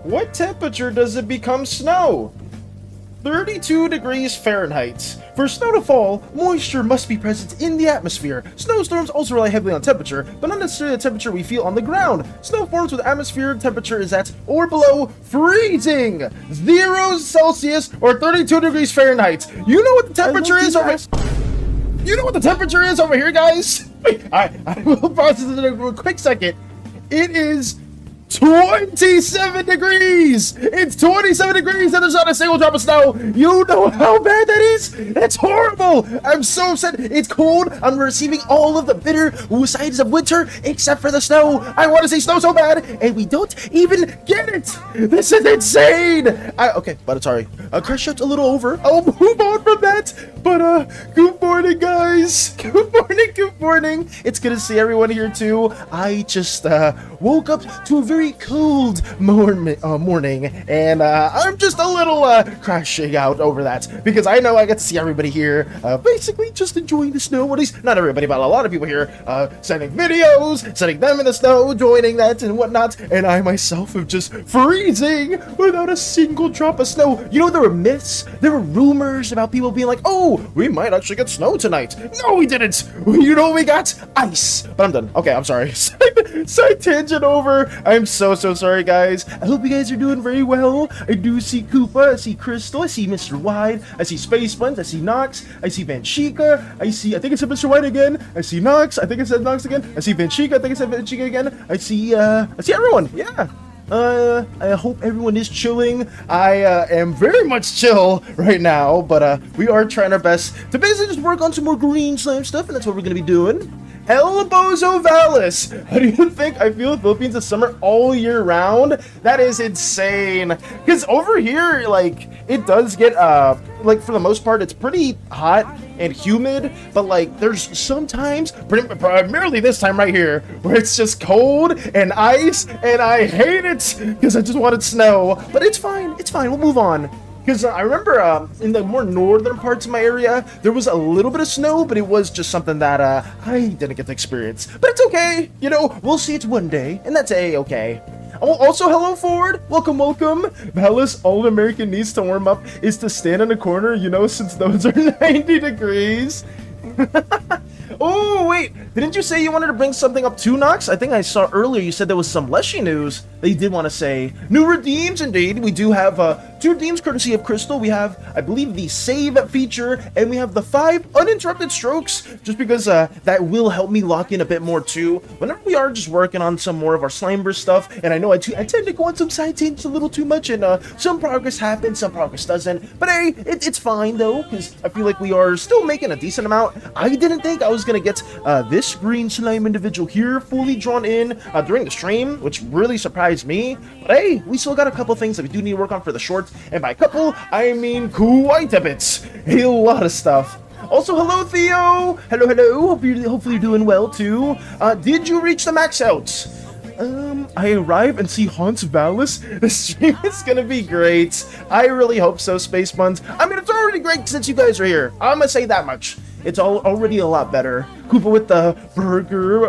What temperature does it become snow? 32 degrees Fahrenheit. For snow to fall, moisture must be present in the atmosphere. Snowstorms also rely heavily on temperature, but not necessarily the temperature we feel on the ground. Snow forms with atmospheric temperature is at or below freezing. 0 Celsius or 32 degrees Fahrenheit. You know what the temperature is over... You know what the temperature is over here, guys? I will process it in a quick second. It is 27 degrees! It's 27 degrees and there's not a single drop of snow! You know how bad that is? That's horrible! I'm so upset. It's cold. I'm receiving all of the bitter sides of winter except for the snow. I want to see snow so bad and we don't even get it! This is insane! Okay, but sorry. Crush shot's a little over. I'll move on from that. But good morning, guys. Good morning, good morning. It's good to see everyone here too. I just woke up to a very cold morning, and I'm just a little crashing out over that because I know I get to see everybody here basically just enjoying the snow. At least not everybody, but a lot of people here sending videos, sending them in the snow, joining that and whatnot, and I myself am just freezing without a single drop of snow. You know, there were myths, there were rumors about people being like, oh, we might actually get snow tonight. No, we didn't. You know what we got? Ice. But I'm done. Okay, I'm sorry. Side tangent over. I'm so sorry, guys. I hope you guys are doing very well. I do see Koopa, I see Crystal, I see Mr. Wide, I see Space Buns, I see Nox, I see Vanchika, I think I said Mr. White again, I see Nox, I think I said Nox again, I see Vanchika, I think I said Vanchika again, I see everyone, yeah. I hope everyone is chilling. I am very much chill right now, but we are trying our best to basically just work on some more green slime stuff, and that's what we're gonna be doing. El Bozo Valis! How do you think I feel the Philippines is summer all year round? That is insane. Because over here, like, it does get, like, for the most part, it's pretty hot and humid, but, like, there's sometimes, primarily this time right here, where it's just cold and ice, and I hate it, because I just wanted snow. But it's fine, we'll move on. Because I remember in the more northern parts of my area, there was a little bit of snow, but it was just something that I didn't get to experience. But it's okay, you know, we'll see it one day, and that's A-okay. Oh, also, hello, Ford. Welcome, welcome. Valis, all an American needs to warm up is to stand in a corner, you know, since those are 90 degrees. Oh, wait, didn't you say you wanted to bring something up to Nox? I think I saw earlier you said there was some Leshy news. they did want to say new redeems. Indeed, we do have 2 redeems courtesy of Crystal. We have, I believe, the save feature, and we have the 5 uninterrupted strokes, just because that will help me lock in a bit more too whenever we are just working on some more of our Slimeburst stuff. And I know I tend to go on some side tangents a little too much, and some progress happens, some progress doesn't, but hey, it's fine though, because I feel like we are still making a decent amount. I didn't think I was gonna get this green slime individual here fully drawn in during the stream, which really surprised me. But hey, we still got a couple things that we do need to work on for the short, and by couple, I mean quite a bit. A lot of stuff. Also, hello Theo! Hello. Hopefully you're doing well too. Did you reach the max out? I arrive and see Hans Valis. The stream is gonna be great. I really hope so, Space Buns. I mean, it's already great since you guys are here. I'm gonna say that much. It's already a lot better. Koopa with the burger,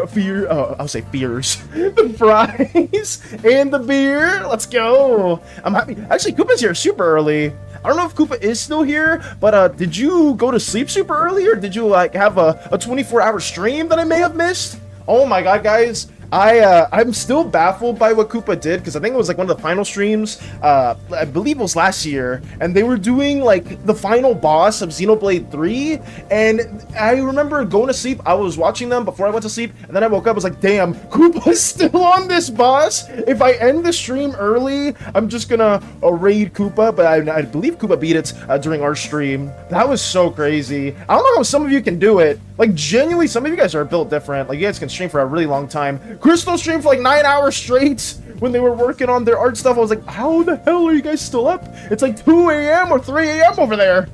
I'll say fears. The fries, and the beer. Let's go. I'm happy. Actually, Koopa's here super early. I don't know if Koopa is still here, but did you go to sleep super early, or did you like have a 24-hour stream that I may have missed? Oh my god, guys. I'm still baffled by what Koopa did, because I think it was like one of the final streams, I believe it was last year, and they were doing like the final boss of Xenoblade 3, and I remember going to sleep. I was watching them before I went to sleep, and then I woke up, I was like, damn, Koopa's still on this boss. If I end the stream early, I'm just gonna raid Koopa, but I believe Koopa beat it during our stream. That was so crazy. I don't know how some of you can do it. Like, genuinely, some of you guys are built different. Like, you guys can stream for a really long time. Crystal streamed for like 9 hours straight when they were working on their art stuff. I was like, how the hell are you guys still up? It's like 2 a.m. or 3 a.m. over there.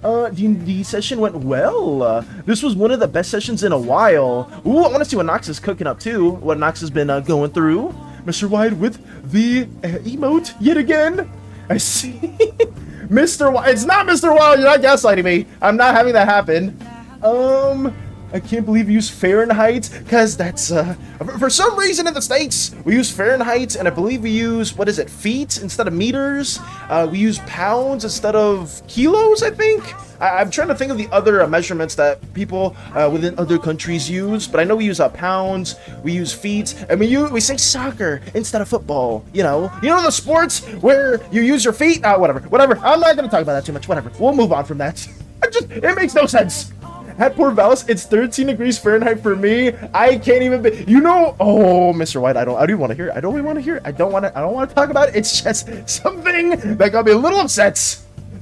D&D session went well. This was one of the best sessions in a while. Ooh, I want to see what Nox is cooking up too. What Nox has been going through. Mr. Wide with the emote yet again. I see. Mr. Wild. It's not Mr. Wild. You're not gaslighting me. I'm not having that happen. I can't believe you use Fahrenheit, because that's, for some reason in the States, we use Fahrenheit, and I believe we use, what is it, feet instead of meters? We use pounds instead of kilos, I think? I'm trying to think of the other measurements that people within other countries use, but I know we use pounds, we use feet, and we say soccer instead of football. You know the sports where you use your feet. Whatever. I'm not gonna talk about that too much. Whatever. We'll move on from that. It makes no sense. At poor Valis, it's 13 degrees Fahrenheit for me. I can't even be, oh, Mr. White, I don't want to hear it. I don't want to talk about it. It's just something that got me a little upset.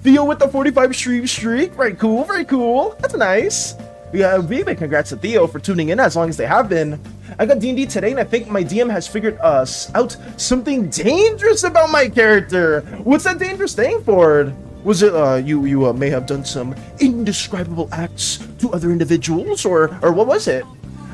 Theo with the 45 stream streak. Very cool. That's nice. Yeah, big congrats to Theo for tuning in as long as they have been. I got D&D today, and I think my DM has figured out something dangerous about my character. What's that dangerous thing, Ford? Was it, you may have done some indescribable acts to other individuals, or what was it?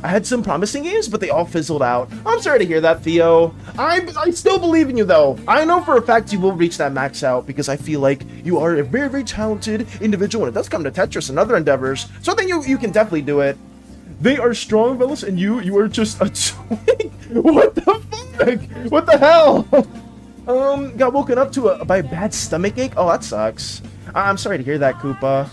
I had some promising games, but they all fizzled out. I'm sorry to hear that, Theo. I still believe in you, though. I know for a fact you will reach that max out, because I feel like you are a very, very talented individual when it does come to Tetris and other endeavors. So I think you can definitely do it. They are strong, fellas, and you are just a twig. What the fuck? What the hell? Got woken up by a bad stomach ache? Oh, that sucks. I'm sorry to hear that, Koopa.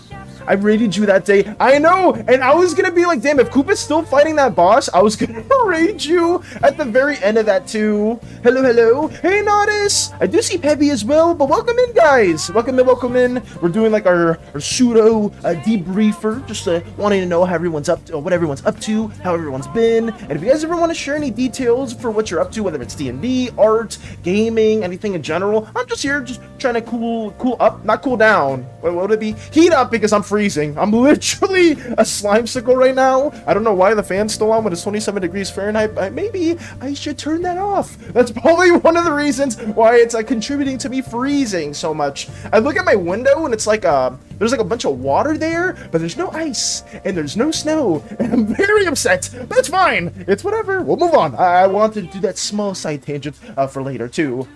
I raided you that day. I know, and I was gonna be like, damn, if Koopa's still fighting that boss, I was gonna raid you at the very end of that too. Hello. Hey, Notice. I do see Peppy as well, but welcome in, guys. Welcome in. We're doing like our pseudo debriefer, just wanting to know how everyone's up to, what everyone's up to, how everyone's been, and if you guys ever want to share any details for what you're up to, whether it's D&D, art, gaming, anything in general, I'm just here, just trying to cool up, not cool down. What would it be? Heat up, because I'm freezing. I'm literally a slimesicle right now. I don't know why the fan's still on when it's 27 degrees Fahrenheit. Maybe I should turn that off. That's probably one of the reasons why it's contributing to me freezing so much. I look at my window and it's like there's like a bunch of water there, but there's no ice and there's no snow, and I'm very upset. But it's fine. It's whatever. We'll move on. I wanted to do that small side tangent for later too.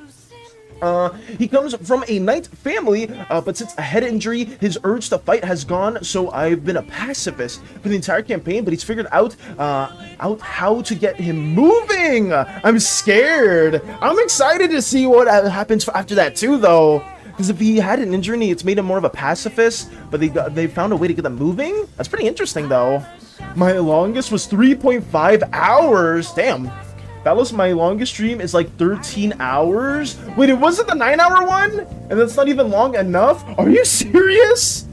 He comes from a knight family, but since a head injury, his urge to fight has gone, so I've been a pacifist for the entire campaign, but he's figured out how to get him moving. I'm scared. I'm excited to see what happens after that too, though. Because if he had an injury, it's made him more of a pacifist, but they found a way to get him moving? That's pretty interesting, though. My longest was 3.5 hours. Damn. Battles, my longest stream is like 13 hours. Wait, it wasn't the 9-hour one? And that's not even long enough? Are you serious?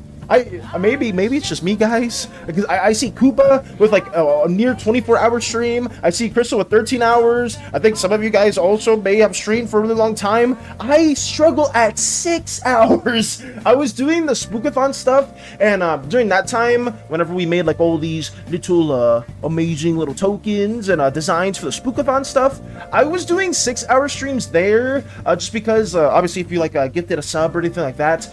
Maybe it's just me, guys, because I see Koopa with like a near 24-hour stream. I see Crystal with 13 hours. I think some of you guys also may have streamed for a really long time. I struggle at 6 hours. I was doing the Spookathon stuff, and during that time, whenever we made like all these little amazing little tokens and designs for the Spookathon stuff, I was doing 6-hour streams there, just because obviously if you like gifted a sub or anything like that,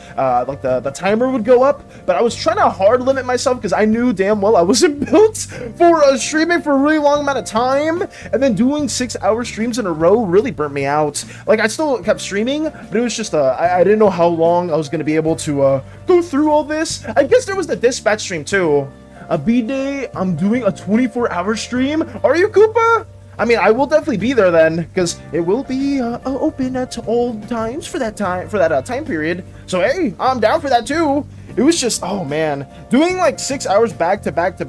like the timer would go up. But I was trying to hard limit myself because I knew damn well I wasn't built for streaming for a really long amount of time, and then doing 6-hour streams in a row really burnt me out. Like, I still kept streaming, but it was just I didn't know how long I was going to be able to go through all this. I guess there was the dispatch stream too. A B-Day, I'm doing a 24-hour stream. Are you, Koopa? I mean, I will definitely be there then, because it will be open at all times for that time period. So hey, I'm down for that too. It was just, oh man, doing like 6 hours back to back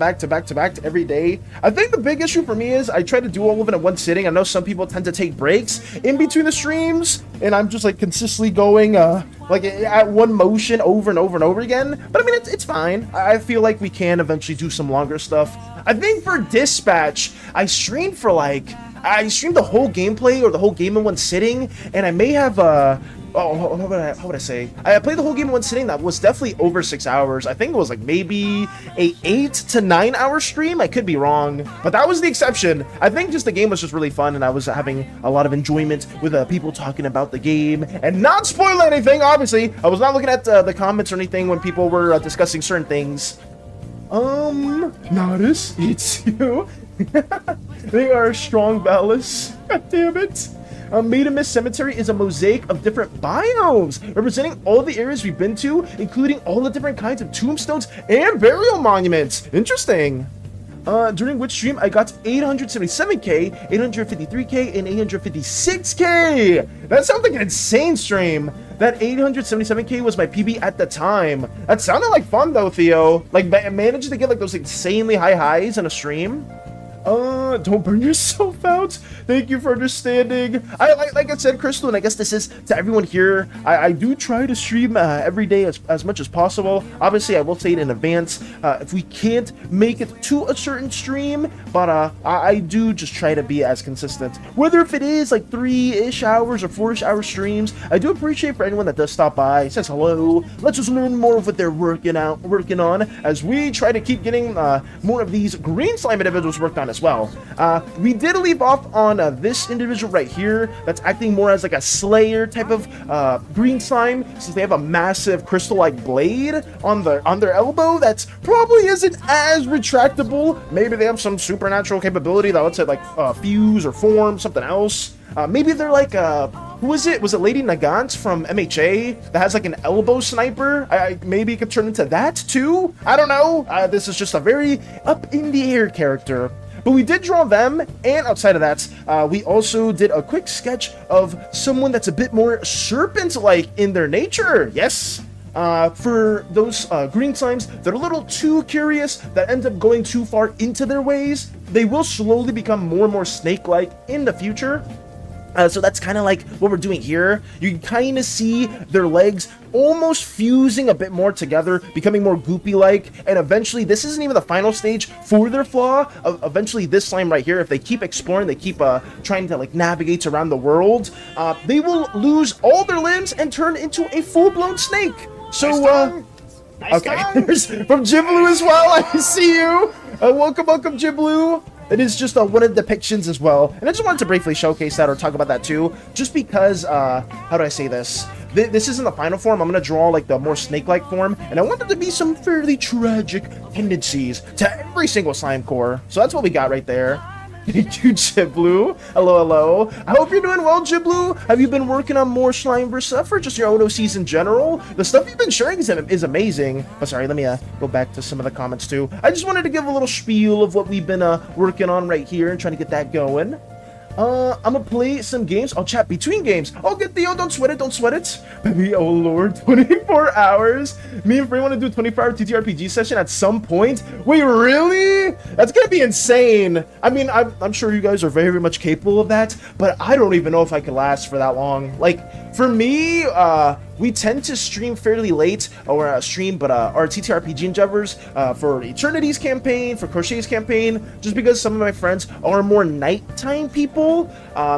every day. I think the big issue for me is I try to do all of it in one sitting. I know some people tend to take breaks in between the streams, and I'm just like consistently going like at one motion over and over and over again. But I mean, it's fine. I feel like we can eventually do some longer stuff. I think for Dispatch, I streamed the whole gameplay or the whole game in one sitting, and I may have how would I say? I played the whole game in one sitting. That was definitely over 6 hours. I think it was like maybe a 8 to 9 hour stream. I could be wrong, but that was the exception. I think just the game was just really fun, and I was having a lot of enjoyment with people talking about the game and not spoil anything. Obviously, I was not looking at the comments or anything when people were discussing certain things. Notice, it's you. They are strong ballasts. God damn it. Maiden Cemetery is a mosaic of different biomes, representing all the areas we've been to, including all the different kinds of tombstones and burial monuments. Interesting. During which stream I got 877k, 853k, and 856k. That sounds like an insane stream. That 877k was my PB at the time. That sounded like fun though, Theo. Like, managed to get like those insanely high highs in a stream. Don't burn yourself out. Thank you for understanding. Like I said, Crystal, and I guess this is to everyone here, I do try to stream every day as much as possible. Obviously, I will say it in advance if we can't make it to a certain stream, but I do just try to be as consistent. Whether if it is like 3-ish hours or 4-ish hour streams, I do appreciate for anyone that does stop by, says hello. Let's just learn more of what they're working on as we try to keep getting more of these green slime individuals worked on as well. We did leave off on this individual right here that's acting more as like a slayer type of green slime, since they have a massive crystal-like blade on their elbow that's probably isn't as retractable. Maybe they have some supernatural capability that lets it like fuse or form something else. Maybe they're like who was it? Was it Lady Nagant from MHA that has like an elbow sniper? Maybe it could turn into that too? I don't know. This is just a very up in the air character. But we did draw them, and outside of that, we also did a quick sketch of someone that's a bit more serpent-like in their nature. Yes. For those green slimes that are a little too curious, that end up going too far into their ways, they will slowly become more and more snake-like in the future. So that's kind of like what we're doing here. You can kind of see their legs almost fusing a bit more together, becoming more goopy-like, and eventually, this isn't even the final stage for their flaw. Eventually, this slime right here, if they keep exploring, they keep trying to like navigate around the world, they will lose all their limbs and turn into a full-blown snake. So, okay, there's from Jiblu as well. I see you. Welcome, Jiblu. It is just one of the depictions as well. And I just wanted to briefly showcase that or talk about that too. Just because, how do I say this? This isn't the final form. I'm going to draw like the more snake-like form. And I want there to be some fairly tragic tendencies to every single slime core. So that's what we got right there. Thank you, Jiblu. Hello. I hope you're doing well, Jiblu. Have you been working on more slime versus stuff or just your own OCs in general? The stuff you've been sharing is amazing. But sorry, let me go back to some of the comments too. I just wanted to give a little spiel of what we've been working on right here and trying to get that going. I'm gonna play some games. I'll chat between games. Oh, good Theo, don't sweat it, don't sweat it. Baby, oh lord, 24 hours. Me and Frey want to do a 24-hour TTRPG session at some point. Wait, really? That's gonna be insane. I mean, I'm sure you guys are very, very much capable of that, but I don't even know if I could last for that long. Like, for me, we tend to stream fairly late, or our TTRPG endeavors for Eternity's campaign, for Crochet's campaign, just because some of my friends are more nighttime people.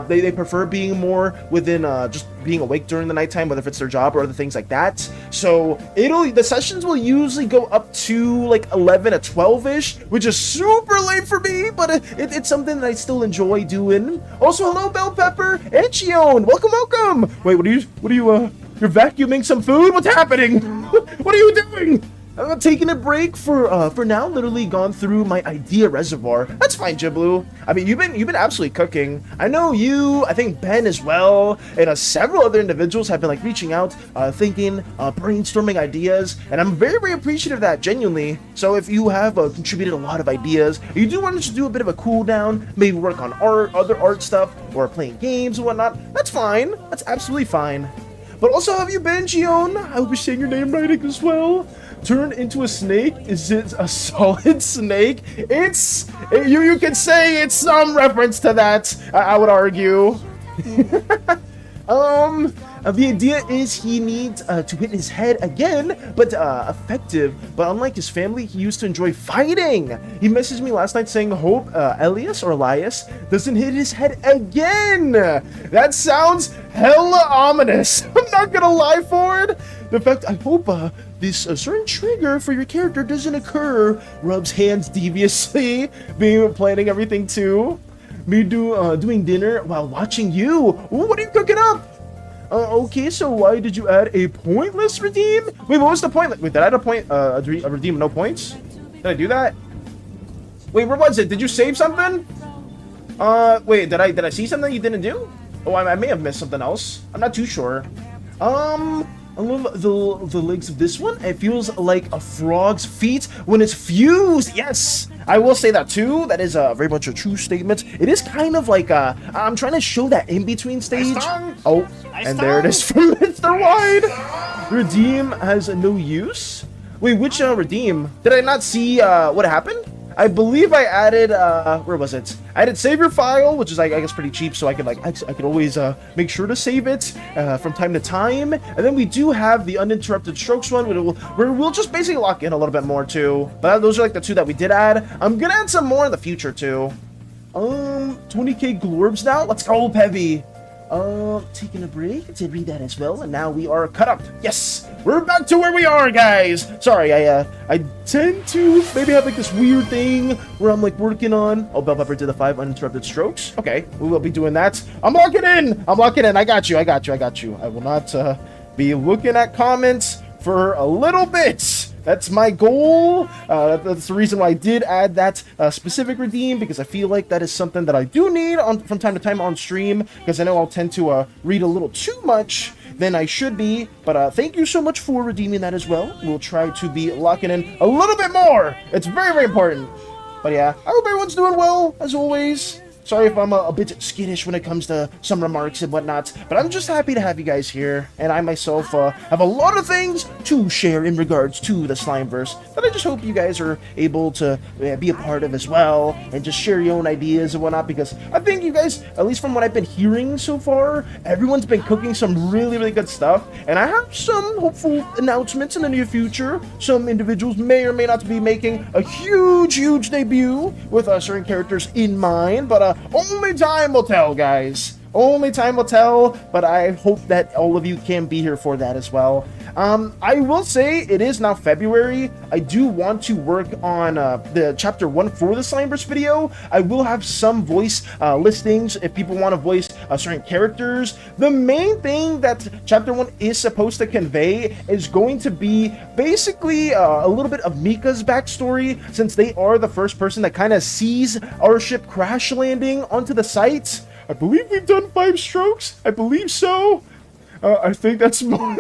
They prefer being more within just being awake during the nighttime, whether if it's their job or other things like that. So the sessions will usually go up to like 11 to 12-ish, which is super late for me, but it's something that I still enjoy doing. Also, hello Bell Pepper and Chion, welcome. Wait, what are you you're vacuuming some food? What's happening? What are you doing? I'm taking a break for now. Literally gone through my idea reservoir. That's fine, Jiblu. I mean, you've been absolutely cooking. I know you. I think Ben as well, and several other individuals have been like reaching out, thinking, brainstorming ideas, and I'm very, very appreciative of that, genuinely. So if you have contributed a lot of ideas, you do want to just do a bit of a cool down, maybe work on other art stuff, or playing games and whatnot. That's fine. That's absolutely fine. But also, have you been, Gion? I hope you're saying your name right as well. Turn into a snake? Is it a solid snake? You could say it's some reference to that, I would argue. The idea is he needs to hit his head again, but effective. But unlike his family, he used to enjoy fighting. He messaged me last night saying, hope Elias doesn't hit his head again. That sounds hella ominous. I'm not gonna lie for it. The fact, I hope this certain trigger for your character doesn't occur. Rubs hands deviously, planning everything too. Me doing dinner while watching you. Ooh, what are you cooking up? Okay, so why did you add a pointless redeem? Wait, what was the point? Wait, did I add a redeem no points? Did I do that? Wait, where was it? Did you save something? Wait, did I see something you didn't do? Oh, I may have missed something else. I'm not too sure. I love the legs of this one. It feels like a frog's feet when it's fused. Yes, I will say that too. That is very much a true statement. It is kind of like I'm trying to show that in-between stage. Oh, and there it is from Mr. Wide. Redeem has no use. Wait, which redeem? Did I not see what happened? I believe I added, where was it? I added save your file, which is, I guess, pretty cheap, so I could always make sure to save it from time to time. And then we do have the uninterrupted strokes one, where we'll just basically lock in a little bit more too. But those are like the two that we did add. I'm gonna add some more in the future too. 20k glorbs now. Let's go, Pebby. Taking a break to read that as well, and now we are cut up. Yes, we're back to where we are, guys. Sorry, I tend to maybe have like this weird thing where I'm like working on. Oh, Bell Pepper did the 5 uninterrupted strokes. Okay, we will be doing that. I'm locking in. I got you. I will not be looking at comments for a little bit. That's my goal. That's the reason why I did add that specific redeem, because I feel like that is something that I do need from time to time on stream, because I know I'll tend to read a little too much than I should be. But thank you so much for redeeming that as well. We'll try to be locking in a little bit more. It's very, very important. But yeah, I hope everyone's doing well, as always. Sorry if I'm a bit skittish when it comes to some remarks and whatnot, but I'm just happy to have you guys here, and I myself have a lot of things to share in regards to the Slimeverse that I just hope you guys are able to be a part of as well, and just share your own ideas and whatnot, because I think you guys, at least from what I've been hearing so far, everyone's been cooking some really, really good stuff, and I have some hopeful announcements in the near future. Some individuals may or may not be making a huge, huge debut with certain characters in mind, but only time will tell, guys. Only time will tell, but I hope that all of you can be here for that as well. I will say it is now February. I do want to work on the chapter 1 for the Slimeverse video. I will have some voice listings if people want to voice certain characters. The main thing that chapter 1 is supposed to convey is going to be basically a little bit of Mika's backstory, since they are the first person that kind of sees our ship crash landing onto the site. I believe we've done 5 strokes. I believe so. I think that's more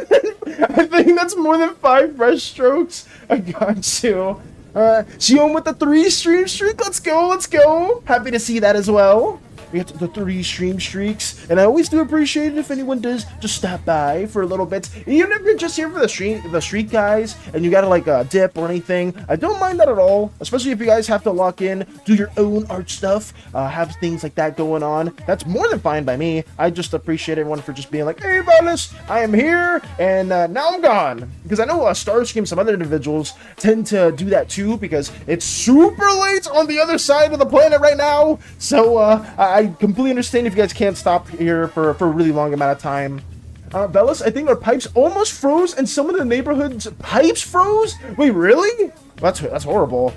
than 5 fresh strokes. I got you. Shion with the 3 stream streak. Let's go. Happy to see that as well. We got the 3 stream streaks, and I always do appreciate it if anyone does just stop by for a little bit. Even if you're just here for the streak, guys, and you gotta like dip or anything, I don't mind that at all. Especially if you guys have to lock in, do your own art stuff, have things like that going on. That's more than fine by me. I just appreciate everyone for just being like, hey, Valis, I am here, and now I'm gone. Because I know Starscream, some other individuals tend to do that too, because it's super late on the other side of the planet right now. So I completely understand if you guys can't stop here for a really long amount of time. Bellis, I think our pipes almost froze, and some of the neighborhood's pipes froze? Wait, really? That's horrible.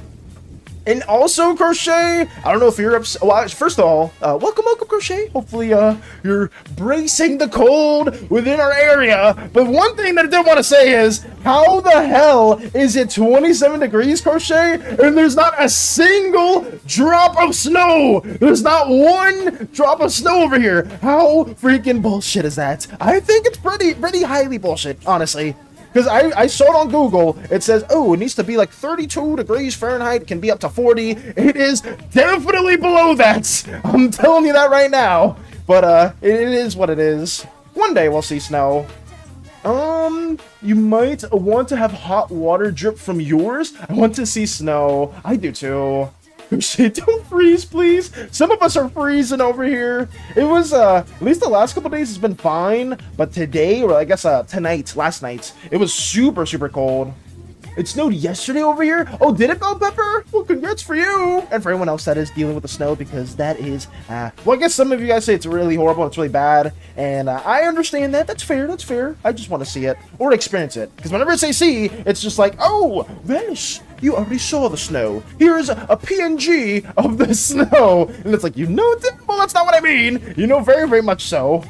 And also, Crochet, I don't know if you're upset. Well, first of all, welcome, Crochet. Hopefully, you're bracing the cold within our area. But one thing that I did want to say is, how the hell is it 27 degrees, Crochet, and there's not a single drop of snow? There's not one drop of snow over here. How freaking bullshit is that? I think it's pretty highly bullshit, honestly. Because I saw it on Google, it says, oh, it needs to be like 32 degrees Fahrenheit, can be up to 40. It is definitely below that. I'm telling you that right now. But it is what it is. One day we'll see snow. You might want to have hot water drip from yours. I want to see snow. I do too. Shit, don't freeze, please. Some of us are freezing over here. It was, at least the last couple days has been fine, but today, or I guess, last night, it was super, super cold. It snowed yesterday over here? Oh, did it, Bell Pepper? Well, congrats for you! And for everyone else that is dealing with the snow, because that is, well, I guess some of you guys say it's really horrible, it's really bad, and I understand that. That's fair, that's fair. I just want to see it, or experience it. Because whenever I say see, it's just like, oh, Vanish, you already saw the snow. Here is a PNG of the snow. And it's like, you know, well, that's not what I mean. You know, very, very much so.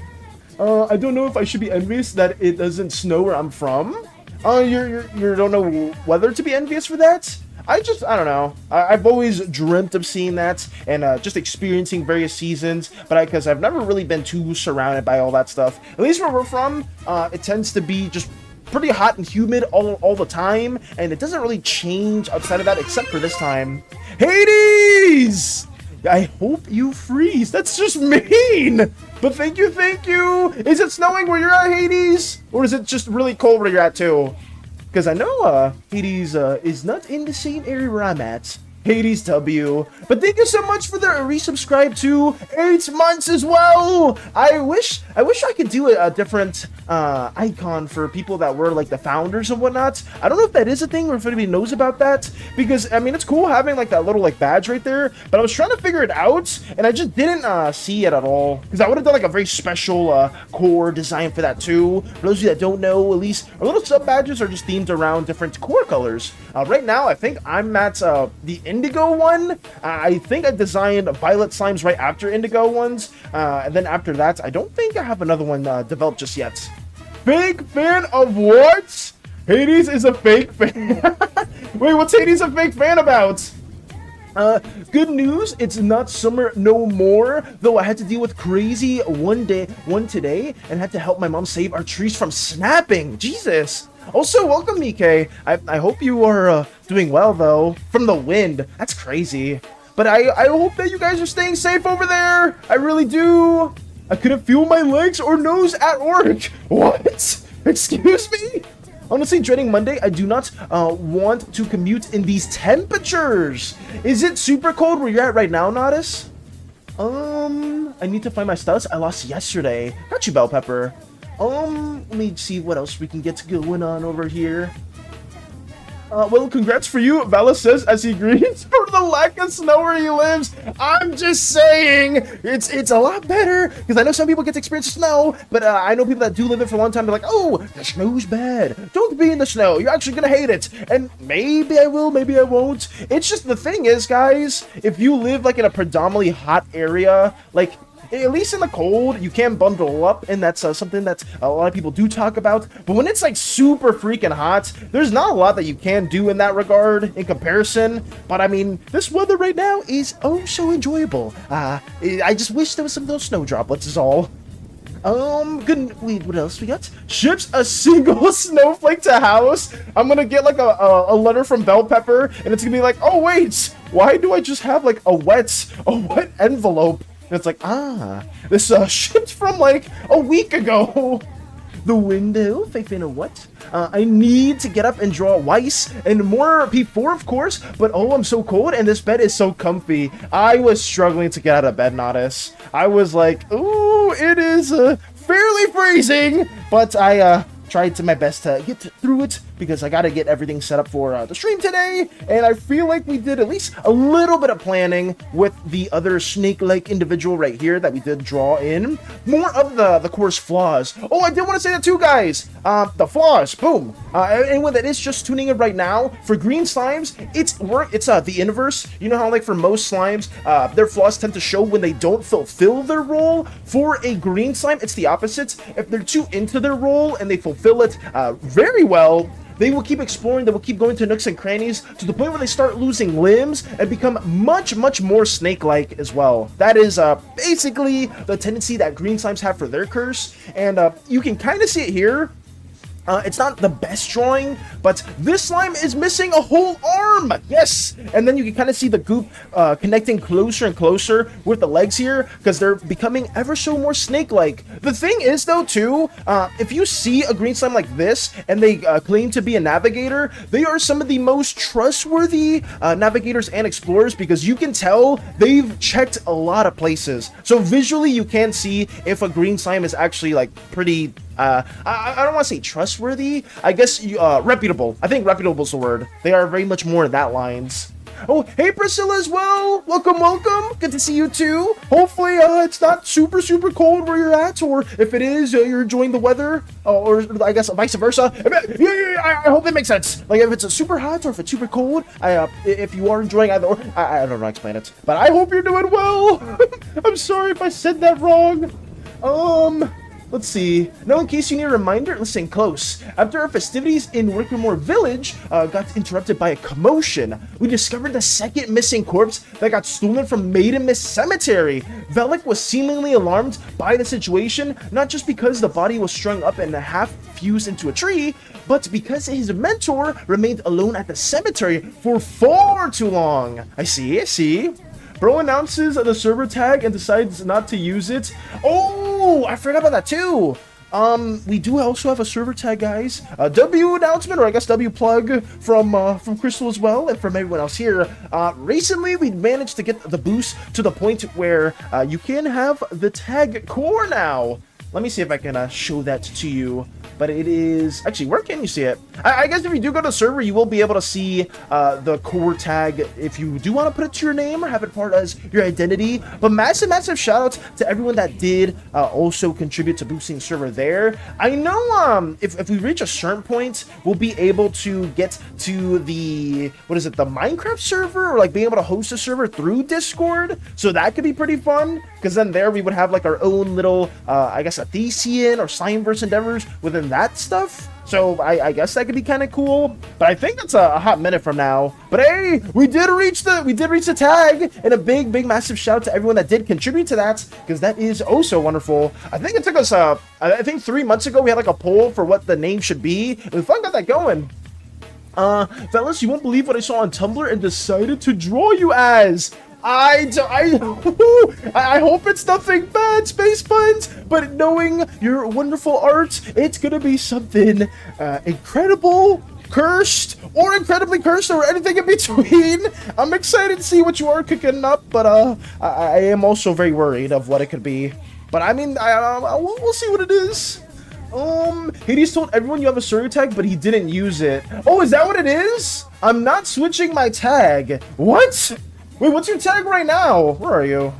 I don't know if I should be envious that it doesn't snow where I'm from. You don't know whether to be envious for that? I don't know. I've always dreamt of seeing that and just experiencing various seasons, but because I've never really been too surrounded by all that stuff. At least where we're from, it tends to be just pretty hot and humid all the time, and it doesn't really change outside of that except for this time. Hades! I hope you freeze. That's just mean. But thank you, thank you. Is it snowing where you're at, Hades? Or is it just really cold where you're at, too? Because I know Hades is not in the same area where I'm at. Hades W. But thank you so much for the resubscribe to 8 months as well. I wish I could do a different icon for people that were like the founders and whatnot. I don't know if that is a thing or if anybody knows about that, because I mean it's cool having like that little like badge right there, but I was trying to figure it out and I just didn't see it at all, because I would have done like a very special core design for that too. For those of you that don't know, at least our little sub badges are just themed around different core colors. Right now I think I'm at the indigo one. I think I designed violet slimes right after indigo ones, and then after that I don't think I have another one developed just yet. Fake fan of what? Hades is a fake fan. Wait, what's Hades a fake fan about? Good news, it's not summer no more, though I had to deal with crazy one today and had to help my mom save our trees from snapping. Jesus. Also, welcome, Nikkei. I hope you are doing well, though. From the wind. That's crazy. But I hope that you guys are staying safe over there. I really do. I couldn't feel my legs or nose at work. What? Excuse me? Honestly, dreading Monday. I do not want to commute in these temperatures. Is it super cold where you're at right now, Nodis? I need to find my studs I lost yesterday. Got you, Bell Pepper. Let me see what else we can get going on over here. Well, congrats for you, Vala says as he grieves for the lack of snow where he lives. I'm just saying, it's a lot better, because I know some people get to experience snow, but I know people that do live it for a long time. They're like, oh, the snow's bad. Don't be in the snow. You're actually gonna hate it. And maybe I will, maybe I won't. It's just the thing is, guys, if you live like in a predominantly hot area, like at least in the cold, you can bundle up, and that's something that a lot of people do talk about. But when it's like super freaking hot, there's not a lot that you can do in that regard in comparison. But I mean, this weather right now is oh so enjoyable. I just wish there was some of those snow droplets is all. Good. Wait, what else we got? Ships a single snowflake to house. I'm gonna get like a letter from Bell Pepper, and it's gonna be like, oh wait, why do I just have like a wet envelope? it's like, ah, this shipped from like a week ago. The window, fake fan or what? I need to get up and draw Weiss and more P4, of course, but oh, I'm so cold and this bed is so comfy. I was struggling to get out of bed, Notice. I was like, ooh, it is fairly freezing, but I tried to my best to get through it because I got to get everything set up for the stream today, and I feel like we did at least a little bit of planning with the other snake-like individual right here that we did draw in. More of the course flaws. Oh, I did want to say that too, guys. The flaws, boom. Anyone that is just tuning in right now, for green slimes, it's the inverse. You know how like for most slimes, their flaws tend to show when they don't fulfill their role. For a green slime, it's the opposite. If they're too into their role and they fulfill it very well, they will keep exploring, they will keep going to nooks and crannies to the point where they start losing limbs and become much, much more snake-like as well. That is basically the tendency that green slimes have for their curse, and you can kind of see it here. It's not the best drawing, but this slime is missing a whole arm. Yes, and then you can kind of see the goop connecting closer and closer with the legs here because they're becoming ever so more snake-like. The thing is, though, too, if you see a green slime like this and they claim to be a navigator, they are some of the most trustworthy navigators and explorers because you can tell they've checked a lot of places. So visually, you can see if a green slime is actually like pretty. I don't want to say trustworthy. I guess reputable. I think reputable is the word. They are very much more in that lines. Oh, hey Priscilla as well. Welcome, welcome. Good to see you too. Hopefully, it's not super cold where you're at, or if it is, you're enjoying the weather, or I guess vice versa. I hope that makes sense. Like if it's super hot or if it's super cold, if you are enjoying either, or I don't know how to explain it, but I hope you're doing well. I'm sorry if I said that wrong. Let's see. Now, in case you need a reminder, listen close. After our festivities in Workin Village got interrupted by a commotion, we discovered the second missing corpse that got stolen from Maiden Mist Cemetery. Velik was seemingly alarmed by the situation, not just because the body was strung up and half fused into a tree, but because his mentor remained alone at the cemetery for far too long. I see. Bro announces the server tag and decides not to use it. Oh, I forgot about that too. We do also have a server tag, guys. W announcement, or I guess W plug from Crystal as well, and from everyone else here. Recently, we managed to get the boost to the point where you can have the tag core now. Let me see if I can show that to you. But it is actually, where can you see it? I guess if you do go to the server, you will be able to see the core tag if you do want to put it to your name or have it part as your identity. But massive shout out to everyone that did also contribute to boosting the server there. I know if we reach a certain point, we'll be able to get to the the Minecraft server, or like being able to host a server through Discord. So that could be pretty fun, because then there we would have like our own little I guess a Thesian or Slimeverse endeavors within that stuff. So I guess that could be kind of cool, but I think that's a hot minute from now. But hey, we did reach the tag, and a big massive shout out to everyone that did contribute to that, because that is oh so wonderful. I think it took us I think 3 months ago we had like a poll for what the name should be, and we finally got that going. Fellas, you won't believe what I saw on Tumblr and decided to draw you as. I hope it's nothing bad, Space Buns, but knowing your wonderful art, it's gonna be something incredible, cursed, or incredibly cursed, or anything in between. I'm excited to see what you are cooking up, but I am also very worried of what it could be. But I mean, we'll see what it is. Hades told everyone you have a server tag, but he didn't use it. Oh, is that what it is? I'm not switching my tag. What? Wait, what's your tag right now? Where are you?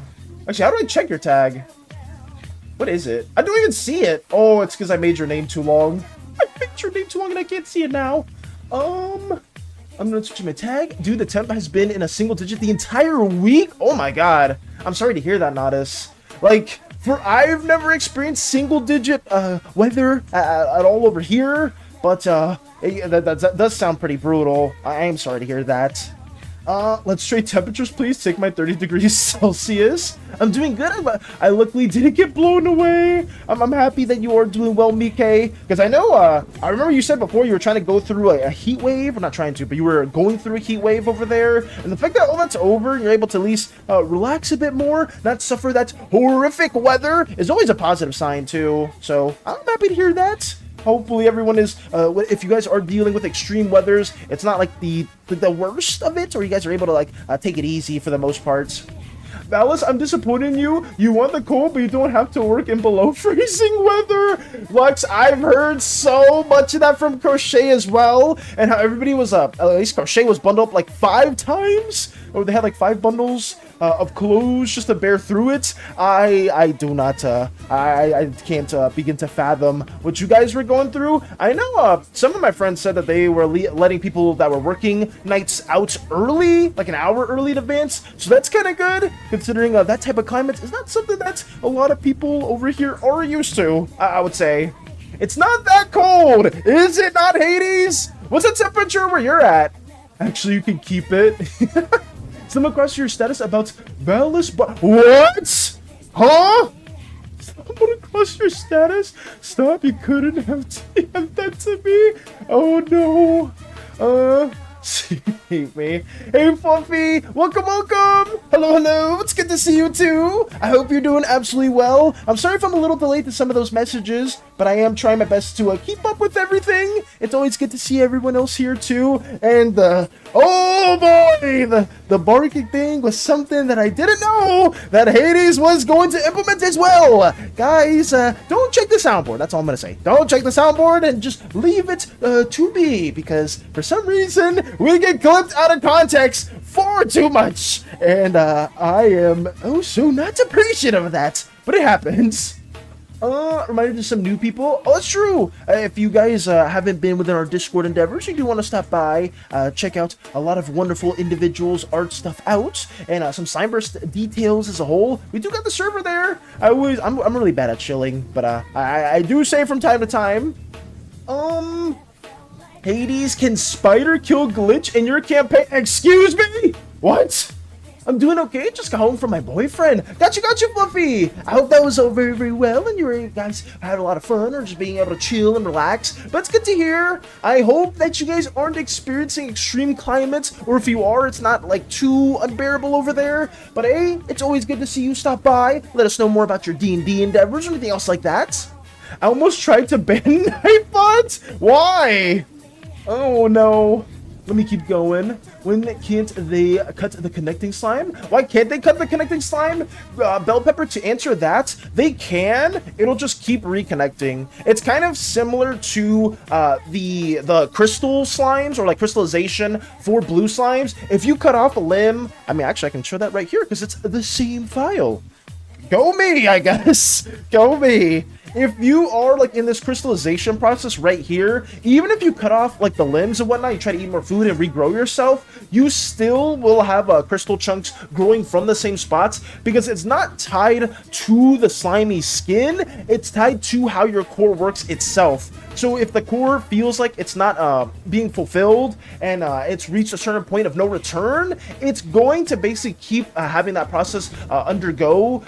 Actually, how do I check your tag? What is it? I don't even see it. Oh, it's because I made your name too long. I made your name too long and I can't see it now. I'm gonna switch my tag. Dude, the temp has been in a single digit the entire week. Oh my god. I'm sorry to hear that, Nodis. Like, I've never experienced single digit weather at all over here, but that does sound pretty brutal. I am sorry to hear that. Let's trade temperatures, please. Take my 30 degrees Celsius. I'm doing good. I luckily didn't get blown away. I'm happy that you are doing well, Mike. Because I know, I remember you said before you were trying to go through a heat wave. Well, not trying to, but you were going through a heat wave over there. And the fact that all that's over and you're able to at least relax a bit more, not suffer that horrific weather, is always a positive sign, too. So I'm happy to hear that. Hopefully everyone is, if you guys are dealing with extreme weathers, it's not like the worst of it, or you guys are able to like take it easy for the most part. Alice, I'm disappointed in you. You want the cold, but you don't have to work in below freezing weather. Lux, I've heard so much of that from Crochet as well, and how everybody was at least Crochet was bundled up like 5 times, or they had like 5 bundles of clothes just to bear through it. I do not, I can't begin to fathom what you guys were going through. I know some of my friends said that they were letting people that were working nights out early, like an hour early in advance, so that's kind of good, considering that type of climate is not something that a lot of people over here are used to, I would say. It's not that cold, is it not, Hades? What's the temperature where you're at? Actually, you can keep it. Someone questioned your status about Ballas, but what? Huh? Someone questioned your status? Stop! You couldn't have TM'd that to me. Oh no. Save me. Hey Fluffy, welcome. Hello. It's good to see you too. I hope you're doing absolutely well. I'm sorry if I'm a little delayed to some of those messages, but I am trying my best to keep up with everything. It's always good to see everyone else here too. And oh boy, the barking thing was something that I didn't know that Hades was going to implement as well. Guys, don't check the soundboard. That's all I'm gonna say. Don't check the soundboard and just leave it to be, because for some reason we get clipped out of context far too much, and I am so not appreciative of that, but it happens. Reminder to some new people. Oh, that's true. If you guys haven't been within our Discord endeavors, you do want to stop by, check out a lot of wonderful individuals' art stuff out, and some Signburst details as a whole. We do got the server there. I'm really bad at chilling, but I do say from time to time. Hades, can Spider kill glitch in your campaign? Excuse me? What? I'm doing okay. Just got home from my boyfriend. Gotcha, Fluffy. I hope that was all very, very well, and you guys had a lot of fun, or just being able to chill and relax. But it's good to hear. I hope that you guys aren't experiencing extreme climates, or if you are, it's not like too unbearable over there. But hey, it's always good to see you stop by. Let us know more about your D&D endeavors or anything else like that. I almost tried to ban Nightbot. Why? Oh no. Let me keep going. When can't they cut the connecting slime? Why can't they cut the connecting slime? Bell Pepper, to answer that, they can. It'll just keep reconnecting. It's kind of similar to the crystal slimes, or like crystallization for blue slimes. If you cut off a limb, I mean, actually I can show that right here because it's the same file. Go me, I guess. Go me. If you are like in this crystallization process right here, even if you cut off like the limbs and whatnot, you try to eat more food and regrow yourself, you still will have crystal chunks growing from the same spots, because it's not tied to the slimy skin, it's tied to how your core works itself. So if the core feels like it's not being fulfilled and it's reached a certain point of no return, it's going to basically keep having that process undergo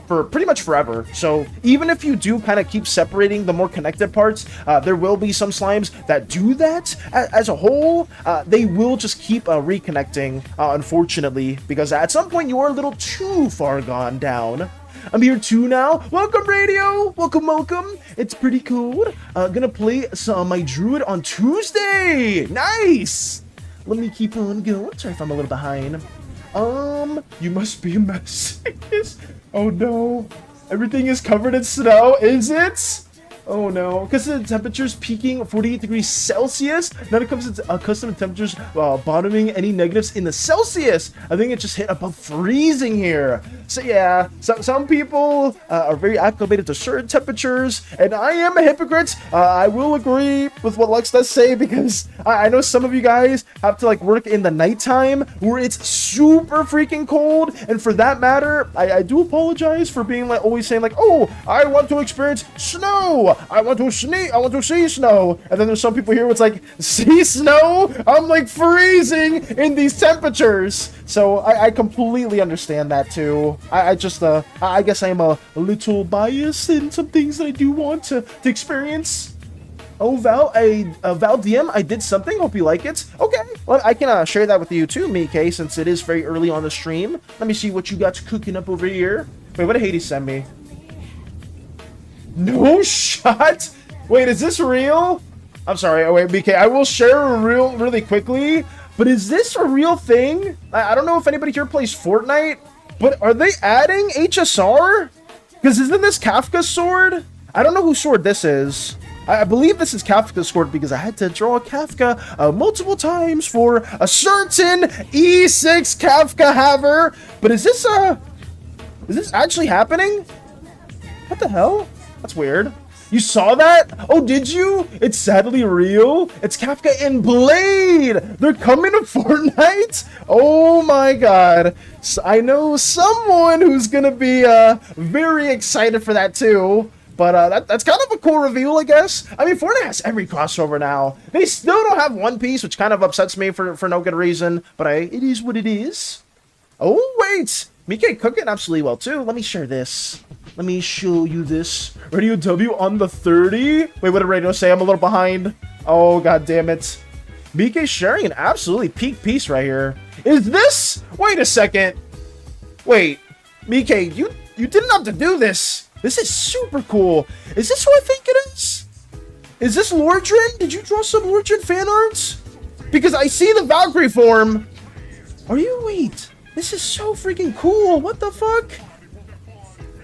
for pretty much forever. So even if you do kind of keep separating the more connected parts, there will be some slimes that do that. As a whole, they will just keep reconnecting, unfortunately, because at some point you are a little too far gone down. I'm here too now. Welcome, Radio. Welcome. It's pretty cool. Gonna play some my Druid on Tuesday. Nice. Let me keep on going. Sorry if I'm a little behind. You must be a mess. Oh no. Everything is covered in snow. Is it? Oh no, because the temperature's peaking 48 degrees Celsius. None of it comes to accustomed temperatures bottoming any negatives in the Celsius. I think it just hit above freezing here. So yeah, some people are very acclimated to certain temperatures, and I am a hypocrite. I will agree with what Lux does say, because I know some of you guys have to like work in the nighttime where it's super freaking cold, and for that matter, I do apologize for being like always saying like, oh, I want to experience snow. snow. I want to see snow. And then there's some people here. It's like, see snow? I'm like freezing in these temperatures. So I completely understand that too. I just I guess I'm a little biased in some things that I do want to experience. Oh, Val DM, I did something. Hope you like it. Okay, well, I can share that with you too, Mike, since it is very early on the stream. Let me see what you got cooking up over here. Wait, what did Hades send me? No shot? Wait, is this real? I'm sorry. Oh, wait, BK, I will share really quickly. But is this a real thing? I don't know if anybody here plays Fortnite, but are they adding HSR? Because isn't this Kafka's sword? I don't know whose sword this is. I believe this is Kafka's sword because I had to draw Kafka multiple times for a certain E6 Kafka haver. But is this actually happening? What the hell? That's weird. You saw that? Oh, did you? It's sadly real. It's Kafka and Blade. They're coming to Fortnite? Oh my god. So I know someone who's gonna be very excited for that too. But that's kind of a cool reveal, I guess. I mean, Fortnite has every crossover now. They still don't have One Piece, which kind of upsets me for no good reason. But it is what it is. Oh, wait. Mike cooking absolutely well, too. Let me share this. Let me show you this. Radio W on the 30? Wait, what did Radio say? I'm a little behind. Oh, god damn it. Mike sharing an absolutely peak piece right here. Is this? Wait a second. Wait. Mike, you didn't have to do this. This is super cool. Is this who I think it is? Is this Lordrin? Did you draw some Lordrin fan arts? Because I see the Valkyrie form. Are you? Wait. This is so freaking cool. What the fuck?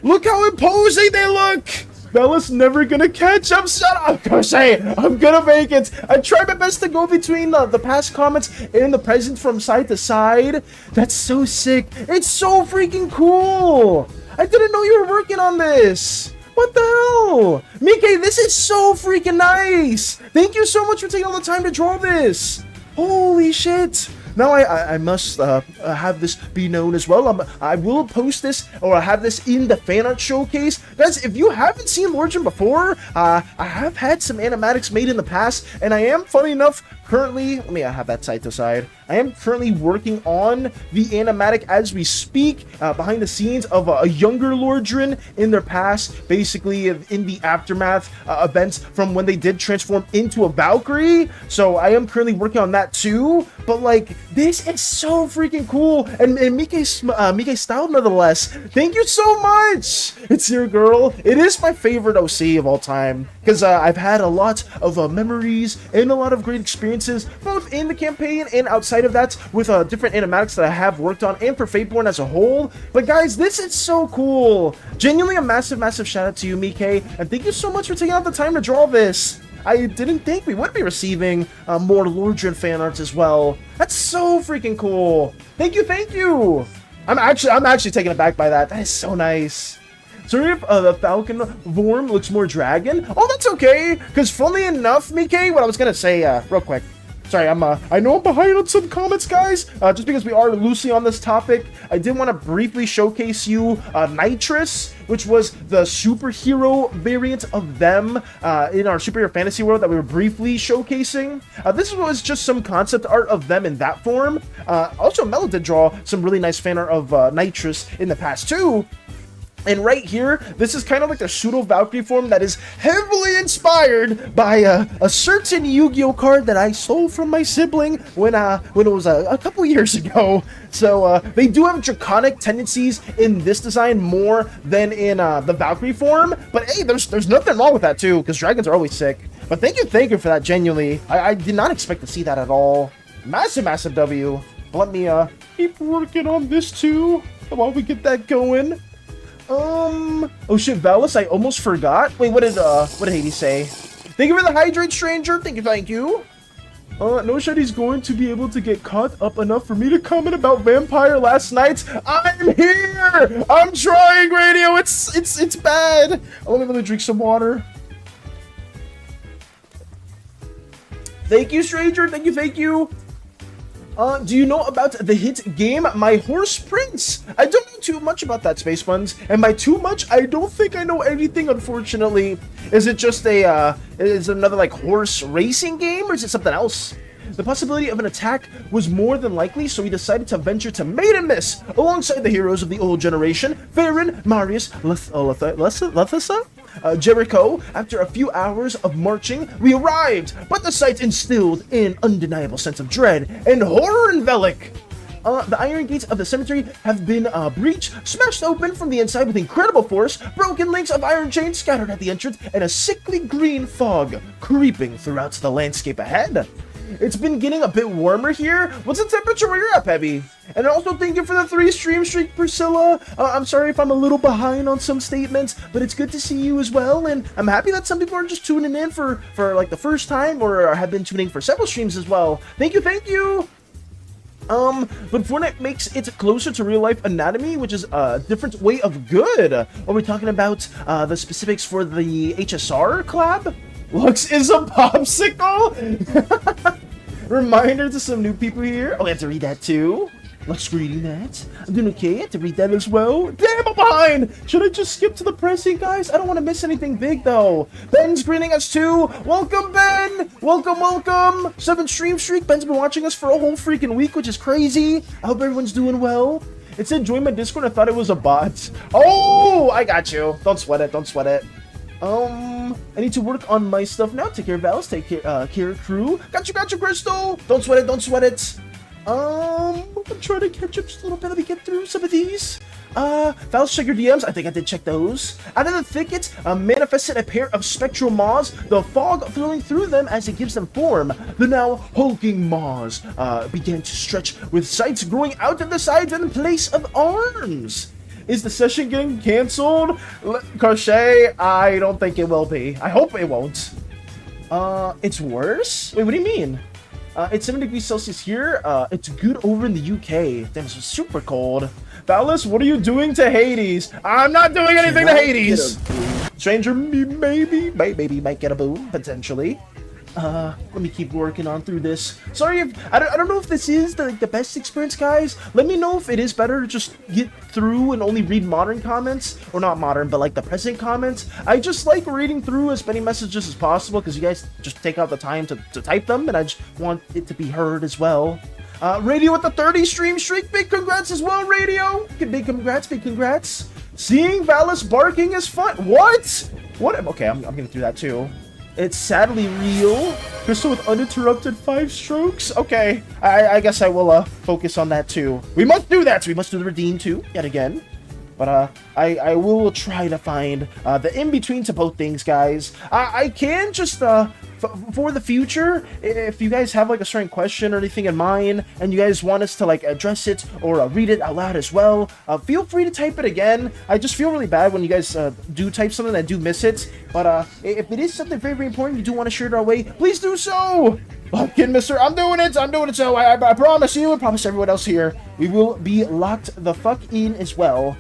Look how imposing they look. Bella's never gonna catch up. Shut up, Crochet. I'm gonna make it. I tried my best to go between the past comments and the present from side to side. That's so sick. It's so freaking cool. I didn't know you were working on this. What the hell? Mike, this is so freaking nice. Thank you so much for taking all the time to draw this. Holy shit. Now I must have this be known as well. I will post this or have this in the fan art showcase. Guys, if you haven't seen Lordrin before, I have had some animatics made in the past, and I am, funny enough, currently, let me have that side to side. I am currently working on the animatic as we speak, behind the scenes of a younger Lordrin in their past, basically in the aftermath events from when they did transform into a Valkyrie. So I am currently working on that too. But like, this is so freaking cool, and Mike's style nonetheless. Thank you so much. It's your girl. It is my favorite OC of all time because I've had a lot of memories and a lot of great experiences both in the campaign and outside of that with different animatics that I have worked on and for Fateborn as a whole. But guys, this is so cool. Genuinely a massive shout out to you, Mike, and thank you so much for taking out the time to draw this. I didn't think we would be receiving more Lordrin fan arts as well. That's so freaking cool. Thank you. I'm actually taken aback by that. That is so nice. Sorry if the Falcon form looks more dragon. Oh, that's okay. Because funnily enough, Mike, what I was gonna say, real quick. Sorry, I know I'm behind on some comments, guys. Just because we are loosely on this topic, I did want to briefly showcase you Nitrous, which was the superhero variant of them in our superhero fantasy world that we were briefly showcasing. This was just some concept art of them in that form. Also, Mello did draw some really nice fan art of Nitrous in the past too. And right here, this is kind of like the pseudo-Valkyrie form that is heavily inspired by a certain Yu-Gi-Oh card that I stole from my sibling when it was a couple years ago. So they do have draconic tendencies in this design more than in the Valkyrie form. But hey, there's nothing wrong with that too, because dragons are always sick. But thank you for that, genuinely. I did not expect to see that at all. Massive W. Let me keep working on this too while we get that going. Oh shit, Valis, I almost forgot. Wait, what did Hades say? Thank you for the hydrate, stranger. Thank you. No shit, he's going to be able to get caught up enough for me to comment about Vampire last night. I'm here. I'm trying, Radio. It's bad. Oh, let me drink some water. Thank you, stranger. Thank you. Do you know about the hit game My Horse Prince? I don't know too much about that, Space Buns. And by too much, I don't think I know anything, unfortunately. Is it just is it another, like, horse racing game, or is it something else? The possibility of an attack was more than likely, so he decided to venture to Maiden Miss alongside the heroes of the old generation, Farron, Marius, Lethissa, Jericho. After a few hours of marching, we arrived, but the sight instilled an undeniable sense of dread and horror in Velik. The iron gates of the cemetery have been breached, smashed open from the inside with incredible force, broken links of iron chains scattered at the entrance, and a sickly green fog creeping throughout the landscape ahead. It's been getting a bit warmer here. What's the temperature where you're at, Pebby? And also thank you for the 3 stream streak, Priscilla. I'm sorry if I'm a little behind on some statements, but it's good to see you as well. And I'm happy that some people are just tuning in for like the first time, or have been tuning for several streams as well. Thank you, thank you. But Fortnite makes it closer to real life anatomy, which is a different way of good. Are we talking about the specifics for the HSR collab? Lux is a popsicle? Reminder to some new people here. Oh, I have to read that too. Lux reading that. I'm doing okay. I have to read that as well. Damn, I'm behind. Should I just skip to the pressing, guys? I don't want to miss anything big, though. Ben's greeting us too. Welcome, Ben. Welcome, welcome. 7 stream streak. Ben's been watching us for a whole freaking week, which is crazy. I hope everyone's doing well. It said join my Discord. I thought it was a bot. Oh, I got you. Don't sweat it. Don't sweat it. I need to work on my stuff now. Take care of Vals. Take care, crew. Got you, Crystal. Don't sweat it. Don't sweat it. I'm trying to catch up just a little bit. Let me get through some of these. Vals, check your DMs. I think I did check those. Out of the thicket, manifested a pair of spectral maws, the fog flowing through them as it gives them form. The now hulking maws began to stretch with sights growing out of the sides in place of arms. Is the session getting canceled? Crochet, I don't think it will be. I hope it won't. It's worse? Wait, what do you mean? It's 7 degrees Celsius here. It's good over in the UK. Damn, it's super cold. Valis, what are you doing to Hades? I'm not doing anything to Hades. Stranger, maybe might get a boon, potentially. Let me keep working on through this. Sorry if I don't know if this is the best experience, guys. Let me know if it is better to just get through and only read modern comments, or not modern, but like the present comments. I just like reading through as many messages as possible because you guys just take out the time to type them, and I just want it to be heard as well. Radio with the 30 stream streak. Big congrats as well, Radio. Big congrats, big congrats. Seeing Valis barking is fun. What? Okay, I'm gonna do that too. It's sadly real. Crystal with uninterrupted 5 strokes. Okay, I guess I will focus on that too. We must do that. So we must do the redeem too, yet again. But I will try to find the in-between to both things, guys. I can just for the future, if you guys have like a certain question or anything in mind, and you guys want us to like address it or read it out loud as well, feel free to type it again. I just feel really bad when you guys do type something and I do miss it. But if it is something very, very important, you do want to share it our way, please do so. Workin, mister, I'm doing it. So I promise you, and promise everyone else here, we will be locked the fuck in as well.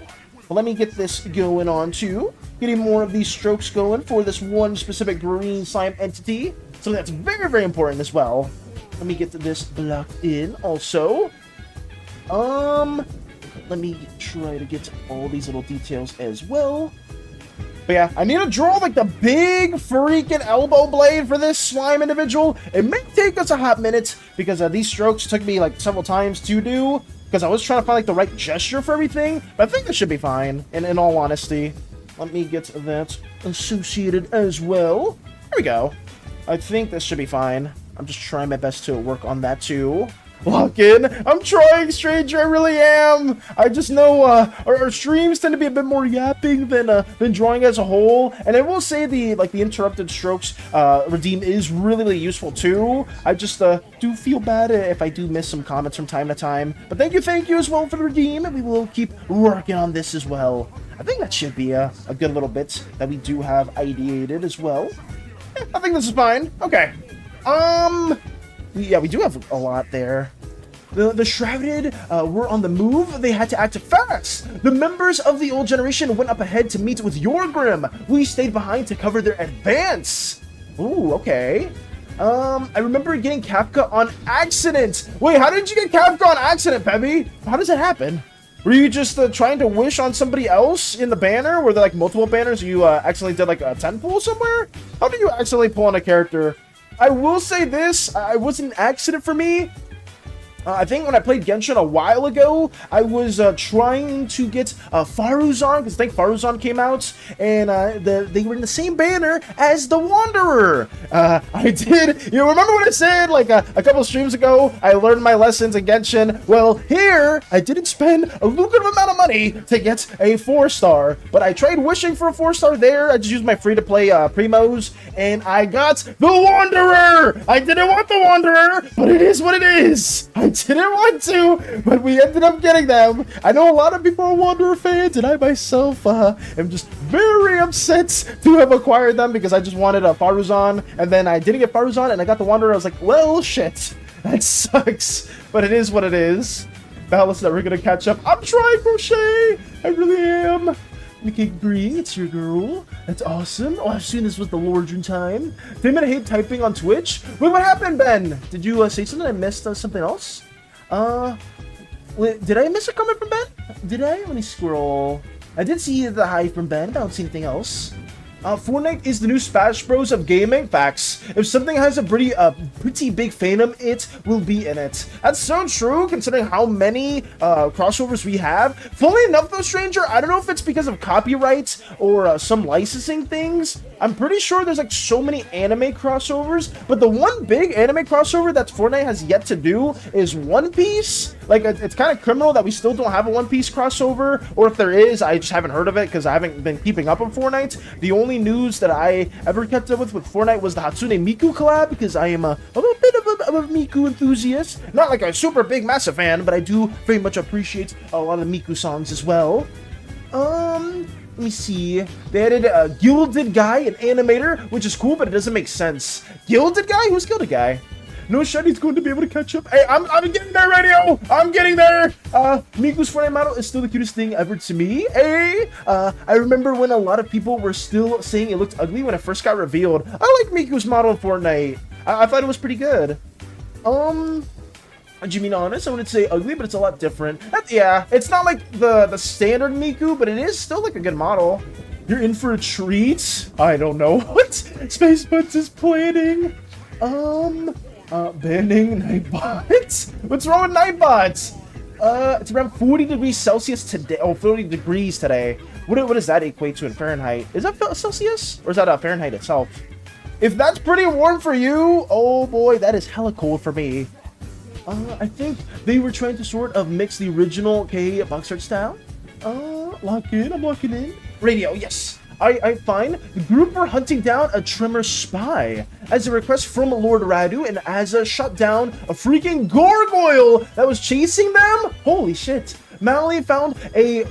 But let me get this going on too. Getting more of these strokes going for this one specific green slime entity. So that's very, very important as well. Let me get this blocked in also. Let me try to get all these little details as well. But yeah, I need to draw like the big freaking elbow blade for this slime individual. It may take us a hot minute because these strokes took me like several times to do. Because I was trying to find like the right gesture for everything. But I think this should be fine, in all honesty. Let me get that associated as well. There we go. I think this should be fine. I'm just trying my best to work on that too. Workin, I'm trying, stranger, I really am. I just know our streams tend to be a bit more yapping than drawing as a whole. And I will say the interrupted strokes redeem is really, really useful too. I just do feel bad if I do miss some comments from time to time. But thank you as well for the redeem, and we will keep working on this as well. I think that should be a good little bit that we do have ideated as well. Yeah, I think this is fine. Okay. Yeah, we do have a lot there. The Shrouded were on the move. They had to act fast. The members of the old generation went up ahead to meet with Yorgrim. We stayed behind to cover their advance. Ooh, okay. I remember getting Kafka on accident. Wait, how did you get Kafka on accident, Pebby? How does that happen? Were you just trying to wish on somebody else in the banner? Were there like multiple banners? You accidentally did like a 10 pull somewhere? How did you accidentally pull on a character? I will say this, it wasn't an accident for me. I think when I played Genshin a while ago, I was trying to get Faruzan, because I think Faruzan came out, and they were in the same banner as the Wanderer. I did, you remember what I said like a couple streams ago? I learned my lessons in Genshin. Well, here, I didn't spend a lucrative amount of money to get a 4-star, but I tried wishing for a 4-star there. I just used my free-to-play primos, and I got the Wanderer! I didn't want the Wanderer, but it is what it is! I didn't want to, but we ended up getting them. I know a lot of people are Wanderer fans, and I myself am just very upset to have acquired them because I just wanted a Faruzan, and then I didn't get Faruzan, and I got the Wanderer. I was like, well, shit, that sucks, but it is what it is. Now, listen, that we're gonna catch up. I'm trying, Crochet. I really am. Mickey Bree, it's your girl. That's awesome. Oh, I've seen this with the Lordran time. 10-minute hate typing on Twitch. Wait, what happened, Ben? Did you say something? I missed something else? Wait, did I miss a comment from Ben? Did I? Let me scroll. I did see the hi from Ben. I don't see anything else. Fortnite is the new Smash Bros of gaming. Facts. If something has a pretty big fandom, it will be in it. That's so true, considering how many crossovers we have. Funnily enough, though, Stranger, I don't know if it's because of copyrights or some licensing things. I'm pretty sure there's like so many anime crossovers, but the one big anime crossover that Fortnite has yet to do is One Piece. Like, it's kind of criminal that we still don't have a One Piece crossover, or if there is, I just haven't heard of it because I haven't been keeping up on Fortnite. The only news that I ever kept up with Fortnite was the Hatsune Miku collab, because I am a little bit of a Miku enthusiast. Not like a super big, massive fan, but I do very much appreciate a lot of Miku songs as well. Let me see. They added a Gilded Guy, an animator, which is cool, but it doesn't make sense. Gilded Guy? Who's Gilded Guy? No Shini's going to be able to catch up. Hey, I'm getting there, Radio! I'm getting there! Miku's Fortnite model is still the cutest thing ever to me. Hey! I remember when a lot of people were still saying it looked ugly when it first got revealed. I like Miku's model in Fortnite. I thought it was pretty good. To be honest, I wouldn't say ugly, but it's a lot different. Yeah, it's not like the standard Miku, but it is still like a good model. You're in for a treat? I don't know what Space Buds is planning. Banning Nightbots? What's wrong with Nightbots? It's around 40 degrees Celsius today. Oh, 40 degrees today. What does that equate to in Fahrenheit? Is that Celsius? Or is that Fahrenheit itself? If that's pretty warm for you, oh boy, that is hella cold for me. I think they were trying to sort of mix the original K box art style. Lock in, I'm locking in. Radio, yes. I find the group were hunting down a Tremor spy. As a request from Lord Radu, and Azza shut down a freaking gargoyle that was chasing them? Holy shit. Mally found a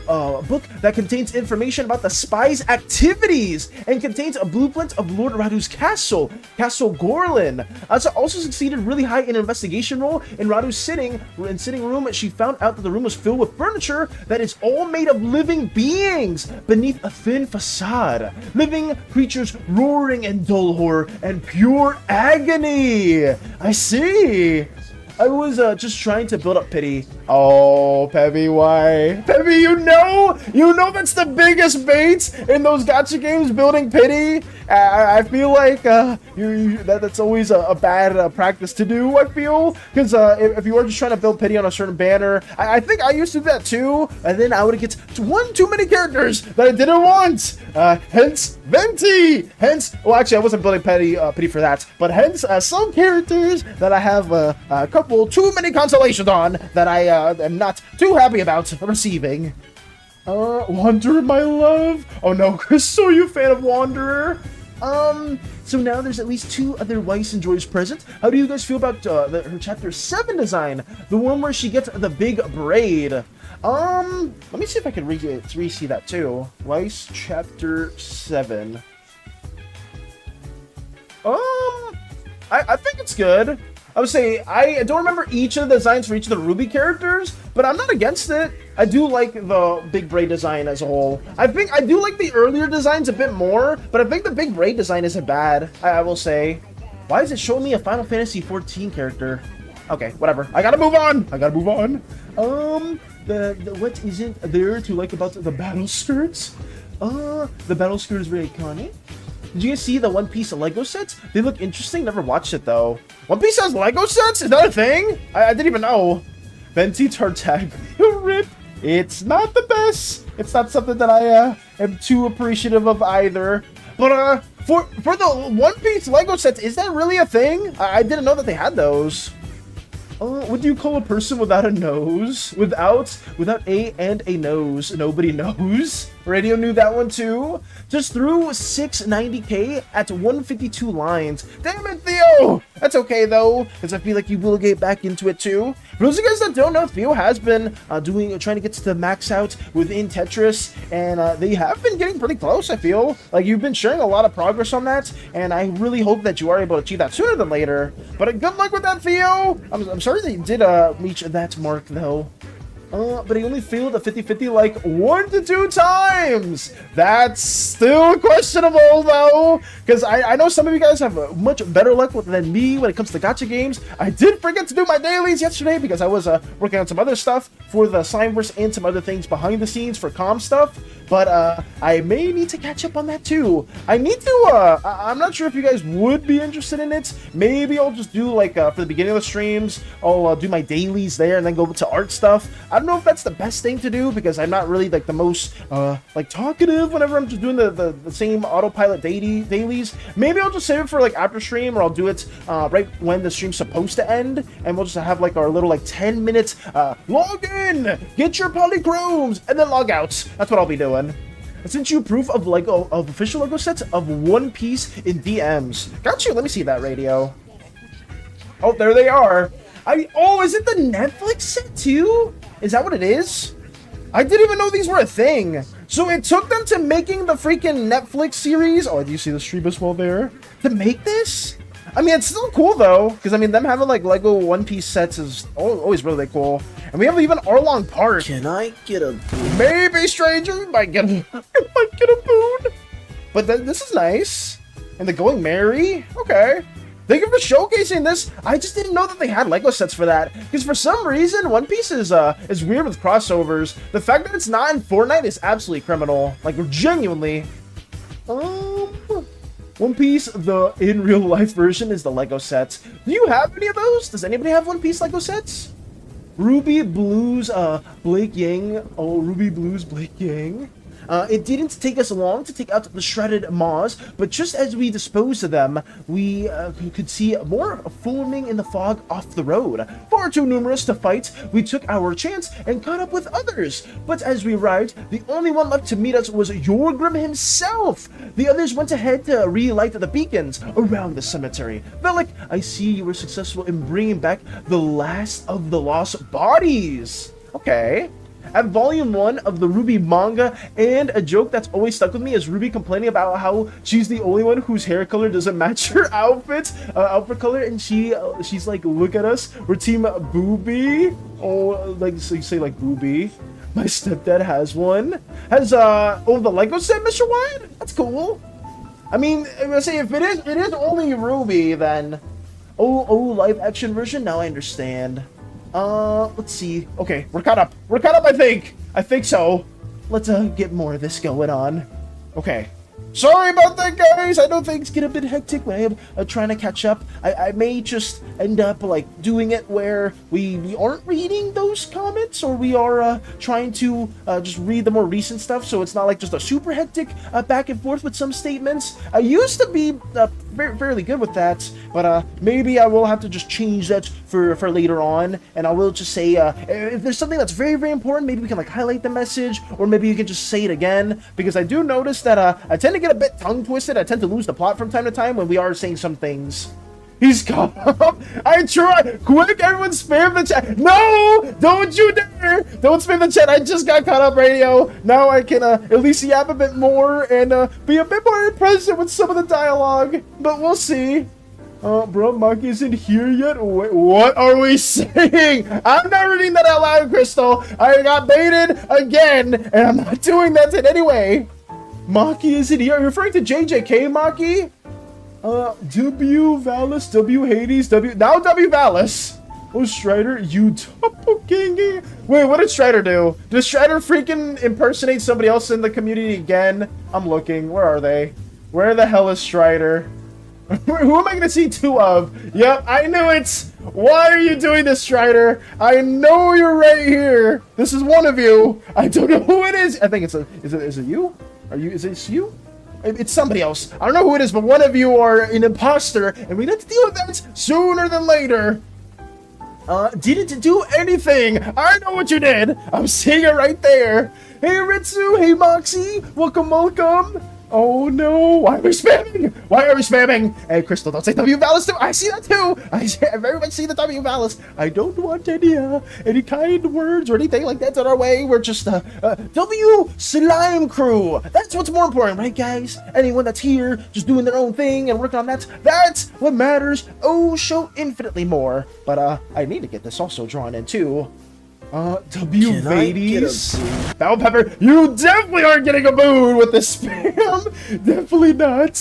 book that contains information about the spy's activities and contains a blueprint of Lord Radu's castle, Castle Gorlin. Azza also succeeded really high in an investigation role in Radu's sitting room. She found out that the room was filled with furniture that is all made of living beings beneath a thin facade. Living creatures roaring in dull horror and pure agony. I see. I was just trying to build up pity. Oh, Pebby, why? Pebby, you know that's the biggest bait in those gacha games, building pity. I feel like that's always a bad practice to do, I feel. Because if you were just trying to build pity on a certain banner, I think I used to do that too. And then I would get one too many characters that I didn't want. Hence, Venti. Hence, well, actually, I wasn't building pity for that. But hence, some characters that I have a couple too many constellations on that I am not too happy about receiving. Wanderer, my love. Oh no, Chris, so you a fan of Wanderer? So now there's at least 2 other Weiss and Joys present. How do you guys feel about her chapter 7 design? The one where she gets the big braid. Let me see if I can re-see that too. Weiss chapter 7. I think it's good. I would say I don't remember each of the designs for each of the Ruby characters, but I'm not against it. I do like the big braid design as a whole. I think I do like the earlier designs a bit more, but I think the big braid design isn't bad, I will say. Why is it showing me a Final Fantasy 14 character? Okay, whatever. I gotta move on. What isn't there to like about the battle skirts? The battle skirt is very iconic. Did you guys see the One Piece Lego sets? They look interesting. Never watched it though. One Piece has Lego sets? Is that a thing? I didn't even know. Venti Tartag. Rip. It's not the best. It's not something that I am too appreciative of either. But for the One Piece Lego sets, is that really a thing? I didn't know that they had those. What do you call a person without a nose? Without a and a nose. Nobody knows. Radio knew that one too. Just threw 690k at 152 lines. Damn it, Theo! That's okay though, because I feel like you will get back into it too. For those of you guys that don't know, Theo has been trying to get to the max out within Tetris, and they have been getting pretty close. I feel like you've been sharing a lot of progress on that, and I really hope that you are able to achieve that sooner than later. But good luck with that, Theo. I'm sorry that you did reach that mark though. But he only failed a 50-50 like 1 to 2 times. That's still questionable though, because I know some of you guys have much better luck than me when it comes to gacha games. I did forget to do my dailies yesterday because I was working on some other stuff for the Slimeverse and some other things behind the scenes for comm stuff. But I may need to catch up on that too. I need to, I'm not sure if you guys would be interested in it. Maybe I'll just do like, for the beginning of the streams, I'll do my dailies there and then go to art stuff. I don't know if that's the best thing to do because I'm not really like the most, like talkative whenever I'm just doing the same autopilot dailies. Maybe I'll just save it for like after stream, or I'll do it right when the stream's supposed to end. And we'll just have like our little like 10 minutes, log in, get your polychromes, and then log out. That's what I'll be doing. I sent you proof of official Lego sets of One Piece in DMs. Got you. Let me see that, Radio. Oh, there they are. Oh, is it the Netflix set too? Is that what it is? I didn't even know these were a thing. So it took them to making the freaking Netflix series. Oh, do you see the stream as well there? To make this? I mean, it's still cool though, because I mean, them having like Lego One Piece sets is always really cool. And we have even Arlong Park. Can I get a boon? Maybe, stranger, might get a boon. But this is nice. And the Going Merry, okay. Thank you for showcasing this. I just didn't know that they had Lego sets for that. Because for some reason, One Piece is weird with crossovers. The fact that it's not in Fortnite is absolutely criminal. Like, genuinely. One Piece, the in real life version, is the Lego sets. Do you have any of those? Does anybody have One Piece Lego sets? Ruby Blues, Blake Yang. Oh, Ruby Blues, Blake Yang. It didn't take us long to take out the shredded maws, but just as we disposed of them, we could see more forming in the fog off the road. Far too numerous to fight, we took our chance and caught up with others. But as we arrived, the only one left to meet us was Yorgrim himself. The others went ahead to relight the beacons around the cemetery. Velik, I see you were successful in bringing back the last of the lost bodies. Okay. At volume 1 of the Ruby manga, and a joke that's always stuck with me is Ruby complaining about how she's the only one whose hair color doesn't match her outfit color, and she's like, look at us, we're team booby. Oh, like, so you say like booby. My stepdad has one. Has the Lego set, Mr. Wyatt? That's cool. I mean, I'm gonna say if it is only Ruby, then live action version. Now I understand. Let's see. Okay, we're caught up. We're caught up, I think. I think so. Let's get more of this going on. Okay. Sorry about that, guys. I know things get a bit hectic when I'm trying to catch up. I may just end up like doing it where we aren't reading those comments, or we are trying to just read the more recent stuff, so it's not like just a super hectic back and forth with some statements. I used to be fairly good with that, but maybe I will have to just change that for later on, and I will just say if there's something that's very, very important, maybe we can like highlight the message, or maybe you can just say it again, because I do notice that I tend to get a bit tongue twisted. I tend to lose the plot from time to time when we are saying some things. He's caught up. I tried. Quick, everyone spam the chat. No, don't you dare. Don't spam the chat. I just got caught up, Radio. Now I can at least yap a bit more and be a bit more present with some of the dialogue. But we'll see. Bro, Monkey isn't here yet? Wait, what are we saying? I'm not reading that out loud, Crystal. I got baited again, and I'm not doing that in any way. Maki isn't here. Are you referring to JJK, Maki? W Valis, W Hades, W Valis. Oh, Strider, you doppelganger. Wait, what did Strider do? Did Strider freaking impersonate somebody else in the community again? I'm looking. Where are they? Where the hell is Strider? Who am I going to see two of? Yep, I knew it. Why are you doing this, Strider? I know you're right here. This is one of you. I don't know who it is. I think it's is it you? Is it you? It's somebody else. I don't know who it is, but one of you are an imposter, and we have to deal with that sooner than later. Didn't do anything. I know what you did. I'm seeing it right there. Hey, Ritsu. Hey, Moxie. Welcome, welcome. Oh no, why are we spamming? Why are we spamming? Hey, Crystal, don't say W Valis too. I see that too. I very much see the W Valis. I don't want any kind words or anything like that on our way. We're just W Slime Crew. That's what's more important, right, guys? Anyone that's here just doing their own thing and working on that, that's what matters. Oh, so infinitely more. But I need to get this also drawn in too. W Vades. Foul Pepper, you definitely aren't getting a boon with this spam. Definitely not.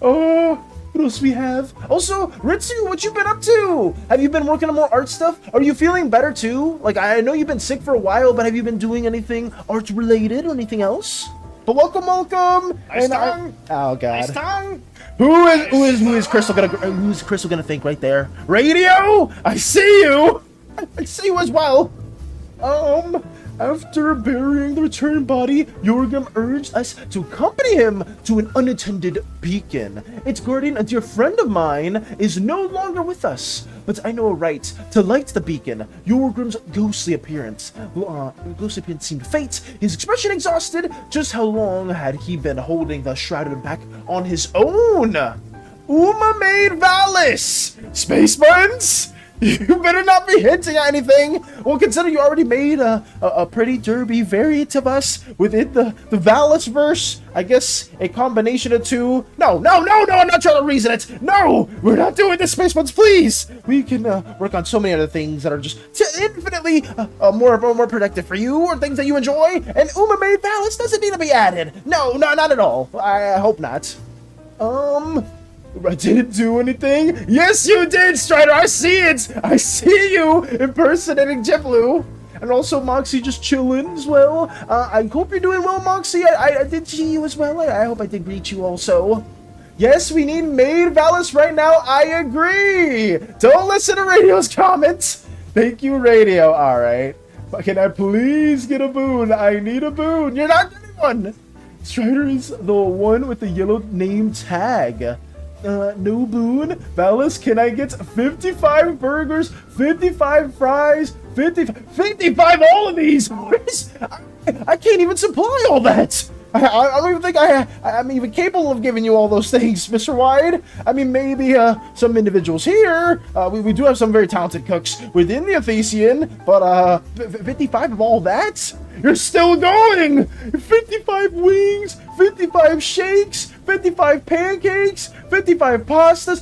What else we have? Also, Ritsu, what you been up to? Have you been working on more art stuff? Are you feeling better too? Like, I know you've been sick for a while, but have you been doing anything art related or anything else? But welcome. Oh god. Who is Crystal gonna think right there? Radio? I see you. I see you as well. After burying the returned body, Yorgrim urged us to accompany him to an unattended beacon. Its guardian, a dear friend of mine, is no longer with us, but I know a right to light the beacon. Yorgrim's ghostly appearance seemed fate. His expression exhausted. Just how long had he been holding the shrouded back on his own? Uma made Valis! Space buns? You better not be hinting at anything. Well, consider you already made a pretty derby variant of us within the Valis verse. I guess a combination of two. No, I'm not trying to reason it. No, we're not doing this, Space Buns, please. We can work on so many other things that are just infinitely more productive for you, or things that you enjoy. And Uma made Valis doesn't need to be added. No, not at all. I hope not. I didn't do anything. Yes, you did, Strider. I see it. I see you impersonating JetBlue. And also Moxie just chilling as well. I hope you're doing well, Moxie. I did see you as well. I hope I did greet you also. Yes, we need Maid Valis right now. I agree. Don't listen to Radio's comments. Thank you, Radio. All right. Can I please get a boon? I need a boon. You're not getting one. Strider is the one with the yellow name tag. No boon. Valis, can I get 55 burgers, 55 fries, 55 all of these? I can't even supply all that. I don't even think I'm even capable of giving you all those things, Mr. Wide. I mean, maybe some individuals here. We do have some very talented cooks within the Athasian, but 55 of all that? You're still going! 55 wings, 55 shakes, 55 pancakes, 55 pastas,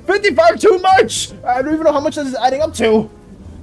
55 too much! I don't even know how much this is adding up to.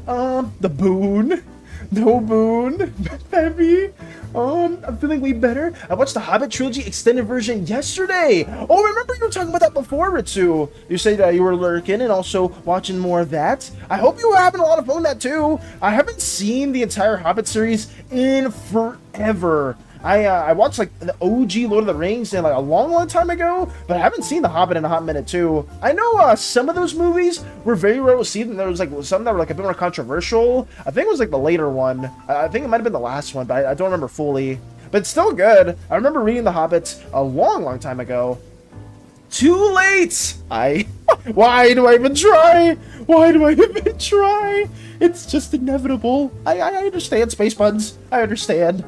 The boon. No boon. Heavy. I'm feeling way better. I watched the Hobbit trilogy extended version yesterday. Oh, remember you were talking about that before, Ritsu. You said you were lurking and also watching more of that. I hope you were having a lot of fun with that too. I haven't seen the entire Hobbit series in forever. I watched like the OG Lord of the Rings in like a long time ago, but I haven't seen The Hobbit in a hot minute too. I know some of those movies were very well received, and there was like some that were like a bit more controversial. I think it was like the later one. I think it might have been the last one, but I don't remember fully. But it's still good. I remember reading The Hobbit a long time ago. Too late! Why do I even try? Why do I even try? It's just inevitable. I understand, Space Buns. I understand.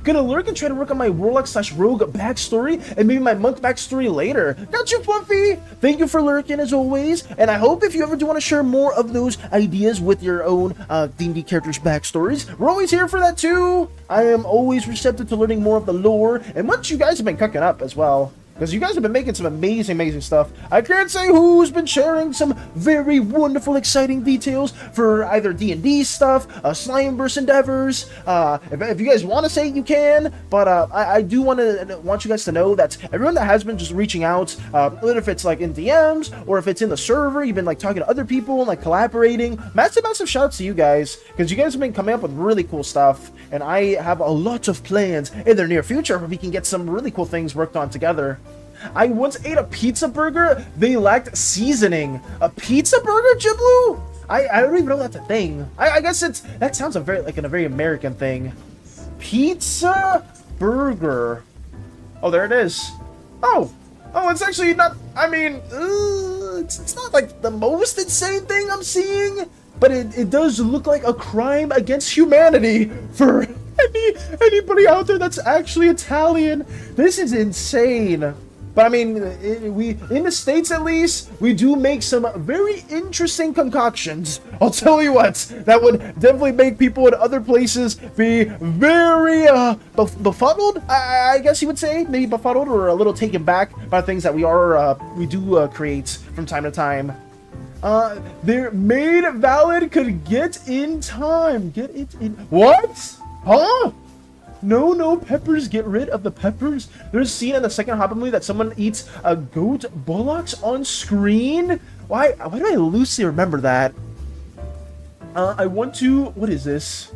Gonna lurk and try to work on my Warlock/Rogue backstory and maybe my Monk backstory later. Got you, Fluffy! Thank you for lurking as always, and I hope if you ever do want to share more of those ideas with your own D&D characters' backstories, we're always here for that too. I am always receptive to learning more of the lore and what you guys have been cooking up as well. because you guys have been making some amazing stuff. I can't say who's been sharing some very wonderful, exciting details for either D&D stuff, Slimeverse endeavors. If you guys want to say it, you can, but I do want you guys to know that everyone that has been just reaching out, whether if it's like in DMs or if it's in the server, you've been like talking to other people and like collaborating. Massive shouts to you guys, because you guys have been coming up with really cool stuff, and I have a lot of plans in the near future where we can get some really cool things worked on together. I once ate a pizza burger. They lacked seasoning. A pizza burger, Jiblu? I don't even know that's a thing. I guess that sounds a very American thing. Pizza burger. Oh, there it is. Oh, it's actually not. I mean, it's not like the most insane thing I'm seeing, but it does look like a crime against humanity for anybody out there that's actually Italian. This is insane. But I mean, in the States at least, we do make some very interesting concoctions. I'll tell you what, that would definitely make people in other places be very befuddled, I guess you would say. Maybe befuddled or a little taken back by things that we do create from time to time. Their made valid could get in time. Get it in. What? Huh? No peppers, get rid of the peppers. There's a scene in the second Hobbit movie that someone eats a goat bullocks on screen. Why do I loosely remember that? I want to, what is this?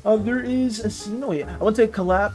There is a scene, no, wait, I want to collab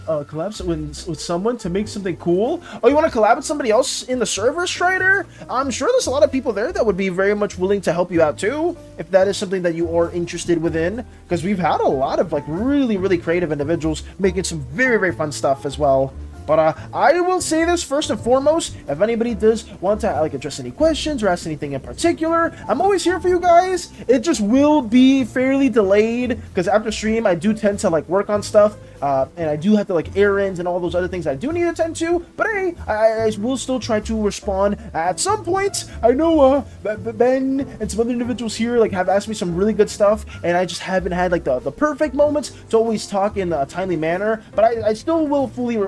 with someone to make something cool. Oh, you want to collab with somebody else in the server, Strider? I'm sure there's a lot of people there that would be very much willing to help you out too, if that is something that you are interested within, because we've had a lot of like really creative individuals making some very fun stuff as well. But I will say this first and foremost, if anybody does want to like address any questions or ask anything in particular, I'm always here for you guys. It just will be fairly delayed, because after stream I do tend to like work on stuff, and I do have to like errands and all those other things I do need to attend to. But hey, I will still try to respond at some point. I know Ben and some other individuals here like have asked me some really good stuff, and I just haven't had like the perfect moments to always talk in a timely manner. But I still will fully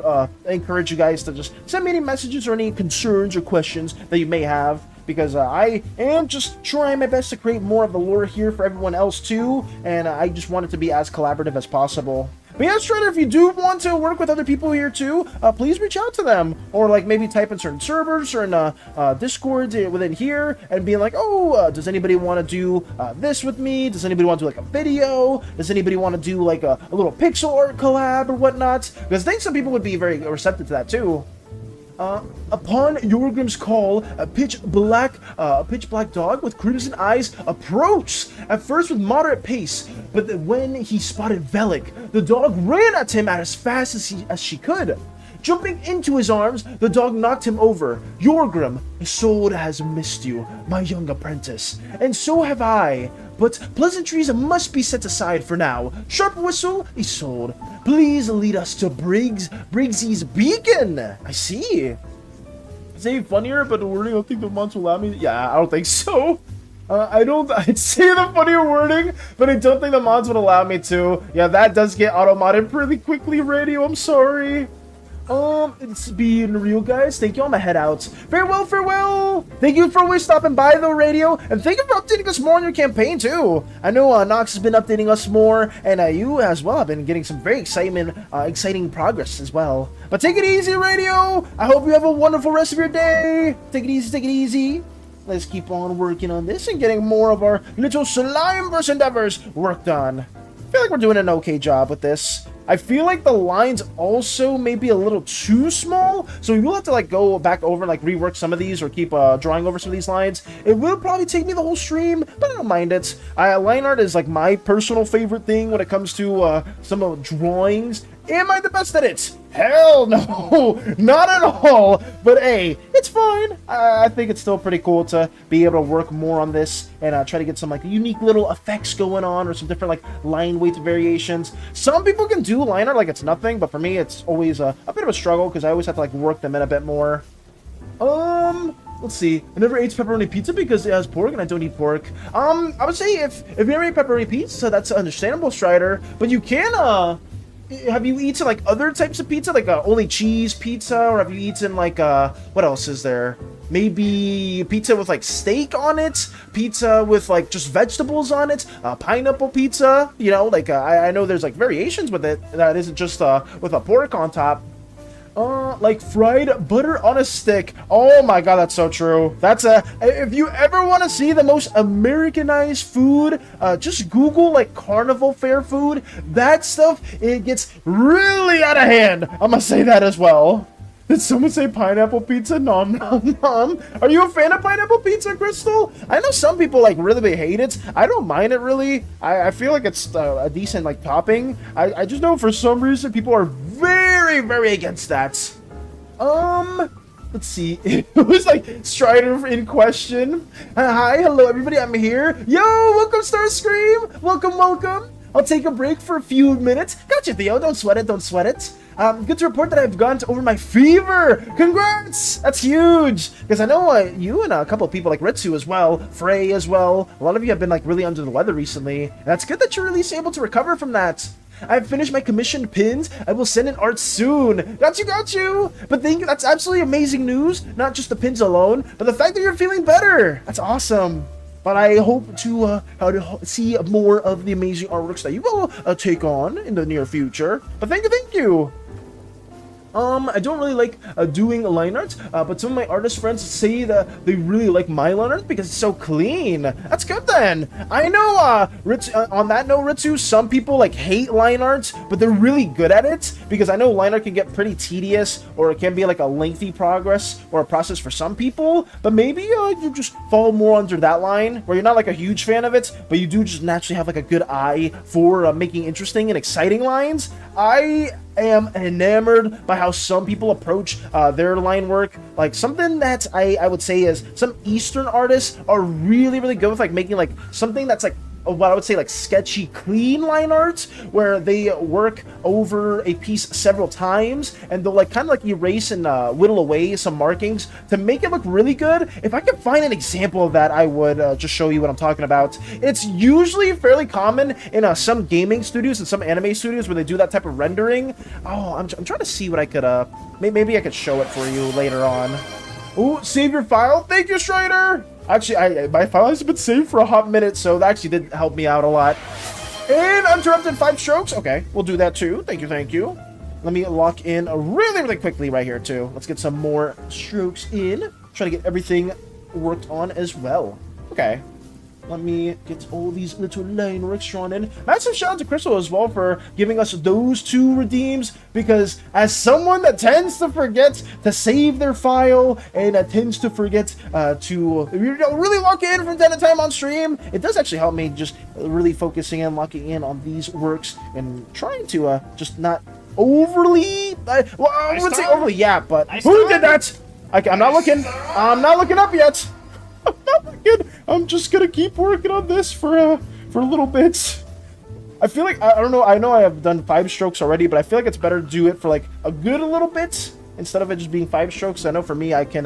encourage you guys to just send me any messages or any concerns or questions that you may have, because I am just trying my best to create more of the lore here for everyone else too, and I just want it to be as collaborative as possible. But yeah, Strider, if you do want to work with other people here too, please reach out to them, or like maybe type in certain servers or in Discord within here and be like, oh, does anybody want to do this with me? Does anybody want to do like a video? Does anybody want to do like a little pixel art collab or whatnot? Because I think some people would be very receptive to that too. Upon Yorgrim's call, a pitch black dog with crimson eyes approached, at first with moderate pace, but when he spotted Velik, the dog ran at him as fast as she could. Jumping into his arms, the dog knocked him over. Yorgrim, Isolde has missed you, my young apprentice, and so have I. But pleasantries must be set aside for now. Sharp whistle, Isolde. Please lead us to Briggsy's beacon. I see. Say funnier, but the wording, I don't think the mods will allow me. Yeah, I don't think so. I'd say the funnier wording, but I don't think the mods would allow me to. Yeah, that does get auto-modded pretty quickly, Radio. I'm sorry. It's been real, guys. Thank you. I'm gonna head out. Farewell. Thank you for always stopping by, though, Radio, and thank you for updating us more on your campaign too. I know Nox has been updating us more, and you as well have been getting some very exciting progress as well. But take it easy, Radio. I hope you have a wonderful rest of your day. Take it easy. Let's keep on working on this and getting more of our little Slimeverse endeavors worked on. I feel like we're doing an okay job with this. I feel like the lines also may be a little too small, so we will have to like go back over and like rework some of these, or keep drawing over some of these lines. It will probably take me the whole stream, but I don't mind it. Line art is like my personal favorite thing when it comes to some of drawings. Am I the best at it? Hell no, not at all. But hey, it's fine. I think it's still pretty cool to be able to work more on this and try to get some like unique little effects going on, or some different like line weight variations. Some people can do line art like it's nothing, but for me it's always a bit of a struggle, because I always have to like work them in a bit more. Let's see. I never ate pepperoni pizza because it has pork and I don't eat pork. I would say if you never ate pepperoni pizza, that's understandable, Strider. But you can have you eaten like other types of pizza, like only cheese pizza, or have you eaten like what else is there? Maybe pizza with like steak on it, pizza with like just vegetables on it, pineapple pizza. You know, like I know there's like variations with it that isn't just with a pork on top. Like fried butter on a stick. Oh my god, that's so true. That's if you ever want to see the most Americanized food, just Google like carnival fair food. That stuff, it gets really out of hand. I'm gonna say that as well. Did someone say pineapple pizza? Nom nom nom. Are you a fan of pineapple pizza, Crystal? I know some people like really hate it. I don't mind it really. I feel like it's a decent like topping. I just know for some reason people are very against that. Let's see. It was like Strider in question. Hi, hello everybody. I'm here. Yo, welcome Starscream. Welcome. I'll take a break for a few minutes. Gotcha, Theo. Don't sweat it. Good to report that I've gotten over my fever. Congrats! That's huge. Because I know you and a couple of people like Ritsu as well, Frey as well. A lot of you have been like really under the weather recently. And that's good that you're really able to recover from that. I've finished my commissioned pins. I will send in art soon. Got you. But thank you. That's absolutely amazing news. Not just the pins alone, but the fact that you're feeling better. That's awesome. But I hope to see more of the amazing artworks that you will take on in the near future. But thank you. I don't really like doing line art, but some of my artist friends say that they really like my line art because it's so clean. That's good then. I know, on that note, Ritsu, some people like hate line art, but they're really good at it because I know line art can get pretty tedious, or it can be like a lengthy progress or a process for some people. But maybe you just fall more under that line where you're not like a huge fan of it, but you do just naturally have like a good eye for making interesting and exciting lines. I am enamored by how some people approach their line work. Like something that I would say is some Eastern artists are really good with like making like something that's like what I would say like sketchy clean line art, where they work over a piece several times and they'll like kind of like erase and whittle away some markings to make it look really good. If I could find an example of that, I would just show you what I'm talking about. It's usually fairly common in some gaming studios and some anime studios where they do that type of rendering. Oh, I'm trying to see what I could maybe I could show it for you later on. Ooh, save your file. Thank you, Strider. Actually, my file has been saved for a hot minute, so that actually did help me out a lot. And uninterrupted 5 strokes. Okay, we'll do that too. Thank you. Let me lock in really quickly right here too. Let's get some more strokes in. Try to get everything worked on as well. Okay. Let me get all these little line works drawn in. Massive shout out to Crystal as well for giving us those 2 redeems, because as someone that tends to forget to save their file and tends to forget to really lock in from time to time on stream, it does actually help me just really focusing and locking in on these works and trying to just not overly, I would say overly, yeah, but who did that? I'm not looking up yet. I'm not looking. I'm just gonna keep working on this for a little bit. I feel like I don't know. I know I have done 5 strokes already, but I feel like it's better to do it for like a good little bit instead of it just being 5 strokes. I know for me, I can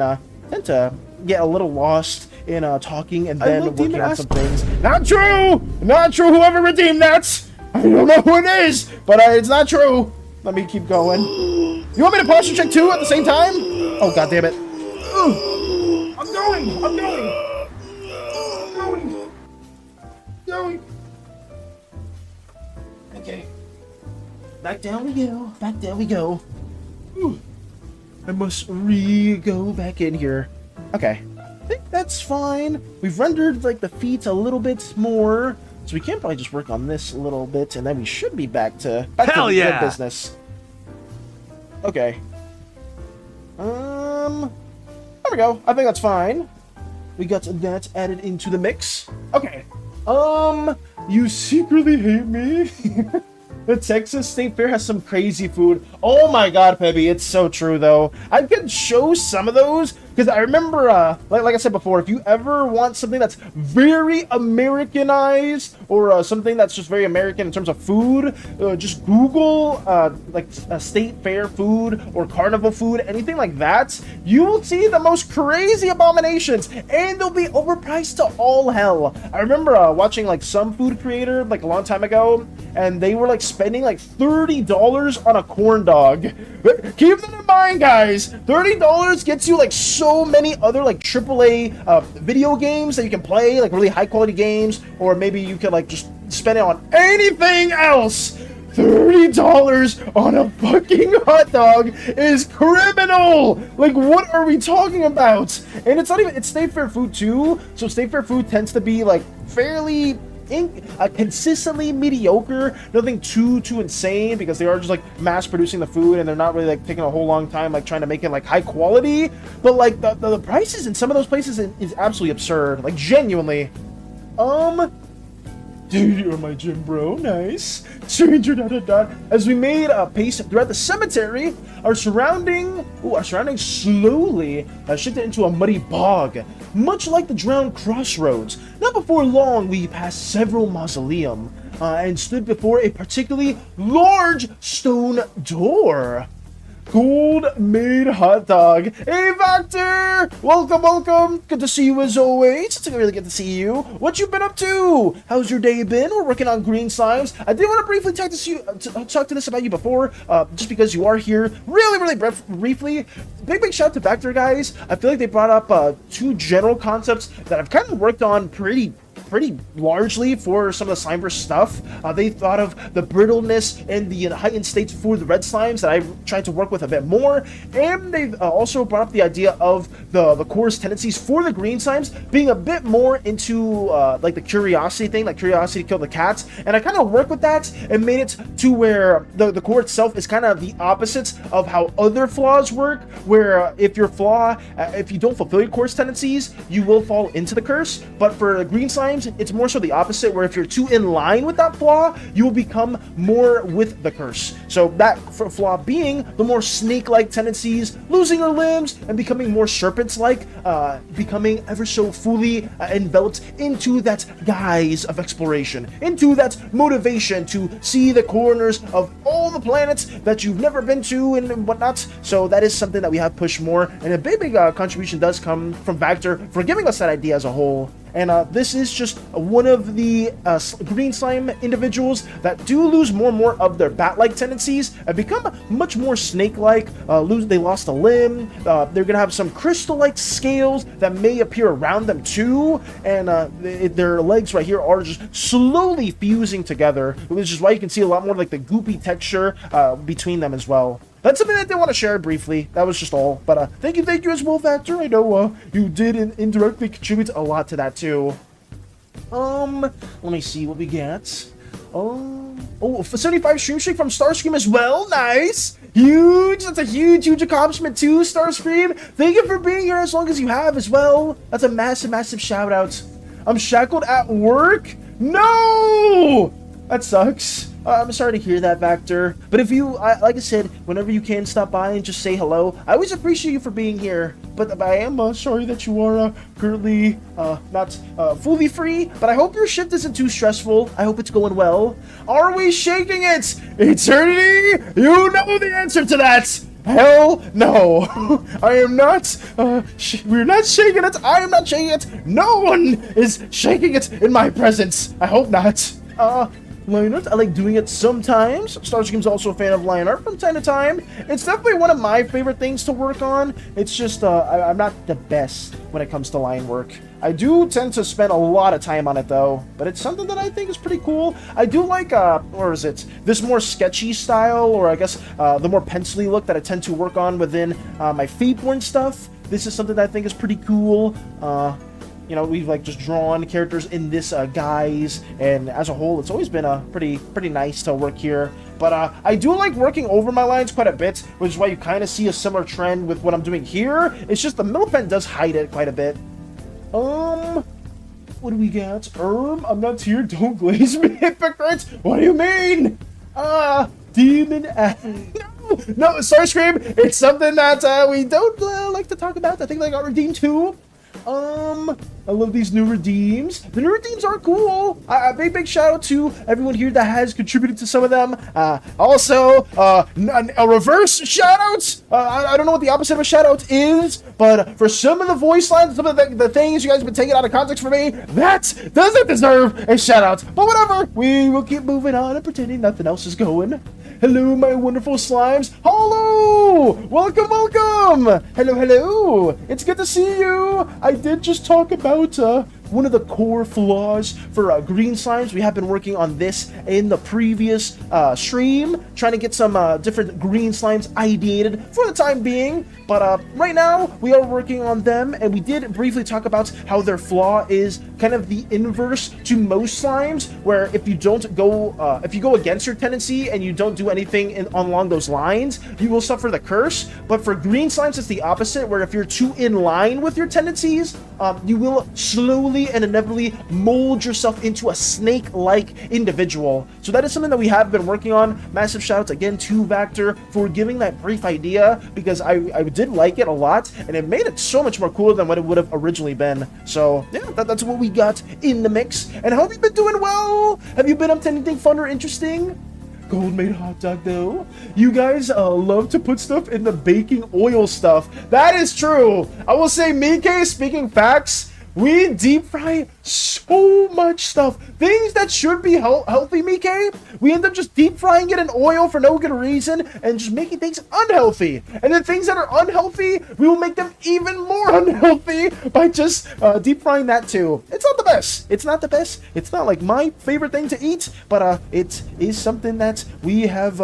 tend to get a little lost in talking and then working on some things. Not true. Whoever redeemed that, I don't know who it is, but it's not true. Let me keep going. You want me to posture check too at the same time? Oh god damn it. I'm going. Okay. Back down we go. Ooh. I must go back in here. Okay. I think that's fine. We've rendered like the feet a little bit more, so we can probably just work on this a little bit, and then we should be back to good business. Okay. There we go. I think that's fine. We got that added into the mix. Okay. You secretly hate me? The Texas State Fair has some crazy food. Oh my god, Peppy, it's so true though. I could show some of those Because I remember, like I said before, if you ever want something that's very Americanized or something that's just very American in terms of food, just Google like state fair food or carnival food, anything like that. You will see the most crazy abominations, and they'll be overpriced to all hell. I remember watching like some food creator like a long time ago, and they were like spending like $30 on a corn dog. Keep that in mind, guys. $30 gets you like so many other like AAA video games that you can play, like really high quality games, or maybe you could like just spend it on anything else. $30 on a fucking hot dog is criminal! Like, what are we talking about? And it's not even, it's State Fair food too, so State Fair food tends to be like fairly consistently mediocre, nothing too insane, because they are just like mass producing the food and they're not really like taking a whole long time like trying to make it like high quality. But like the prices in some of those places is absolutely absurd, like genuinely. Dude, you're my gym bro. Nice. Stranger ... As we made a pace throughout the cemetery, our surroundings slowly shifted into a muddy bog, much like the drowned crossroads. Not before long, we passed several mausoleums and stood before a particularly large stone door. Gold-made hot dog. Hey, Vector! Welcome. Good to see you as always. It's really good to see you. What you been up to? How's your day been? We're working on green slimes. I did want to briefly talk to this about you before, just because you are here. Really briefly. Big shout out to Vector, guys. I feel like they brought up two general concepts that I've kind of worked on pretty largely for some of the Slimeverse stuff. They thought of the brittleness and the heightened states for the red slimes that I tried to work with a bit more, and they've also brought up the idea of the core's tendencies for the green slimes being a bit more into like the curiosity thing, like curiosity to kill the cats, and I kind of worked with that and made it to where the core itself is kind of the opposite of how other flaws work, where if your flaw, if you don't fulfill your core's tendencies, you will fall into the curse. But for the green slimes, it's more so the opposite, where if you're too in line with that flaw, you will become more with the curse. So that flaw being the more snake-like tendencies, losing your limbs and becoming more serpents-like, becoming ever so fully enveloped into that guise of exploration, into that motivation to see the corners of all the planets that you've never been to and whatnot. So that is something that we have pushed more, and a big contribution does come from Vector for giving us that idea as a whole. And this is just one of the green slime individuals that do lose more and more of their bat-like tendencies and become much more snake-like. They lost a limb. They're gonna have some crystal-like scales that may appear around them too, and their legs right here are just slowly fusing together, which is why you can see a lot more like the goopy texture between them as well. That's something that they want to share briefly. That was just all. But thank you as well, Factor. I know you did indirectly contribute a lot to that too. Let me see what we get. Oh, 75 stream streak from Starscream as well. Nice. Huge. That's a huge accomplishment too, Starscream. Thank you for being here as long as you have as well. That's a massive shout out. I'm shackled at work? No! That sucks. I'm sorry to hear that, Vector. But if you, like I said, whenever you can stop by and just say hello, I always appreciate you for being here. But I am sorry that you are currently not fully free. But I hope your shift isn't too stressful. I hope it's going well. Are we shaking it? Eternity? You know the answer to that. Hell no. I am not, we're not shaking it. I am not shaking it. No one is shaking it in my presence. I hope not. Line art, I like doing it sometimes. Starscream's also a fan of line art from time to time. It's definitely one of my favorite things to work on. It's just, I'm not the best when it comes to line work. I do tend to spend a lot of time on it though, but it's something that I think is pretty cool. I do like, or is it this more sketchy style, or I guess the more pencil-y look that I tend to work on within my Fateborn stuff. This is something that I think is pretty cool. You know, we've like just drawn characters in this guise, and as a whole, it's always been pretty nice to work here. But I do like working over my lines quite a bit, which is why you kind of see a similar trend with what I'm doing here. It's just the middle pen does hide it quite a bit. What do we got? I'm not here. Don't glaze me, hypocrite. What do you mean? Demon. No. no, Starscream, it's something that we don't like to talk about. I think they got redeemed too. I love these new redeems. The new redeems are cool. Big shout out to everyone here that has contributed to some of them. Also, a reverse shout out. I don't know what the opposite of a shout out is, but for some of the voice lines, some of the things you guys have been taking out of context for me, that doesn't deserve a shout out. But whatever, we will keep moving on and pretending nothing else is going. Hello, my wonderful slimes. Hello! Welcome, welcome! Hello. It's good to see you. I did just talk about one of the core flaws for green slimes. We have been working on this in the previous stream, trying to get some different green slimes ideated for the time being. But right now, we are working on them, and we did briefly talk about how their flaw is kind of the inverse to most slimes, where if you don't go, if you go against your tendency and you don't do anything along those lines, you will suffer the curse. But for green slimes, it's the opposite, where if you're too in line with your tendencies, you will slowly and inevitably mold yourself into a snake-like individual. So that is something that we have been working on. Massive shout-outs again to Vector for giving that brief idea, because I did like it a lot, and it made it so much more cooler than what it would have originally been. So yeah, that's what we got in the mix. And how have you been doing? Well, have you been up to anything fun or interesting? Gold made hot dog though. You guys love to put stuff in the baking oil stuff. That is true. I will say, Mike, speaking facts, we deep fry so much stuff. Things that should be healthy, Mike, we end up just deep frying it in oil for no good reason and just making things unhealthy. And then things that are unhealthy, we will make them even more unhealthy by just deep frying that too. It's not the best. It's not the best. It's not like my favorite thing to eat, but it is something that we have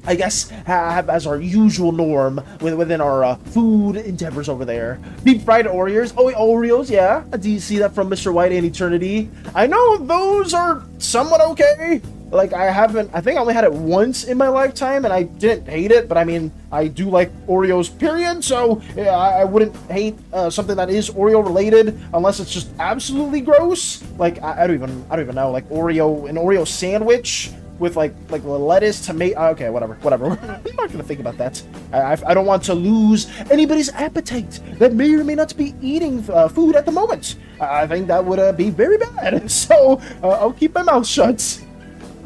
I guess, have as our usual norm within our food endeavors over there. Deep fried Oreos. Oh, Oreos, yeah. Do you see that from Mr. White and Eternity? I know those are somewhat okay. Like, I think I only had it once in my lifetime, and I didn't hate it, but I mean, I do like Oreos, period, so yeah, I wouldn't hate something that is Oreo-related, unless it's just absolutely gross. Like, I don't even know, like, an Oreo sandwich with like lettuce, tomato. Okay, whatever. I'm not gonna think about that. I don't want to lose anybody's appetite that may or may not be eating food at the moment. I think that would be very bad. So I'll keep my mouth shut.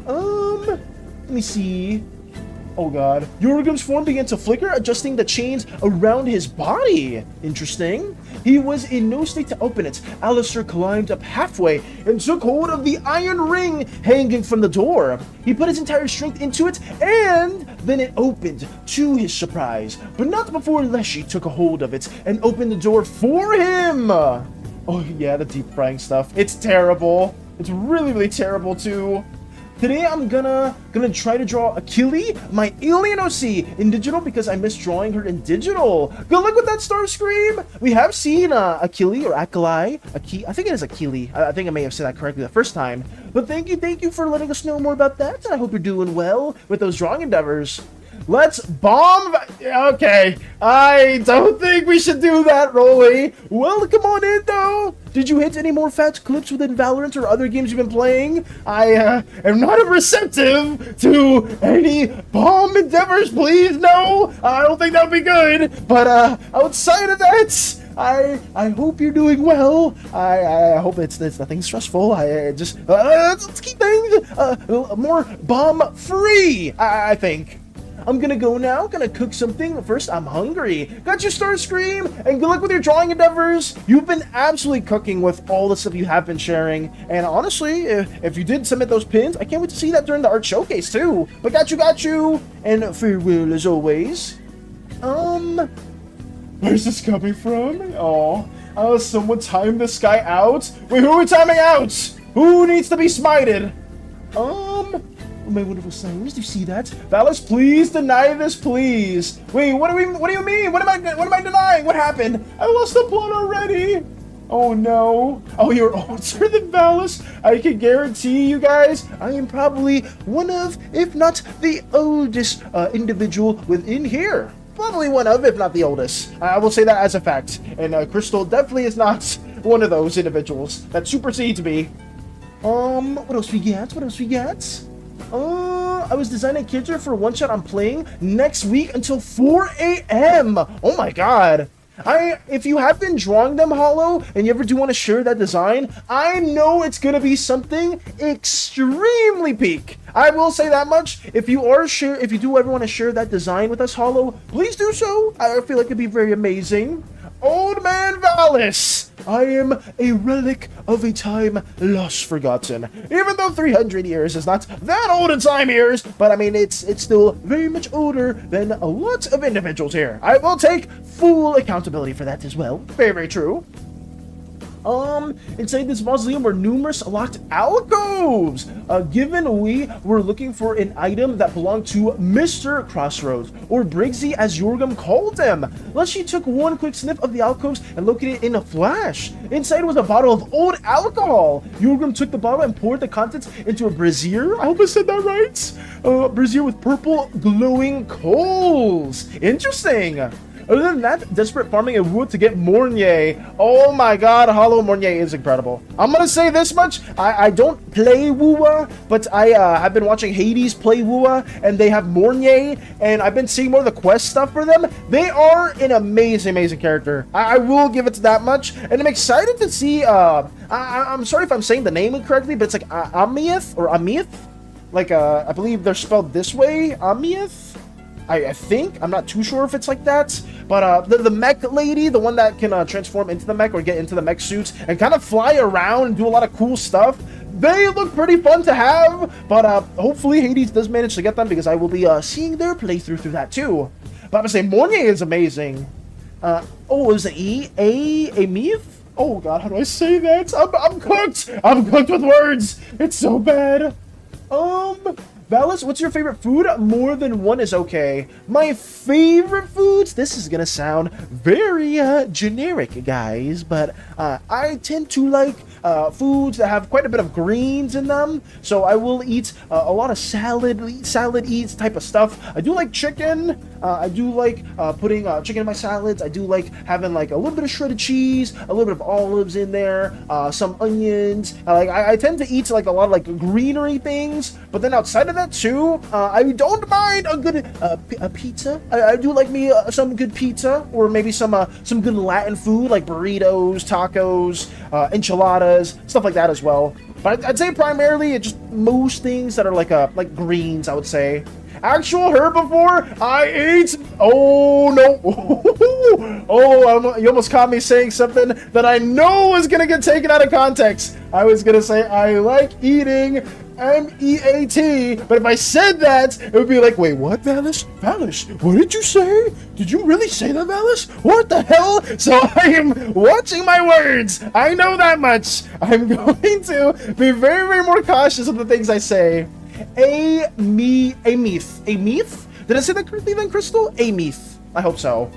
Let me see. Oh god. Yorgum's form began to flicker, adjusting the chains around his body. Interesting. He was in no state to open it. Alistair climbed up halfway and took hold of the iron ring hanging from the door. He put his entire strength into it, and then it opened, to his surprise. But not before Leshy took a hold of it and opened the door for him. Oh yeah, the deep frying stuff. It's terrible. It's really terrible too. Today I'm gonna try to draw Achille, my alien OC, in digital because I miss drawing her in digital. Good luck with that, Starscream! We have seen Achille or Achille. I think it is Achille. I think I may have said that correctly the first time. But thank you for letting us know more about that, and I hope you're doing well with those drawing endeavors. Let's bomb. Okay, I don't think we should do that, Rolly. Well, come on in, though. Did you hit any more fat clips within Valorant or other games you've been playing? I am not receptive to any bomb endeavors, please. No, I don't think that would be good. But outside of that, I hope you're doing well. I hope it's nothing stressful. I just let's keep things more bomb free. I think. I'm gonna go now, gonna cook something. First, I'm hungry. Got your Starscream, and good luck with your drawing endeavors. You've been absolutely cooking with all the stuff you have been sharing. And honestly, if you did submit those pins, I can't wait to see that during the art showcase too. But got you. And farewell as always. Where's this coming from? Oh, someone timed this guy out? Wait, who are we timing out? Who needs to be smited? My wonderful slimes, do you see that? Valis, please deny this, please. Wait, what do you mean? What am I denying? What happened? I lost the plot already. Oh no. Oh, you're older than Valis. I can guarantee you guys, I am probably one of, if not the oldest individual within here. Probably one of, if not the oldest. I will say that as a fact. And Crystal definitely is not one of those individuals that supersedes me. What else we got? I was designing a character for one shot I'm playing next week until 4 a.m. Oh my god. If you have been drawing them, Hollow, and you ever do want to share that design, I know it's gonna be something extremely peak. I will say that much. If you do ever want to share that design with us, Hollow, please do so. I feel like it'd be very amazing. Old Man Valis! I am a relic of a time lost forgotten. Even though 300 years is not that old in time years, but I mean, it's still very much older than a lot of individuals here. I will take full accountability for that as well. Very, very true. Inside this mausoleum were numerous locked alcoves. Given we were looking for an item that belonged to Mr. Crossroads, or Briggsy as Yorgum called him. Leshy took one quick sniff of the alcoves and located it in a flash. Inside was a bottle of old alcohol. Yorgum took the bottle and poured the contents into a brazier. I hope I said that right. Brazier with purple glowing coals. Interesting. Other than that, desperate farming and wood to get Mornier. Oh my god, Hollow Mornier is incredible. I'm gonna say this much. I don't play Woowa, but I have been watching Hades play Woowa, and they have Mornier, and I've been seeing more of the quest stuff for them. They are an amazing, amazing character. I will give it that much, and I'm excited to see, I'm sorry if I'm saying the name incorrectly, but it's like Amieth, or Amieth? Like, I believe they're spelled this way, Amieth? I think. I'm not too sure if it's like that. But the mech lady, the one that can transform into the mech or get into the mech suits and kind of fly around and do a lot of cool stuff, they look pretty fun to have. But hopefully Hades does manage to get them, because I will be seeing their playthrough through that too. But I'm going to say Mornier is amazing. Oh, it was an Amith? Oh god, how do I say that? I'm cooked! I'm cooked with words! It's so bad. Valis, what's your favorite food? More than one is okay. My favorite foods? This is gonna sound very generic, guys, but I tend to like foods that have quite a bit of greens in them. So I will eat a lot of salad eats type of stuff. I do like chicken. I do like putting chicken in my salads. I do like having like a little bit of shredded cheese, a little bit of olives in there, some onions. I tend to eat like a lot of like greenery things. But then outside of that too, I don't mind a good pizza. I do like me some good pizza, or maybe some good Latin food like burritos, tacos, enchiladas, stuff like that as well. But I'd say primarily it's just most things that are like greens, I would say. Actual herbivore, I ate. Oh no! Oh, you almost caught me saying something that I know was gonna get taken out of context. I was gonna say I like eating meat, but if I said that, it would be like, wait, what, Valis? Valis, what did you say? Did you really say that, Valis? What the hell? So I am watching my words. I know that much. I'm going to be very, very more cautious of the things I say. Amith. Did I say that correctly then, Crystal? Amith. I hope so.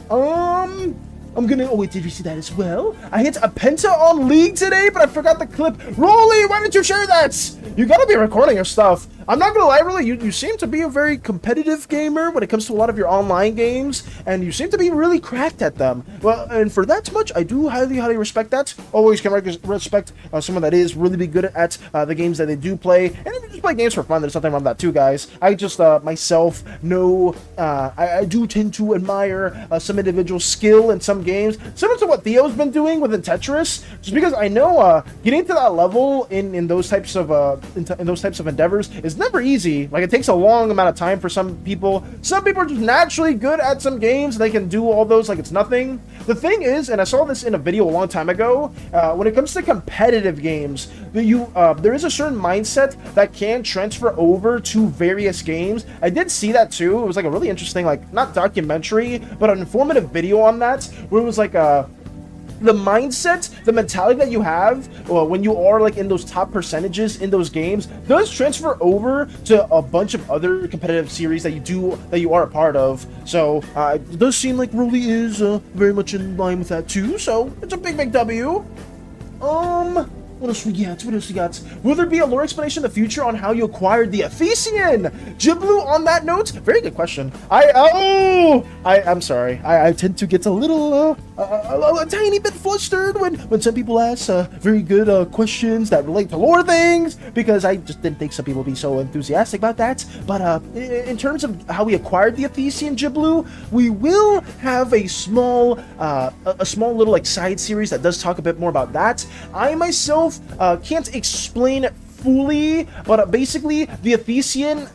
I'm gonna. Oh wait, did you see that as well? I hit a penta on League today, but I forgot the clip. Rolly, why didn't you share that? You gotta be recording your stuff. I'm not gonna lie, really, you seem to be a very competitive gamer when it comes to a lot of your online games, and you seem to be really cracked at them. Well, and for that much, I do highly, highly respect that. Always can respect someone that is really good at the games that they do play, and if you just play games for fun, there's nothing wrong with that too, guys. I just myself know I do tend to admire some individual skill in some games, similar to what Theo's been doing within Tetris. Just because I know getting to that level in those types of endeavors is never easy. Like, it takes a long amount of time for some people. Some people are just naturally good at some games. They can do all those like it's nothing. The thing is, and I saw this in a video a long time ago, when it comes to competitive games, there is a certain mindset that can transfer over to various games. I did see that too. It was like a really interesting, like, not documentary, but an informative video on that, where it was like the mindset, the mentality that you have when you are like in those top percentages in those games does transfer over to a bunch of other competitive series that you are a part of. So it does seem like Rolly is very much in line with that too. So it's a big W. What else we got? What else we got? Will there be a lore explanation in the future on how you acquired the Ephesian? Jiblu, on that note, very good question. I'm sorry. I tend to get a little a tiny bit flustered when some people ask very good questions that relate to lore things, because I just didn't think some people would be so enthusiastic about that. But in terms of how we acquired the Ephesian Giblu, we will have a small little like side series that does talk a bit more about that. I myself can't explain it fully, but basically the Ephesian,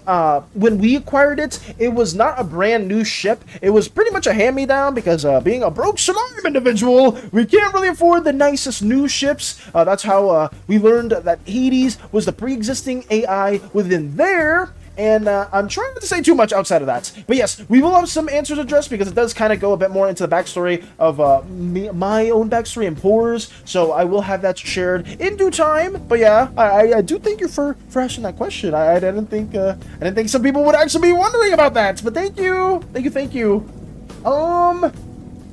when we acquired it, it was not a brand new ship. It was pretty much a hand-me-down, because being a broke slime individual, we can't really afford the nicest new ships. That's how we learned that Hades was the pre-existing AI within there. And I'm trying not to say too much outside of that. But yes, we will have some answers addressed, because it does kind of go a bit more into the backstory of my own backstory and Pores. So I will have that shared in due time. But yeah, I do thank you for asking that question. I didn't think some people would actually be wondering about that. But thank you. Thank you.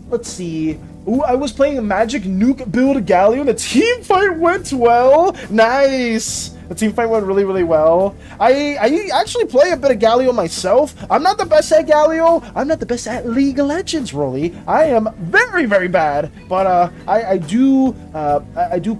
Let's see. Ooh, I was playing a Magic Nuke build Galio, and the team fight went well. Nice. The team fight went really, really well. I actually play a bit of Galio myself. I'm not the best at Galio. I'm not the best at League of Legends, really. I am very, very bad. But I do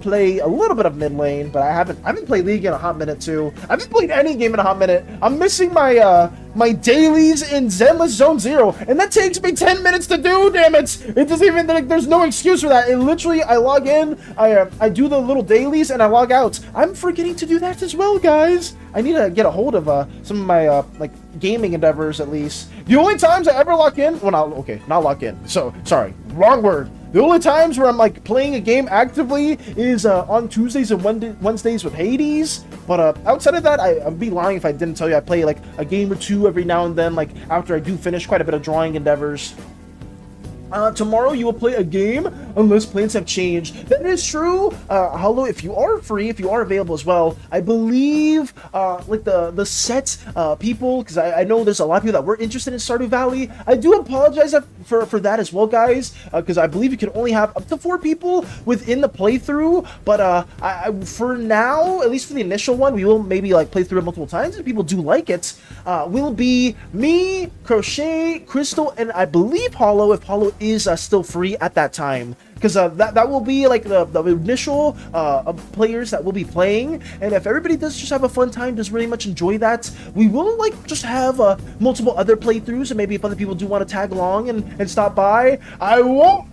play a little bit of mid lane, but I haven't played League in a hot minute too. I haven't played any game in a hot minute. I'm missing my my dailies in Zenless Zone 0, and that takes me 10 minutes to do, damn it! It doesn't even, like, there's no excuse for that. It literally, I log in, I do the little dailies, and I log out. I'm forgetting to do that as well, guys. I need to get a hold of some of my, like, gaming endeavors, at least. The only times I ever lock in, well, not lock in, so, sorry, wrong word. The only times where I'm like playing a game actively is on Tuesdays and Wednesdays with Hades. But outside of that, I'd be lying if I didn't tell you I play like a game or two every now and then, like after I do finish quite a bit of drawing endeavors. Tomorrow you will play a game unless plans have changed. That is true. Hollow, if you are free, if you are available as well, I believe like the set people, because I know there's a lot of people that were interested in Stardew Valley. I do apologize for that as well, guys, because I believe you can only have up to 4 people within the playthrough. But for now, at least for the initial one, we will maybe like play through it multiple times if people do like it. Will be me, Crochet, Crystal, and I believe Hollow, if Hollow is still free at that time, because that will be like the initial players that will be playing. And if everybody does just have a fun time, does really much enjoy that, we will like just have multiple other playthroughs, and maybe if other people do want to tag along and stop by. I won't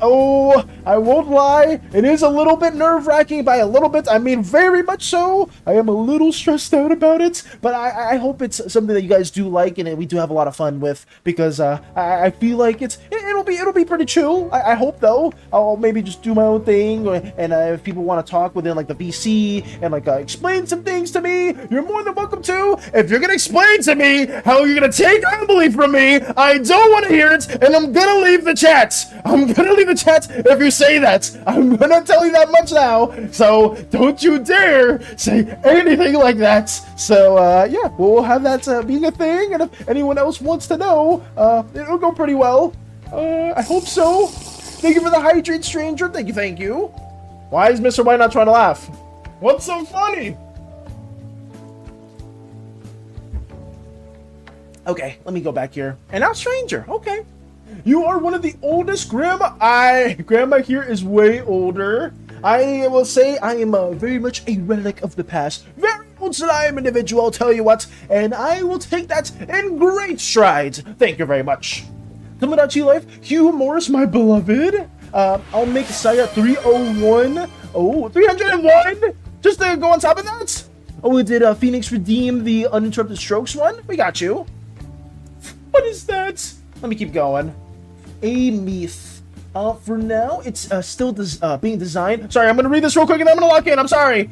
lie, it is a little bit nerve-wracking. By a little bit, I mean very much so. I am a little stressed out about it, but I hope it's something that you guys do like, and we do have a lot of fun with, because I feel like it'll be pretty chill. I hope, though. I'll maybe just do my own thing, and if people want to talk within like the VC and like explain some things to me, you're more than welcome to. If you're gonna explain to me how you're gonna take unbelief from me, I don't want to hear it, and I'm gonna leave the chat. I'm gonna leave the chat if you say that. I'm gonna tell you that much now, so don't you dare say anything like that. So yeah, we'll have that being a thing, and if anyone else wants to know, it'll go pretty well. I hope so. Thank you for the hydrate, stranger. Thank you. Why is Mr. White not trying to laugh? What's so funny? Okay, let me go back here. And now, stranger. Okay. You are one of the oldest, Grandma. Grandma here is way older. I will say I am very much a relic of the past. Very old slime individual, I'll tell you what. And I will take that in great strides. Thank you very much. Tomodachi Life, Hugh Morris, my beloved. I'll make Saya 301. Oh, 301? Just to go on top of that? Oh, did Phoenix redeem the Uninterrupted Strokes one? We got you. What is that? Let me keep going. A Meath. For now, it's still being designed. Sorry, I'm going to read this real quick and then I'm going to lock in. I'm sorry.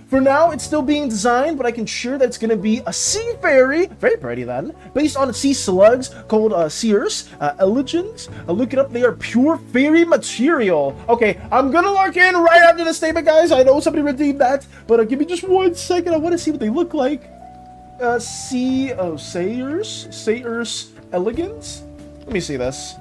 For now, it's still being designed, but I can assure that it's going to be a sea fairy. Very pretty then. Based on sea slugs called Sears. Elegans. Look it up. They are pure fairy material. Okay, I'm going to lock in right after this statement, guys. I know somebody redeemed that, but give me just 1 second. I want to see what they look like. Sayers Elegans. Let me see this.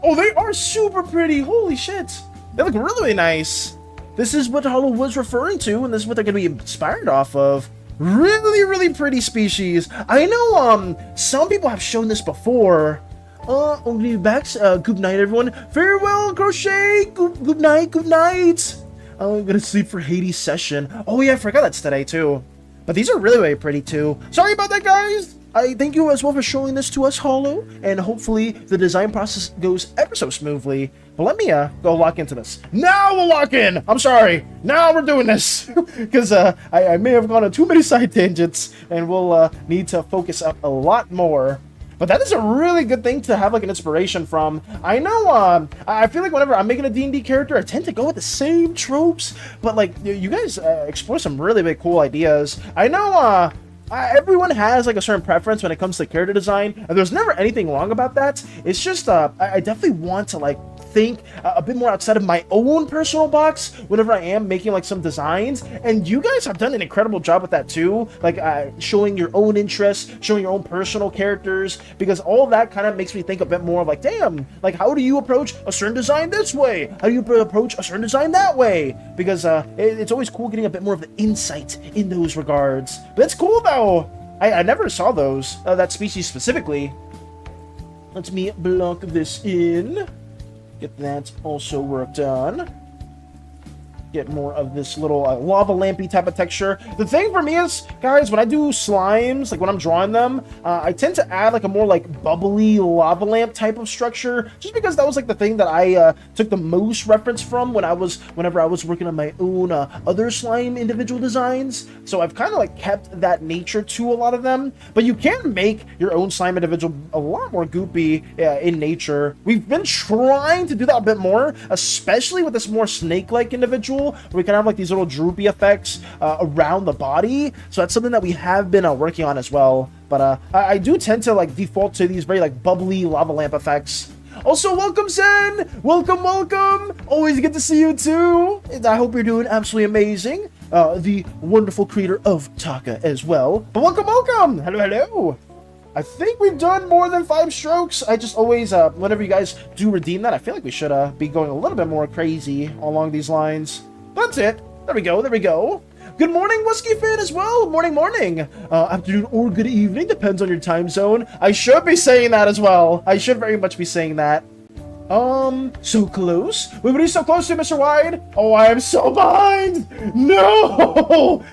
Oh, they are super pretty. Holy shit. They look really nice. This is what Hollow was referring to, and this is what they're going to be inspired off of. Really, really pretty species. I know some people have shown this before. Only back. Good night, everyone. Farewell, Crochet. Good night. Good night. I'm gonna sleep for Hades' session. Oh yeah, I forgot that's today too. But these are really, really pretty too. Sorry about that, guys. I thank you as well for showing this to us, Hollow, and hopefully the design process goes ever so smoothly. But let me go lock into this. Now we'll lock in! I'm sorry. Now we're doing this. Because I may have gone on too many side tangents, and we'll need to focus up a lot more. But that is a really good thing to have like an inspiration from. I know, I feel like whenever I'm making a D&D character, I tend to go with the same tropes, but like you guys explore some really big cool ideas. I know, everyone has like a certain preference when it comes to character design, and there's never anything wrong about that. It's just, I definitely want to like think a bit more outside of my own personal box whenever I am making like some designs, and you guys have done an incredible job with that too, like showing your own interests, showing your own personal characters, because all that kind of makes me think a bit more of like, damn, like how do you approach a certain design this way, how do you approach a certain design that way, because it's always cool getting a bit more of the insight in those regards. But it's cool though. I never saw those, that species specifically. Let me block this in. Get that also worked on. Get more of this little lava lampy type of texture. The thing for me is, guys, when I do slimes, like when I'm drawing them, I tend to add like a more like bubbly lava lamp type of structure, just because that was like the thing that I took the most reference from whenever I was working on my own other slime individual designs. So I've kind of like kept that nature to a lot of them. But you can make your own slime individual a lot more goopy in nature. We've been trying to do that a bit more, especially with this more snake-like individual, where we can have like these little droopy effects around the body. So that's something that we have been working on as well. But I do tend to like default to these very like bubbly lava lamp effects. Also, welcome, Zen! Welcome, welcome! Always good to see you too! And I hope you're doing absolutely amazing. The wonderful creator of Taka as well. But welcome, welcome! Hello, hello! I think we've done more than 5 strokes. I just always, whenever you guys do redeem that, I feel like we should be going a little bit more crazy along these lines. That's it. There we go, there we go. Good morning, Whiskey fan, as well. Morning, morning. Afternoon or good evening, depends on your time zone. I should be saying that as well. I should very much be saying that. So close? Wait, what are you so close to, Mr. Wide? Oh, I am so behind! No!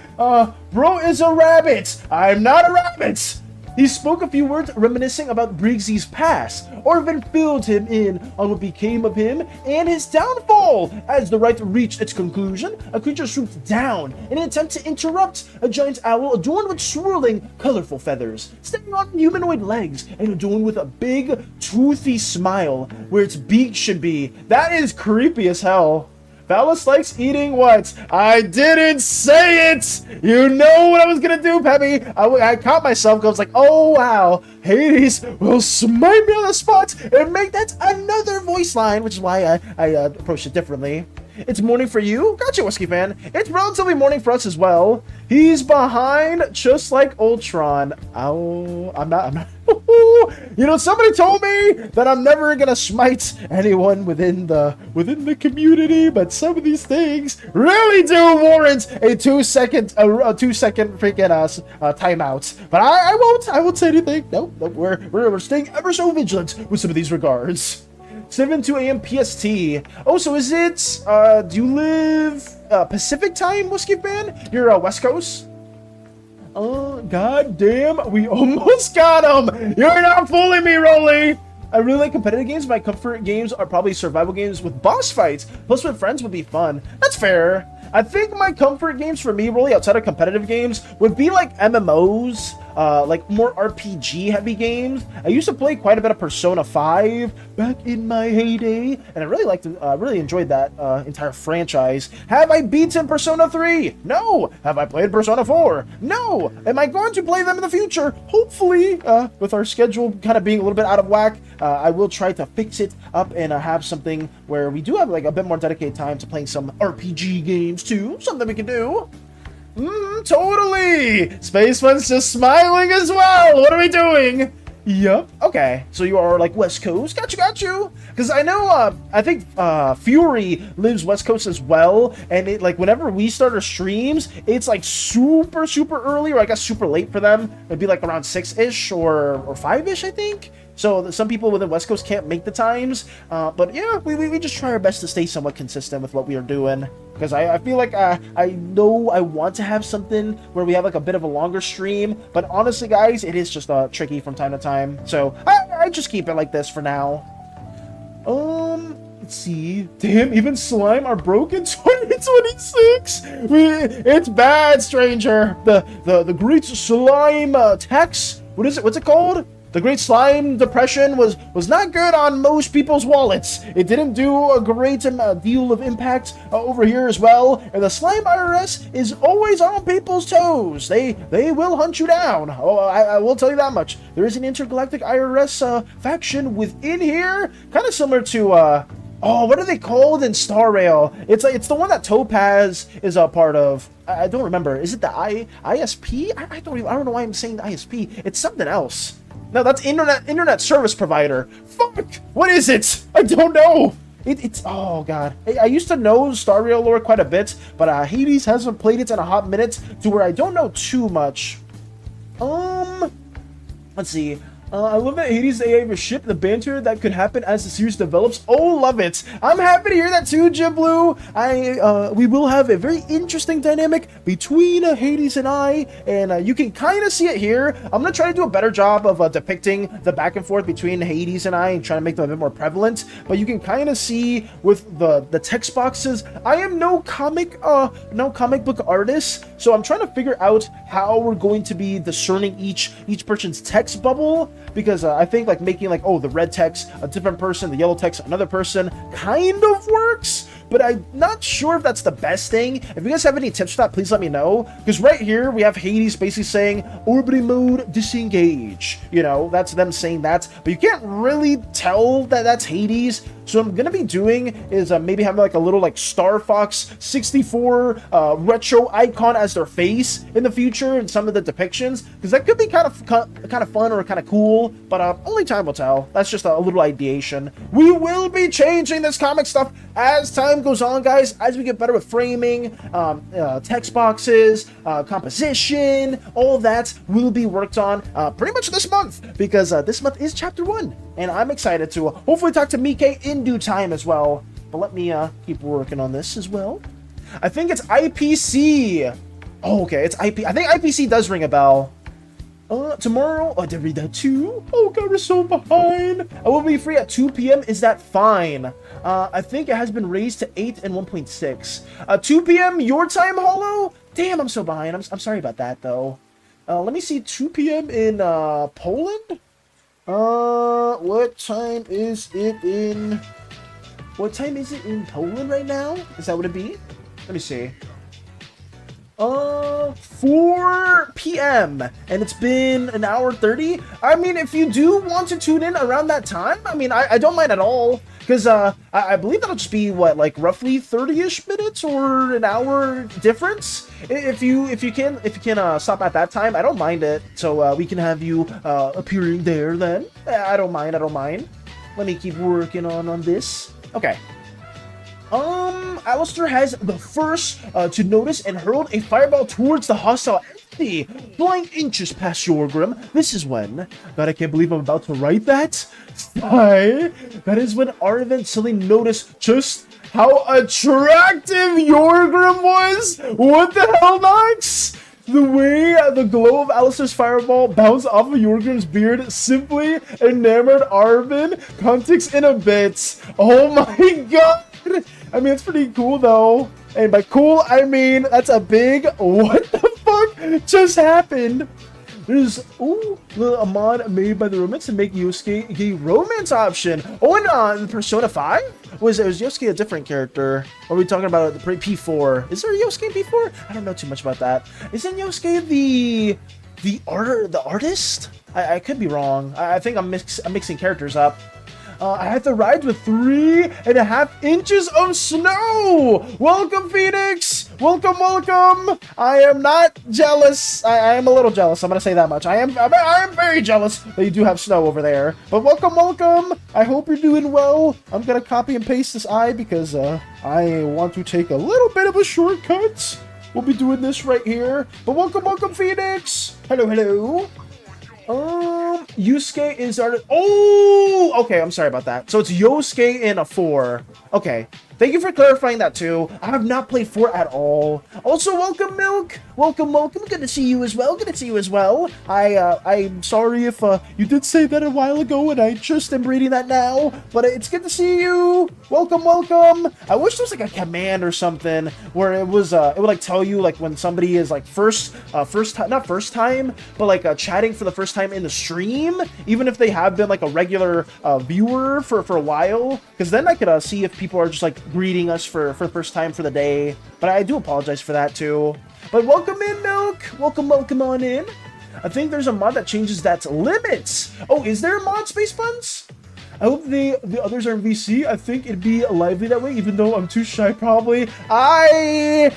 Bro is a rabbit. I'm not a rabbit. He spoke a few words reminiscing about Briggsy's past. Orvin filled him in on what became of him and his downfall. As the rite reached its conclusion, a creature swooped down in an attempt to interrupt. A giant owl adorned with swirling, colorful feathers, standing on humanoid legs and adorned with a big, toothy smile where its beak should be. That is creepy as hell. Phallus likes eating what? I didn't say it! You know what I was gonna do, Peppy! I caught myself, I was like, oh wow, Hades will smite me on the spot and make that another voice line, which is why I approached it differently. It's morning for you? Gotcha, Whiskey fan. It's relatively morning for us as well. He's behind, just like Ultron. Oh, I'm not. You know, somebody told me that I'm never gonna smite anyone within the community, but some of these things really do warrant a 2 second freaking timeout. But I won't say anything. Nope, we're staying ever so vigilant with some of these regards. 7:02 a.m. PST. Oh, so is it, do you live, Pacific time, Whiskey fan? You're, West Coast? Oh, god damn, we almost got him! You're not fooling me, Rolly! I really like competitive games. My comfort games are probably survival games with boss fights. Plus with friends would be fun. That's fair. I think my comfort games for me, really, outside of competitive games, would be like MMOs, like more RPG heavy games. I used to play quite a bit of Persona 5 back in my heyday, and I really enjoyed that entire franchise. Have I beaten Persona 3? No. Have I played Persona 4? No. Am I going to play them in the future? Hopefully, with our schedule kind of being a little bit out of whack, I will try to fix it up and have something where we do have like a bit more dedicated time to playing some RPG games too. Something we can do. Totally! Space Fun's just smiling as well! What are we doing? Yup. Okay, so you are like West Coast. Got you. Because I know, I think Fury lives West Coast as well, and it like whenever we start our streams, it's like super early, or I guess super late for them. It'd be like around 6-ish or 5-ish, I think. So some people within West Coast can't make the times. But yeah, we just try our best to stay somewhat consistent with what we are doing. Because I feel like I know I want to have something where we have like a bit of a longer stream. But honestly, guys, it is just tricky from time to time. So I just keep it like this for now. Let's see. Damn, even slime are broken. 2026. It's bad, stranger. The great slime tax. What is it? What's it called? The Great Slime Depression was not good on most people's wallets. It didn't do a great deal of impact over here as well. And the Slime IRS is always on people's toes. They will hunt you down. Oh, I will tell you that much. There is an intergalactic IRS faction within here, kind of similar to oh, what are they called in Star Rail? It's the one that Topaz is a part of. I don't remember. Is it the ISP? I don't know why I'm saying the ISP. It's something else. No, that's internet service provider. Fuck! What is it? I don't know. It's oh god. I used to know Star Rail lore quite a bit, but Hades hasn't played it in a hot minute to where I don't know too much. Let's see. I love that Hades AI have a ship, the banter that could happen as the series develops. Oh, love it. I'm happy to hear that too, Jiblu. We will have a very interesting dynamic between Hades and I, and you can kind of see it here. I'm going to try to do a better job of depicting the back and forth between Hades and I and trying to make them a bit more prevalent, but you can kind of see with the text boxes. I am no comic book artist, so I'm trying to figure out how we're going to be discerning each person's text bubble. Because I think like making like, oh, the red text a different person, the yellow text another person kind of works, but I'm not sure if that's the best thing. If you guys have any tips for that, please let me know. Because right here we have Hades basically saying orbiting mode disengage. You know, that's them saying that, but you can't really tell that that's Hades. So what I'm gonna be doing is maybe having like a little like Star Fox 64 retro icon as their face in the future in some of the depictions, because that could be kind of fun or kind of cool. But only time will tell. That's just a little ideation. We will be changing this comic stuff as time goes on, guys. As we get better with framing, text boxes, composition, all that will be worked on pretty much this month, because this month is chapter 1. And I'm excited to hopefully talk to Mike in due time as well. But let me keep working on this as well. I think it's IPC. Oh, okay, it's IP. I think IPC does ring a bell. Tomorrow. Oh, I did read that too. Oh god, we're so behind. I will be free at 2 p.m. Is that fine? I think it has been raised to 8 and 1.6. 2 p.m. your time, Hollow? Damn, I'm so behind. I'm sorry about that though. Let me see. 2 p.m. in Poland. What time is it in Poland right now? Is that what it be? Let me see. 4 p.m. and it's been an hour 30. I mean, if you do want to tune in around that time, I mean, I don't mind at all, because I believe that'll just be what, like roughly 30-ish minutes or an hour difference. If you can stop at that time, I don't mind it. So we can have you appearing there then. I don't mind. Let me keep working on this. Okay. Alistair has the first to notice and hurled a fireball towards the hostile entity, flying inches past Yorgrim. This is when, God, I can't believe I'm about to write that. Sigh. That is when Arvin suddenly noticed just how attractive Yorgrim was. What the hell, Nox? The way the glow of Alistair's fireball bounced off of Yorgrim's beard simply enamored Arvin. Context in a bit. Oh my god. I mean, it's pretty cool though. And by cool, I mean that's a big what the fuck just happened. There's a mod made by the romance to make Yosuke a gay romance option. Oh, and in Persona 5? Was Yosuke a different character? Or are we talking about the P4? Is there a Yosuke P4? I don't know too much about that. Isn't Yosuke the artist? I could be wrong. I think I'm mixing characters up. I have to ride with 3.5 inches of snow. Welcome, Phoenix. Welcome. I am not jealous. I am a little jealous. I'm gonna say that much. I am very jealous that you do have snow over there. But welcome. I hope you're doing well. I'm gonna copy and paste this I because I want to take a little bit of a shortcut. We'll be doing this right here. But welcome, Phoenix. Hello. Yusuke is our... Oh! Okay, I'm sorry about that. So it's Yosuke in a 4. Okay. Thank you for clarifying that too. I have not played 4 at all. Also, welcome, Milk. Welcome, welcome. Good to see you as well. Good to see you as well. I'm sorry if you did say that a while ago and I just am reading that now. But it's good to see you. Welcome, welcome. I wish there was like a command or something where it was it would like tell you like when somebody is like not first time, but like chatting for the first time in the stream, even if they have been like a regular viewer for a while, because then I could see if people are just like greeting us for the first time for the day. But I do apologize for that too. But welcome in, Milk. Welcome on in. I think there's a mod that changes that limits. Oh, is there a mod, Space Buns? I hope the others are in VC. I think it'd be lively that way, even though I'm too shy probably. I'm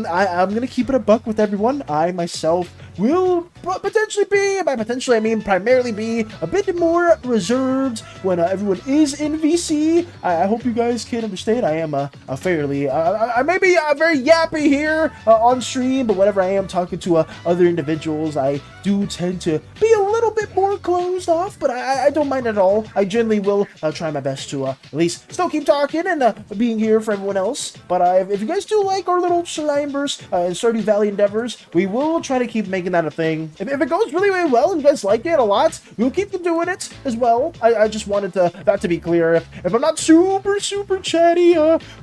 gonna keep it a buck with everyone. I myself will potentially be, by potentially I mean primarily be, a bit more reserved when everyone is in VC. I hope you guys can understand. I am a fairly, I may be very yappy here on stream, but whenever I am talking to other individuals, I do tend to be a little bit more closed off, but I don't mind at all. I generally will try my best to at least still keep talking and being here for everyone else. But if you guys do like our little slime burst and Stardew Valley endeavors, we will try to keep making that a thing. If it goes really, really well and you guys like it a lot, we'll keep doing it as well. I just wanted that to be clear. If I'm not super chatty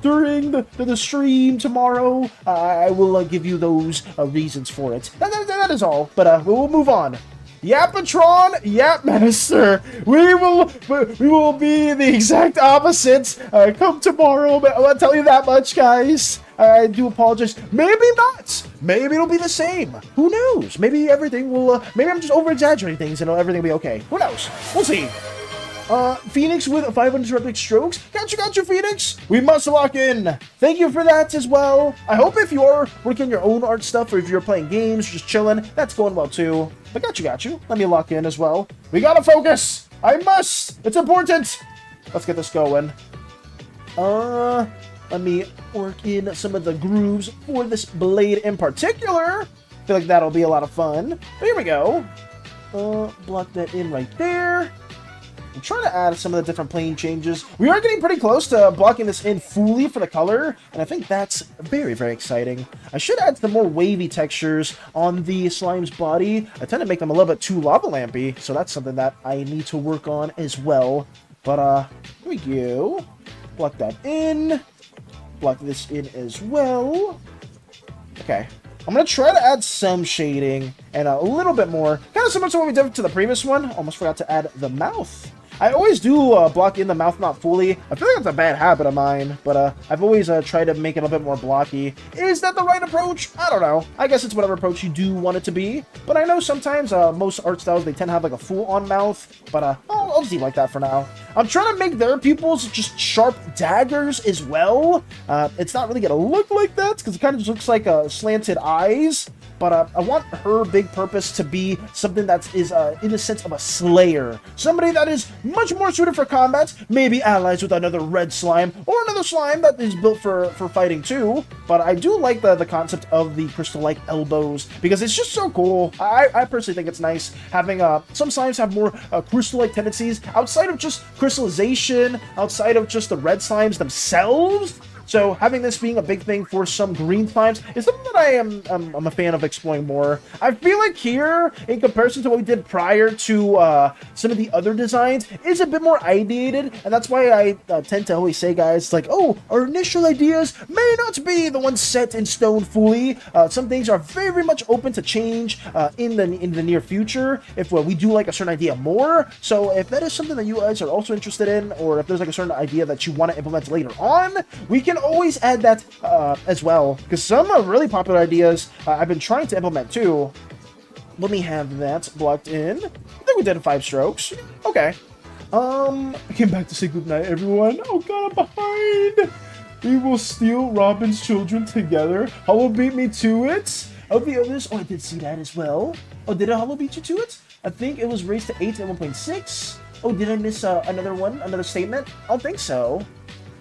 during the stream tomorrow, I will give you those reasons for it. That is all. But we'll move on. Yapatron, Yapmaster. We will be the exact opposites come tomorrow. But I'll tell you that much, guys. I do apologize. Maybe not. Maybe it'll be the same. Who knows? Maybe everything will. Maybe I'm just over-exaggerating things and everything will be okay. Who knows? We'll see. Phoenix with 5 uninterrupted strokes. Got you, Phoenix. We must lock in. Thank you for that as well. I hope if you're working on your own art stuff or if you're playing games, just chilling, that's going well too. But got you. Let me lock in as well. We gotta focus. I must. It's important. Let's get this going. Let me work in some of the grooves for this blade in particular. I feel like that'll be a lot of fun. But here we go. Block that in right there. I'm trying to add some of the different plane changes. We are getting pretty close to blocking this in fully for the color, and I think that's very, very exciting. I should add some more wavy textures on the slime's body. I tend to make them a little bit too lava lampy, so that's something that I need to work on as well. But here we go. Block that in. Block this in as well. Okay. I'm going to try to add some shading and a little bit more. Kind of similar to what we did to the previous one. Almost forgot to add the mouth. I always do block in the mouth not fully. I feel like that's a bad habit of mine, but I've always tried to make it a little bit more blocky. Is that the right approach? I don't know. I guess it's whatever approach you do want it to be. But I know sometimes most art styles, they tend to have like a full-on mouth, but I'll just leave like that for now. I'm trying to make their pupils just sharp daggers as well. It's not really going to look like that because it kind of just looks like slanted eyes. But I want her big purpose to be something that is in the sense of a slayer. Somebody that is much more suited for combat, maybe allies with another red slime, or another slime that is built for fighting too. But I do like the concept of the crystal-like elbows, because it's just so cool. I personally think it's nice having some slimes have more crystal-like tendencies, outside of just crystallization, outside of just the red slimes themselves. So having this being a big thing for some green slimes is something that I'm a fan of exploring more. I feel like here, in comparison to what we did prior to some of the other designs, is a bit more ideated, and that's why I tend to always say, guys, like, oh, our initial ideas may not be the ones set in stone fully. Some things are very much open to change in the near future if we do like a certain idea more. So if that is something that you guys are also interested in, or if there's like a certain idea that you want to implement later on, we can always add that as well, because some really popular ideas I've been trying to implement too. Let me have that blocked in. I think we did 5 strokes. Okay. I came back to say goodnight, everyone. Oh god, I'm behind. We will steal Robin's children together. Hollow beat me to it. Of the others, oh, I did see that as well. Oh, did it Hollow beat you to it? I think it was raised to 8 and 1.6. Oh, did I miss another statement? I don't think so.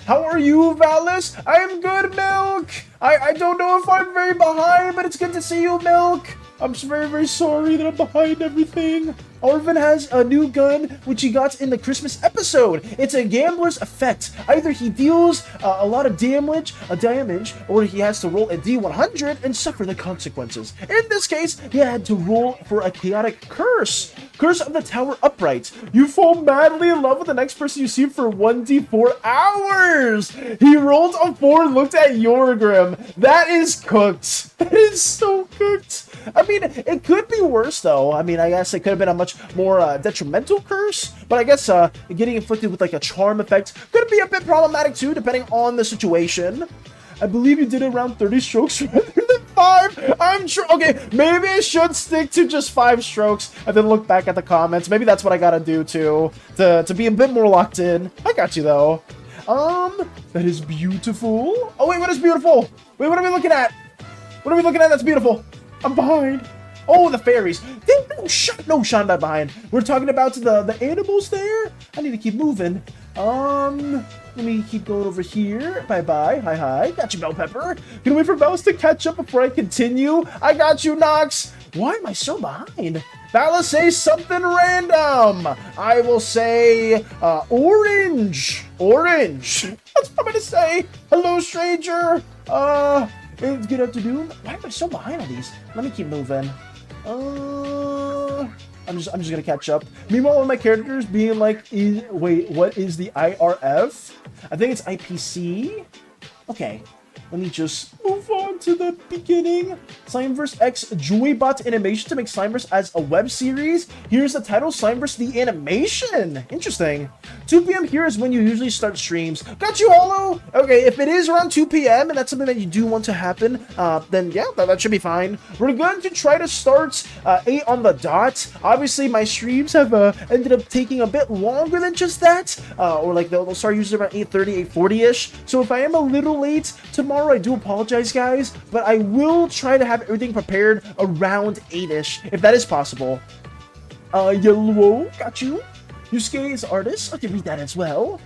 How are you, Valis? I am good, Milk. I don't know if I'm very behind, but it's good to see you, Milk. I'm very, very sorry that I'm behind everything. Arvin has a new gun, which he got in the Christmas episode. It's a gambler's effect. Either he deals a lot of damage, or he has to roll a D100 and suffer the consequences. In this case, he had to roll for a chaotic curse. Curse of the Tower Upright. You fall madly in love with the next person you see for 1d4 hours. He rolled a 4 and looked at Yorgrim. That is cooked. That is so cooked. I mean, it could be worse, though. I mean, I guess it could have been a much more detrimental curse, but I guess getting inflicted with like a charm effect could be a bit problematic too, depending on the situation. I believe you did it around 30 strokes rather than 5. I'm sure. Okay, maybe I should stick to just 5 strokes and then look back at the comments. Maybe that's what I gotta do too, to be a bit more locked in. I got you though. That is beautiful. Oh wait, what is beautiful? Wait, what are we looking at? What are we looking at? That's beautiful. I'm behind. Oh, the fairies. No, Sean, not behind. We're talking about the animals there. I need to keep moving. Let me keep going over here. Bye-bye. Hi. Got you, Bell Pepper. Gonna wait for Bells to catch up before I continue. I got you, Nox. Why am I so behind? Now let's say something random. I will say orange. Orange. That's what I'm gonna say. Hello, stranger. It's good afternoon. Why am I so behind on these? Let me keep moving. I'm just gonna catch up. Meanwhile, one of my characters being like, wait, what is the IRF? I think it's IPC. Okay, let me just move on to the beginning. Slimeverse X Joybot animation to make Slimeverse as a web series. Here's the title, Slimeverse the animation. Interesting. 2 p.m. here is when you usually start streams. Got you, Hollow. Okay, if it is around 2 p.m. and that's something that you do want to happen, then yeah, that should be fine. We're going to try to start 8 on the dot. Obviously, my streams have ended up taking a bit longer than just that, or like they'll start usually around 8:30, 8:40ish. So if I am a little late tomorrow, I do apologize, guys, but I will try to have everything prepared around 8ish, if that is possible. Yellow, got you. Yusuke is artist. I can read that as well.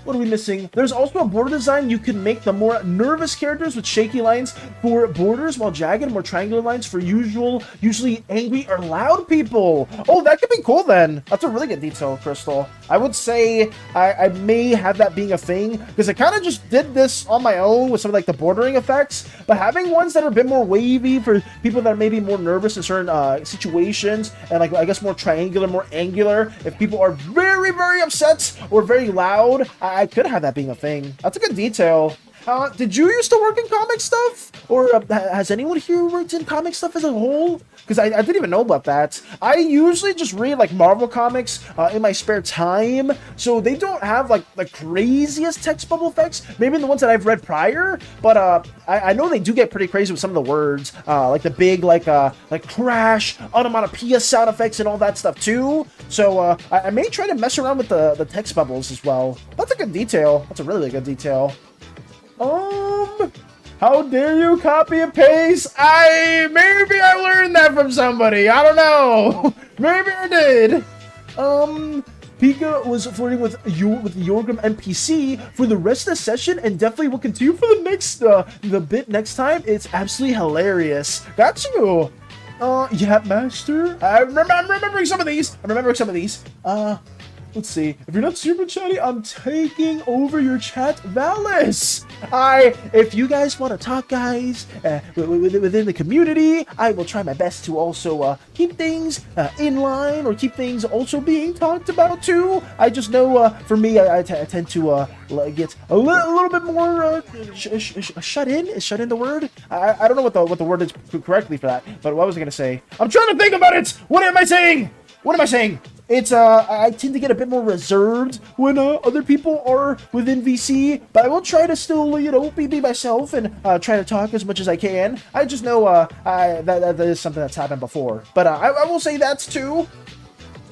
What are we missing? There's also a border design. You can make the more nervous characters with shaky lines for borders, while jagged, more triangular lines for usually angry or loud people. Oh, that could be cool then. That's a really good detail, Crystal. I would say I may have that being a thing, because I kind of just did this on my own with some of like the bordering effects, but having ones that are a bit more wavy for people that are maybe more nervous in certain situations, and like I guess more triangular, more angular, if people are very, very upset or very loud, I could have that being a thing. That's a good detail. Did you used to work in comic stuff? Or has anyone here worked in comic stuff as a whole? Because I didn't even know about that. I usually just read like Marvel comics in my spare time, so they don't have like the craziest text bubble effects. Maybe the ones that I've read prior, but I know they do get pretty crazy with some of the words, like the big like crash, onomatopoeia sound effects and all that stuff too. So I may try to mess around with the text bubbles as well. That's a good detail. That's a really good detail. How dare you copy and paste? Maybe I learned that from somebody. I don't know. Maybe I did. Pika was flirting with Yorgrim NPC for the rest of the session and definitely will continue for the next the bit next time. It's absolutely hilarious. Got you. Yeah, master. I'm remembering some of these. Let's see. If you're not super chatty, I'm taking over your chat, Valis. If you guys want to talk, guys, within the community, I will try my best to also keep things in line, or keep things also being talked about too. I just know, for me, I tend to get a little bit more shut in. Is shut in the word? I don't know what the word is correctly for that. But what was I gonna say? I'm trying to think about it. What am I saying? It's, I tend to get a bit more reserved when other people are within VC, but I will try to still, you know, be myself and try to talk as much as I can. I just know that is something that's happened before, but I will say that's too.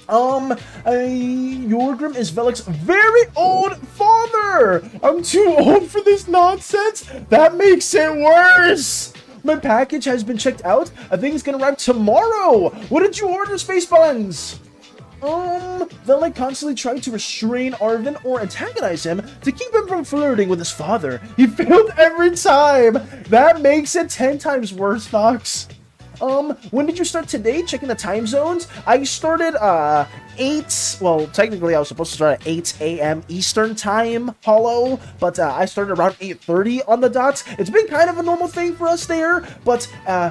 Yorgrim is Velik's very old father. I'm too old for this nonsense. That makes it worse. My package has been checked out. I think it's gonna arrive tomorrow. What did you order, Space Buns? They'll like constantly try to restrain Arvin or antagonize him to keep him from flirting with his father. He failed every time. That makes it 10 times worse, Fox. When did you start today? Checking the time zones. I started, 8, well, technically I was supposed to start at 8 a.m. Eastern time, Hollow, but I started around 8:30 on the dot. It's been kind of a normal thing for us there, but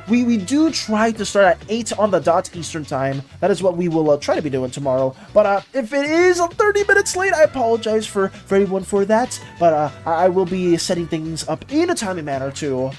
we do try to start at 8 on the dot Eastern time. That is what we will try to be doing tomorrow. But if it is 30 minutes late, I apologize for everyone for that, but I will be setting things up in a timely manner too.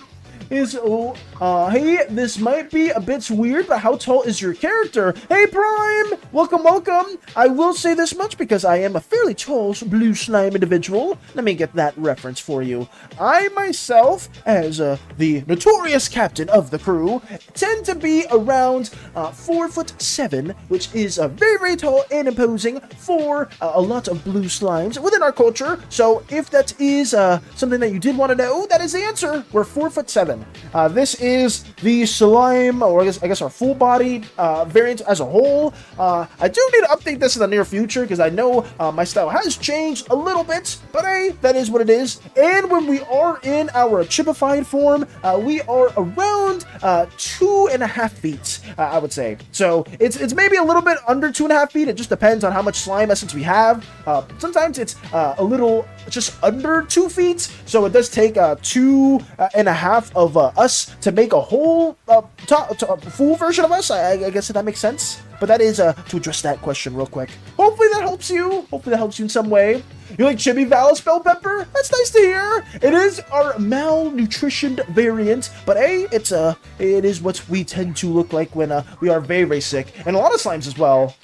Hey, this might be a bit weird, but how tall is your character? Hey, Prime! Welcome, welcome! I will say this much because I am a fairly tall blue slime individual. Let me get that reference for you. I myself, as the notorious captain of the crew, tend to be around 4'7", which is very, very tall and imposing for a lot of blue slimes within our culture. So if that is something that you did want to know, that is the answer. We're 4'7". This is the slime, or I guess our full body variant as a whole. I do need to update this in the near future because I know my style has changed a little bit, but hey, that is what it is. And when we are in our chipified form, we are around 2.5 feet, I would say. So it's maybe a little bit under 2.5 feet. It just depends on how much slime essence we have. Sometimes it's a little just under 2 feet, so it does take 2.5 of us to make a whole full version of us. I guess that makes sense. But that is to address that question real quick. Hopefully that helps you. Hopefully that helps you in some way. You like Chibi Val's bell pepper? That's nice to hear. It is our malnutritioned variant, but hey, it is what we tend to look like when we are very, very sick, and a lot of slimes as well.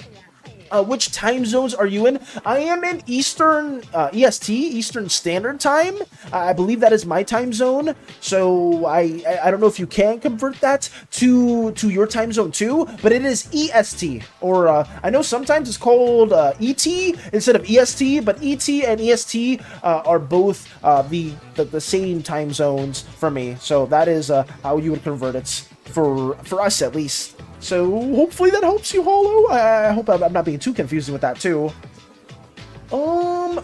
Which time zones are you in? I am in Eastern, EST, Eastern Standard Time. I believe that is my time zone. So I don't know if you can convert that to your time zone too, but it is EST. Or I know sometimes it's called ET instead of EST, but ET and EST are both the same time zones for me. So that is how you would convert it for us at least. So hopefully that helps you, Hollow. I hope I'm not being too confusing with that too.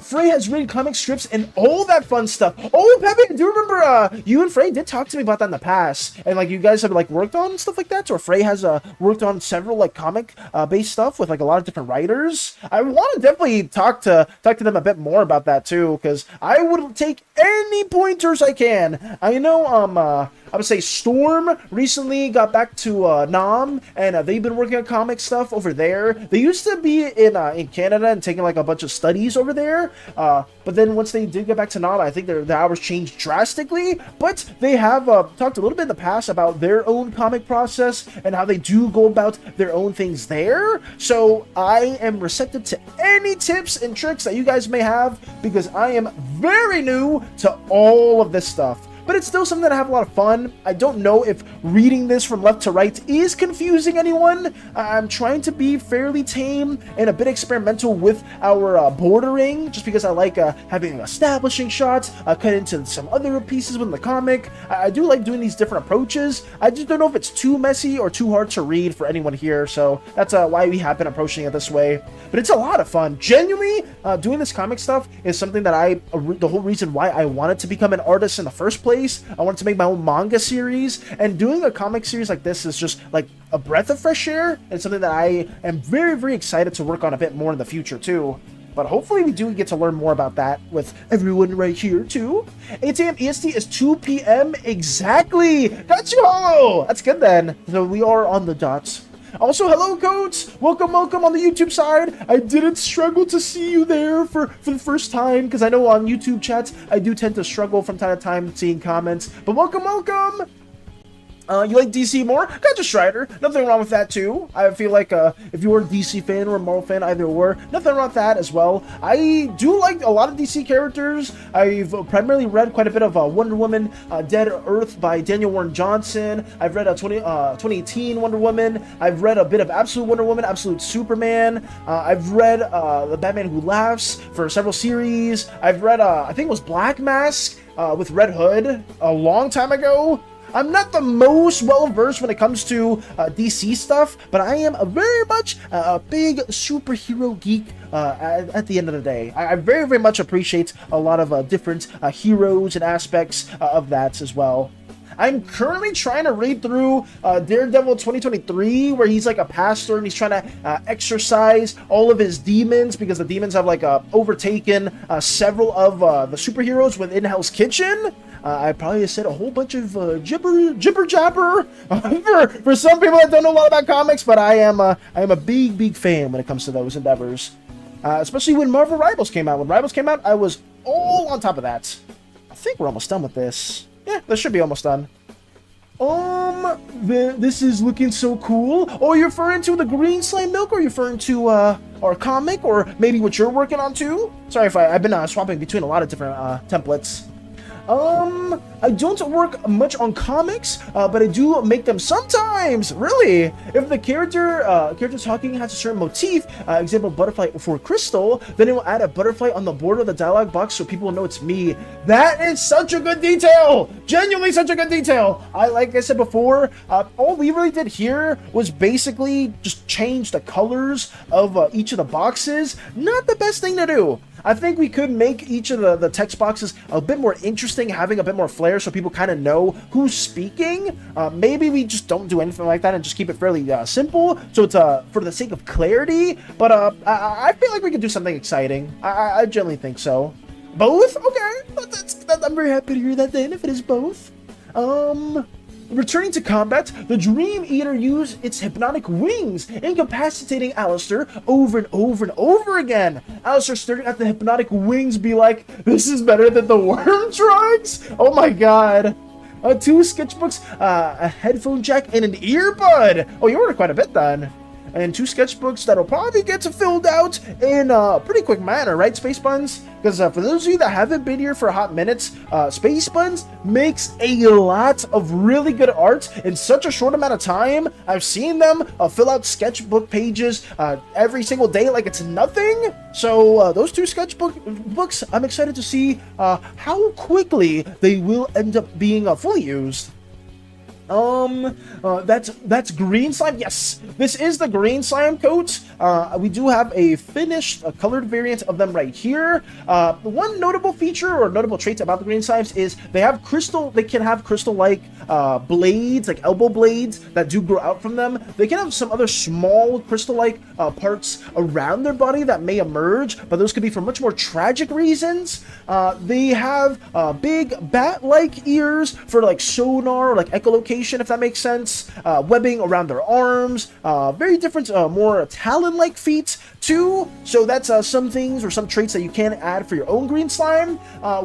Frey has written comic strips and all that fun stuff. Oh, Pepe, I do remember you and Frey did talk to me about that in the past, and like you guys have like worked on stuff like that. Or Frey has worked on several like comic based stuff with like a lot of different writers. I want to definitely talk to them a bit more about that too, because I would take any pointers I can. I know I would say Storm recently got back to Nam, and they've been working on comic stuff over there. They used to be in Canada and taking like a bunch of studies over there, but then once they did get back to Nam, I think their hours changed drastically. But they have talked a little bit in the past about their own comic process and how they do go about their own things there. So I am receptive to any tips and tricks that you guys may have, because I am very new to all of this stuff. But it's still something that I have a lot of fun. I don't know if reading this from left to right is confusing anyone. I'm trying to be fairly tame and a bit experimental with our bordering, just because I like having establishing shots, cut into some other pieces within the comic. I do like doing these different approaches. I just don't know if it's too messy or too hard to read for anyone here, so that's why we have been approaching it this way. But it's a lot of fun. Genuinely, doing this comic stuff is something that the whole reason why I wanted to become an artist in the first place. I wanted to make my own manga series, and doing a comic series like this is just like a breath of fresh air, and something that I am very, very excited to work on a bit more in the future too. But hopefully we do get to learn more about that with everyone right here too. 8 a.m. EST is 2 p.m. exactly. Got you, Hollow. That's good then. So we are on the dots. Also, hello, Coach! Welcome, welcome on the YouTube side. I didn't struggle to see you there for the first time, because I know on YouTube chats, I do tend to struggle from time to time seeing comments. But welcome, welcome! You like DC more? Gotcha, Strider. Nothing wrong with that, too. I feel like if you're a DC fan or a Marvel fan, either or, nothing wrong with that as well. I do like a lot of DC characters. I've primarily read quite a bit of Wonder Woman, Dead Earth by Daniel Warren Johnson. I've read 2018 Wonder Woman. I've read a bit of Absolute Wonder Woman, Absolute Superman. I've read The Batman Who Laughs for several series. I've read, I think it was Black Mask with Red Hood a long time ago. I'm not the most well-versed when it comes to DC stuff, but I am very much a big superhero geek at the end of the day. I very, very much appreciate a lot of different heroes and aspects of that as well. I'm currently trying to read through Daredevil 2023, where he's like a pastor and he's trying to exorcise all of his demons because the demons have like overtaken several of the superheroes within Hell's Kitchen. I probably said a whole bunch of jibber jabber for some people that don't know a lot about comics, but I am a big fan when it comes to those endeavors. Especially when Marvel Rivals came out. When Rivals came out, I was all on top of that. I think we're almost done with this. Yeah, this should be almost done. This is looking so cool. Oh, you're referring to the green slime milk, or you're referring to our comic, or maybe what you're working on too? Sorry if I've been swapping between a lot of different templates. I don't work much on comics, but I do make them sometimes. Really, if the character talking has a certain motif, example butterfly for Crystal, then it will add a butterfly on the border of the dialogue box so people will know it's me. That is such a good detail. Genuinely such a good detail. Like I said before, all we really did here was basically just change the colors of each of the boxes. Not the best thing to do. I think we could make each of the text boxes a bit more interesting, having a bit more flair so people kind of know who's speaking. Maybe we just don't do anything like that and just keep it fairly simple, so it's for the sake of clarity. But I feel like we could do something exciting. I generally think so. Both? Okay. I'm very happy to hear that then, if it is both. Returning to combat, the Dream Eater used its hypnotic wings, incapacitating Alistair over and over and over again. Alistair staring at the hypnotic wings be like, this is better than the worm drugs? Oh my god. 2 sketchbooks, a headphone jack, and an earbud. Oh, you ordered quite a bit then. And 2 sketchbooks that'll probably get filled out in a pretty quick manner, right, Space Buns? Because for those of you that haven't been here for a hot minute, Space Buns makes a lot of really good art in such a short amount of time. I've seen them fill out sketchbook pages every single day like it's nothing. So those 2 books, I'm excited to see how quickly they will end up being fully used. That's green slime. Yes, this is the green slime coat. We do have a finished colored variant of them right here. One notable feature or notable trait about the green slimes is they can have crystal-like blades, like elbow blades that do grow out from them. They can have some other small crystal-like parts around their body that may emerge, but those could be for much more tragic reasons. They have big bat-like ears for like sonar or like echolocation, if that makes sense. Webbing around their arms, very different, more talon-like feet too. So that's some things or some traits that you can add for your own green slime.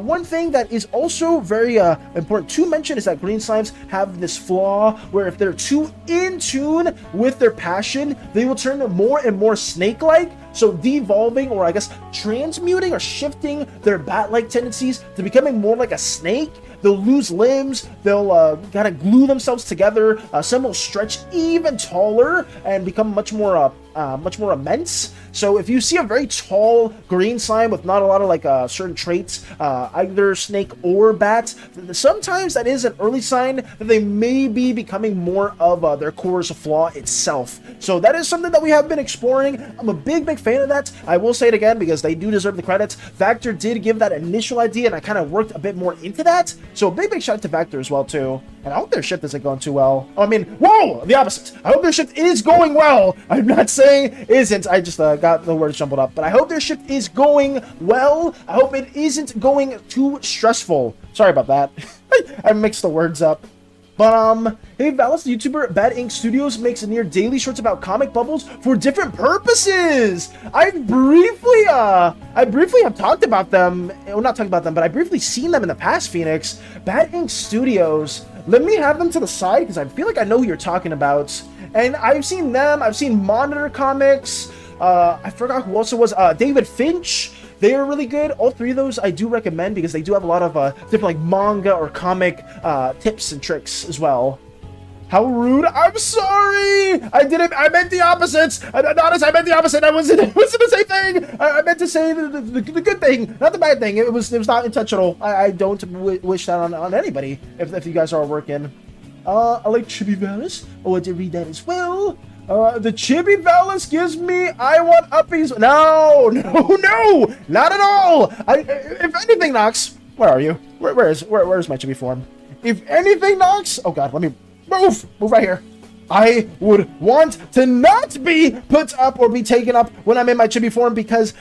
One thing that is also very important to mention is that green slimes have this flaw where if they're too in tune with their passion, they will turn more and more snake-like. So devolving, or I guess transmuting or shifting their bat-like tendencies to becoming more like a snake. They'll lose limbs, they'll kind of glue themselves together, some will stretch even taller and become much more immense. So if you see a very tall green slime with not a lot of like certain traits, either snake or bat, sometimes that is an early sign that they may be becoming more of their core's flaw itself. So that is something that we have been exploring. I'm a big fan of that. I will say it again because they do deserve the credits. Vector did give that initial idea and I kind of worked a bit more into that. So a big shout out to Vector as well too. And I hope their shift isn't going too well. I mean, whoa, the opposite. I hope their shift is going well. I'm not saying isn't. I just got the words jumbled up. But I hope their shift is going well. I hope it isn't going too stressful. Sorry about that. I mixed the words up. But, hey, Valis, the YouTuber Bad Ink Studios makes near daily shorts about comic bubbles for different purposes. I briefly have talked about them. Well, not talked about them, but I briefly seen them in the past, Phoenix. Bad Ink Studios. Let me have them to the side because I feel like I know who you're talking about. And I've seen them. I've seen Monitor Comics. I forgot who also was. David Finch. They are really good. All 3 of those I do recommend because they do have a lot of different like manga or comic tips and tricks as well. How rude! I'm sorry. I meant the opposites. I meant the opposite. I wasn't the same thing. I meant to say the good thing, not the bad thing. It was not intentional. I don't wish that on anybody. If you guys are working. I like Chibi Valis. Oh, I did read that as well. The Chibi Valis gives me, I want uppies. No, not at all. If anything, Nox, where are you? Where's my Chibi form? If anything, Nox, oh God, let me move right here. I would want to not be put up or be taken up when I'm in my chibi form, because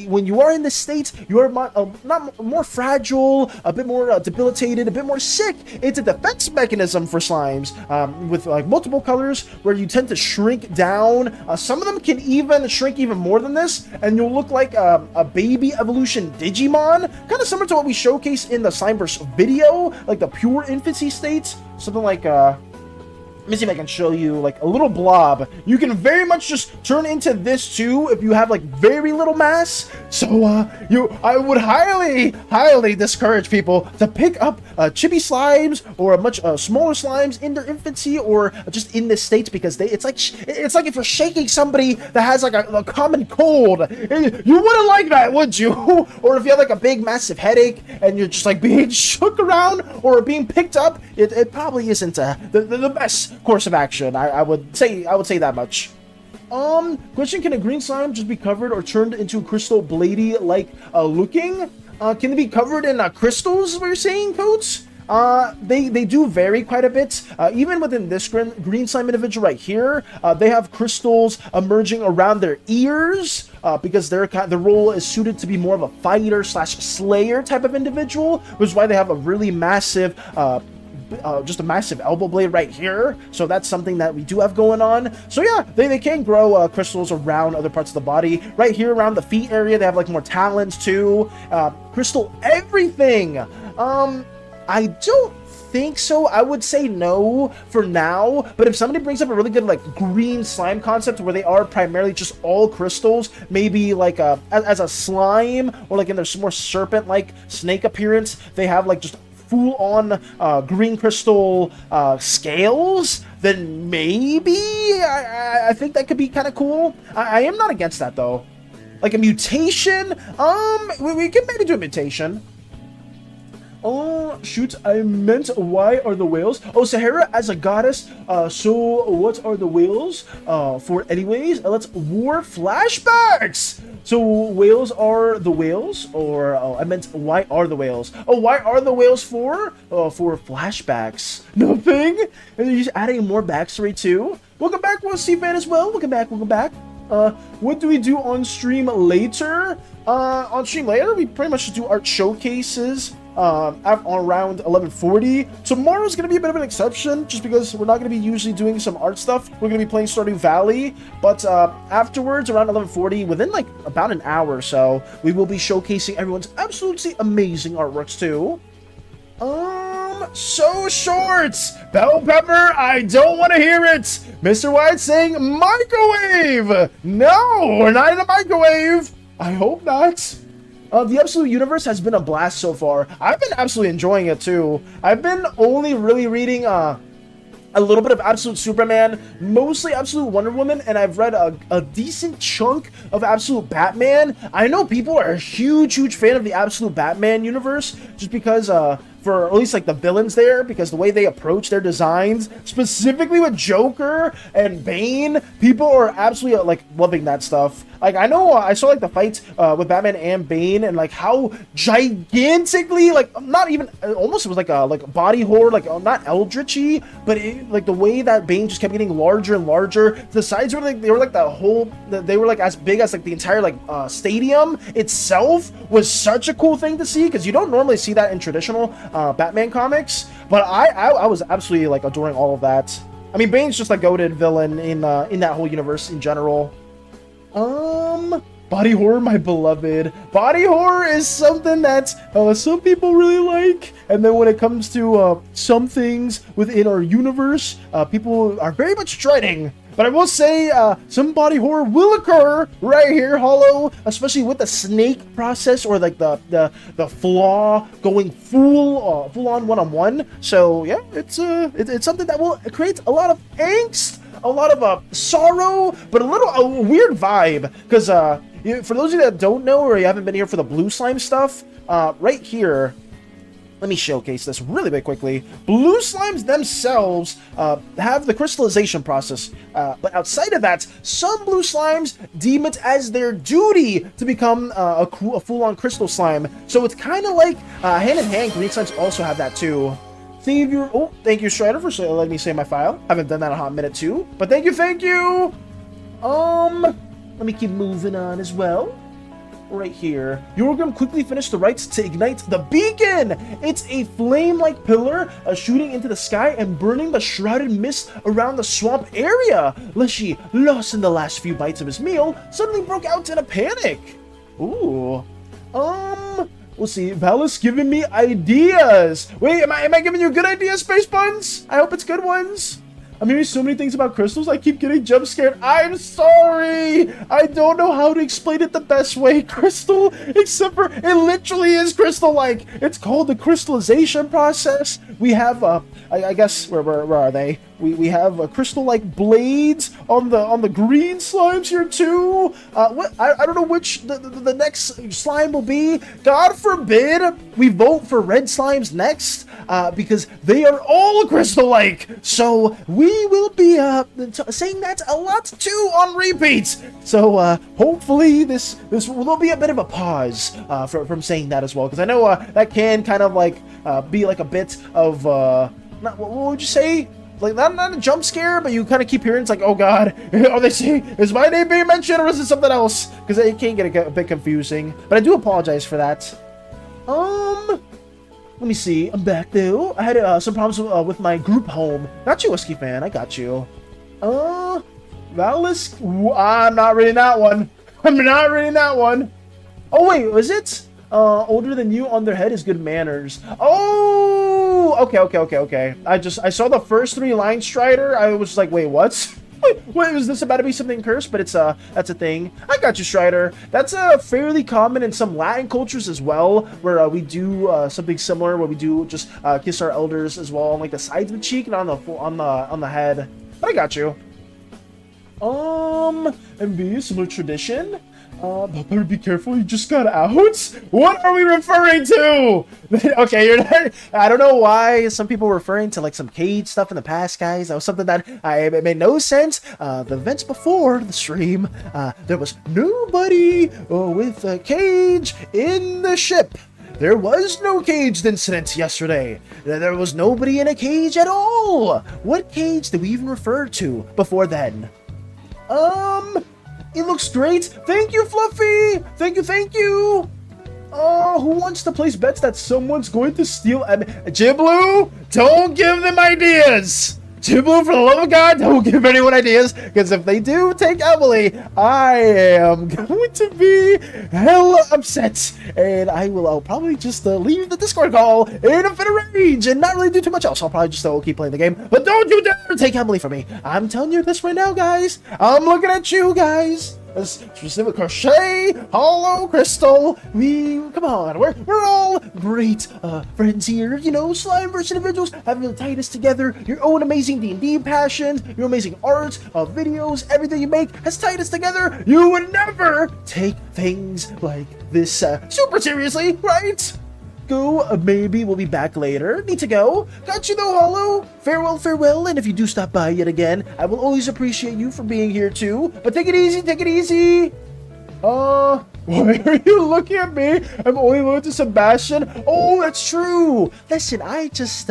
when you are in this state, you are not more fragile, a bit more debilitated, a bit more sick. It's a defense mechanism for slimes with like multiple colors where you tend to shrink down. Some of them can even shrink even more than this, and you'll look like a baby evolution Digimon, kind of similar to what we showcased in the Slimeverse video, like the pure infancy states, something like let me see if I can show you like a little blob. You can very much just turn into this too if you have like very little mass. So I would highly discourage people to pick up chibi slimes or a much smaller slimes in their infancy or just in this state, because it's like if you're shaking somebody that has like a common cold. You wouldn't like that, would you? Or if you have like a big massive headache and you're just like being shook around or being picked up, it probably isn't the best course of action. I would say that much. Question: can a green slime just be covered or turned into crystal bladey like looking? Can they be covered in crystals, is what you're saying, Codes? They do vary quite a bit. Even within this green slime individual right here, they have crystals emerging around their ears, because their role is suited to be more of a fighter / slayer type of individual, which is why they have a really massive just a massive elbow blade right here. So that's something that we do have going on. So yeah, they can grow crystals around other parts of the body. Right here around the feet area, they have like more talons too. Crystal everything. I don't think so. I would say no for now, but if somebody brings up a really good like green slime concept where they are primarily just all crystals, maybe like as a slime, or like in their more serpent like snake appearance, they have like just full-on green crystal scales, then maybe I think that could be kind of cool. I am not against that though. Like a mutation, we can maybe do a mutation. Oh shoot, I meant why are the whales? Oh, Sahara as a goddess. So what are the whales for anyways? Let's war flashbacks. So whales are the whales, or I meant why are the whales? Oh, why are the whales for? For flashbacks. Nothing. And you're just adding more backstory too. Welcome back, C-Fan as well. Welcome back. What do we do on stream later? On stream later, we pretty much just do art showcases. Around 11:40. Tomorrow's gonna be a bit of an exception, just because we're not gonna be usually doing some art stuff. We're gonna be playing Stardew Valley, but afterwards, around 11:40, within like about an hour or so, we will be showcasing everyone's absolutely amazing artworks too. So shorts! Bell Pepper, I don't want to hear it! Mr. White saying microwave! No, we're not in a microwave! I hope not. The Absolute Universe has been a blast so far. I've been absolutely enjoying it too. I've been only really reading a little bit of Absolute Superman, mostly Absolute Wonder Woman, and I've read a decent chunk of Absolute Batman. I know people are a huge fan of the Absolute Batman universe, just because for at least like the villains there, because the way they approach their designs, specifically with Joker and Bane, people are absolutely like loving that stuff. Like I know I saw like the fights with Batman and Bane, and like how gigantically, like not even almost, it was like a body horror, like not eldritchy, but like the way that Bane just kept getting larger and larger. The sides were like they were like as big as like the entire like stadium itself. Was such a cool thing to see, because you don't normally see that in traditional Batman comics. But I was absolutely like adoring all of that. I mean, Bane's just a goated villain in that whole universe in general. Body horror, my beloved. Body horror is something that some people really like, and then when it comes to some things within our universe, people are very much dreading. But I will say, some body horror will occur right here, Hollow, especially with the snake process, or like the flaw going full on one-on-one. So yeah, it's something that will create a lot of angst, a lot of sorrow, but a weird vibe, because for those of you that don't know, or you haven't been here for the blue slime stuff, right here, Let me showcase this really bit quickly. Blue slimes themselves have the crystallization process, but outside of that, some blue slimes deem it as their duty to become a full-on crystal slime. So it's kind of like hand in hand. Green slimes also have that too. Thank you, Strider, for letting me save my file. I haven't done that in a hot minute too, but thank you. Let me keep moving on as well. Right here, Yorgrim quickly finished the rites to ignite the beacon. It's a flame-like pillar shooting into the sky and burning the shrouded mist around the swamp area. Leshy, lost in the last few bites of his meal, suddenly broke out in a panic. Ooh. We'll see. Valis giving me ideas. Wait, am I giving you good ideas, Space Buns? I hope it's good ones. I'm hearing so many things about crystals, I keep getting jump scared. I'm sorry! I don't know how to explain it the best way, Crystal, except for it literally is crystal-like. It's called the crystallization process. We have, I guess, where are they? We have crystal-like blades on the green slimes here too. I don't know which the next slime will be. God forbid we vote for red slimes next, because they are all crystal-like. So we will be saying that a lot too on repeats. So hopefully this will be a bit of a pause from saying that as well, because I know that can kind of like be like a bit of what would you say? Like, not a jump scare, but you kind of keep hearing, it's like, oh god, are they saying, is my name being mentioned, or is it something else? Because it can get a bit confusing. But I do apologize for that. Let me see. I'm back, though. I had some problems with my group home. Got you, Whiskey Fan. I got you. Valis. I'm not reading that one. I'm not reading that one. Oh, wait, was it? Older than you on their head is good manners. Oh, okay. I saw the first 3 lines, Strider. I was like, wait, what? Wait, is this about to be something cursed? But that's a thing. I got you, Strider. That's fairly common in some Latin cultures as well, where we do something similar, where we do just kiss our elders as well on like the sides of the cheek and on the head. But I got you. And be a similar tradition. But better be careful, you just got out? What are we referring to? Okay, you're not, I don't know why some people were referring to like some cage stuff in the past, guys. That was something that it made no sense. The events before the stream, there was nobody with a cage in the ship. There was no caged incident yesterday. There was nobody in a cage at all. What cage did we even refer to before then? It looks great. Thank you, Fluffy. Thank you. Oh, who wants to place bets that someone's going to steal? Jiblu, don't give them ideas. Jiblu, for the love of God, don't give anyone ideas, because if they do take Emily, I am going to be hella upset, and I'll probably just leave the Discord call in a fit of rage and not really do too much else. I'll probably just keep playing the game, but don't you dare take Emily from me. I'm telling you this right now, guys. I'm looking at you guys. Specific Crochet, Hollow, Crystal, come on, we're all great friends here, you know, slime-verse individuals, having the tightest together, your own amazing D&D passions, your amazing art, videos, everything you make has tied us together. You would never take things like this super seriously, right? Go, maybe we'll be back later. Need to go. Got you though, Hollow. Farewell, and if you do stop by yet again, I will always appreciate you for being here too. But take it easy. Why are you looking at me? I'm only loyal to Sebastian. Oh, that's true. Listen, I just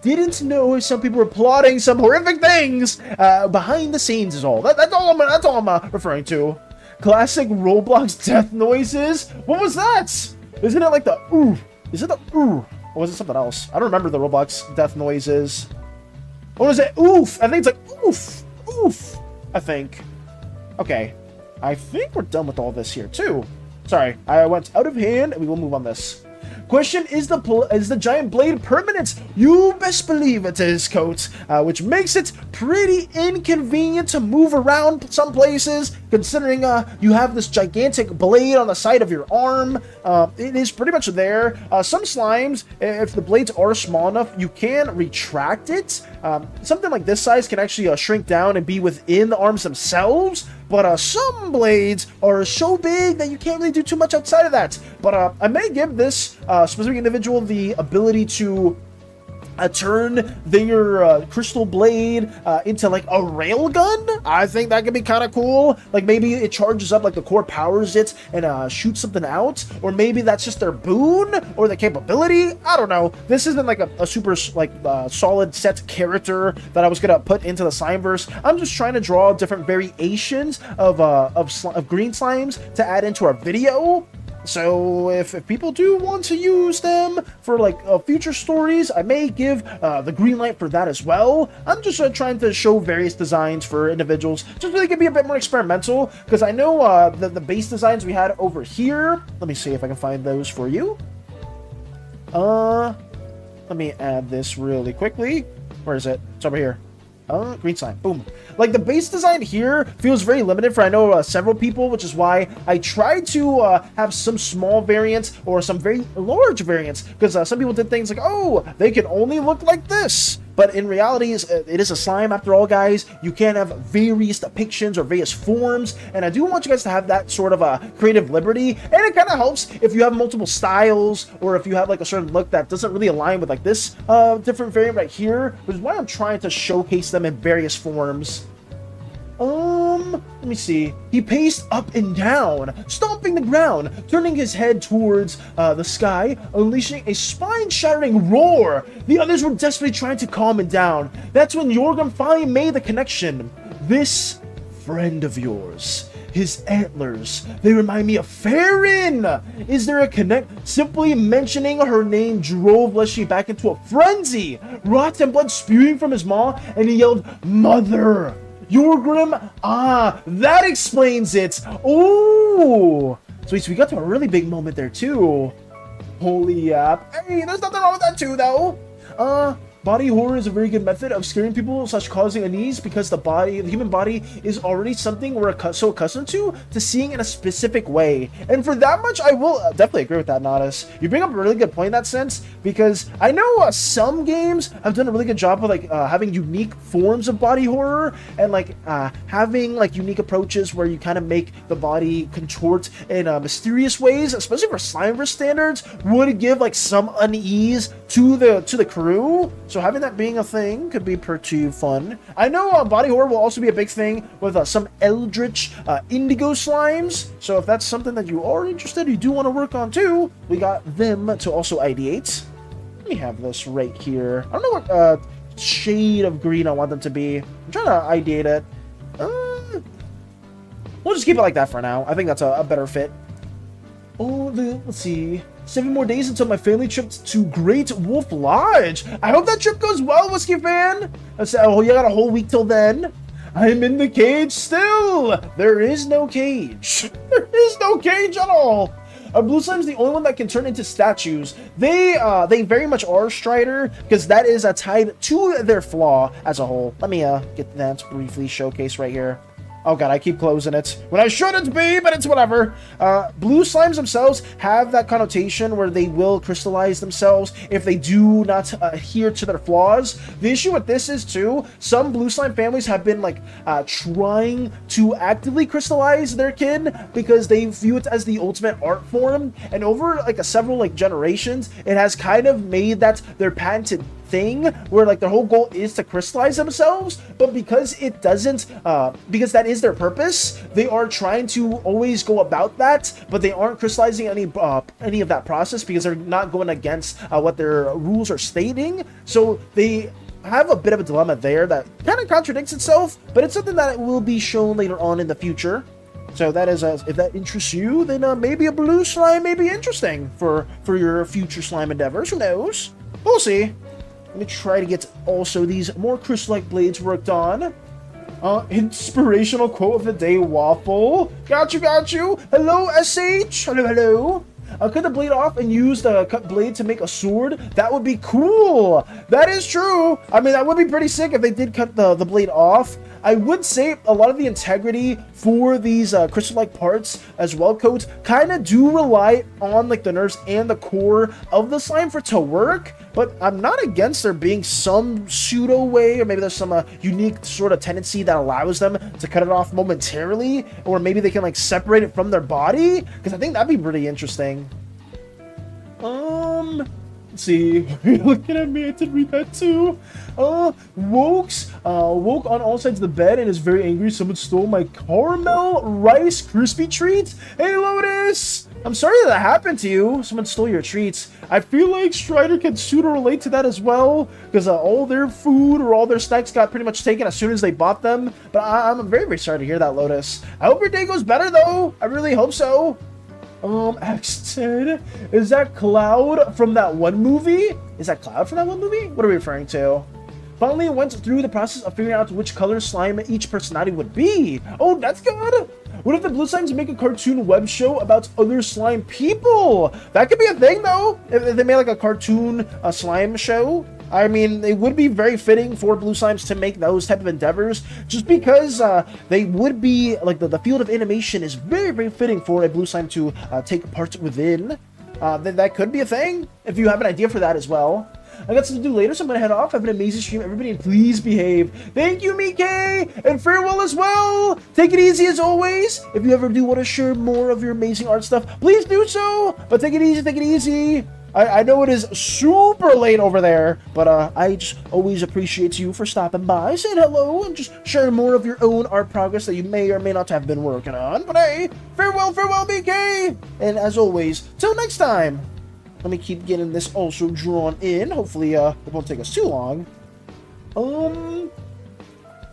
didn't know if some people were plotting some horrific things behind the scenes is all. That's all I'm referring to. Classic Roblox death noises. What was that? Isn't it like the ooh? Is it the ooh? Or was it something else? I don't remember the Roblox death noises. What was it? Oof! I think it's like oof! I think. Okay. I think we're done with all this here, too. Sorry, I went out of hand, and we will move on this. Question, is the giant blade permanent? You best believe it is, Coat, which makes it pretty inconvenient to move around some places, considering you have this gigantic blade on the side of your arm. It is pretty much there. Some slimes, if the blades are small enough, you can retract it. Something like this size can actually shrink down and be within the arms themselves, but some blades are so big that you can't really do too much outside of that. But I may give this specific individual the ability to turn their crystal blade into like a railgun. I think that could be kind of cool. Like maybe it charges up, like the core powers it and shoots something out, or maybe that's just their boon or the capability. I don't know. This isn't like a super like solid set character that I was gonna put into the Slimeverse. I'm just trying to draw different variations of green slimes to add into our video. So if people do want to use them for like future stories, I may give the green light for that as well. I'm just trying to show various designs for individuals, just really can be a bit more experimental, because I know the base designs we had over here. Let me see if I can find those for you. Let me add this really quickly. Where is it? It's over here. Green slime. Boom. Like the base design here feels very limited for I know several people, which is why I tried to have some small variants or some very large variants, because some people did things like, oh, they can only look like this. But in reality, it is a slime after all, guys. You can have various depictions or various forms, and I do want you guys to have that sort of a creative liberty. And it kind of helps if you have multiple styles, or if you have like a certain look that doesn't really align with like this different variant right here, which is why I'm trying to showcase them in various forms. Let me see. He paced up and down, stomping the ground, turning his head towards the sky, unleashing a spine-shattering roar. The others were desperately trying to calm him down. That's when Yorgrim finally made the connection. This friend of yours, his antlers, they remind me of Farron. Is there a connect? Simply mentioning her name drove Leslie back into a frenzy. Rotten blood spewing from his maw, and he yelled, "Mother!" Yorgrim, that explains it. Oh, so we got to a really big moment there too. Holy yap. Hey, there's nothing wrong with that too, though. Body horror is a very good method of scaring people / causing unease, because the human body is already something we're so accustomed to seeing in a specific way. And for that much, I will definitely agree with that, Novice. You bring up a really good point in that sense, because I know some games have done a really good job of like having unique forms of body horror, and like having like unique approaches where you kind of make the body contort in mysterious ways, especially for Slimeverse standards, would give like some unease to the crew. So having that being a thing could be pretty fun. I know body horror will also be a big thing with some eldritch indigo slimes. So if that's something that you are interested, you do want to work on too, we got them to also ideate. Let me have this right here. I don't know what shade of green I want them to be. I'm trying to ideate it. We'll just keep it like that for now. I think that's a better fit. Oh, let's see. 7 more days until my family trip to Great Wolf Lodge. I hope that trip goes well, Whiskey fan. Oh, you got a whole week till then. I'm in the cage still. There is no cage. There is no cage at all. Blue Slime's the only one that can turn into statues. They very much are, Strider, because that is tied to their flaw as a whole. Let me get that briefly showcased right here. Oh god, I keep closing it when I shouldn't be, but it's whatever. Blue slimes themselves have that connotation where they will crystallize themselves if they do not adhere to their flaws. The issue with this is too, some blue slime families have been like trying to actively crystallize their kin because they view it as the ultimate art form, and over like several like generations, it has kind of made that their patented thing where like their whole goal is to crystallize themselves, but because it doesn't because that is their purpose, they are trying to always go about that, but they aren't crystallizing any of that process because they're not going against what their rules are stating. So they have a bit of a dilemma there that kind of contradicts itself, but it's something that will be shown later on in the future. So that is, if that interests you, then maybe a blue slime may be interesting for your future slime endeavors. Who knows? We'll see. Let me try to get also these more crystal-like blades worked on. Inspirational quote of the day, Waffle. Got you. Hello, SH. Hello. Cut the blade off and use the cut blade to make a sword. That would be cool. That is true. I mean, that would be pretty sick if they did cut the blade off. I would say a lot of the integrity for these crystal-like parts as well, coats, kind of do rely on like the nerves and the core of the slime for it to work. but I'm not against there being some pseudo way, or maybe there's some unique sort of tendency that allows them to cut it off momentarily, or maybe they can like separate it from their body, because I think that'd be pretty interesting. Let's see. You're looking at me. I did read that too. Woke on all sides of the bed and is very angry. Someone stole my caramel rice crispy treats. Hey, Lotus! I'm sorry that happened to you. Someone stole your treats. I feel like Strider can pseudo relate to that as well, because all their food or all their snacks got pretty much taken as soon as they bought them. But I'm very, very sorry to hear that, Lotus. I hope your day goes better, though. I really hope so. X10, is that Cloud from that one movie? Is that Cloud from that one movie? What are we referring to? Finally went through the process of figuring out which color slime each personality would be. Oh, that's good. What if the blue slimes make a cartoon web show about other slime people? That could be a thing, though. If they made like a cartoon slime show. I mean, it would be very fitting for blue slimes to make those type of endeavors, just because they would be, like, the field of animation is very, very fitting for a blue slime to take part within. That could be a thing, if you have an idea for that as well. I got something to do later, so I'm going to head off. Have an amazing stream. Everybody, please behave. Thank you, Mike, and farewell as well. Take it easy as always. If you ever do want to share more of your amazing art stuff, please do so. But take it easy, take it easy. I know it is super late over there, but I just always appreciate you for stopping by, saying hello, and just sharing more of your own art progress that you may or may not have been working on. But hey, farewell, BK! And as always, till next time, let me keep getting this also drawn in. Hopefully, it won't take us too long.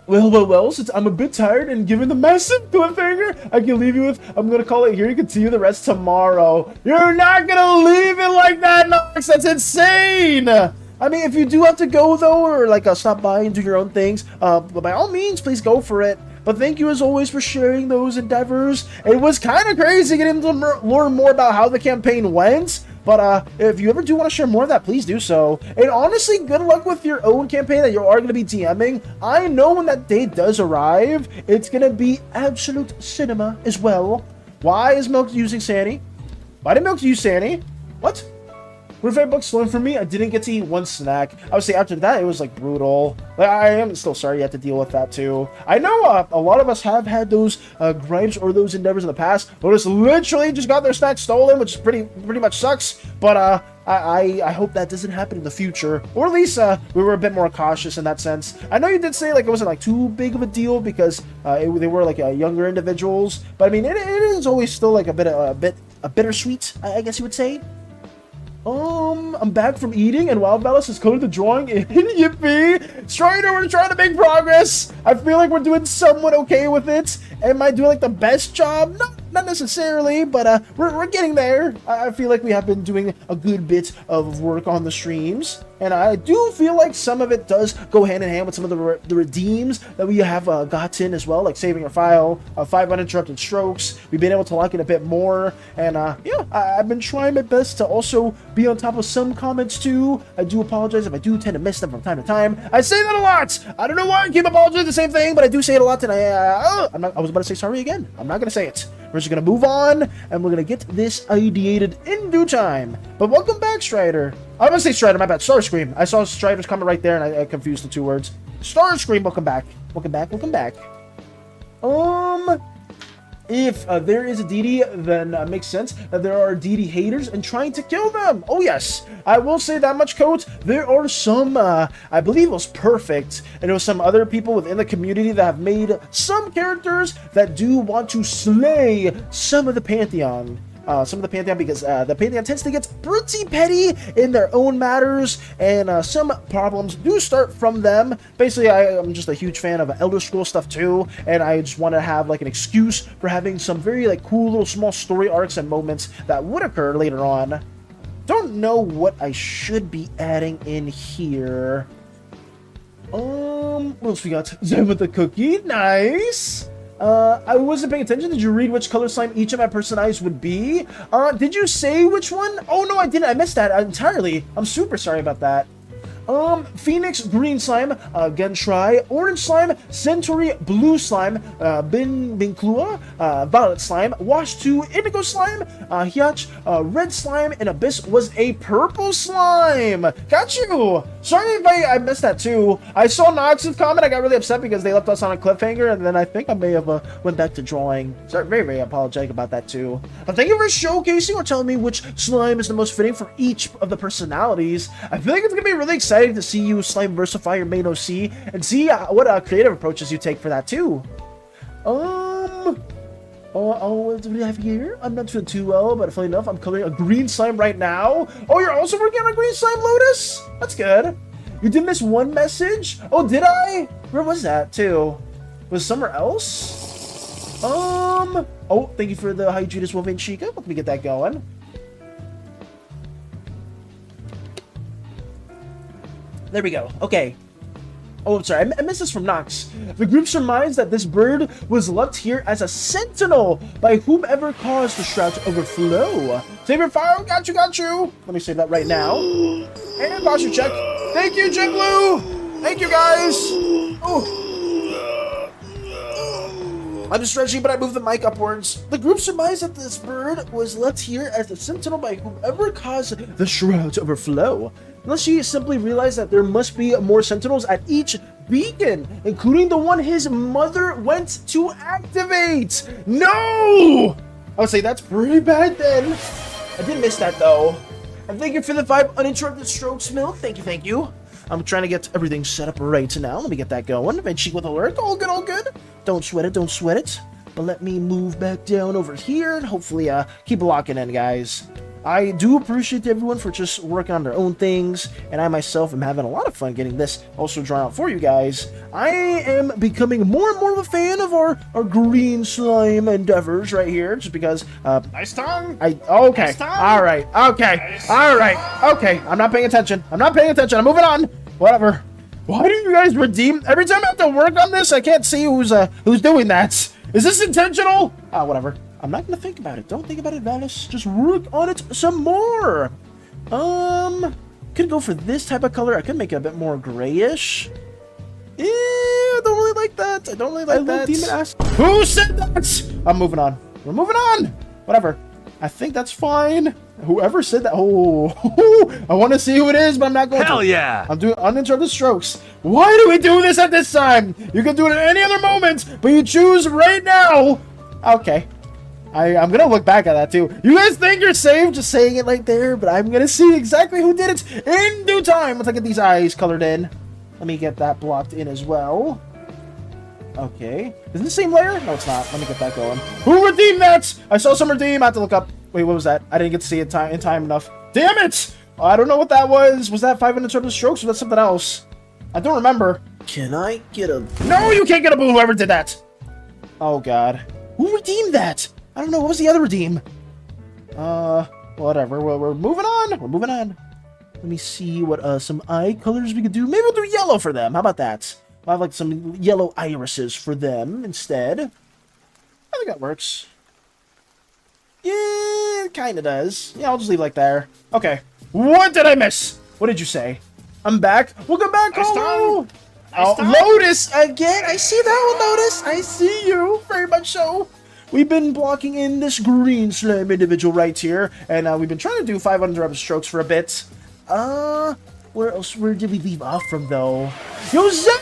Well, since I'm a bit tired and given the massive cliffhanger I can leave you with, I'm gonna call it here. You can continue the rest tomorrow. You're not gonna leave it like that, Nox! That's insane! I mean, if you do have to go, though, or, like, stop by and do your own things, by all means, please go for it. But thank you, as always, for sharing those endeavors. It was kind of crazy getting to learn more about how the campaign went. But if you ever do want to share more of that, please do so. And honestly, good luck with your own campaign that you are going to be DMing. I know when that day does arrive, it's going to be absolute cinema as well. Why is Milk using SANI? Why did Milk use SANI? What? What if $5 stolen from me? I didn't get to eat one snack. I would say after that, it was like brutal. Like, I am still sorry you had to deal with that too. I know a lot of us have had those gripes or those endeavors in the past. Lotus literally just got their snack stolen, which pretty much sucks. But I hope that doesn't happen in the future, or at least we were a bit more cautious in that sense. I know you did say like it wasn't like too big of a deal because they were like younger individuals, but I mean it is always still like a bittersweet, I guess you would say. I'm back from eating, and Wild Balance has coded the drawing in. Yippee! Strider, we're trying to make progress! I feel like we're doing somewhat okay with it. Am I doing, like, the best job? Not necessarily, but we're getting there. I feel like we have been doing a good bit of work on the streams, and I do feel like some of it does go hand in hand with some of the redeems that we have gotten as well, like saving our file, 5 uninterrupted strokes. We've been able to lock in a bit more, and yeah, I've been trying my best to also be on top of some comments too. I do apologize if I do tend to miss them from time to time. I say that a lot. I don't know why I keep apologizing the same thing, but I do say it a lot, and I was about to say sorry again. I'm not gonna say it. We're just going to move on, and we're going to get this ideated in due time. But welcome back, Strider. I was going to say Strider, my bad. Starscream. I saw Strider's comment right there, and I confused the two words. Starscream, welcome back. Welcome back, welcome back. If there is a DD, then it makes sense that there are DD haters and trying to kill them. Oh, yes. I will say that much, Coach. There are some, I believe it was Perfect, and there was some other people within the community that have made some characters that do want to slay some of the Pantheon. Because the Pantheon tends to get pretty petty in their own matters, and some problems do start from them. Basically, I'm just a huge fan of Elder Scrolls stuff too, and I just want to have like an excuse for having some very like cool little small story arcs and moments that would occur later on. Don't know what I should be adding in here. What else we got? Zen with the cookie, nice. I wasn't paying attention. Did you read which color slime each of my personages would be? Did you say which one? Oh, no, I didn't. I missed that entirely. I'm super sorry about that. Phoenix green slime, Gentry orange slime, Centauri blue slime, Binklua violet slime, Wash 2 indigo slime, Hyach red slime, and Abyss was a purple slime. Got you. Sorry if I missed that too. I saw Nox's comment. I got really upset because they left us on a cliffhanger, and then I think I may have went back to drawing. Sorry, very, very apologetic about that too. Thank you for showcasing or telling me which slime is the most fitting for each of the personalities. I feel like it's gonna be really exciting to see you slime versify your main OC and see what creative approaches you take for that too. What do we have here? I'm not feeling too well, but funny enough, I'm coloring a green slime right now. Oh, you're also working on a green slime, Lotus? That's good. You did miss one message? Oh, did I? Where was that too? Was it somewhere else? Oh, thank you for the Hydratus Wolverine Chica. Let me get that going. There we go. Okay. Oh, I'm sorry. I missed this from Nox. The group surmised that this bird was left here as a sentinel by whomever caused the shroud to overflow. Save your fire. Got you, got you. Let me save that right now. And posture check. Thank you, JetBlue. Thank you, guys. Oh. I'm just stretching, but I moved the mic upwards. The group surmised that this bird was left here as a sentinel by whomever caused the shroud to overflow. Unless she simply realized that there must be more sentinels at each beacon, including the one his mother went to activate. No! I would say that's pretty bad then. I did miss that though. And thank you for the 5 uninterrupted strokes, Milk. Thank you, thank you. I'm trying to get everything set up right now. Let me get that going. Vent with alert. All good, all good. Don't sweat it, don't sweat it. But let me move back down over here and hopefully keep locking in, guys. I do appreciate everyone for just working on their own things, and I myself am having a lot of fun getting this also drawn out for you guys. I am becoming more and more of a fan of our green slime endeavors right here, just because, Nice tongue! Okay, Nice tongue. alright, okay, Nice. alright, okay, I'm not paying attention, I'm moving on, whatever. Why do you guys redeem? Every time I have to work on this, I can't see who's doing that. Is this intentional? Whatever. I'm not gonna think about it. Don't think about it, Valis. Just work on it some more. Could go for this type of color. I could make it a bit more grayish. Yeah, I don't really like that. I don't really like that. Demon ass. Who said that? I'm moving on. We're moving on. Whatever. I think that's fine. Whoever said that. Oh, I want to see who it is, but I'm not going to. Hell yeah! I'm doing uninterrupted strokes. Why do we do this at this time? You can do it at any other moment, but you choose right now. Okay. I'm gonna look back at that too. You guys think you're safe just saying it like there, but I'm gonna see exactly who did it in due time. Once I get these eyes colored in. Let me get that blocked in as well. Okay. Is it the same layer? No, it's not. Let me get that going. Who redeemed that? I saw some redeem. I have to look up. Wait, what was that? I didn't get to see it in time enough. Damn it! I don't know what that was. Was that 5 uninterrupted strokes or was that something else? I don't remember. Can I get a... No, you can't get a boo, whoever did that. Oh, God. Who redeemed that? I don't know. What was the other redeem? Whatever. We're moving on. We're moving on. Let me see what some eye colors we could do. Maybe we'll do yellow for them. How about that? I'll have like some yellow irises for them instead. I think that works. Yeah, it kind of does. Yeah, I'll just leave it like there. Okay. What did I miss? What did you say? I'm back. Welcome back, Colo. Lotus again. I see that one, Lotus. I see you. Very much so. We've been blocking in this green slime individual right here, and we've been trying to do 5 uninterrupted strokes for a bit. Where else? Where did we leave off from, though? Yo, Zen!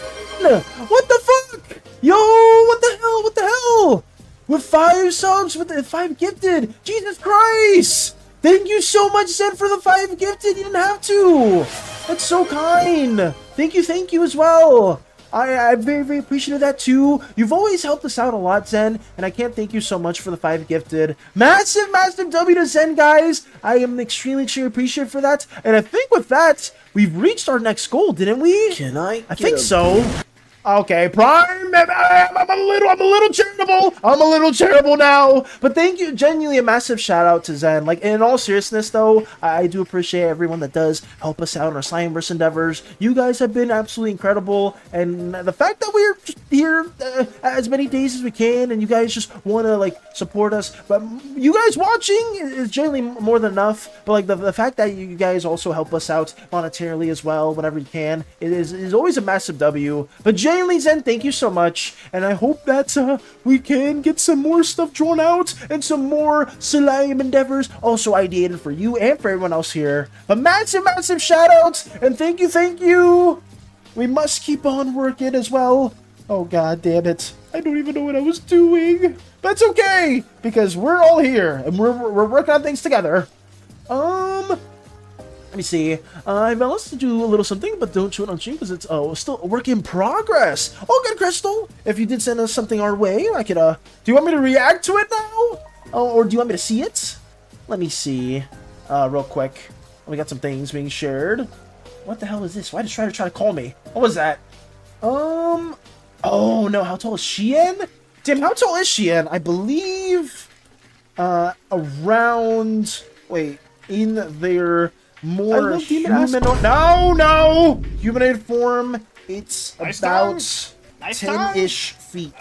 What the fuck? Yo, what the hell? What the hell? With 5 subs, with the 5 gifted. Jesus Christ! Thank you so much, Zen, for the 5 gifted. You didn't have to. That's so kind. Thank you as well. I'm very, very appreciative of that too. You've always helped us out a lot, Zen, and I can't thank you so much for the 5 gifted. Massive, massive W to Zen, guys. I am extremely appreciative for that. And I think with that, we've reached our next goal, didn't we? I think so. Okay, Prime. I'm a little charitable. I'm a little charitable now. But thank you, genuinely a massive shout out to Zen. Like in all seriousness, though, I do appreciate everyone that does help us out in our Slimeverse endeavors. You guys have been absolutely incredible, and the fact that we're just here as many days as we can, and you guys just want to like support us. But you guys watching is generally more than enough. But like the fact that you guys also help us out monetarily as well whenever you can, it is always a massive W. But genuinely, Zen, thank you so much, and I hope that we can get some more stuff drawn out and some more slime endeavors also ideated for you and for everyone else here. But massive shout outs, and thank you. We must keep on working as well. Oh god damn it, I don't even know what I was doing. That's okay, because we're all here and we're working on things together. Let me see. I've asked to do a little something, but don't show it on stream because it's still a work in progress. Oh, good, Crystal. If you did send us something our way, I could. Do you want me to react to it now? Oh, or do you want me to see it? Let me see. Real quick. We got some things being shared. What the hell is this? Why did Strider try to call me? What was that? Oh no. How tall is Shien? Damn, how tall is Shien? I believe around. Wait, in their more humanoid. No! Humanoid form. It's about 10-ish feet.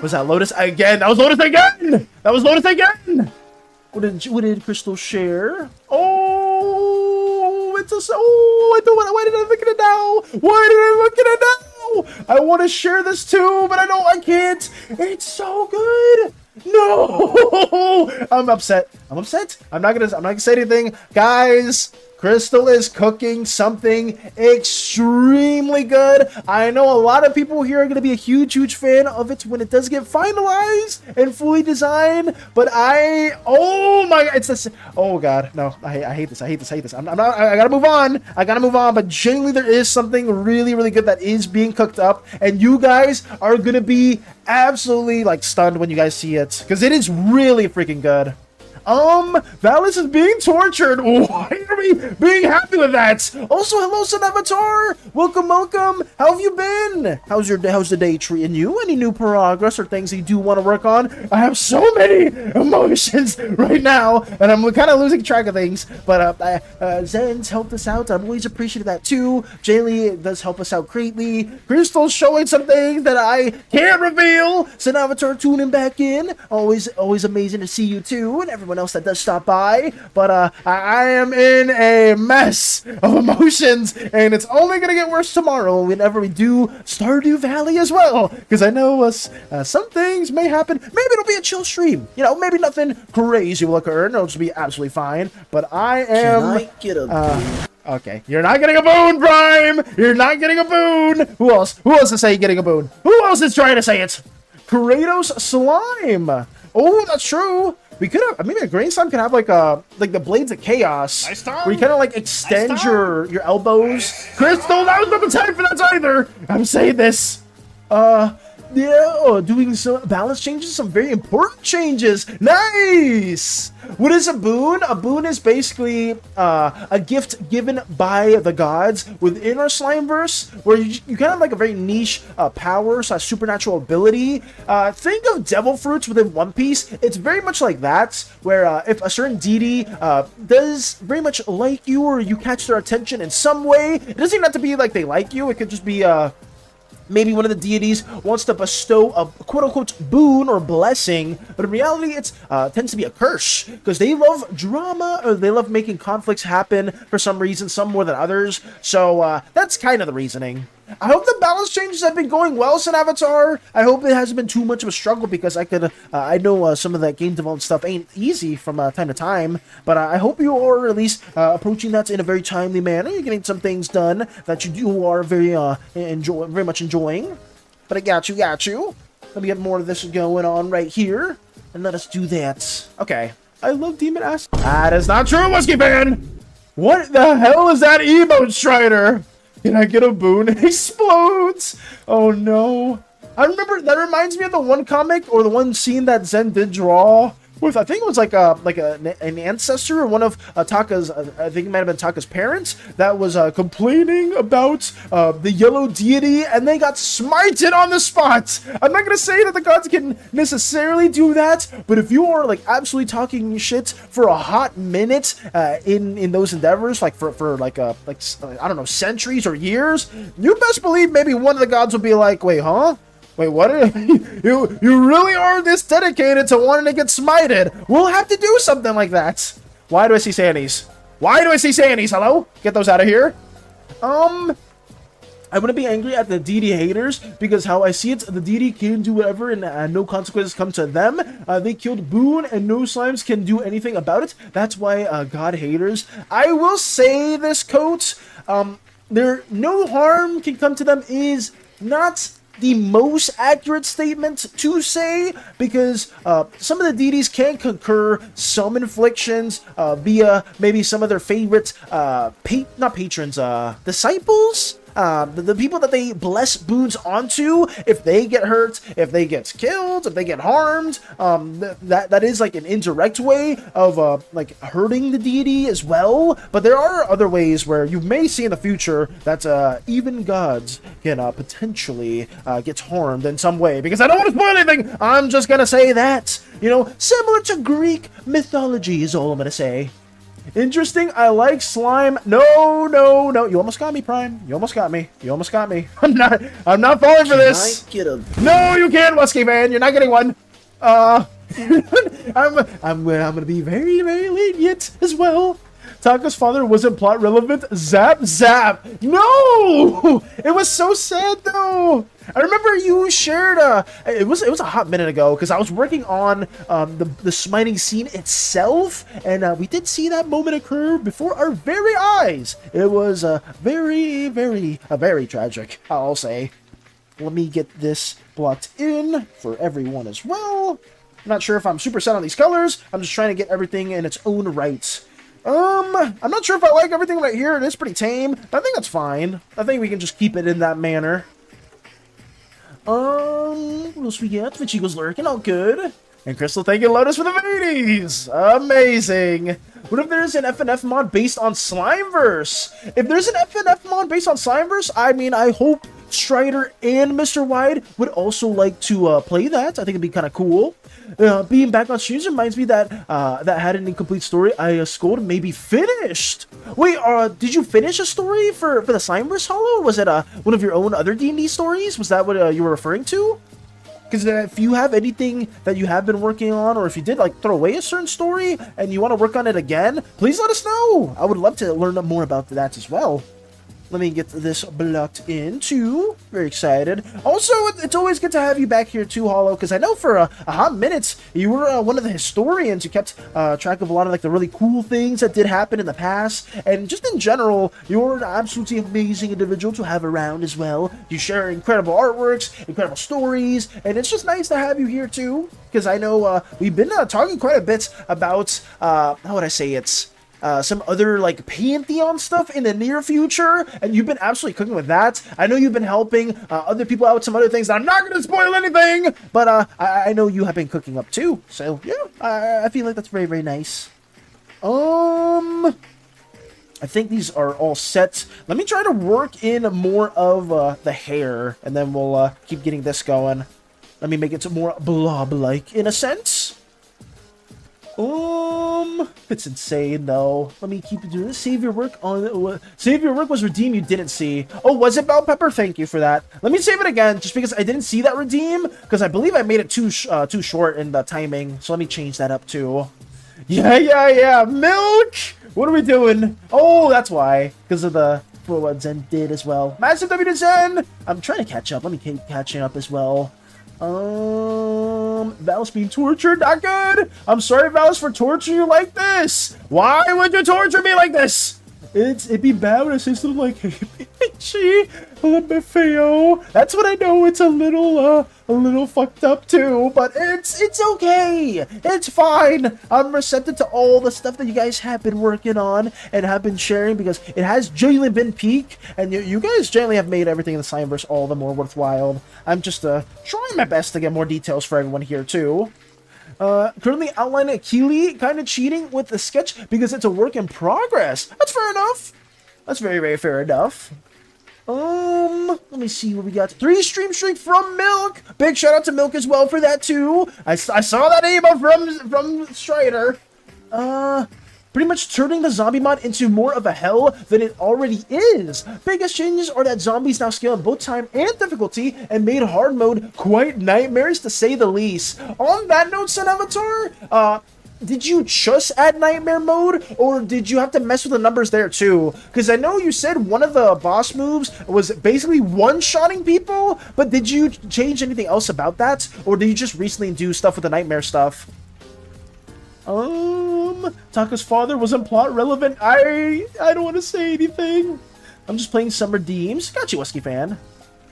Was that Lotus again? That was Lotus again! What did Crystal share? Oh, it's a. Oh, why did I look at it now? I want to share this too, but I can't. It's so good. No, I'm upset. I'm not gonna say anything, guys. Crystal is cooking something extremely good. I know a lot of people here are going to be a huge fan of it when it does get finalized and fully designed. But oh my god, it's this. Oh god, no, I hate this. I gotta move on. But genuinely, there is something really good that is being cooked up, and you guys are going to be absolutely like stunned when you guys see it, because it is really freaking good. Valis is being tortured. Why are we being happy with that? Also, hello, Sun Avatar. Welcome. How have you been? How's the day treating you? Any new progress or things that you do want to work on? I have so many emotions right now, and I'm kind of losing track of things. But Zen's helped us out. I'm always appreciative of that too. Jaylee does help us out greatly. Crystal's showing some things that I can't reveal. Sun Avatar tuning back in. Always amazing to see you too, and everyone else that does stop by. But I am in a mess of emotions, and it's only gonna get worse tomorrow whenever we do Stardew Valley as well, because I know some things may happen. Maybe it'll be a chill stream, you know, maybe nothing crazy will occur and it'll just be absolutely fine. But I am. Can I get a okay, you're not getting a boon, Prime. You're not getting a boon. Who else is saying getting a boon? Who else is trying to say it? Kratos slime. Oh, that's true. We could have, maybe a grain slime could have like the blades of chaos, where you kind of like extend your elbows. Crystal, that was not the time for that either. I'm saying this. Yeah, doing some balance changes, some very important changes. Nice. What is a boon? A boon is basically a gift given by the gods within our Slimeverse, where you kind of like a very niche power / supernatural ability. Think of devil fruits within One Piece. It's very much like that, where if a certain deity does very much like you, or you catch their attention in some way, it doesn't even have to be like they like you. It could just be maybe one of the deities wants to bestow a quote-unquote boon or blessing, but in reality it tends to be a curse, because they love drama, or they love making conflicts happen for some reason, some more than others. So that's kind of the reasoning. I hope the balance changes have been going well, Sun Avatar. I hope it hasn't been too much of a struggle, because I know some of that game development stuff ain't easy from time to time, but I hope you are at least approaching that in a very timely manner. You're getting some things done that you are very much enjoying. But I got you. Let me get more of this going on right here, and let us do that. Okay. I love Demon Ass. That is not true, Whiskey Fan! What the hell is that emote, Strider? Can I get a boon? It explodes! Oh no. I remember, that reminds me of the one comic, or the one scene that Zen did draw, with, I think it was like an ancestor or one of Taka's, I think it might have been Taka's parents, that was complaining about the yellow deity, and they got smited on the spot. I'm not gonna say that the gods can necessarily do that, but if you are like absolutely talking shit for a hot minute in those endeavors, like for like I don't know, centuries or years, you best believe maybe one of the gods will be like, wait, huh? Wait, what? You really are this dedicated to wanting to get smited? We'll have to do something like that. Why do I see SANIs? Why do I see SANIs? Hello? Get those out of here. I wouldn't be angry at the deity haters, because how I see it, the deity can do whatever and no consequences come to them. They killed Boone and no slimes can do anything about it. That's why god haters. I will say this, Coat. No harm can come to them is not the most accurate statement to say, because some of the deities can concur some inflictions via maybe some of their favorite not patrons, disciples, the people that they bless boons onto. If they get hurt, if they get killed, if they get harmed, that is like an indirect way of like hurting the deity as well. But there are other ways where you may see in the future that even gods can potentially get harmed in some way, because I don't want to spoil anything. I'm just gonna say that, you know, similar to Greek mythology is all I'm gonna say. Interesting. I like slime. No. You almost got me, Prime. You almost got me. I'm not falling for this. No, you can't, Wesky man. You're not getting one. I'm gonna be very, very lenient as well. Taka's father wasn't plot relevant. Zap. No! It was so sad though. I remember you shared it was a hot minute ago, because I was working on the smiting scene itself, and we did see that moment occur before our very eyes. It was very tragic, I'll say. Let me get this blocked in for everyone as well. I'm not sure if I'm super set on these colors. I'm just trying to get everything in its own right. I'm not sure if I like everything right here. It is pretty tame, but I think that's fine. I think we can just keep it in that manner. What else we get? Vichigo's lurking, all good. And Crystal, thank you, Lotus, for the minis! Amazing! What if there's an FNF mod based on Slimeverse? If there's an FNF mod based on Slimeverse, I mean, I hope Strider and Mr. Wide would also like to play that. I think it'd be kind of cool. Being back on streams reminds me that that had an incomplete story. I scored maybe finished. Wait, did you finish a story for the Slimeverse Hollow? Was it one of your own other D&D stories? Was that what you were referring to? Because if you have anything that you have been working on, or if you did like throw away a certain story and you want to work on it again, please let us know. I would love to learn more about that as well. Let me get this blocked in too. Very excited. Also, it's always good to have you back here too, Hollow, because I know for a hot minute you were one of the historians who kept track of a lot of like the really cool things that did happen in the past, and just in general, you're an absolutely amazing individual to have around as well. You share incredible artworks, incredible stories, and it's just nice to have you here too, because I know we've been talking quite a bit about how would I say it's. Some other like Pantheon stuff in the near future, and you've been absolutely cooking with that. I know you've been helping other people out with some other things. I'm not going to spoil anything, but I know you have been cooking up too. So yeah, I feel like that's very, very nice. I think these are all set. Let me try to work in more of the hair, and then we'll keep getting this going. Let me make it more blob-like in a sense. It's insane though. Let me keep doing this. Save your work was redeem you didn't see. Oh, was it Bell Pepper? Thank you for that. Let me save it again, just because I didn't see that redeem, because I believe I made it too short in the timing. So let me change that up too. Yeah. Milk. What are we doing? Oh, that's why, because of for what Zen did as well. Massive W to Zen. I'm trying to catch up. Let me keep catching up as well. Valis being tortured, not good. I'm sorry, Valis, for torturing you like this. Why would you torture me like this? It'd be bad when I say something like, hey, Pichi, LMFAO. That's what I know. It's a little fucked up too, but it's okay. It's fine. I'm receptive to all the stuff that you guys have been working on and have been sharing, because it has genuinely been peak, and you guys generally have made everything in the Slimeverse all the more worthwhile. I'm just trying my best to get more details for everyone here too. Currently outlining Akili, kind of cheating with the sketch because it's a work in progress. That's fair enough. That's very, very fair enough. Let me see what we got. 3 stream streak from Milk. Big shout out to Milk as well for that too. I saw that email from Strider. Pretty much turning the zombie mod into more of a hell than it already is. Biggest changes are that zombies now scale in both time and difficulty and made hard mode quite nightmares to say the least. On that note, Sun Avatar, did you just add nightmare mode, or did you have to mess with the numbers there too? Because I know you said one of the boss moves was basically one-shotting people, but did you change anything else about that, or did you just recently do stuff with the nightmare stuff? Taka's father wasn't plot relevant. I don't want to say anything. I'm just playing some redeems. Got you, Wesky fan.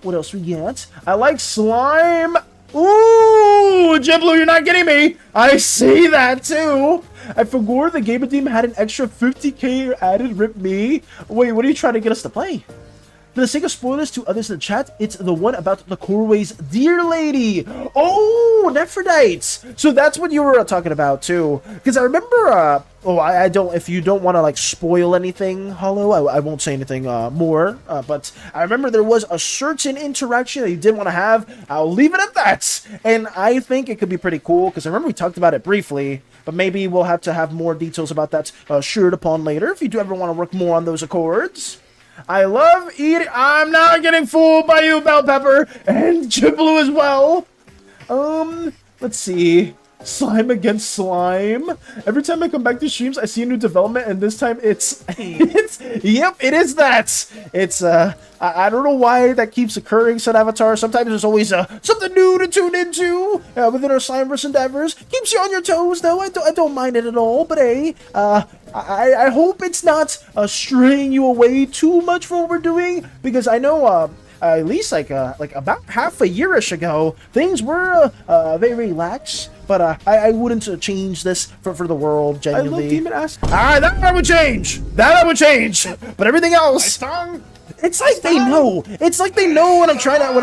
What else we get? I like slime. Ooh, Jiblu, you're not getting me. I see that too. I forgot the game redeem had an extra 50k added. Rip me. Wait, what are you trying to get us to play? For the sake of spoilers to others in the chat, it's the one about the Corway's Dear Lady. Oh, Nephrodites. So that's what you were talking about too. Because I remember, I don't, if you don't want to like spoil anything, Hollow, I won't say anything more. But I remember there was a certain interaction that you didn't want to have. I'll leave it at that. And I think it could be pretty cool because I remember we talked about it briefly. But maybe we'll have to have more details about that shared upon later if you do ever want to work more on those accords. I love eating. I'm not getting fooled by you, Bell Pepper, and Jiblu as well. Let's see. Slime against slime. Every time I come back to streams, I see a new development, and this time it's yep, it is that. It's I don't know why that keeps occurring, said Avatar. Sometimes there's always something new to tune into within our Slimeverse endeavors. Keeps you on your toes, though. I don't mind it at all. But hey, I hope it's not straying you away too much from what we're doing, because I know at least like about half a year-ish ago, things were very, very lax. But I wouldn't change this for the world, genuinely. I love Demon Ass. That I would change. That I would change. But everything else, it's like they know. It's like they know when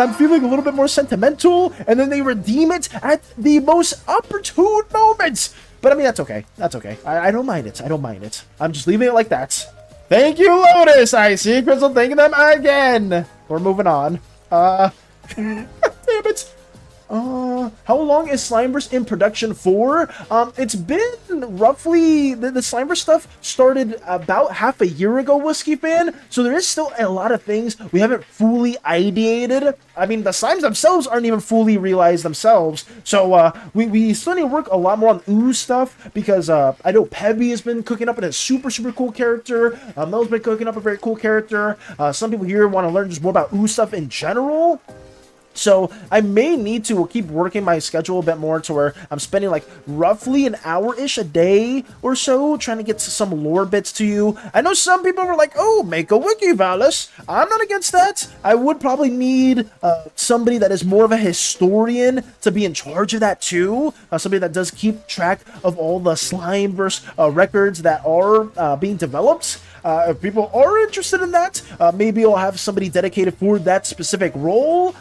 I'm feeling a little bit more sentimental, and then they redeem it at the most opportune moments. But I mean, that's okay. That's okay. I don't mind it. I don't mind it. I'm just leaving it like that. Thank you, Lotus. I see Crystal thanking them again. We're moving on. Damn it. How long is Slimeverse in production for? It's been roughly, the Slimeverse stuff started about half a year ago, Whiskey Fan, so there is still a lot of things we haven't fully ideated. I mean, the slimes themselves aren't even fully realized themselves, so we still need to work a lot more on ooze stuff, because I know Pebby has been cooking up in a super, super cool character. Mel's been cooking up a very cool character. Some people here want to learn just more about ooze stuff in general. So I may need to keep working my schedule a bit more to where I'm spending like roughly an hour-ish a day or so trying to get some lore bits to you. I know some people were like, oh, make a wiki, Valis. I'm not against that. I would probably need somebody that is more of a historian to be in charge of that too. Somebody that does keep track of all the Slimeverse records that are being developed. If people are interested in that, maybe I'll have somebody dedicated for that specific role.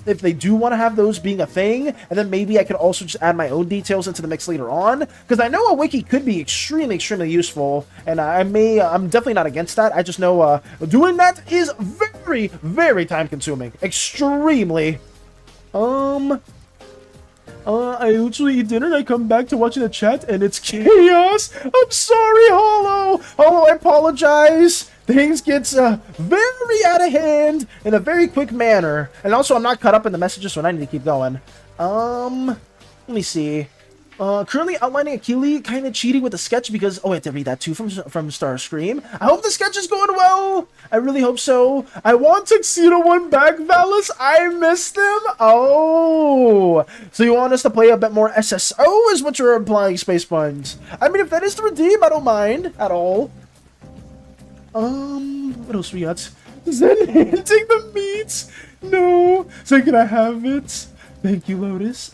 If they do want to have those being a thing, and then maybe I could also just add my own details into the mix later on, because I know a wiki could be extremely, extremely useful, and I'm definitely not against that. I just know doing that is very, very time consuming, extremely. I literally eat dinner and I come back to watching the chat and it's chaos. I'm sorry, Hollow. Hollow, I apologize. Things get very out of hand in a very quick manner. And also, I'm not caught up in the messages, so I need to keep going. Let me see. Currently outlining Akili, kind of cheating with the sketch because, oh, I have to read that too from Starscream. I hope the sketch is going well. I really hope so. I want Tuxedo One back, Valis. I miss them. Oh, so you want us to play a bit more SSO is what you're implying, Space Buns. I mean, if that is to redeem, I don't mind at all. What else we got? Zen hinting the meat. No. So can I have it? Thank you, Lotus.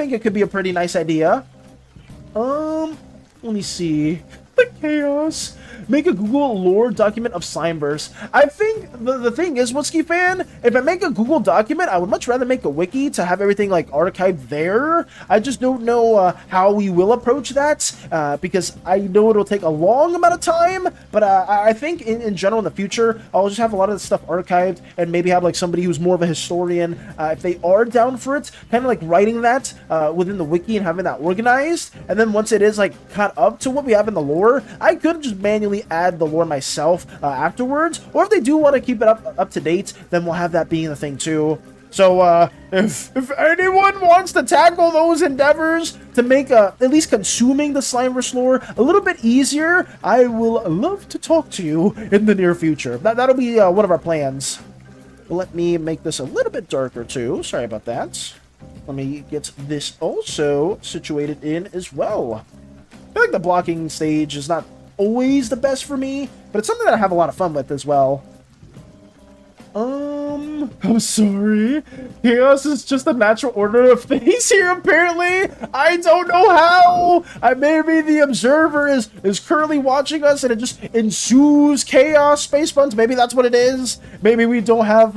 think it could be a pretty nice idea. Let me see. The chaos. Make a Google lore document of Slimeverse. I think the thing is, Woodsky fan, if I make a Google document, I would much rather make a wiki to have everything like archived there. I just don't know how we will approach that because I know it'll take a long amount of time, but I think in general in the future, I'll just have a lot of the stuff archived and maybe have like somebody who's more of a historian, if they are down for it, kind of like writing that within the wiki and having that organized. And then once it is like caught up to what we have in the lore, I could just manually add the lore myself afterwards, or if they do want to keep it up to date, then we'll have that being the thing too. So if anyone wants to tackle those endeavors to make at least consuming the Slimeverse lore a little bit easier, I will love to talk to you in the near future. That'll be one of our plans. Let me make this a little bit darker too. Sorry about that. Let me get this also situated in as well. I feel like the blocking stage is not always the best for me, but it's something that I have a lot of fun with as well. I'm sorry. Chaos is just the natural order of things here, apparently. I don't know how. Maybe the observer is currently watching us and it just ensues chaos, space buns. Maybe that's what it is. Maybe we don't have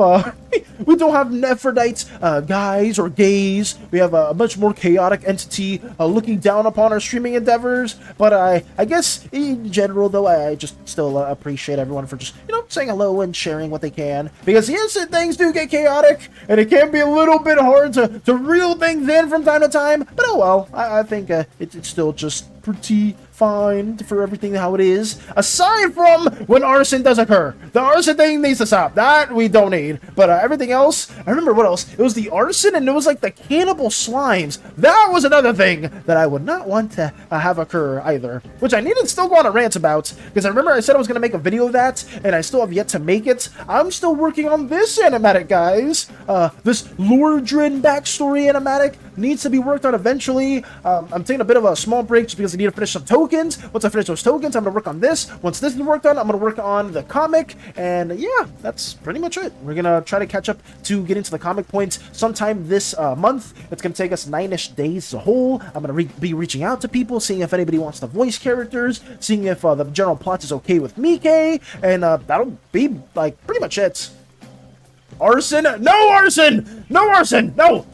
we don't have Nephrodite guys or gays. We have a much more chaotic entity looking down upon our streaming endeavors. But I guess in general, though, I just still appreciate everyone for just, you know, saying hello and sharing what they can. Because yes, things do get chaotic, and it can be a little bit hard to reel things in from time to time. But oh well, I think it's still just pretty fine for everything how it is, aside from when arson does occur. The arson thing needs to stop. That we don't need. But everything else, I remember what else. It was the arson, and it was like the cannibal slimes. That was another thing that I would not want to have occur either, which I need to still go on a rant about, because I remember I said I was going to make a video of that, and I still have yet to make it. I'm still working on this animatic, guys. This Lordrin backstory animatic. needs to be worked on eventually. I'm taking a bit of a small break just because I need to finish some tokens. Once I finish those tokens, I'm going to work on this. Once this is worked on, I'm going to work on the comic. And yeah, that's pretty much it. We're going to try to catch up to get into the comic points sometime this month. It's going to take us 9-ish days as a whole. I'm going to be reaching out to people, seeing if anybody wants to voice characters, seeing if the general plot is okay with Mike, and that'll be like pretty much it. Arson? No arson! No arson! No!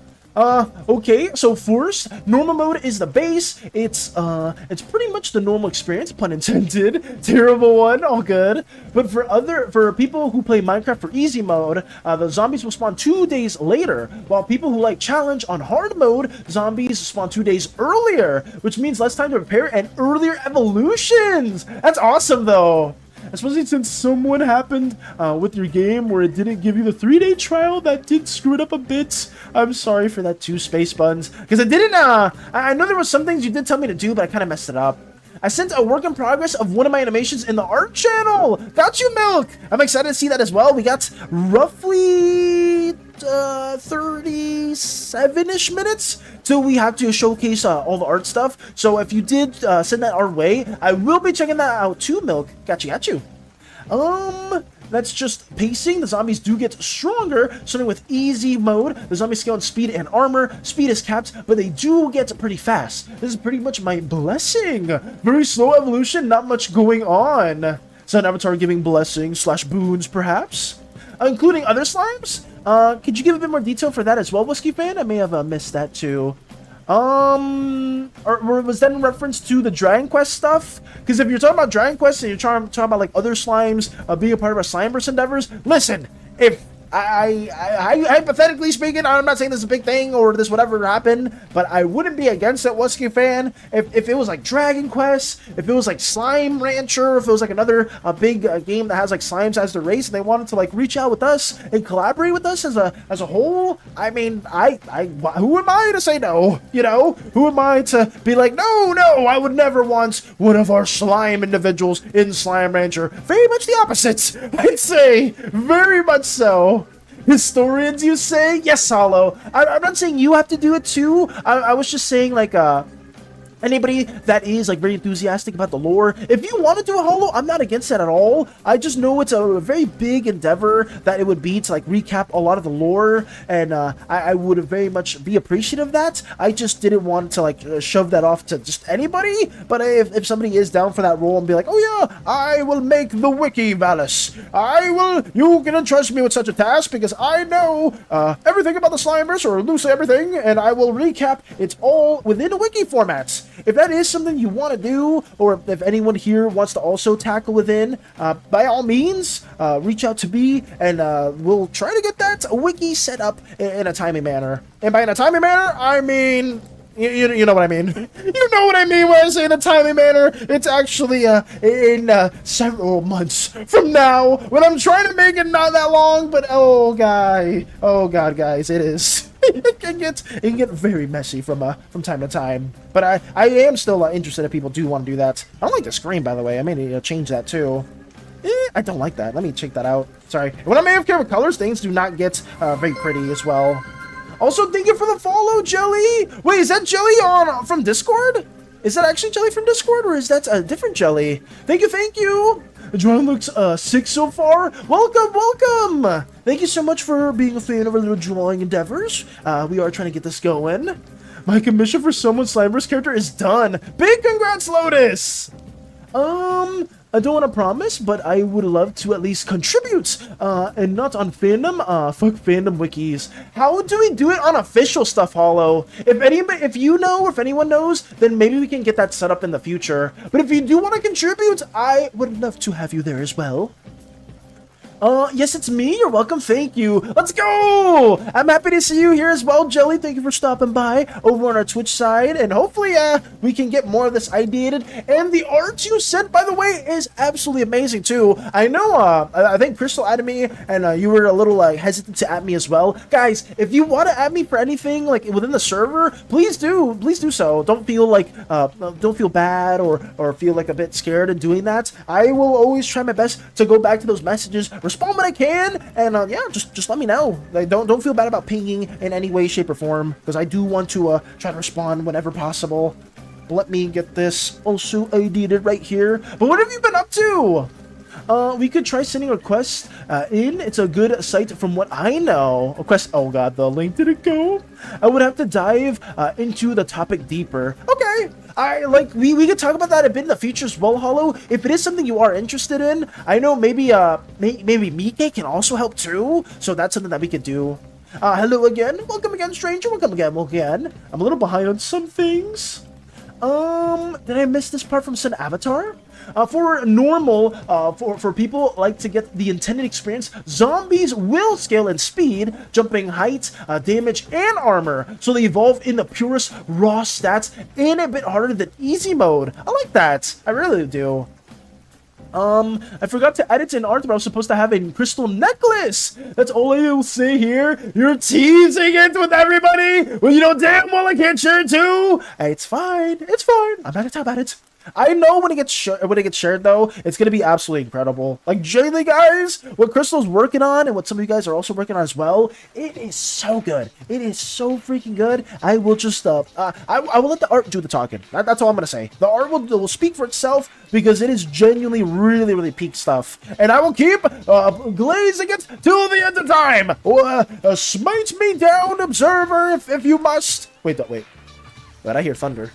Okay, so first, normal mode is the base. It's pretty much the normal experience, pun intended. Terrible one, all good. But for people who play Minecraft for easy mode, the zombies will spawn 2 days later, while people who like challenge on hard mode, zombies spawn 2 days earlier, which means less time to prepare and earlier evolutions. That's awesome, though. Especially since someone happened with your game where it didn't give you the 3-day trial. That did screw it up a bit. I'm sorry for that, 2 space buttons. Because I didn't, I know there was some things you did tell me to do, but I kind of messed it up. I sent a work in progress of one of my animations in the art channel. Got you, Milk. I'm excited to see that as well. We got roughly 37-ish minutes till we have to showcase all the art stuff. So if you did send that our way, I will be checking that out too, Milk. Got you. That's just pacing. The zombies do get stronger, starting with easy mode. The zombies scale in speed and armor. Speed is capped, but they do get pretty fast. This is pretty much my blessing. Very slow evolution, not much going on. Sun Avatar giving blessings / boons, perhaps? Including other slimes? Could you give a bit more detail for that as well, Whiskey Fan? I may have missed that too. Or was that in reference to the Dragon Quest stuff? Because if you're talking about Dragon Quest and you're talking about like other slimes being a part of our Slimeverse endeavors, listen, if I hypothetically speaking, I'm not saying this is a big thing or this would ever happen, but I wouldn't be against it, Wusky Fan, if it was like Dragon Quest, if it was like Slime Rancher, if it was like another big game that has like slimes as the race, and they wanted to like reach out with us and collaborate with us as a whole. I mean, who am I to say no? You know, who am I to be like, no, I would never want one of our slime individuals in Slime Rancher. Very much the opposite, I'd say, very much so. Historians, you say? Yes, Hollow. I'm not saying you have to do it too. I was just saying, like, anybody that is like very enthusiastic about the lore, if you want to do a holo, I'm not against that at all. I just know it's a very big endeavor that it would be to like recap a lot of the lore, and I would very much be appreciative of that. I just didn't want to like shove that off to just anybody, but if somebody is down for that role and be like, oh yeah, I will make the wiki, Valis, you can entrust me with such a task because I know everything about the Slimeverse, or loosely everything, and I will recap it all within a wiki format. If that is something you want to do, or if anyone here wants to also tackle within, by all means, reach out to me, and we'll try to get that wiki set up in a timely manner. And by in a timely manner, I mean, you know what I mean. You know what I mean when I say in a timely manner. It's actually in several months from now, when I'm trying to make it not that long, but oh god, guys, it is. It can get very messy from time to time, but I am still interested if people do want to do that. I don't like the screen, by the way. I may need to change that too. I don't like that. Let me check that out. Sorry. When I'm AFK with colors, things do not get very pretty as well. Also, thank you for the follow, Jelly. Wait, is that Jelly from Discord? Is that actually Jelly from Discord, or is that a different Jelly? Thank you. The drawing looks sick so far. Welcome. Thank you so much for being a fan of our little drawing endeavors. We are trying to get this going. My commission for someone's Slimeverse character is done. Big congrats, Lotus. I don't want to promise, but I would love to at least contribute, and not on fandom. Fuck fandom wikis. How do we do it on official stuff, Hollow? If you know, or if anyone knows, then maybe we can get that set up in the future. But if you do want to contribute, I would love to have you there as well. Yes, it's me. You're welcome. Thank you. Let's go! I'm happy to see you here as well, Jelly. Thank you for stopping by over on our Twitch side, and hopefully, we can get more of this ideated. And the art you sent, by the way, is absolutely amazing, too. I know, I think Crystal added me, and you were a little, hesitant to add me as well. Guys, if you want to add me for anything, like, within the server, please do. Please do so. Don't feel like, don't feel bad or feel like a bit scared in doing that. I will always try my best to go back to those messages, respond when I can, and yeah, just let me know. Like, don't feel bad about pinging in any way, shape, or form, because I do want to try to respond whenever possible. Let me get this also ID'd right here. But what have you been up to? We could try sending requests in. It's a good site from what I know. Request. Oh god, the link didn't go. I would have to dive into the topic deeper. Okay. We could talk about that a bit in the future as well, Hollow. If it is something you are interested in, I know maybe Mike can also help too. So that's something that we could do. Hello again. Welcome again, stranger. Welcome again. I'm a little behind on some things. Did I miss this part from Sun Avatar? For normal, for people like to get the intended experience, zombies will scale in speed, jumping height, damage, and armor. So they evolve in the purest raw stats and a bit harder than easy mode. I like that. I really do. I forgot to edit an art, but I was supposed to have a crystal necklace. That's all I will say here. You're teasing it with everybody. Well, you know damn well I can't share it too. Hey, it's fine. It's fine. I'm not gonna talk about it. I know when it gets shared though, it's gonna be absolutely incredible. Like genuinely, guys, what Crystal's working on and what some of you guys are also working on as well, it is so good. It is so freaking good. I will just I will let the art do the talking. That's all I'm gonna say. The art will speak for itself because it is genuinely really peak stuff, and I will keep glazing it till the end of time. Smite me down, observer, if you must. Wait. I hear thunder.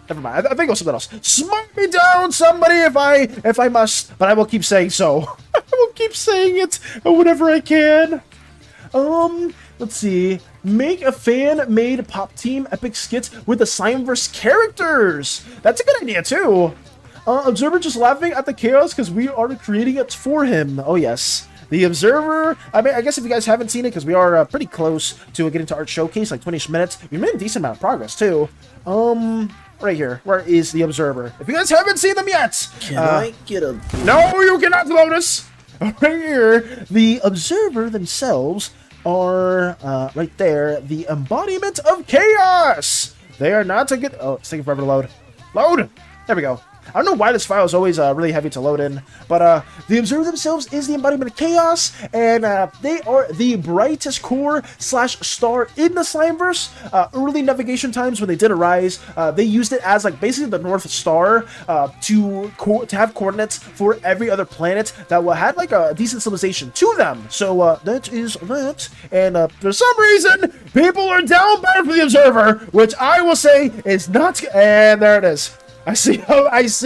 Never mind. I think it was something else. Smite me down, somebody, if I must. But I will keep saying so. I will keep saying it whenever I can. Let's see. Make a fan-made pop team epic skits with the Slimeverse characters. That's a good idea too. Observer just laughing at the chaos because we are creating it for him. Oh yes. The Observer, I mean, I guess if you guys haven't seen it, because we are pretty close to getting to Art Showcase, like 20 minutes. We made a decent amount of progress too. Right here. Where is the Observer? If you guys haven't seen them yet, can I get a... No, you cannot, Lotus! Right here, the Observer themselves are, right there, the embodiment of chaos! They are not a good... Oh, it's taking forever to load. Load! There we go. I don't know why this file is always really heavy to load in, but the Observer themselves is the embodiment of chaos, and they are the brightest core / star in the Slimeverse. Early navigation times when they did arise, they used it as like basically the North Star to have coordinates for every other planet that had like a decent civilization to them. So that is that, and for some reason, people are down bad for the Observer, which I will say is not. And there it is. I see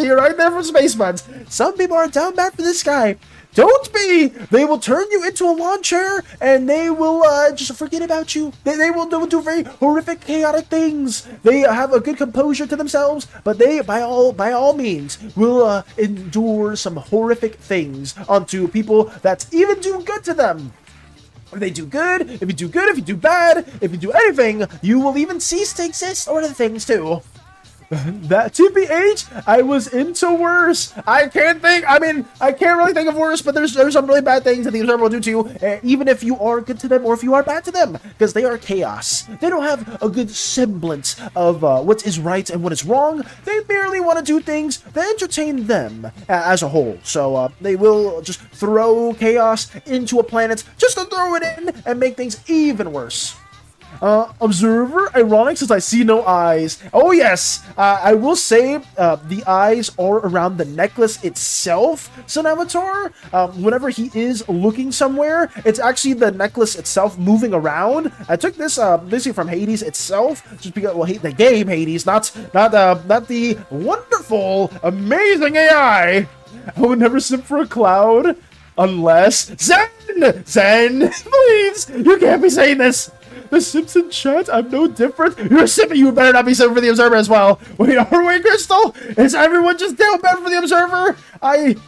you right there from Space Buds. Some people are down bad for this guy. Don't be! They will turn you into a lawn chair, and they will just forget about you. They will do very horrific, chaotic things. They have a good composure to themselves, but they, by all means, will endure some horrific things onto people that even do good to them. If they do good, if you do good, if you do bad, if you do anything, you will even cease to exist, or other things too. That TPH, I was into worse. I can't really think of worse, but there's some really bad things that the Observer will do to you, even if you are good to them or if you are bad to them, because they are chaos. They don't have a good semblance of what is right and what is wrong. They merely want to do things that entertain them as a whole. So they will just throw chaos into a planet just to throw it in and make things even worse. Observer, ironic since I see no eyes. Oh yes, I will say the eyes are around the necklace itself, Sun Avatar. Whenever he is looking somewhere, it's actually the necklace itself moving around. I took this basically from Hades itself, just because, well, the game Hades, not the wonderful, amazing AI. I would never simp for a cloud unless Zen, please, you can't be saying this. The Simpson chat, I'm no different. You're a simp, you better not be simping for the Observer as well. Wait, are we, Crystal? Is everyone just down bad for the Observer?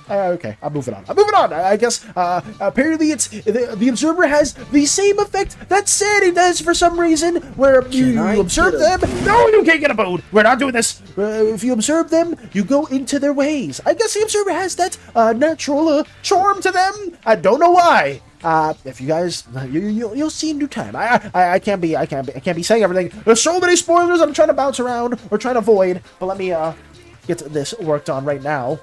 Okay, I'm moving on. I guess, apparently it's, the Observer has the same effect that SANI does for some reason, where you observe them. No, you can't get a boot. We're not doing this. If you observe them, you go into their ways. I guess the Observer has that, natural, charm to them. I don't know why. If you guys, you'll see in due time. I can't be saying everything. There's so many spoilers I'm trying to bounce around or trying to avoid. But let me get this worked on right now.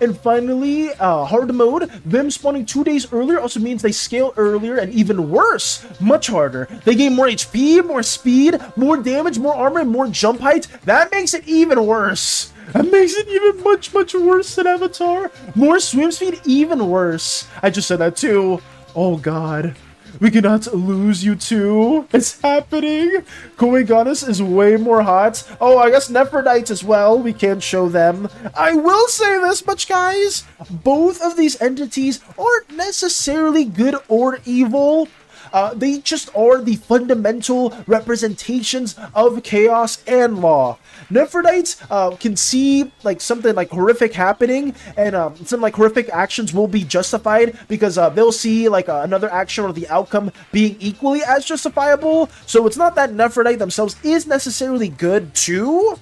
And finally, hard mode. Them spawning 2 days earlier also means they scale earlier, and even worse, much harder. They gain more HP, more speed, more damage, more armor, and more jump height. That makes it even worse. That makes it even much worse than Avatar. More swim speed, even worse. I just said that too. Oh god. We cannot lose you two. It's happening. Koi Goddess is way more hot. Oh, I guess Nephrodites as well. We can't show them. I will say this much, guys. Both of these entities aren't necessarily good or evil. They just are the fundamental representations of chaos and law. Nephrodites can see like something like horrific happening, and some like horrific actions will be justified because they'll see like another action or the outcome being equally as justifiable. So it's not that Nephrodite themselves is necessarily good too.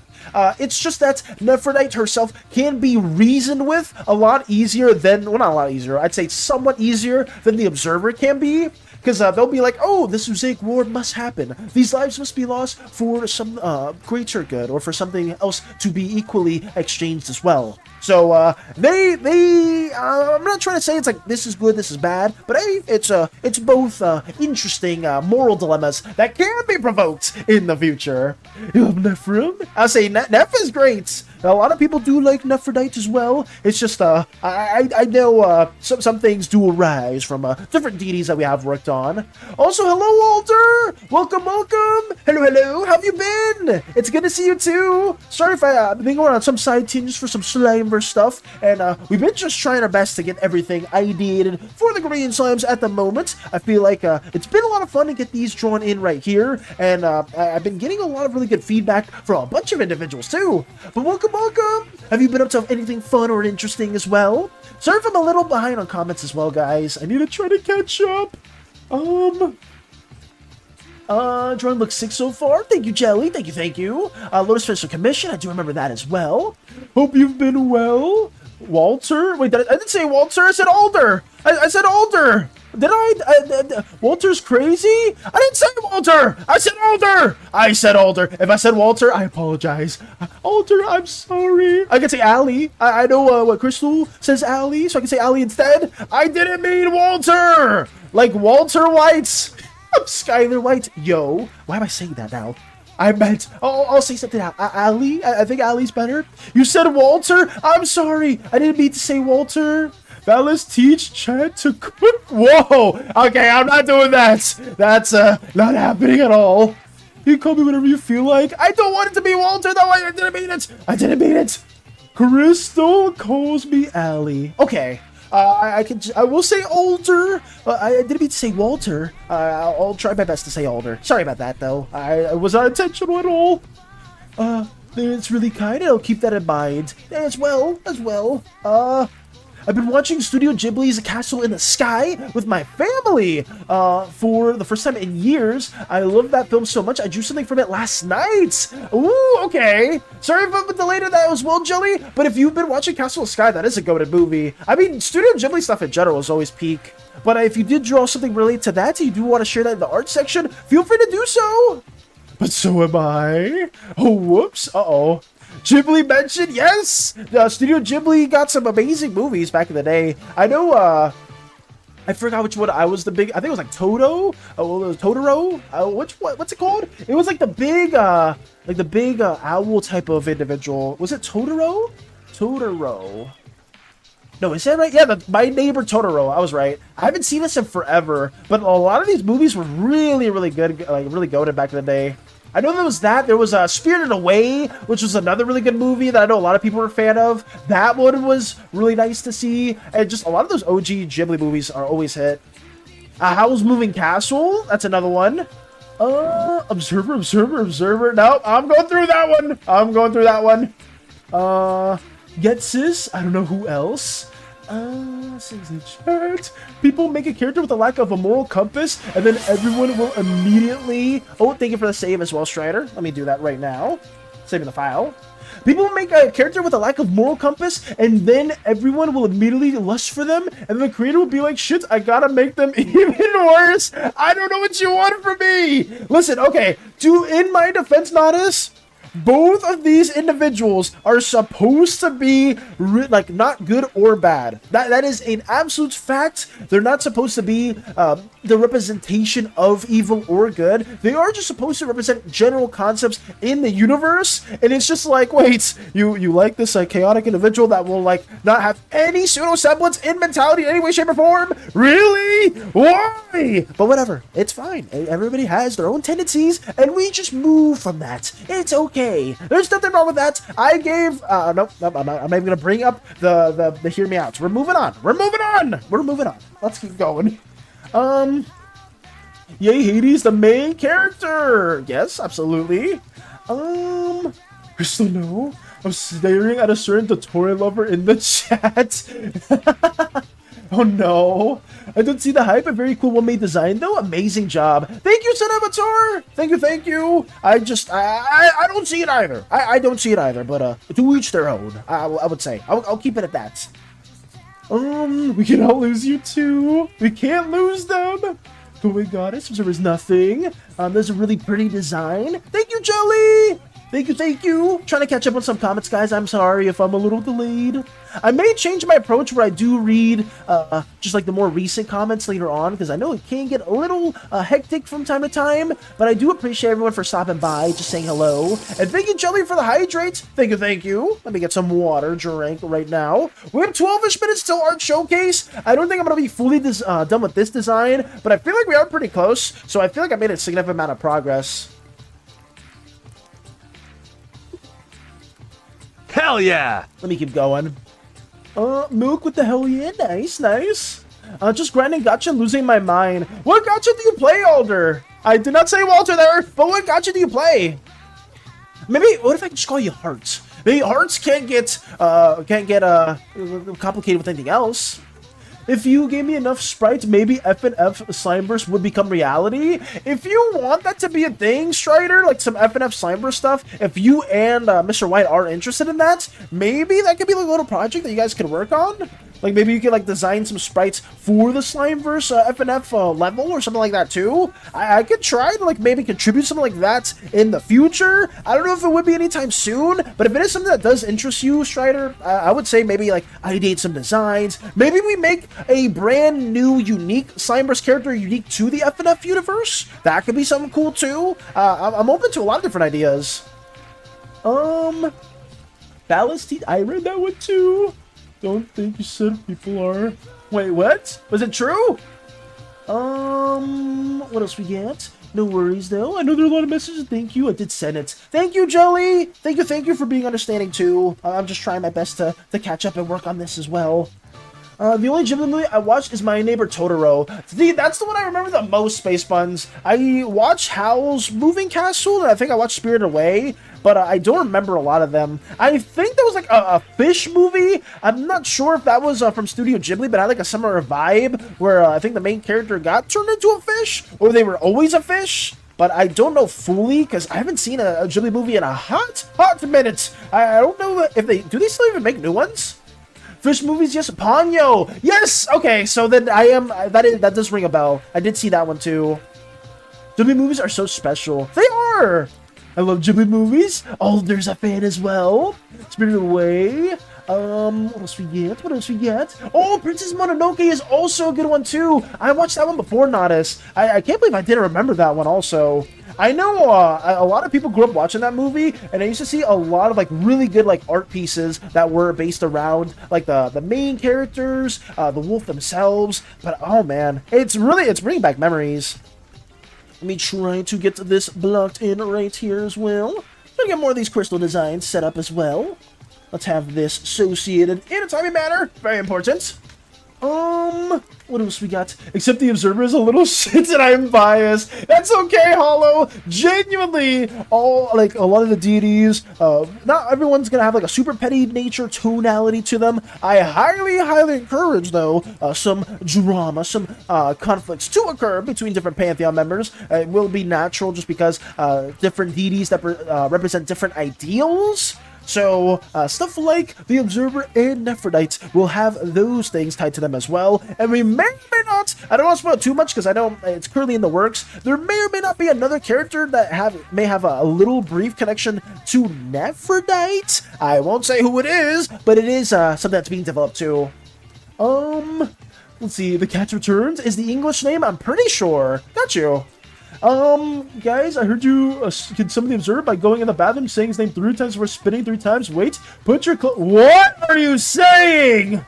It's just that Nephrodite herself can be reasoned with a lot easier than, well, not a lot easier, I'd say somewhat easier than the Observer can be. Because they'll be like, oh, this Mosaic War must happen. These lives must be lost for some greater good or for something else to be equally exchanged as well. So I'm not trying to say it's like this is good, this is bad, but hey, it's both interesting moral dilemmas that can be provoked in the future. You love Nephrim? I'll say Neph is great. A lot of people do like Nephrodites as well. It's just I know some things do arise from different deities that we have worked on. Also, hello Walter! Welcome. Hello, how have you been? It's good to see you too. Sorry if I've been going on some side tangents for some Slimeverse stuff, and we've been just trying our best to get everything ideated for the green slimes at the moment. I feel like it's been a lot of fun to get these drawn in right here, and I've been getting a lot of really good feedback from a bunch of individuals too. But welcome. Have you been up to anything fun or interesting as well? Sorry if I'm a little behind on comments as well, guys. I need to try to catch up. Drawing looks sick so far. Thank you, Jelly. Thank you. Lotus Special Commission. I do remember that as well. Hope you've been well. Walter? Wait, I didn't say Walter. I said Alder. I said Alder. Did I? Walter's crazy? I didn't say Walter! I said Alder! I said Alder. If I said Walter, I apologize. Alder, I'm sorry. I can say Allie. I know what Crystal says Allie, so I can say Allie instead. I didn't mean Walter! Like Walter White. I'm Skylar White. Yo. Why am I saying that now? I meant, I'll say something now. Allie? I think Allie's better. You said Walter? I'm sorry. I didn't mean to say Walter. Fellas, teach chat to cook. Whoa! Okay, I'm not doing that. That's not happening at all. You call me whatever you feel like. I don't want it to be Walter, though. I didn't mean it. I didn't mean it. Crystal calls me Allie. Okay. I will say Alder. I didn't mean to say Walter. I'll try my best to say Alder. Sorry about that, though. I was not intentional at all. It's really kind. I'll keep that in mind. As well. I've been watching Studio Ghibli's Castle in the Sky with my family for the first time in years. I love that film so much, I drew something from it last night. Ooh, okay. Sorry if I'm delayed on that as well, Jelly, but if you've been watching Castle in the Sky, that is a goated movie. I mean, Studio Ghibli stuff in general is always peak. But if you did draw something related to that, and you do want to share that in the art section, feel free to do so. But so am I. Oh, whoops. Uh-oh. Ghibli mentioned, yes! Studio Ghibli got some amazing movies back in the day. I know, I forgot which one I was the big, I think it was like Totoro? Totoro? What's it called? It was like the big owl type of individual. Was it Totoro? Totoro. No, is that right? Yeah, My Neighbor Totoro. I was right. I haven't seen this in forever, but a lot of these movies were really, really good, like really goated back in the day. I know there was that. There was Spirited Away, which was another really good movie that I know a lot of people were a fan of. That one was really nice to see. And just a lot of those OG Ghibli movies are always hit. Howl's Moving Castle. That's another one. Observer. Nope, I'm going through that one. Get Sis. I don't know who else. Chat. People make a character with a lack of a moral compass, and then everyone will immediately... Oh, thank you for the save as well, Strider. Let me do that right now. Saving the file. People make a character with a lack of moral compass, and then everyone will immediately lust for them, and the creator will be like, shit, I gotta make them even worse. I don't know what you want from me. Listen, okay, in my defense, Nadas, both of these individuals are supposed to be like not good or bad. That is an absolute fact. They're not supposed to be the representation of evil or good. They are just supposed to represent general concepts in the universe. And it's just like, wait, you like this chaotic individual that will like not have any pseudo semblance in mentality in any way, shape, or form? Really? Why? But whatever, it's fine. Everybody has their own tendencies, and we just move from that. It's okay. There's nothing wrong with that. I gave nope, I'm not even gonna bring up the hear me out. We're moving on. Let's keep going. Yay, Hades, the main character. Yes, absolutely. Crystal, no. I'm staring at a certain tutorial lover in the chat. Oh no. I don't see the hype. A very cool one-made design though. Amazing job. Thank you, Cinemator. Thank you. I don't see it either. I don't see it either, but to each their own. I would say. I'll keep it at that. We cannot lose you two. We can't lose them. Going goddess, there is nothing. There's a really pretty design. Thank you, Jelly. Thank you. Trying to catch up on some comments, guys. I'm sorry if I'm a little delayed. I may change my approach where I do read just like the more recent comments later on, because I know it can get a little hectic from time to time, but I do appreciate everyone for stopping by, just saying hello. And thank you, Jelly, for the hydrates. Thank you. Let me get some water drink right now. We have 12-ish minutes till art showcase. I don't think I'm going to be fully done with this design, but I feel like we are pretty close, so I feel like I made a significant amount of progress. Hell yeah! Let me keep going. Milk with the hell yeah. Nice. Just grinding gotcha and losing my mind. What gotcha do you play, Alder? I did not say Walter there, but what gotcha do you play? Maybe, what if I just call you Hearts? Maybe Hearts can't get complicated with anything else. If you gave me enough sprites, maybe F&F Slimeverse would become reality. If you want that to be a thing, Strider, like some F&F Slimeverse stuff, if you and Mr. White are interested in that, maybe that could be like a little project that you guys could work on. Like maybe you could like design some sprites for the Slimeverse F&F level or something like that too. I could try to like maybe contribute something like that in the future. I don't know if it would be anytime soon, but if it is something that does interest you, Strider, I would say maybe like ideate some designs. Maybe we make a brand new unique Slimeverse character unique to the F&F universe. That could be something cool too. I'm open to a lot of different ideas. Ballast I read that one too. Don't think you said people are... Wait, what? Was it true? What else we get? No worries, though. I know there are a lot of messages. Thank you. I did send it. Thank you, Jelly. Thank you for being understanding, too. I'm just trying my best to catch up and work on this as well. The only Ghibli movie I watched is My Neighbor Totoro. That's the one I remember the most, Space Buns. I watched Howl's Moving Castle, and I think I watched Spirited Away, but I don't remember a lot of them. I think there was like a fish movie. I'm not sure if that was from Studio Ghibli, but I had like a similar vibe where I think the main character got turned into a fish, or they were always a fish. But I don't know fully, because I haven't seen a Ghibli movie in a hot minute. I don't know if do they still even make new ones? Fish movies, yes. Ponyo, yes. Okay, so then that does ring a bell. I did see that one too. Ghibli movies are so special. They are. I love Ghibli movies. Oh, there's a fan as well. Spirited Away. What else we get? Oh, Princess Mononoke is also a good one too. I watched that one before Nodis. I can't believe I didn't remember that one also. I know a lot of people grew up watching that movie, and I used to see a lot of like really good like art pieces that were based around like the main characters, the wolf themselves. But oh man, it's bringing back memories. Let me try to get this blocked in right here as well. Try to get more of these crystal designs set up as well. Let's have this associated in a timely manner. Very important. What else we got? Except the Observer is a little shit and I'm biased. That's okay, Hollow. Genuinely, a lot of the deities, not everyone's gonna have like a super petty nature tonality to them. I highly encourage, though, some drama, some conflicts to occur between different Pantheon members. It will be natural just because different deities that represent different ideals. So stuff like the Observer and Nephrodites will have those things tied to them as well. And we may or may not, I don't want to spoil too much because I know it's currently in the works, there may or may not be another character that may have a little brief connection to Nephrodites. I won't say who it is, but it is something that's being developed too. Let's see, The Cat's Returns is the English name, I'm pretty sure. Got you. Guys, I heard you can somebody observe by going in the bathroom, saying his name 3 times, or spitting 3 times. Wait, put your What are you saying?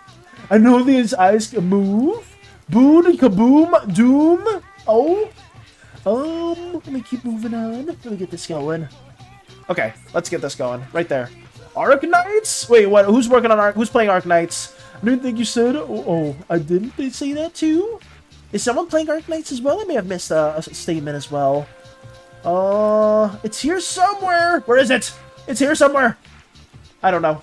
I know these eyes can move. Boon, kaboom, doom. Oh. Let me keep moving on. Let me get this going. Okay, let's get this going. Right there. Arknights? Wait, what? Who's working on who's playing Arknights? I didn't think you said. Oh, I didn't. They say that too? Is someone playing Arknights as well? I may have missed a statement as well. It's here somewhere. Where is it? It's here somewhere. I don't know.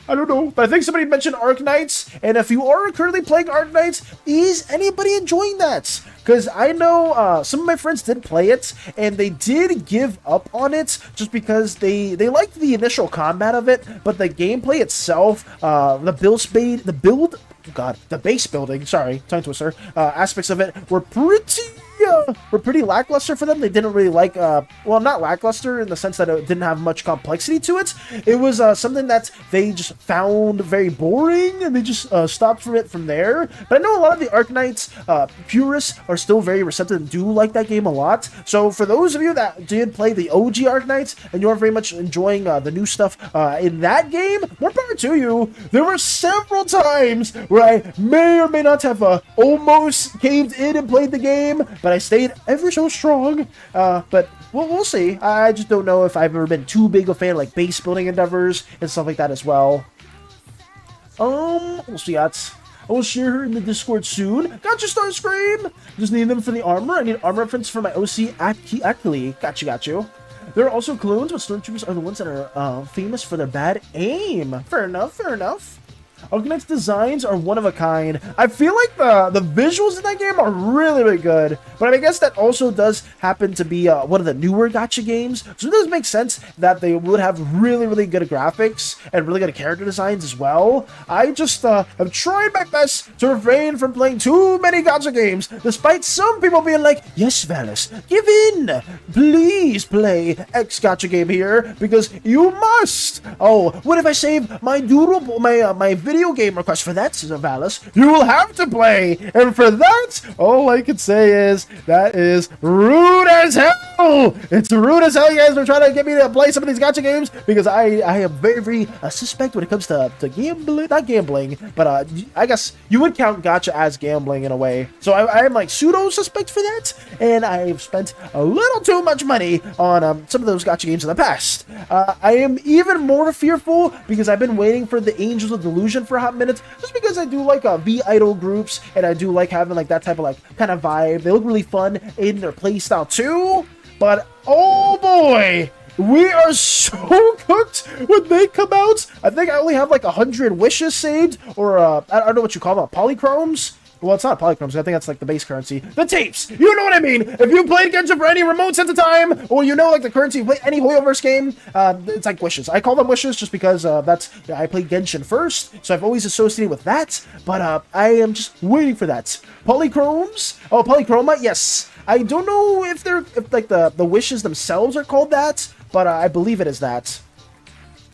But I think somebody mentioned Arknights. And if you are currently playing Arknights, is anybody enjoying that? Because I know some of my friends did play it, and they did give up on it just because they liked the initial combat of it, but the gameplay itself, the base building, sorry, tongue twister, aspects of it were pretty lackluster for them. They didn't really like, well, not lackluster in the sense that it didn't have much complexity to it. It was something that they just found very boring, and they just stopped from there. But I know a lot of the Arknights purists are still very receptive and do like that game a lot. So for those of you that did play the OG Arknights and you're very much enjoying the new stuff in that game, more power to you. There were several times where I may or may not have almost caved in and played the game, but I stayed ever so strong. But we'll see. I just don't know if I've ever been too big a fan of like base building endeavors and stuff like that as well. We'll see that. I will share her in the Discord soon. Got you, Starscream! Just need them for the armor. I need armor reference for my OC Ackley. Got you. There are also clones, but Stormtroopers are the ones that are famous for their bad aim. Fair enough. Arknight's designs are one of a kind. I feel like the visuals in that game are really good, but I guess that also does happen to be one of the newer gacha games, so it does make sense that they would have really good graphics and really good character designs as well. I just have tried my best to refrain from playing too many gacha games, despite some people being like, yes, Valis, give in! Please play X gacha game here, because you must! Oh, what if I save my my video game request for that, Valis? You will have to play, and for that, all I can say is that is rude as hell. It's rude as hell. You guys are trying to get me to play some of these gacha games because I am very suspect when it comes to gambling. Not gambling, but I guess you would count gacha as gambling in a way. So I am like pseudo suspect for that, and I've spent a little too much money on some of those gacha games in the past. I am even more fearful because I've been waiting for the Angels of Delusion for a hot minute, just because I do like V-idol groups, and I do like having like that type of like kind of vibe. They look really fun in their playstyle too, but oh boy, we are so cooked when they come out. I think I only have like 100 wishes saved, or I don't know what you call them, polychromes. Well, it's not polychromes. I think that's like the base currency. The tapes! You know what I mean! If you played Genshin for any remotes at the time, or you know like the currency, play any Hoyoverse game, it's like wishes. I call them wishes just because I played Genshin first, so I've always associated with that, but I am just waiting for that. Polychromes? Oh, Polychroma? Yes. I don't know if like the wishes themselves are called that, but I believe it is that.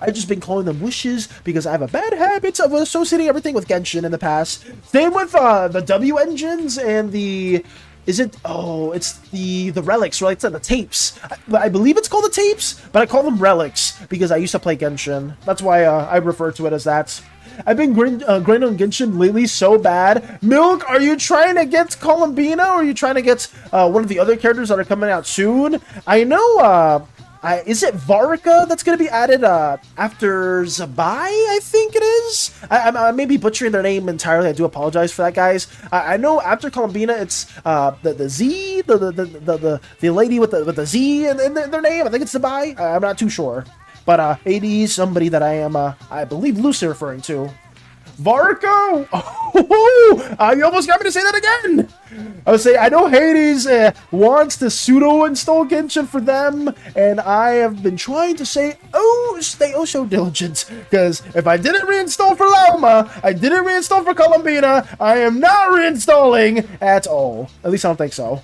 I've just been calling them wishes because I have a bad habit of associating everything with Genshin in the past. Same with the W engines and the... Is it... Oh, it's the relics, right? It's the tapes. I believe it's called the tapes, but I call them relics because I used to play Genshin. That's why I refer to it as that. I've been grinding on Genshin lately so bad. Milk, are you trying to get Columbina, or are you trying to get one of the other characters that are coming out soon? I know... is it Varika that's going to be added after Zabai, I think it is? I may be butchering their name entirely. I do apologize for that, guys. I know after Columbina, it's the Z, the lady with the Z in their name. I think it's Zabai. I'm not too sure. But AD is somebody that I am, I believe, loosely referring to. Varco! Oh, you almost got me to say that again! I would say, I know Hades wants to pseudo-install Genshin for them, and I have been trying to say, oh, stay oh so diligent, because if I didn't reinstall for Lauma, I didn't reinstall for Columbina, I am not reinstalling at all. At least I don't think so.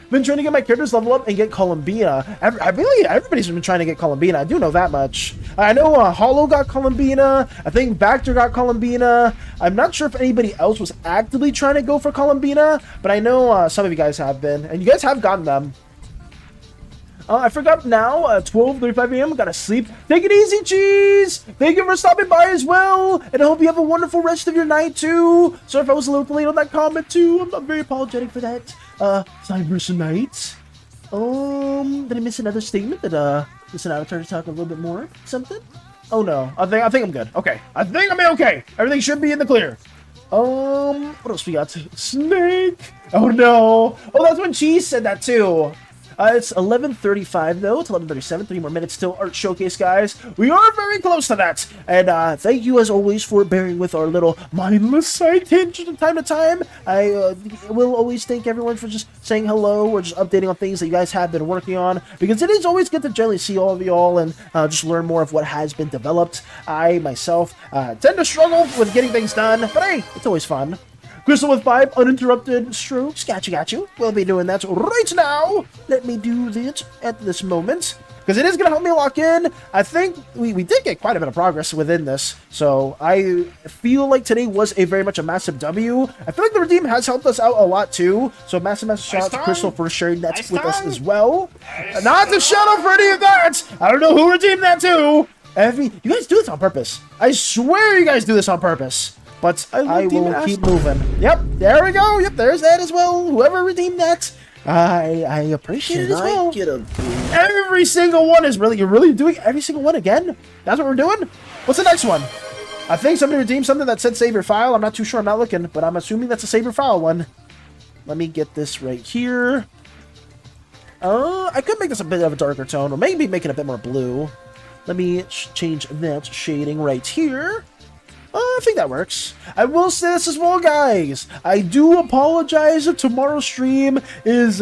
Been trying to get my characters level up and get Columbina. Everybody's been trying to get Columbina. I do know that much. I know Hollow got Columbina. I think Vector got Columbina. I'm not sure if anybody else was actively trying to go for Columbina, but I know some of you guys have been, and you guys have gotten them. I forgot now, 12:35 a.m. Gotta sleep. Take it easy, cheese! Thank you for stopping by as well, and I hope you have a wonderful rest of your night, too. Sorry if I was a little late on that comment, too. I'm very apologetic for that. Cyber Knights. Did I miss another statement that, listen, I tried to talk a little bit more? Something? Oh, no. I think I'm good. Okay. I think I'm okay. Everything should be in the clear. What else we got? Snake! Oh, no. Oh, that's when Cheese said that, too. It's 11:35 though. It's 11:37. 3 more minutes till Art Showcase, guys. We are very close to that. And thank you as always for bearing with our little mindless side tangent from time to time. I will always thank everyone for just saying hello or just updating on things that you guys have been working on, because it is always good to generally see all of y'all and just learn more of what has been developed. I myself tend to struggle with getting things done, but hey, it's always fun. Crystal with 5 uninterrupted strokes. Got you. We'll be doing that right now. Let me do that at this moment, because it is going to help me lock in. I think we did get quite a bit of progress within this, so I feel like today was very much a massive W. I feel like the Redeem has helped us out a lot too, so massive shout out to Crystal for sharing that with us as well. Not to shout out for any of that. I don't know who redeemed that too. You guys do this on purpose. I swear you guys do this on purpose. But I will keep moving. Yep, there we go. Yep, there's that as well. Whoever redeemed that, I appreciate it as well. Every single one is really, you're really doing every single one again? That's what we're doing? What's the next one? I think somebody redeemed something that said save your file. I'm not too sure. I'm not looking, but I'm assuming that's a save your file one. Let me get this right here. I could make this a bit of a darker tone, or maybe make it a bit more blue. Let me change that shading right here. I think that works. I will say this as well, guys. I do apologize if tomorrow's stream is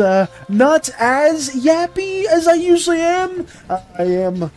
not as yappy as I usually am. I'm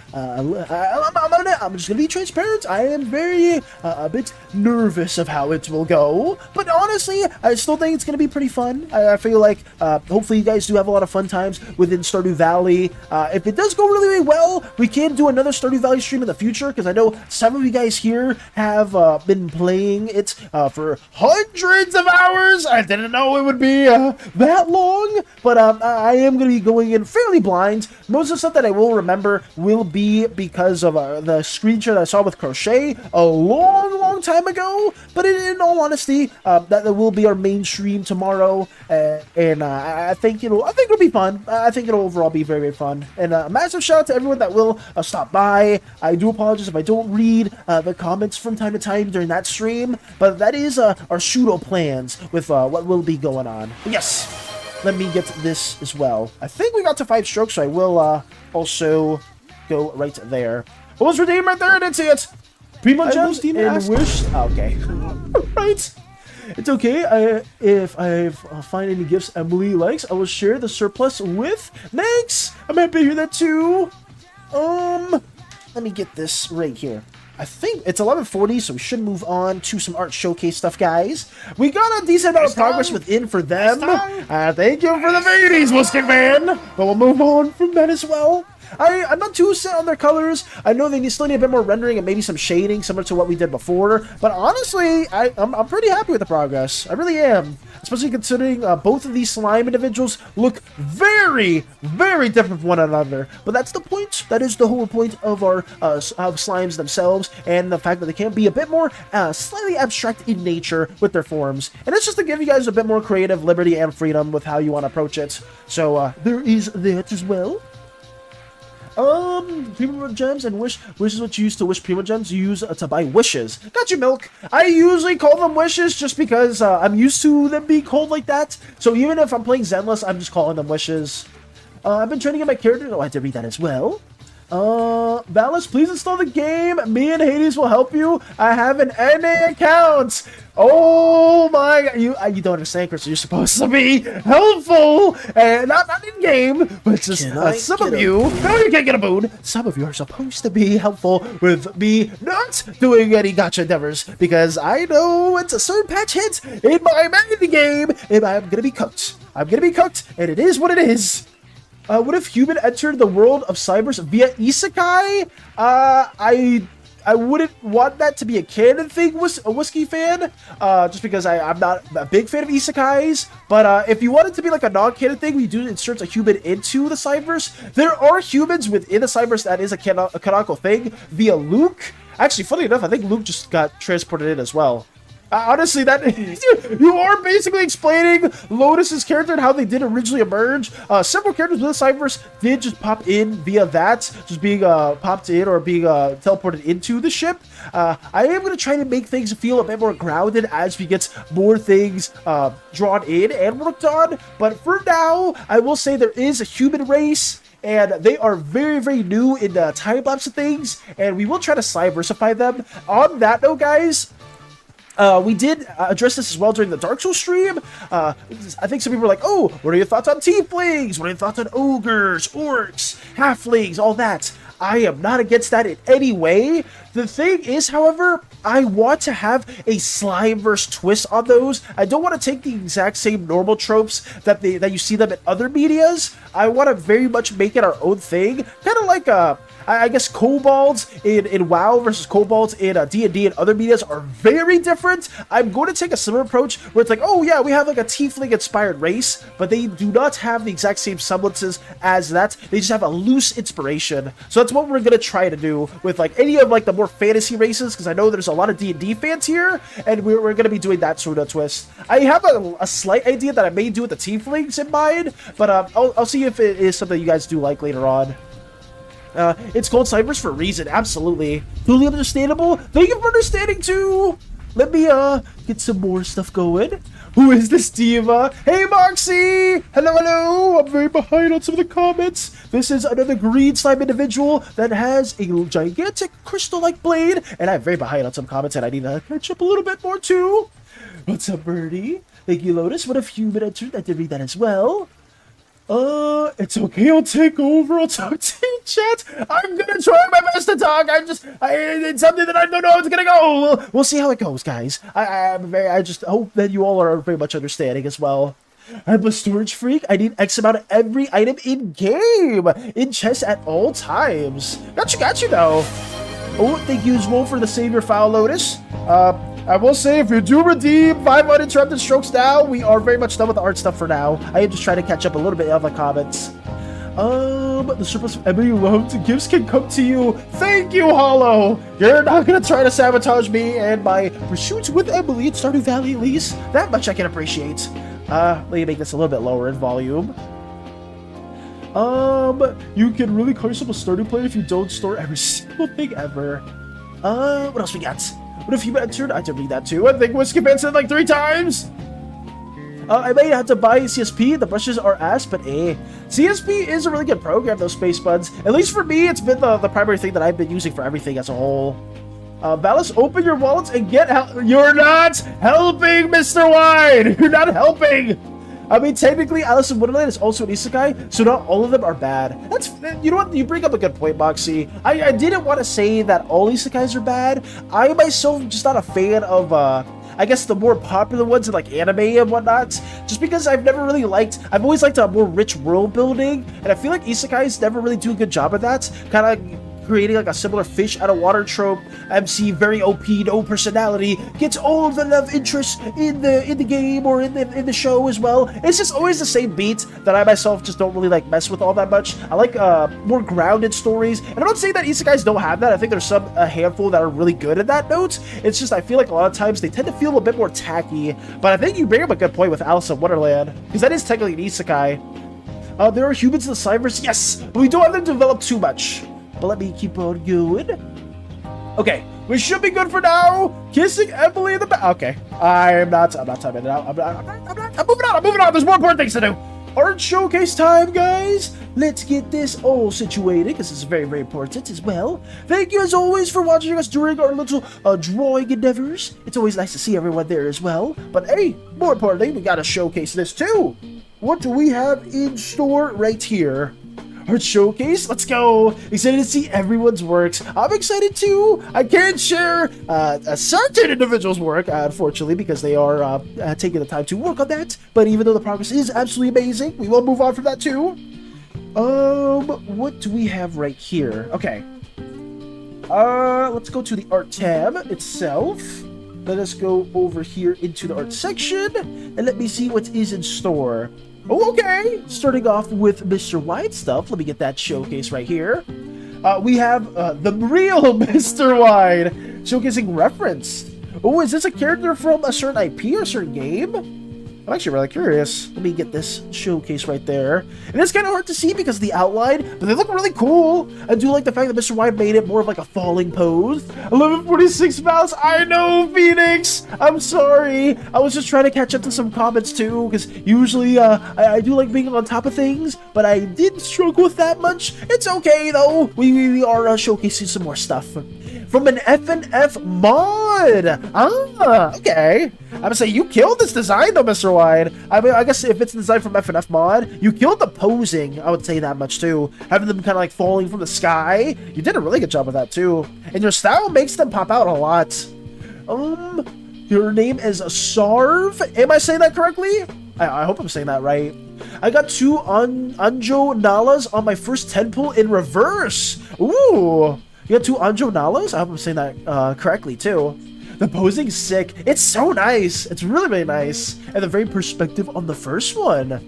just gonna be transparent. I am very a bit nervous of how it will go, but honestly, I still think it's gonna be pretty fun. I feel like hopefully you guys do have a lot of fun times within Stardew Valley. If it does go really, really well, we can do another Stardew Valley stream in the future, because I know some of you guys here have been playing it for hundreds of hours. I didn't know it would be that long, but I am going to be going in fairly blind. Most of the stuff that I will remember will be because of the screenshot I saw with Crochet a long time ago, but in all honesty, that will be our main stream tomorrow, and I think it'll be fun. I think it'll overall be very fun, and a massive shout out to everyone that will stop by. I do apologize if I don't read the comments from time to time during that stream, but that is our pseudo plans with what will be going on. But yes, let me get this as well. I think we got to 5 strokes, so I will also go right there. What was redeemed right there? I didn't see it. Primo Gems and Wish. Okay. Right. It's okay. If I find any gifts Emily likes, I will share the surplus with Thanks. I'm happy to hear that too. Let me get this right here. I think it's 11:40, so we should move on to some Art Showcase stuff, guys. We got a decent amount of progress within for them. Thank you for the Vades, Wuskin Man. But we'll move on from that as well. I'm not too set on their colors. I know they still need a bit more rendering and maybe some shading similar to what we did before. But honestly, I'm pretty happy with the progress. I really am. Especially considering both of these slime individuals look very different from one another. But that's the point. That is the whole point of our slimes themselves, and the fact that they can be a bit more slightly abstract in nature with their forms. And it's just to give you guys a bit more creative liberty and freedom with how you want to approach it. So there is that as well. Primo Gems and Wish is what you use to wish Primo Gems. You use to buy wishes. Got you, Milk. I usually call them wishes just because I'm used to them being called like that. So even if I'm playing Zenless, I'm just calling them wishes. I've been trying to get my character. Oh, I had to read that as well. Valis, please install the game. Me and Hades will help you. I have an NA account. Oh my god, you don't understand, Chris. You're supposed to be helpful, and not in game, but just some of you. No, you can't get a boon. Some of you are supposed to be helpful with me not doing any gacha endeavors, because I know it's a certain patch hit in my main game, and I'm gonna be cooked. I'm gonna be cooked, and it is what it is. What if human entered the world of cybers via isekai? I wouldn't want that to be a canon thing, a Whiskey fan, just because I'm not a big fan of isekais. But if you want it to be like a non-canon thing, we do insert a human into the cyberse. There are humans within the cyberse that is a canonical thing via Luke. Actually, funny enough, I think Luke just got transported in as well. Honestly, that you are basically explaining Lotus's character and how they did originally emerge. Several characters within the Cyberse did just pop in via that, just being popped in or being teleported into the ship. I am going to try to make things feel a bit more grounded as we get more things drawn in and worked on. But for now, I will say there is a human race, and they are very, very new in the time-lapse of things, and we will try to cybersify them. On that note, guys, we did address this as well during the Dark Souls stream. I think some people were like, oh, what are your thoughts on tieflings? What are your thoughts on ogres, orcs, halflings, all that? I am not against that in any way. The thing is, however, I want to have a Slimeverse twist on those. I don't want to take the exact same normal tropes that you see them in other medias. I want to very much make it our own thing. Kind of like I guess kobolds in WoW versus kobolds in D&D and other medias are very different. I'm going to take a similar approach where it's like, oh yeah, we have like a tiefling-inspired race, but they do not have the exact same semblances as that. They just have a loose inspiration. So that's what we're going to try to do with like any of like the more fantasy races, because I know there's a lot of D&D fans here, and we're going to be doing that sort of twist. I have a slight idea that I may do with the tieflings in mind, but I'll see if it is something you guys do like later on. It's called Cyberse for a reason, absolutely. Totally understandable. Thank you for understanding too. Let me get some more stuff going. Who is this diva? Hey Moxie! Hello, hello! I'm very behind on some of the comments. This is another green slime individual that has a gigantic crystal-like blade, and I'm very behind on some comments, and I need to catch up a little bit more too. What's up, Birdie? Thank you, Lotus. What if human entered? I did read that as well. It's okay, I'll take over, I'll talk to you, chat. I'm gonna try my best to talk, it's something that I don't know how it's gonna go. We'll see how it goes, guys. I just hope that you all are very much understanding as well. I'm a storage freak. I need X amount of every item in game, in chest at all times. Got you though. Oh, thank you as well for the Savior File, Lotus. I will say, if you do redeem 5 uninterrupted strokes now, we are very much done with the art stuff for now. I am just trying to catch up a little bit of the comments. The surplus of Emily loved gifts can come to you. Thank you, Hollow. You're not gonna try to sabotage me and my pursuits with Emily in Stardew Valley, at least. That much I can appreciate. Let me make this a little bit lower in volume. You can really call yourself a Stardew player if you don't store every single thing ever. What else we got? What if you entered? I did read that too. I think Whiskey Man said like 3 times. I may have to buy CSP. The brushes are ass, but CSP is a really good program, those space buds. At least for me, it's been the primary thing that I've been using for everything as a whole. Valis, open your wallets and get help. You're not helping, Mr. Wine. You're not helping. I mean, technically, Alice in Wonderland is also an isekai, so not all of them are bad. You know what? You bring up a good point, Moxie. I didn't want to say that all isekais are bad. I myself am just not a fan of, I guess, the more popular ones in like anime and whatnot, just because I've always liked a more rich world building, and I feel like isekais never really do a good job of that. Kind of creating like a similar fish out of water trope. MC very OP, no personality, gets all of the love interest in the game or in the show as well. It's just always the same beat that I myself just don't really like mess with all that much. I like more grounded stories, and I'm not saying that isekais don't have that. I think there's a handful that are really good at that note. It's just I feel like a lot of times they tend to feel a bit more tacky. But I think you bring up a good point with Alice in Wonderland, because that is technically an isekai. There are humans in the Cyberse, yes, but we don't have them develop too much. But let me keep on going. Okay, we should be good for now. Kissing Emily in the back. Okay, I'm not timing it out. I'm moving on. There's more important things to do. art showcase time, guys. Let's get this all situated because it's very, very important as well. Thank you as always for watching us during our little drawing endeavors. It's always nice to see everyone there as well. But hey, more importantly, we gotta showcase this too. What do we have in store right here? Art showcase, let's go. Excited to see everyone's works. I'm excited too. I can't share a certain individual's work, unfortunately, because they are taking the time to work on that. But even though the progress is absolutely amazing, we will move on from that too. What do we have right here? Okay. Let's go to the art tab itself. Let us go over here into the art section and let me see what is in store. Oh, okay. Starting off with Mr. White stuff. Let me get that showcase right here. We have the real Mr. White showcasing reference. Oh, is this a character from a certain IP or a certain game? I'm actually really curious. Let me get this showcase right there. And it's kind of hard to see because of the outline, but they look really cool. I do like the fact that Mr. White made it more of like a falling pose. 1146 mouse. I know, Phoenix. I'm sorry. I was just trying to catch up to some comments too, because usually I do like being on top of things, but I didn't struggle with that much. It's okay though. We are showcasing some more stuff. From an FNF mod. Ah, okay. I'm gonna say you killed this design though, Mr. White. I mean, I guess if it's designed from FNF mod, you killed the posing. I would say that much too. Having them kind of like falling from the sky. You did a really good job of that too. And your style makes them pop out a lot. Your name is Sarv. Am I saying that correctly? I hope I'm saying that right. I got 2 Anjo Nalas on my first 10 pull in reverse. Ooh. You got 2 Anjo Nalas? I hope I'm saying that correctly too. The posing's sick. It's so nice. It's really, really nice. And the very perspective on the first one.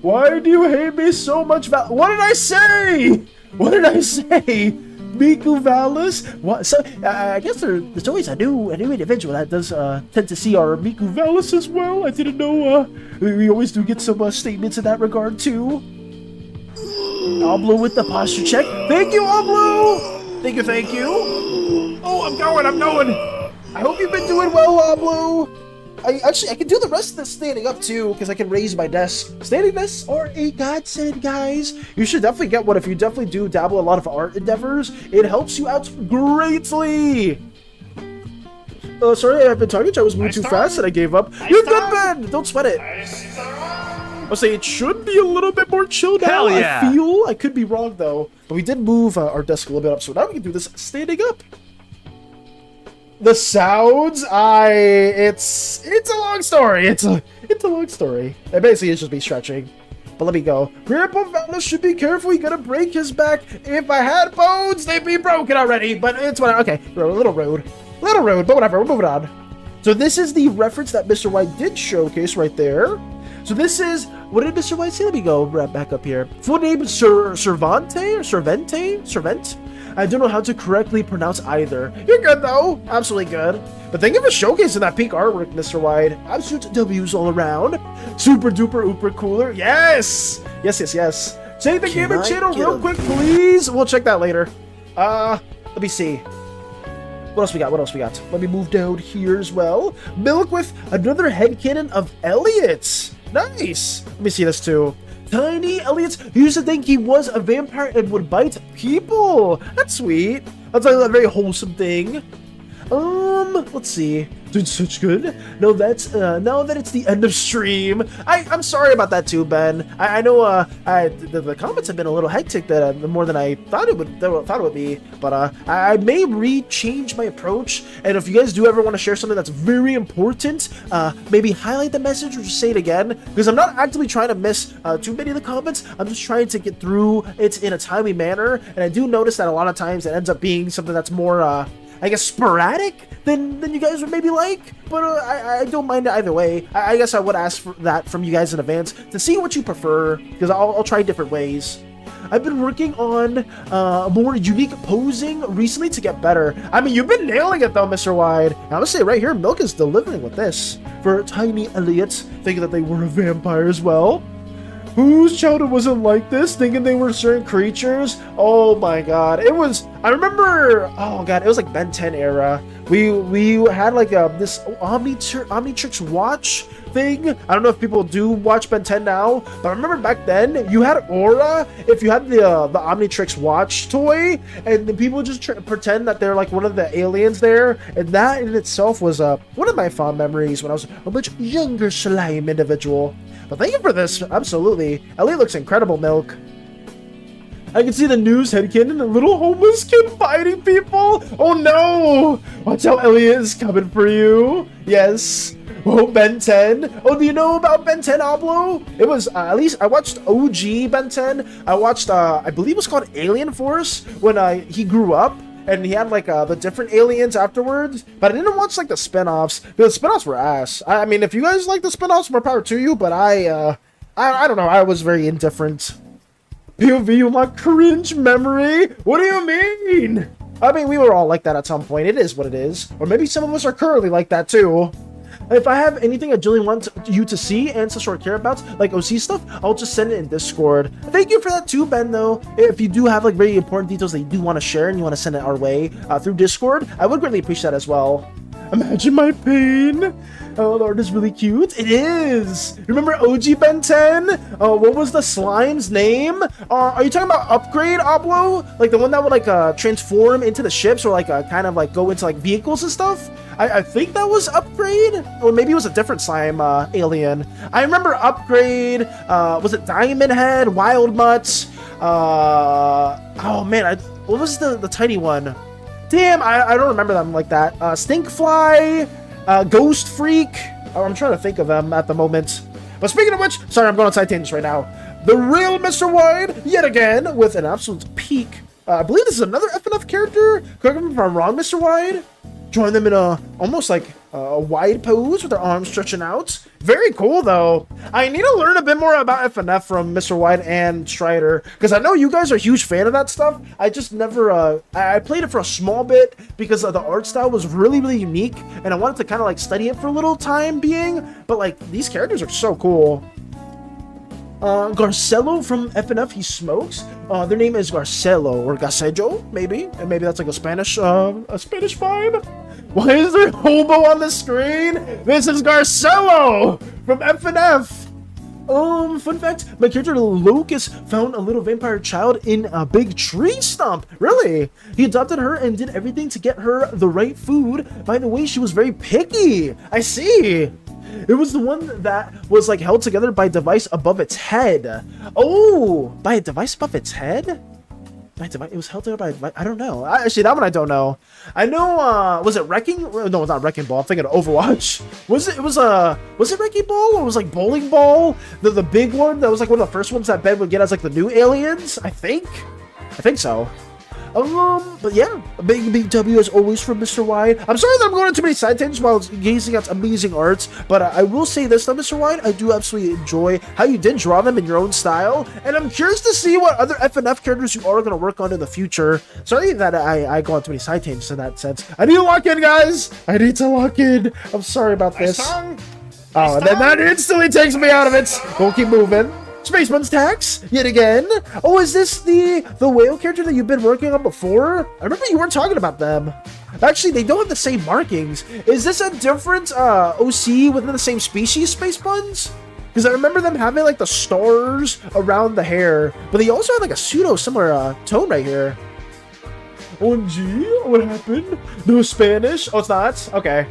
Why do you hate me so much? What did I say? What did I say? Miku Valis? What? So I guess there's always a new individual that does tend to see our Miku Valis as well. I didn't know. We always do get some statements in that regard too. Oblo with the posture check. Thank you, Oblo. Thank you, thank you. Oh, I'm going. I hope you've been doing well, Oblo. I can do the rest of this standing up too, because I can raise my desk. Standing desks are a godsend, guys. You should definitely get one if you definitely do dabble a lot of art endeavors. It helps you out greatly. Sorry, I've been talking. I was moving too fast and I gave up. You're good, Ben. Don't sweat it. I'll say it should be a little bit more chill now. Hell yeah. I feel. I could be wrong though, but we did move our desk a little bit up, so now we can do this standing up. The sounds, it's a long story. It's a long story. It basically is just me stretching. But let me go. Grandpa Valis should be careful. He's gonna break his back. If I had bones, they'd be broken already. But it's whatever. Okay, little rude, but whatever. We're moving on. So this is the reference that Mr. White did showcase right there. So this is, what did Mr. White say? Let me go right back up here. Full name is Servant. I don't know how to correctly pronounce either. You're good though. Absolutely good. But thank you for showcasing that peak artwork, Mr. White. Absolute W's all around. Super duper ooper cooler. Yes. Say the gaming channel real quick, please. We'll check that later. Let me see. What else we got? Let me move down here as well. Milk with another headcanon of Elliot. Nice. Let me see this too. Tiny Elliot used to think he was a vampire and would bite people. That's sweet. That's like a very wholesome thing. Let's see. Doing such good. No, that's now that it's the end of stream. I'm sorry about that too, Ben. I know the comments have been a little hectic more than I thought it would be. But I may change my approach. And if you guys do ever want to share something that's very important, maybe highlight the message or just say it again. Because I'm not actively trying to miss too many of the comments. I'm just trying to get through it in a timely manner. And I do notice that a lot of times it ends up being something that's more I guess sporadic than you guys would maybe like, but I don't mind it either way. I guess I would ask for that from you guys in advance to see what you prefer, because I'll try different ways. I've been working on more unique posing recently to get better. I mean, you've been nailing it though, Mr. White. I would say right here, Milk is delivering with this. For Tiny Elliot, thinking that they were a vampire as well. Whose childhood wasn't like this, thinking they were certain creatures? Oh my god. It was, I remember, oh god, it was like Ben 10 era. We had like this Omnitrix watch thing. I don't know if people do watch Ben 10 now, but I remember back then you had aura if you had the Omnitrix watch toy, and then people just pretend that they're like one of the aliens there, and that in itself was one of my fond memories when I was a much younger slime individual. But thank you for this, absolutely. Elliot looks incredible, Milk. I can see the news headcanon and the little homeless kid fighting people. Oh no! Watch out, Elliot is coming for you. Yes. Oh, Ben 10. Oh, do you know about Ben 10, Oblo? It was, at least I watched OG Ben 10. I watched, I believe it was called Alien Force when he grew up. And he had like the different aliens afterwards, but I didn't watch like the spin-offs. The spin-offs were ass. I mean, if you guys like the spin-offs, more power to you, but I don't know, I was very indifferent. POV unlock cringe memory? What do you mean? I mean, we were all like that at some point. It is what it is. Or maybe some of us are currently like that too. If I have anything I genuinely want you to see and to care about, like OC stuff, I'll just send it in Discord. Thank you for that too, Ben, though. If you do have like very important details that you do want to share and you want to send it our way through Discord, I would greatly appreciate that as well. Imagine my pain. Oh, the art is really cute. It is. Remember OG Ben 10? What was the slime's name? Are you talking about Upgrade, Oblo? Like the one that would like transform into the ships or like kind of like go into like vehicles and stuff? I think that was Upgrade, or maybe it was a different slime alien. I remember Upgrade. Was it Diamond Head, Wild Mutt? Oh man, what was the tiny one? Damn, I don't remember them like that. Stinkfly, Ghost Freak. Oh, I'm trying to think of them at the moment. But speaking of which, sorry, I'm going on tangents right now. The real Mr. Wide, yet again, with an absolute peak. I believe this is another FNF character. Correct me if I'm wrong, Mr. Wide. Join them in almost like a wide pose with their arms stretching out. Very cool, though. I need to learn a bit more about FNF from Mr. White and Strider, because I know you guys are a huge fan of that stuff. I just never, I played it for a small bit because the art style was really, really unique, and I wanted to kind of like study it for a little time being, but like these characters are so cool. Garcello from FNF, he smokes. Their name is Garcello or Gacejo, maybe, and maybe that's like a Spanish vibe. Why is there hobo on the screen? This is Garcello from FNF. Fun fact, my character Lucas found a little vampire child in a big tree stump. Really? He adopted her and did everything to get her the right food. By the way, she was very picky. I see. It was the one that was like held together by a device above its head. Oh, by a device above its head? It was held together by, I don't know. Actually, that one I don't know. I know, was it Wrecking? No, it's not Wrecking Ball. I'm thinking of Overwatch. Was it Wrecking Ball or was it like Bowling Ball? The big one that was like one of the first ones that Ben would get as like the new aliens, I think so. But yeah, a big W as always from Mr. Wide. I'm sorry that I'm going into too many side tangents while gazing at amazing arts, but I will say this though, Mr. Wide, I do absolutely enjoy how you did draw them in your own style, and I'm curious to see what other FNF characters you are going to work on in the future. Sorry that I go on too many side tangents in that sense. I need to lock in, guys! I need to lock in. I'm sorry about this. Oh, and then that instantly takes me out of it. We'll keep moving. Spaceman's Tax, yet again. Oh, is this the whale character that you've been working on before? I remember you weren't talking about them. Actually, they don't have the same markings. Is this a different OC within the same species, Space Buns? Because I remember them having like the stars around the hair, but they also have like a pseudo similar tone right here. OMG, what happened? No Spanish? Oh, it's not? Okay.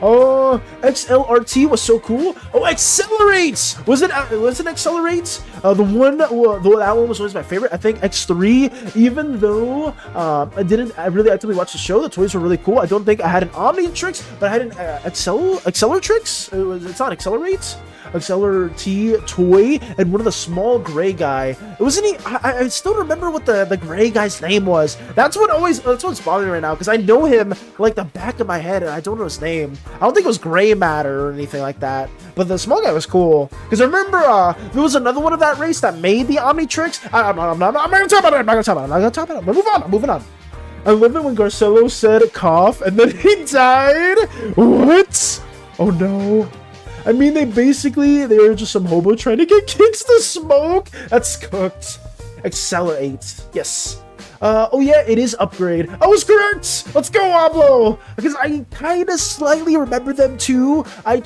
Oh, XLRT was so cool. Oh, Accelerate! Was it Accelerate? The one that one was always my favorite. I think X3, even though I really actively watch the show, the toys were really cool. I don't think I had an Omnitrix, but I had an Acceleratrix. It's not Accelerate. Accelerate toy, and one of the small gray guy. Wasn't he? I still remember what the gray guy's name was. That's what's bothering me right now, because I know him like the back of my head, and I don't know his name. I don't think it was Gray Matter or anything like that. But the small guy was cool. Because I remember there was another one of that race that made the Omnitrix. I'm not gonna talk about it. We're moving on. I love it when Garcello said cough and then he died. What? Oh no. I mean, they're just some hobo trying to get kids to smoke. That's cooked. Accelerate. Yes. Oh yeah, it is upgrade. I was correct! Let's go, Ablo! Because I kind of slightly remember them too. I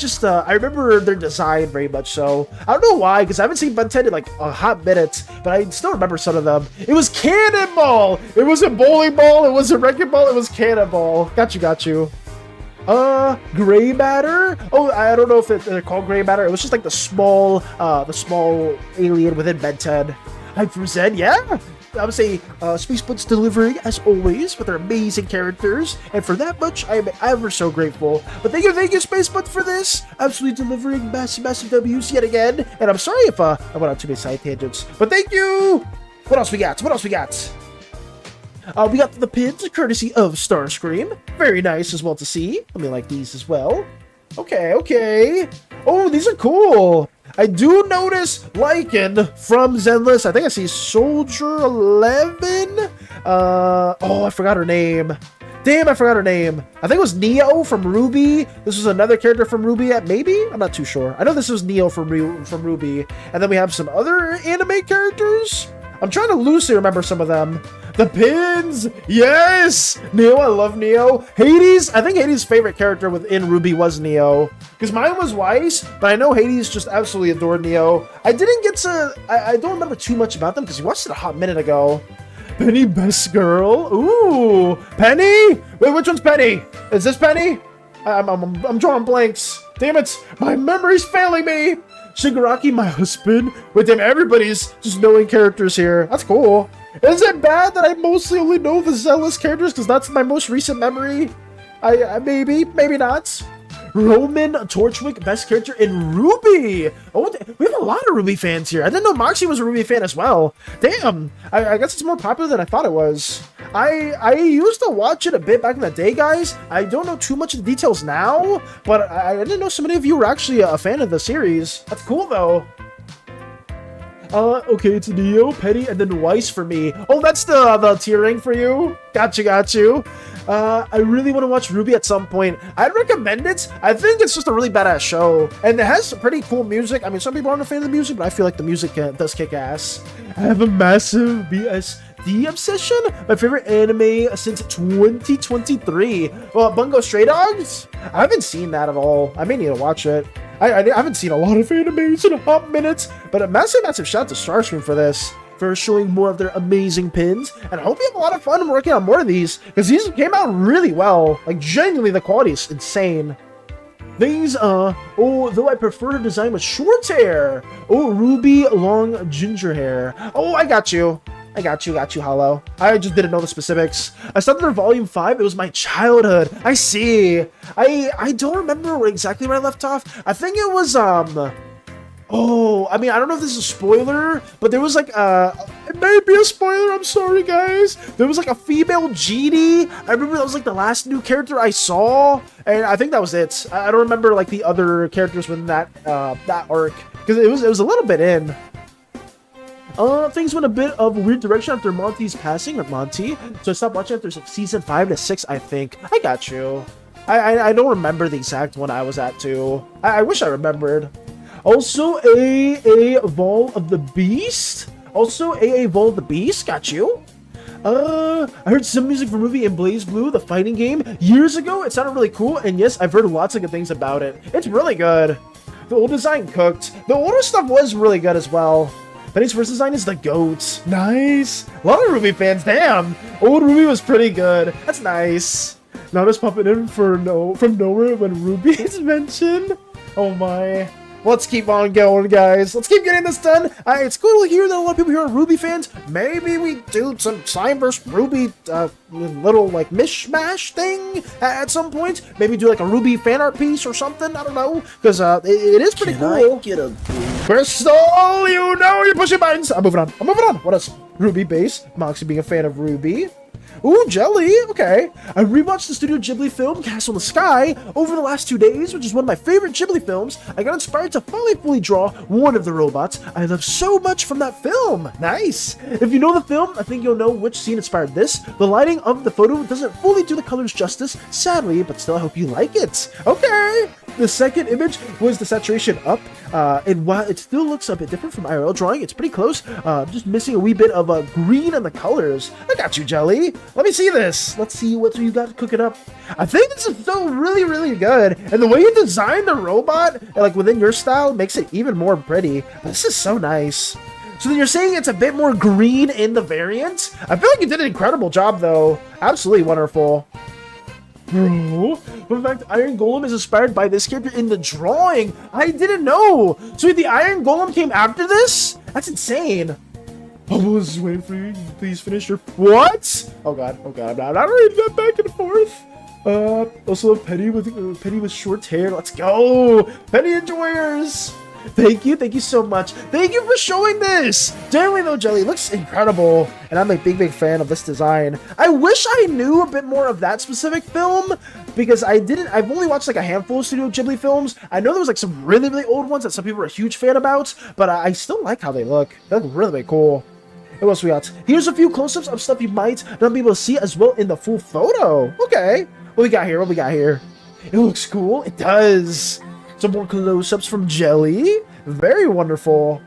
remember their design very much so. I don't know why, because I haven't seen Ben 10 in like a hot minute, but I still remember some of them. It was Cannonball! It wasn't Bowling Ball, it wasn't Wrecking Ball, it was Cannonball. Got you. Gray matter? Oh, I don't know if they're called gray matter. It was just like the small alien within Ben 10. Hype for Zen, yeah! I would say Spacebuds delivering as always with their amazing characters, and for that much I am ever so grateful. But thank you Spacebuds for this, absolutely delivering massive W's yet again. And I'm sorry if I went on too many side tangents, but thank you. What else we got? We got the pins courtesy of Starscream. Very nice as well to see. Let me like these as well. Okay. Oh, these are cool. I do notice Lycan from Zenless. I think I see Soldier 11. Oh, I forgot her name. Damn, I forgot her name. I think it was Neo from Ruby. This was another character from Ruby. Maybe? I'm not too sure. I know this was Neo from Ruby. And then we have some other anime characters. I'm trying to loosely remember some of them. The pins! Yes! Neo, I love Neo. Hades, I think Hades' favorite character within Ruby was Neo. Because mine was Weiss, but I know Hades just absolutely adored Neo. I didn't get to... I don't remember too much about them because we watched it a hot minute ago. Penny, best girl. Ooh! Penny? Wait, which one's Penny? Is this Penny? I'm drawing blanks. Damn it! My memory's failing me! Shigaraki, my husband. Wait, damn, everybody's just knowing characters here. That's cool. Is it bad that I mostly only know the Zealous characters because that's my most recent memory? Maybe not. Roman Torchwick, best character in Ruby. Oh, we have a lot of Ruby fans here. I didn't know Moxie was a Ruby fan as well. Damn, I guess it's more popular than I thought it was. I used to watch it a bit back in the day, guys. I don't know too much of the details now, but I didn't know so many of you were actually a fan of the series. That's cool though. Okay, it's Neo, Penny, and then Weiss for me. Oh, that's the tiering for you. Got you. I really want to watch Ruby at some point. I'd recommend it. I think it's just a really badass show. And it has pretty cool music. I mean, some people aren't a fan of the music, but I feel like the music does kick ass. I have a massive BSD obsession. My favorite anime since 2023. Well, Bungo Stray Dogs? I haven't seen that at all. I may need to watch it. I haven't seen a lot of animes in a hot minute, but a massive shout out to Starscream for this, for showing more of their amazing pins, and I hope you have a lot of fun working on more of these, because these came out really well. Like, genuinely, the quality is insane. These, though I prefer to design with short hair. Oh, Ruby long ginger hair. Oh, I got you, Hollow. I just didn't know the specifics. I started their volume 5. It was my childhood. I see. I don't remember exactly where I left off. I think it was, oh, I mean, I don't know if this is a spoiler, but there was like, it may be a spoiler. I'm sorry, guys. There was like a female genie. I remember that was like the last new character I saw, and I think that was it. I don't remember like the other characters within that, that arc, because it was a little bit in. Things went a bit of a weird direction after Monty's passing, or Monty, so I stopped watching after season 5 to 6, I think. I got you. I don't remember the exact one I was at, too. I wish I remembered. Also, AA Vol of the Beast. Got you. I heard some music from Movie and Blaze Blue, the fighting game, years ago. It sounded really cool, and yes, I've heard lots of good things about it. It's really good. The old design cooked. The older stuff was really good as well. Penny's first design is the goat. Nice. A lot of Ruby fans. Damn. Old Ruby was pretty good. That's nice. Now just popping in from nowhere when Ruby is mentioned. Oh my. Let's keep on going, guys. Let's keep getting this done. It's cool to hear that a lot of people here are Ruby fans. Maybe we do some Slime vs. Ruby little like mishmash thing at some point. Maybe do like a Ruby fan art piece or something. I don't know, because it is pretty cool. I get a Crystal, you know you're pushing buttons. I'm moving on. What else? Ruby base. Moxie being a fan of Ruby. Ooh, Jelly, okay. I rewatched the Studio Ghibli film, Castle in the Sky, over the last 2 days, which is one of my favorite Ghibli films. I got inspired to finally fully draw one of the robots I love so much from that film. Nice. If you know the film, I think you'll know which scene inspired this. The lighting of the photo doesn't fully do the colors justice, sadly, but still I hope you like it. Okay. The second image was the saturation up, and while it still looks a bit different from IRL drawing, it's pretty close. Just missing a wee bit of green in the colors. I got you, Jelly. Let me see this. Let's see what you got cooking up. I think this is still really, really good, and the way you designed the robot, like within your style, makes it even more pretty. This is so nice. So then you're saying it's a bit more green in the variant? I feel like you did an incredible job, though. Absolutely wonderful. Bro, fun fact, Iron Golem is inspired by this character in the drawing. I didn't know. So the Iron Golem came after this? That's insane. I was waiting for you. Please finish your... What? Oh god, I'm not reading that back and forth. Also Penny with short hair. Let's go. Penny enjoyers. Thank you so much. Thank you for showing this. Generally though, Jelly looks incredible, and I'm a big fan of this design. I wish I knew a bit more of that specific film, because I've only watched like a handful of Studio Ghibli films. I know there was like some really old ones that some people are a huge fan about, but I still like how they look. They look really cool. What else we got? Here's a few close-ups of stuff you might not be able to see as well in the full photo. Okay, what we got here? It looks cool. It does. Some more close-ups from Jelly. Very wonderful.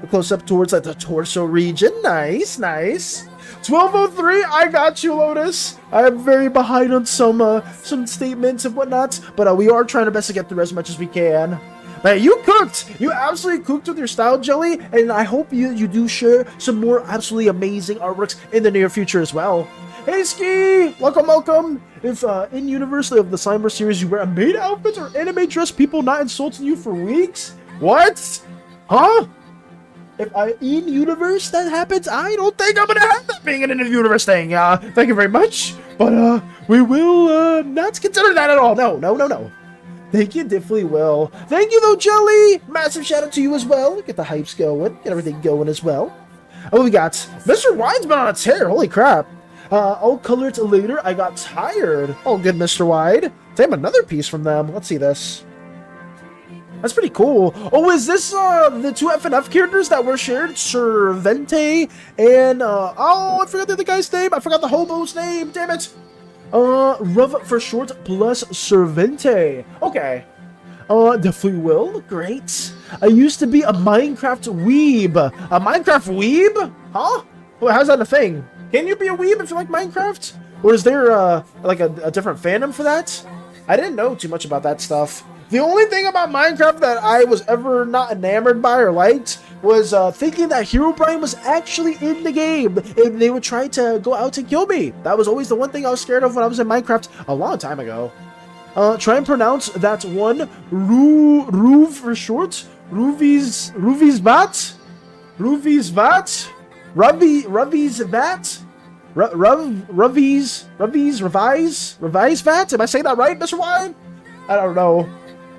A close-up towards like the torso region. Nice. 1203. I got you, Lotus. I am very behind on some statements and whatnot, but we are trying our best to get through as much as we can. Man, you cooked! You absolutely cooked with your style, Jelly, and I hope you do share some more absolutely amazing artworks in the near future as well. Hey, Ski! Welcome! If in universe of the Slimer series you wear a maid outfit or anime dress, people not insulting you for weeks? What? Huh? If in universe that happens, I don't think I'm gonna have that being an in-universe thing. Thank you very much, but we will not consider that at all. No. Thank you, definitely will. Thank you though, Jelly. Massive shout out to you as well. Get the hypes going, get everything going as well. Oh, we got Mr. Wine's been on its hair. Holy crap. I'll color it later. I got tired. Oh, good, Mr. Wide. Damn, another piece from them. Let's see this. That's pretty cool. Oh, is this the two FNF characters that were shared? Servente and oh, I forgot the other guy's name. I forgot the hobo's name. Damn it. Ruv for short plus Servente. Okay. Definitely will. Great. I used to be a Minecraft weeb. A Minecraft weeb? Huh? Well, how's that a thing? Can you be a weeb if you like Minecraft? Or is there like a different fandom for that? I didn't know too much about that stuff. The only thing about Minecraft that I was ever not enamored by or liked was thinking that Herobrine was actually in the game and they would try to go out and kill me. That was always the one thing I was scared of when I was in Minecraft a long time ago. Try and pronounce that one. Ruv for short. Ruvi's Vat? Ruvi's Vat? Ravi's Vat? Revise Vat? Am I saying that right, Mr. Wine? I don't know.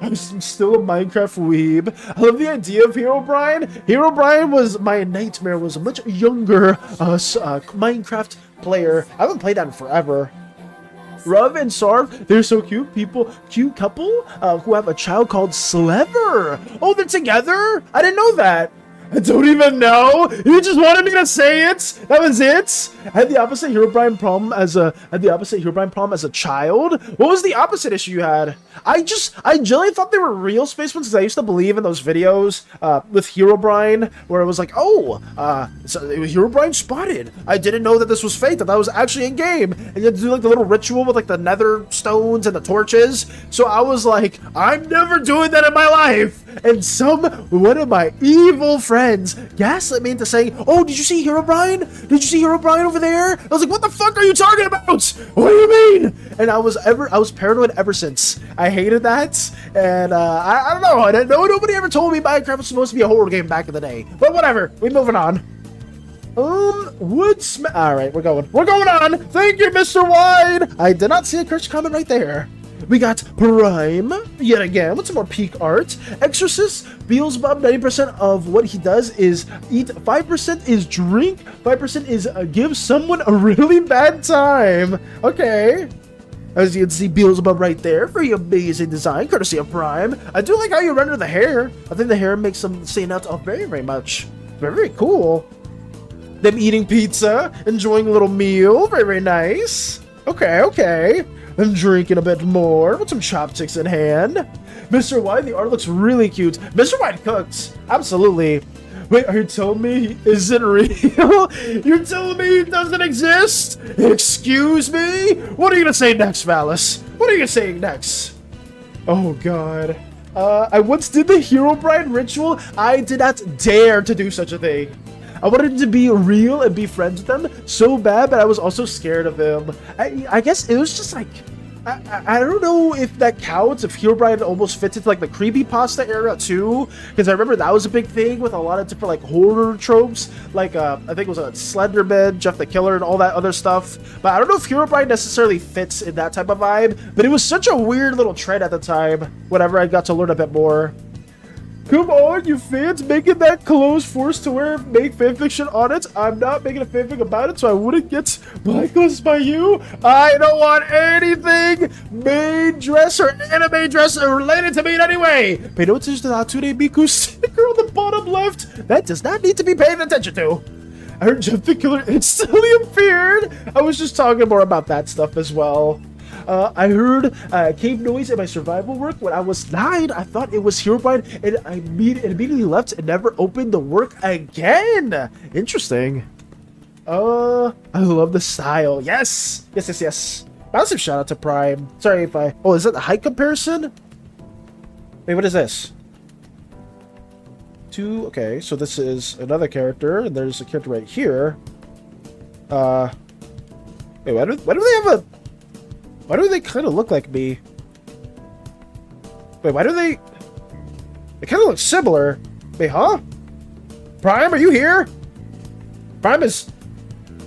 I'm still a Minecraft weeb. I love the idea of Herobrine. Herobrine was my nightmare, was a much younger Minecraft player. I haven't played that in forever. Ruv and Sarv, they're so cute. Cute couple who have a child called Slever. Oh, they're together? I didn't know that. I don't even know. You just wanted me to say it. That was it. I had the opposite Herobrine problem as a child. What was the opposite issue you had? I generally thought they were real space ones because I used to believe in those videos with Herobrine where it was like, oh, so it was Herobrine spotted. I didn't know that this was fake. That was actually in game, and you had to do like the little ritual with like the nether stones and the torches. So I was like, I'm never doing that in my life. And one of my evil friends gaslit me into saying, oh, did you see Herobrine? Did you see Herobrine over there? I was like, what the fuck are you talking about? What do you mean? And I was paranoid ever since. I hated that, and I don't know. I didn't know. Nobody ever told me Minecraft was supposed to be a horror game back in the day. But whatever. We're moving on. Alright, we're going on. Thank you, Mr. Wide. I did not see a cursed comment right there. We got Prime, yet again, with some more peak art. Exorcist, Beelzebub, 90% of what he does is eat, 5% is drink, 5% is give someone a really bad time. Okay. As you can see, Beelzebub right there. Very amazing design, courtesy of Prime. I do like how you render the hair. I think the hair makes them stand out very much. Very cool. Them eating pizza, enjoying a little meal. Very nice. Okay, okay. I'm drinking a bit more with some chopsticks in hand. Mr. White, the art looks really cute. Mr. White cooks. Absolutely. Wait, are you telling me he isn't real? You're telling me he doesn't exist? Excuse me? What are you gonna say next, Valis? What are you gonna say next? Oh, God. I once did the Hero Bride ritual. I did not dare to do such a thing. I wanted to be real and be friends with him so bad, but I was also scared of him. I guess it was just like, I don't know if that counts, if Herobrine almost fits into like the creepypasta era too, because I remember that was a big thing with a lot of different like horror tropes, like I think it was a Slenderman, Jeff the Killer, and all that other stuff. But I don't know if Herobrine necessarily fits in that type of vibe, but it was such a weird little trend at the time, whenever I got to learn a bit more. Come on, you fans making that clothes forced to wear make fanfiction on it. I'm not making a fanfic about it, so I wouldn't get blacklisted by you. I don't want anything maid dress or anime dress related to me in any way. Pay no attention to the Hatsune Miku sticker on the bottom left. That does not need to be paid attention to. I heard Jeff the Killer instantly appeared. I was just talking more about that stuff as well. I heard cave noise in my survival work when I was 9. I thought it was Herobrine, and I immediately left and never opened the work again. Interesting. I love the style. Yes, yes, yes, yes. Massive shout out to Prime. Sorry if I. Oh, is that the height comparison? Wait, what is this? 2. Okay, so this is another character, and there's a character right here. Wait, why do they have a? Why do they kind of look like me? Wait, why do they... They kind of look similar. Wait, huh? Prime, are you here? Prime is...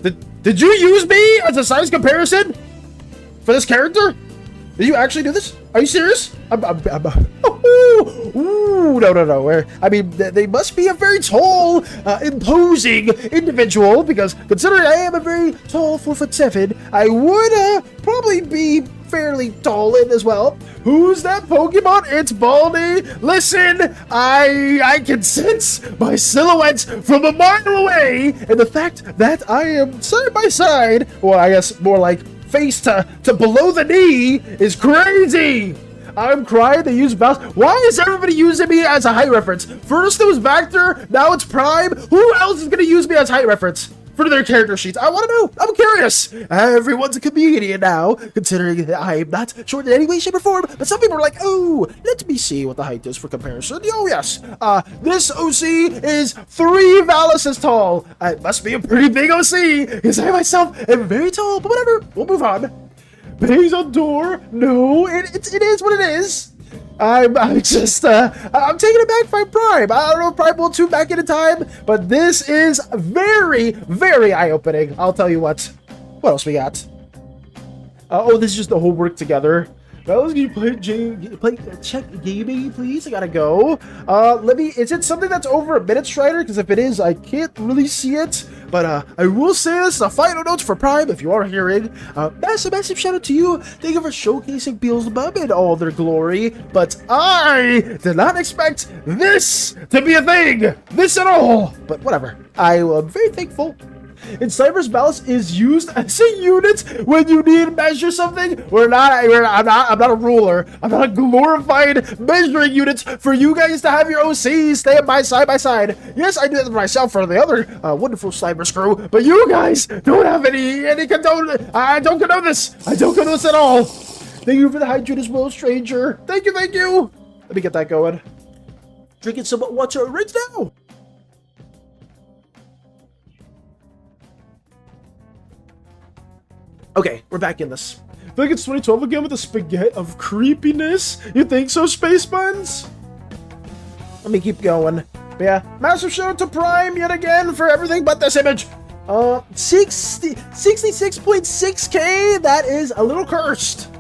Did you use me as a size comparison? For this character? Did you actually do this? Are you serious? Ooh, no. I mean, they must be a very tall, imposing individual, because considering I am a very tall 4'7", I would probably be fairly tall in as well. Who's that Pokemon? It's Baldy. Listen, I can sense my silhouette from a mile away, and the fact that I am side by side, or I guess more like face to below the knee, is crazy. I'm crying they use Mouse. Why is everybody using me as a height reference? First it was Vector, now it's Prime. Who else is gonna use me as height reference for their character sheets? I want to know. I'm curious. Everyone's a comedian now, considering that I'm not short in any way, shape, or form. But some people are like, oh, let me see what the height is for comparison. Oh, yes. This OC is 3 Valis tall. It must be a pretty big OC, because I myself am very tall, but whatever. We'll move on. Bangs on door? No, it is what it is. I'm just, I'm taking it back by Prime. I don't know if Prime will tune back in time, but this is very, very eye-opening. I'll tell you what. What else we got? Oh, this is just the whole work together. Well, can you play check gaming, please? I gotta go. Is it something that's over a minute, Strider? Because if it is, I can't really see it. But I will say this, the final notes for Prime, if you are hearing. Massive shout out to you. Thank you for showcasing Beelzebub in all their glory. But I did not expect this to be a thing. This at all. But whatever. I am very thankful. In Cyber's Balance is used as a unit when you need to measure something. I'm not a ruler. I'm not a glorified measuring unit for you guys to have your OCs stand by side. Yes, I do that myself for the other wonderful Cyber crew, but you guys don't have any condone. I don't condone this. I don't condone this at all. Thank you for the hydrate as well, stranger. Thank you. Let me get that going. Drinking some water right now. Okay, we're back in this. I feel like it's 2012 again with the spaghetti of creepiness. You think so, Space Buns? Let me keep going. But yeah, massive shout out to Prime yet again for everything but this image. 66.6k. That is a little cursed.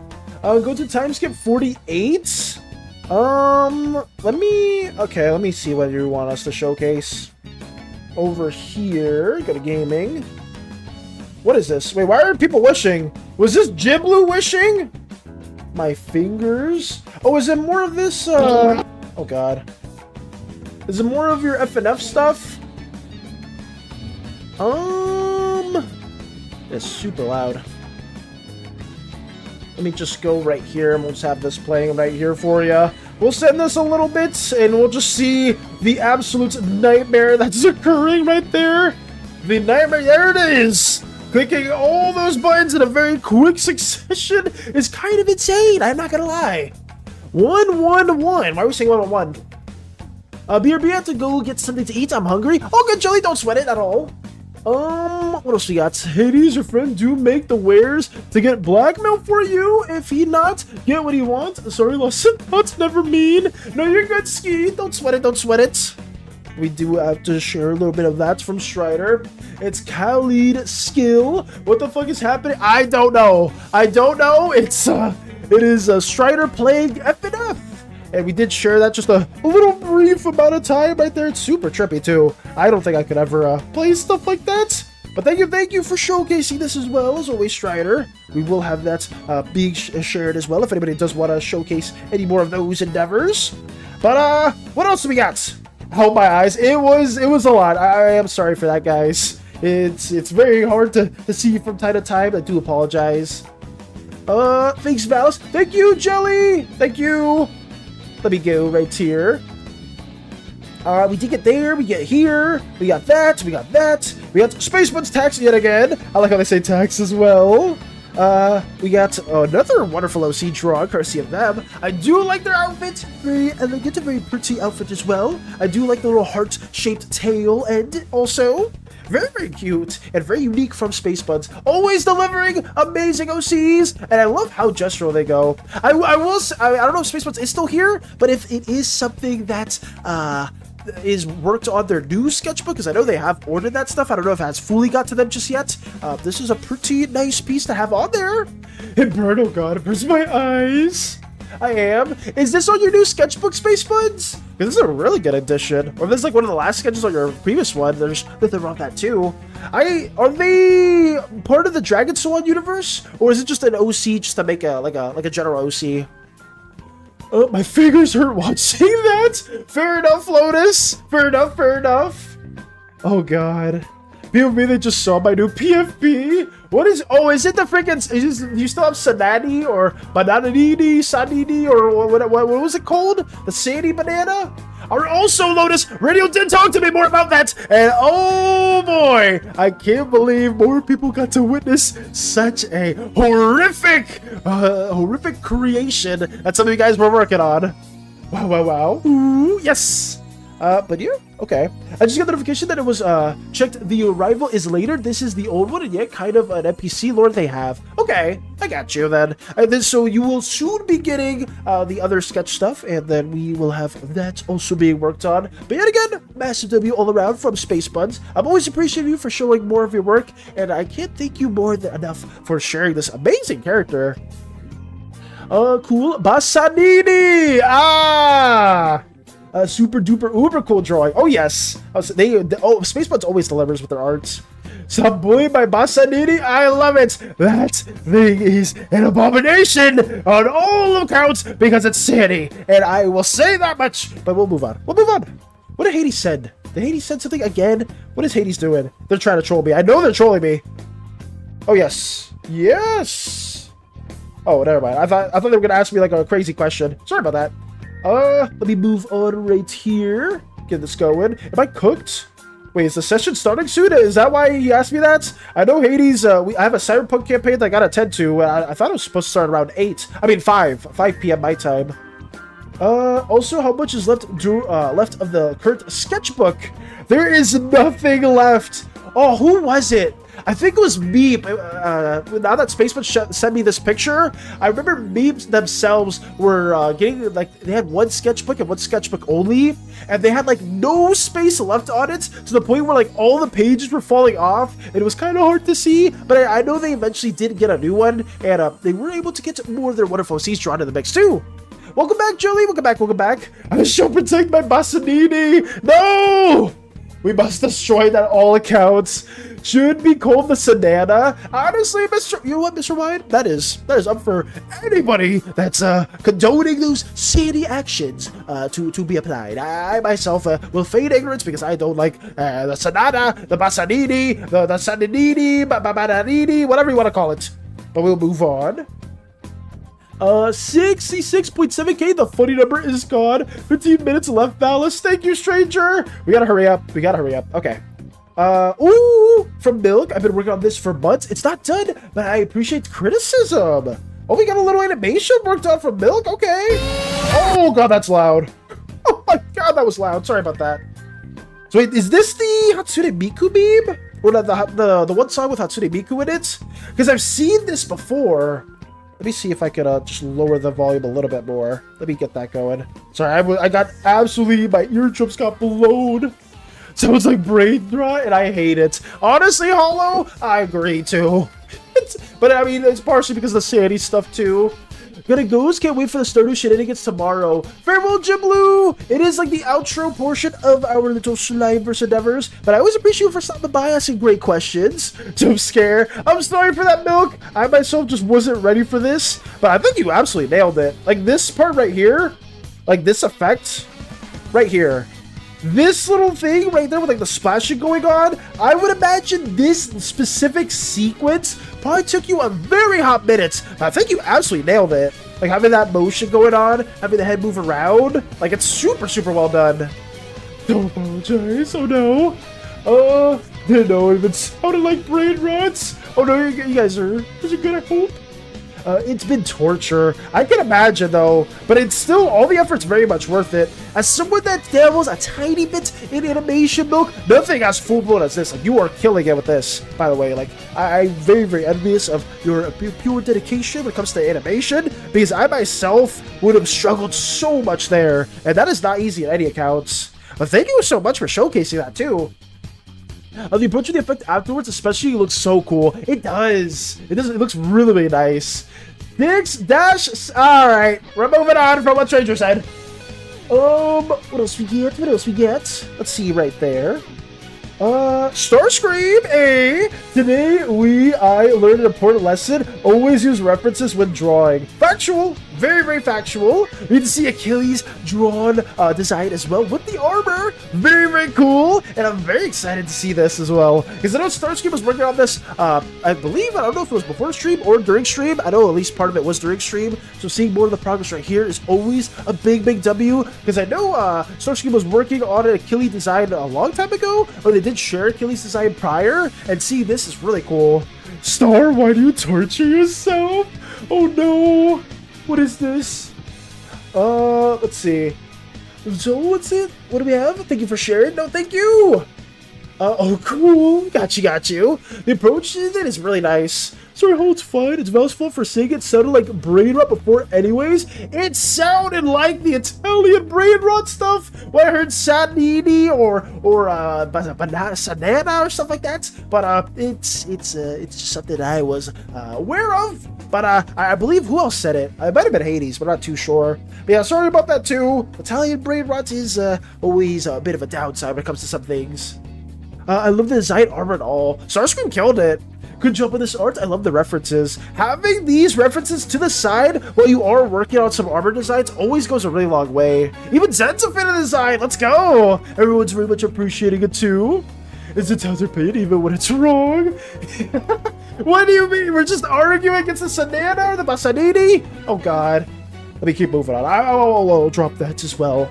Go to time skip 48. Let me see what you want us to showcase. Over here, go to gaming. What is this? Wait, why are people wishing? Was this Jiblu wishing? My fingers? Oh, is it more of this, oh god. Is it more of your FNF stuff? It's super loud. Let me just go right here, and we'll just have this playing right here for you. We'll send this a little bit, and we'll just see the absolute nightmare that's occurring right there. The nightmare, there it is! Clicking all those buttons in a very quick succession is kind of insane, I'm not gonna lie. 1-1-1. Why are we saying 1-1-1? BRB, I have to go get something to eat. I'm hungry. Oh, good, Jelly. Don't sweat it at all. What else we got? Hades, your friend, do make the wares to get blackmail for you. If he not get what he wants. Sorry, Lawson. That's never mean. No, you're good, Ski. Don't sweat it. Don't sweat it. We do have to share a little bit of that from Strider. It's Khalid Skill. What the fuck is happening? I don't know. I don't know. It is Strider playing FNF. And we did share that just a little brief amount of time right there. It's super trippy too. I don't think I could ever play stuff like that. But thank you for showcasing this as well, as always, Strider. We will have that being shared as well if anybody does want to showcase any more of those endeavors. But what else do we got? Oh, my eyes. It was a lot. I am sorry for that, guys. It's very hard to see from time to time. I do apologize. Thanks, Valis. Thank you, Jelly. Thank you. Let me go right here. We did get there, we get here, we got that, we got that. We got Spaceman's tax yet again. I like how they say tax as well. We got another wonderful OC draw, courtesy of them. I do like their outfit. Very elegant, a very pretty outfit as well. I do like the little heart-shaped tail end also. Very, very cute and very unique from Space Buds. Always delivering amazing OCs, and I love how gestural they go. I don't know if Space Buds is still here, but if it is something that is worked on their new sketchbook, because I know they have ordered that stuff. I don't know if it has fully got to them just yet. This is a pretty nice piece to have on there. And burn, oh god, it burns my eyes. I am. Is this on your new sketchbook, Space Buds? Because this is a really good addition. Or if this is like one of the last sketches on your previous one, there's nothing wrong with that too. Are they part of the Dragon Swan universe? Or is it just an OC just to make a like a general OC? Oh, my fingers hurt watching that. Fair enough, Lotus. Fair enough, fair enough. Oh god. POV, they just saw my new PFP. What is? Oh, is it the freaking? You still have SANI or Bananini, Sanini, or what was it called? The SANI banana? Or also, Lotus, Radio did talk to me more about that, and oh boy, I can't believe more people got to witness such a horrific creation. That's something you guys were working on. Wow, wow, wow. Ooh, yes. But yeah, okay. I just got the notification that it was, checked the arrival is later. This is the old one, and yet kind of an NPC lore they have. Okay, I got you then. So you will soon be getting, the other sketch stuff, and then we will have that also being worked on. But yet again, massive W all around from Space Buds. I'm always appreciative of you for showing more of your work, and I can't thank you more than enough for sharing this amazing character. Cool. Bassanini! Ah! Super duper uber cool drawing. Oh yes, Space Buds always delivers with their art. Saboy by Bassanini, I love it. That thing is an abomination on all accounts because it's SANI, and I will say that much. But we'll move on. We'll move on. What did Hades said? Did Hades said something again? What is Hades doing? They're trying to troll me. I know they're trolling me. Oh yes, yes. Oh, never mind. I thought they were gonna ask me like a crazy question. Sorry about that. Let me move on right here. Get this going. Am I cooked? Wait, is the session starting soon? Is that why he asked me that? I know Hades, I have a Cyberpunk campaign that I gotta attend to. I thought it was supposed to start around 5 p.m. my time. Also, how much is left of the current sketchbook? There is nothing left. Oh, who was it? I think it was Meep. Now that Spaceman sent me this picture, I remember Meeps themselves were getting, like, they had one sketchbook and one sketchbook only, and they had, like, no space left on it, to the point where, like, all the pages were falling off, and it was kind of hard to see, but I know they eventually did get a new one, and they were able to get more of their wonderful C's drawn in the mix, too. Welcome back, Jolie. Welcome back, welcome back. I shall protect my Bassanini. No! We must destroy that all accounts. Should be called the SNAAAAAAAKE. Honestly, you know what, Mr. Wyatt? That is up for anybody that's condoning those SANI actions to be applied. I myself will feign ignorance because I don't like the SNAAAAAAKE, the Bassanini, the Sanini, Babanini, whatever you want to call it. But we'll move on. 66.7k. The funny number is gone. 15 minutes left, Ballast. Thank you, stranger. We gotta hurry up. We gotta hurry up. Okay. Ooh, from Milk. I've been working on this for months. It's not done, but I appreciate criticism. Oh, we got a little animation worked on from Milk. Okay. Oh god, that's loud. Oh my god, that was loud. Sorry about that. So wait, is this the Hatsune Miku meme? Or the one song with Hatsune Miku in it? Because I've seen this before. Let me see if I could just lower the volume a little bit more. Let me get that going. Sorry, I got absolutely, my eardrums got blown. Sounds like brain rot, and I hate it. Honestly, Hollow, I agree too. But I mean, it's partially because of the SANI stuff too. Gonna goes, can't wait for the Stardew shenanigans tomorrow. Farewell, Jim Blue! It is like the outro portion of our little Slimeverse endeavors, but I always appreciate you for stopping by, asking great questions. Jump scare. I'm sorry for that, Milk. I myself just wasn't ready for this, but I think you absolutely nailed it. Like this part right here, like this effect right here. This little thing right there with like the splashing going on, I would imagine this specific sequence probably took you a very hot minute. I think you absolutely nailed it. Like having that motion going on, having the head move around, like it's super, super well done. Don't apologize. Oh no. Didn't know if it sounded like brain rots. Oh no, you guys are good, I hope. It's been torture. I can imagine though, but it's still, all the effort's very much worth it. As someone that dabbles a tiny bit in animation, Milk, nothing as full-blown as this. Like, you are killing it with this, by the way. Like, I'm very, very envious of your pure dedication when it comes to animation, because I myself would have struggled so much there, and that is not easy at any accounts. But thank you so much for showcasing that too. The approach of the effect afterwards especially looks so cool. It does. It looks really, really nice. Dix dash. All right, we're moving on from what Stranger said. What else we get? What else we get? Let's see right there. Starscream, Today I learned an important lesson. Always use references when drawing. Factual. Very, very factual. We get to see Achilles drawn design as well with the armor. Very, very cool. And I'm very excited to see this as well. Because I know Starscream was working on this, I believe, I don't know if it was before stream or during stream. I know at least part of it was during stream. So seeing more of the progress right here is always a big, big W. Because I know Starscream was working on an Achilles design a long time ago. Or they did share Achilles design prior. And see, this is really cool. Star, why do you torture yourself? Oh no. What is this? Let's see. So, what's it? What do we have? Thank you for sharing. No, thank you. Oh, cool. Got you. The approach to it is really nice. Sorry, it's fine. It's mouthful for saying it sounded like brain rot before anyways. It sounded like the Italian brain rot stuff when I heard SANI or SNAAAAAAKE or stuff like that. But it's just something I was aware of. But I believe who else said it? It might have been Hades, but I'm not too sure. But yeah, sorry about that too. Italian brain rot is always a bit of a downside when it comes to some things. I love the design, armor, and all. Starscream killed it. Good job on this art. I love the references. Having these references to the side while you are working on some armor designs always goes a really long way. Even Zen's a fan of the design. Let's go. Everyone's very much appreciating it too. It's a tons of pain even when it's wrong. What do you mean? We're just arguing against the SNAAAAAAKE or the Basanini? Oh god. Let me keep moving on. I'll drop that as well.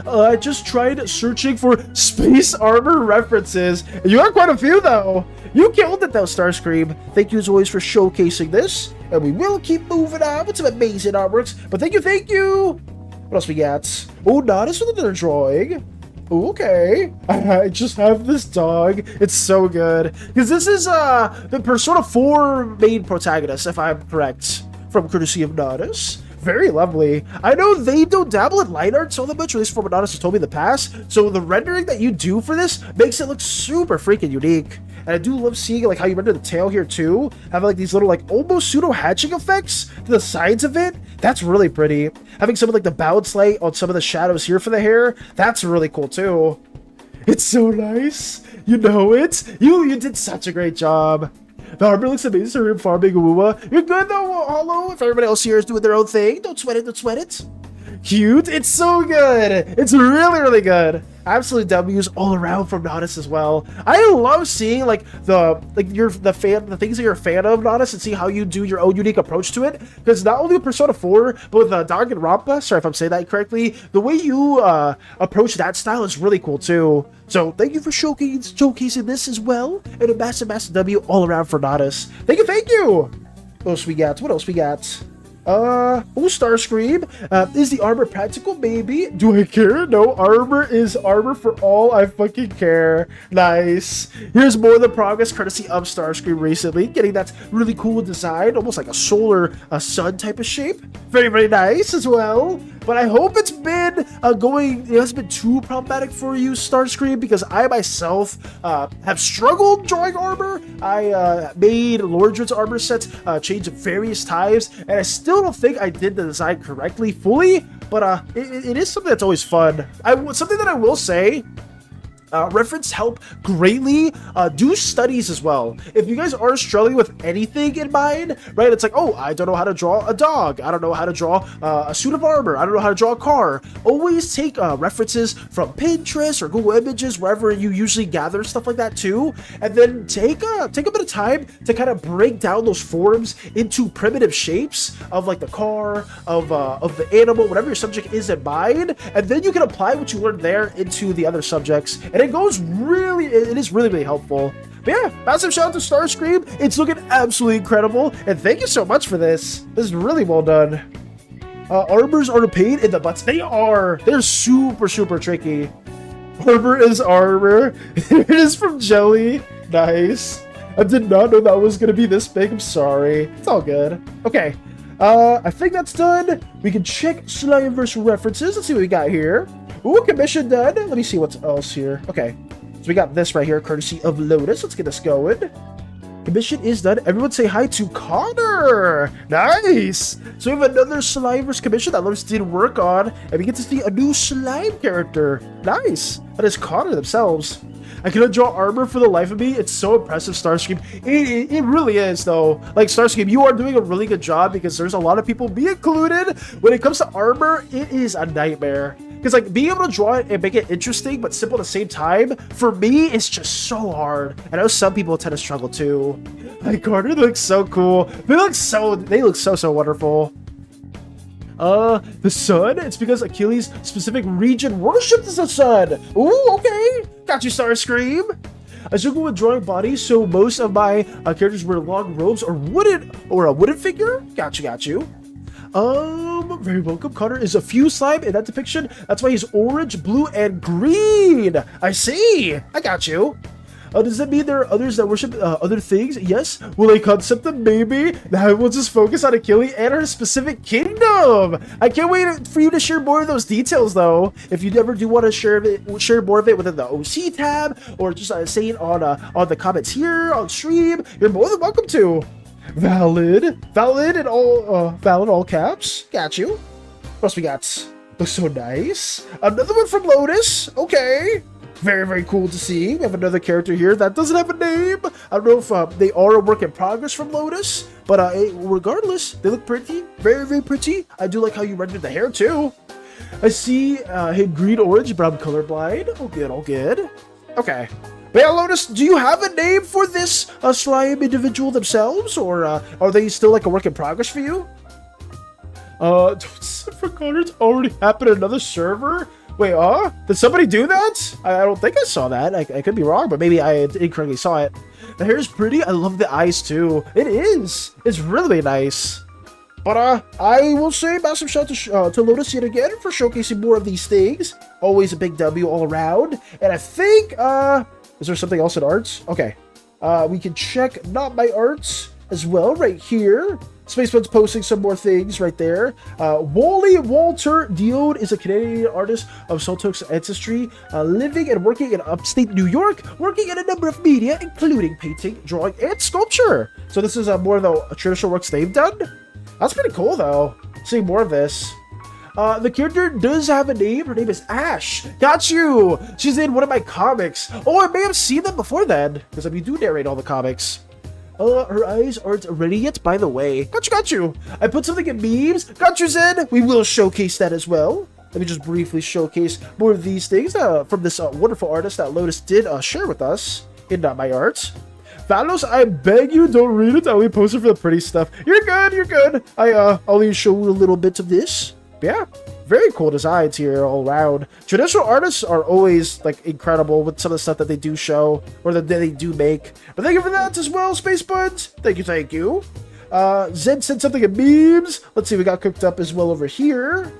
I just tried searching for space armor references. You got quite a few though. You killed it though, Starscream. Thank you as always for showcasing this. And we will keep moving on with some amazing artworks. But thank you. What else we got? Oh, Novice with another drawing. Okay. I just have this dog. It's so good. Because this is the Persona 4 main protagonist, if I'm correct. From courtesy of Novice. Very lovely. I know they don't dabble in line art so much, or at least from what Novice has told me in the past. So the rendering that you do for this makes it look super freaking unique. And I do love seeing like how you render the tail here too. Having like these little like almost pseudo hatching effects to the sides of it. That's really pretty. Having some of like the bounce light on some of the shadows here for the hair. That's really cool too. It's so nice. You know it. You did such a great job. The armor looks amazing for farming Uwa. You're good though, Hollow. If everybody else here is doing their own thing, don't sweat it. Cute. It's so good. It's really, really good. Absolute W's all around from Nodus as well. I love seeing like the things that you're a fan of, Nodus, and see how you do your own unique approach to it. Because not only with Persona 4, but with Danganronpa, sorry if I'm saying that correctly, the way you approach that style is really cool too. So thank you for showcasing this as well, and a massive W all around for Nodus. Thank you, thank you. What else we got? What else we got? Starscream. Is the armor practical? Maybe. Do I care? No, armor is armor for all I fucking care. Nice. Here's more of the progress courtesy of Starscream recently. Getting that really cool design, almost like a solar sun type of shape. Very, very nice as well. But I hope it's been it hasn't been too problematic for you, Starscream, because I myself have struggled drawing armor. I made Lordred's armor sets, changed various times, and I still don't think I did the design correctly fully, but it is something that's always fun. Something that I will say, reference help greatly. Do studies as well. If you guys are struggling with anything in mind, right? It's like, oh, I don't know how to draw a dog. I don't know how to draw a suit of armor. I don't know how to draw a car. Always take references from Pinterest or Google Images, wherever you usually gather stuff like that too, and then take a bit of time to kind of break down those forms into primitive shapes of like the car, of the animal, whatever your subject is in mind, and then you can apply what you learned there into the other subjects. And it is really, really helpful. But yeah, massive shout out to Starscream. It's looking absolutely incredible. And thank you so much for this. This is really well done. Armors are a pain in the butts. They are. They're super, super tricky. Armor is armor. It is from Jelly. Nice. I did not know that was going to be this big. I'm sorry. It's all good. Okay. I think that's done. We can check Slimeverse references. Let's see what we got here. Ooh, commission done. Let me see what else here. Okay, so we got this right here, courtesy of Lotus. Let's get this going. Commission is done. Everyone say hi to Connor. Nice. So we have another Slimeverse commission that Lotus did work on, and we get to see a new slime character. Nice. That is Connor themselves. I cannot draw armor for the life of me. It's so impressive, Starscream. It really is, though. Like, Starscream, you are doing a really good job because there's a lot of people, me included. When it comes to armor, it is a nightmare. Because, like, being able to draw it and make it interesting but simple at the same time, for me, it's just so hard. And I know some people tend to struggle, too. Like, Carter looks so cool. They look so wonderful. The sun? It's because Achilles' specific region worships the sun. Ooh, okay. Got you, Starscream. I struggle with drawing bodies, so most of my characters wear long robes or a wooden figure. Got you. Very welcome. Connor is a fused slime in that depiction. That's why he's orange, blue, and green. I see. I got you. Does that mean there are others that worship other things? Yes. Will they concept them? Maybe. Now we'll just focus on Achilles and her specific kingdom. I can't wait for you to share more of those details, though. If you ever do want to share more of it within the OC tab, or just say it on the comments here on stream, you're more than welcome to. Valid in all caps. Got you. What else we got? Looks so nice. Another one from Lotus. Okay. Very, very cool to see. We have another character here that doesn't have a name. I don't know if they are a work in progress from Lotus, but regardless, they look pretty. Very, very pretty. I do like how you rendered the hair too. I see him green, orange, but I'm colorblind. All good. Okay. But yeah, Lotus, do you have a name for this slime individual themselves, or are they still like a work in progress for you? For Connor, it's already happened on another server? Wait, did somebody do that? I don't think I saw that. I could be wrong, but maybe I incorrectly saw it. The hair is pretty. I love the eyes too. It is. It's really nice. But I will say massive shout to Lotus yet again for showcasing more of these things. Always a big W all around. And I think, is there something else in arts? Okay. We can check not my arts as well right here. Spaceman's posting some more things right there. Wally Walter Diode is a Canadian artist of Soltok's ancestry, living and working in upstate New York, working in a number of media, including painting, drawing, and sculpture. So this is more of the traditional works they've done. That's pretty cool, though. Seeing more of this. The character does have a name. Her name is Ash. Got you! She's in one of my comics. Oh, I may have seen them before then, because I do narrate all the comics. Her eyes aren't ready yet, by the way. Got you. I put something in memes. Got you, Zen. We will showcase that as well. let me just briefly showcase more of these things from this wonderful artist that Lotus did share with us in my art. Valos, I beg you, don't read it. I only posted for the pretty stuff. You're good, you're good. I only show you a little bit of this. Yeah, very cool designs here all around. Traditional artists are always like incredible with some of the stuff that they do show or that they do make. But thank you for that as well, Space Buds. Thank you, thank you. Zed said something in memes. Let's see, we got cooked up as well over here.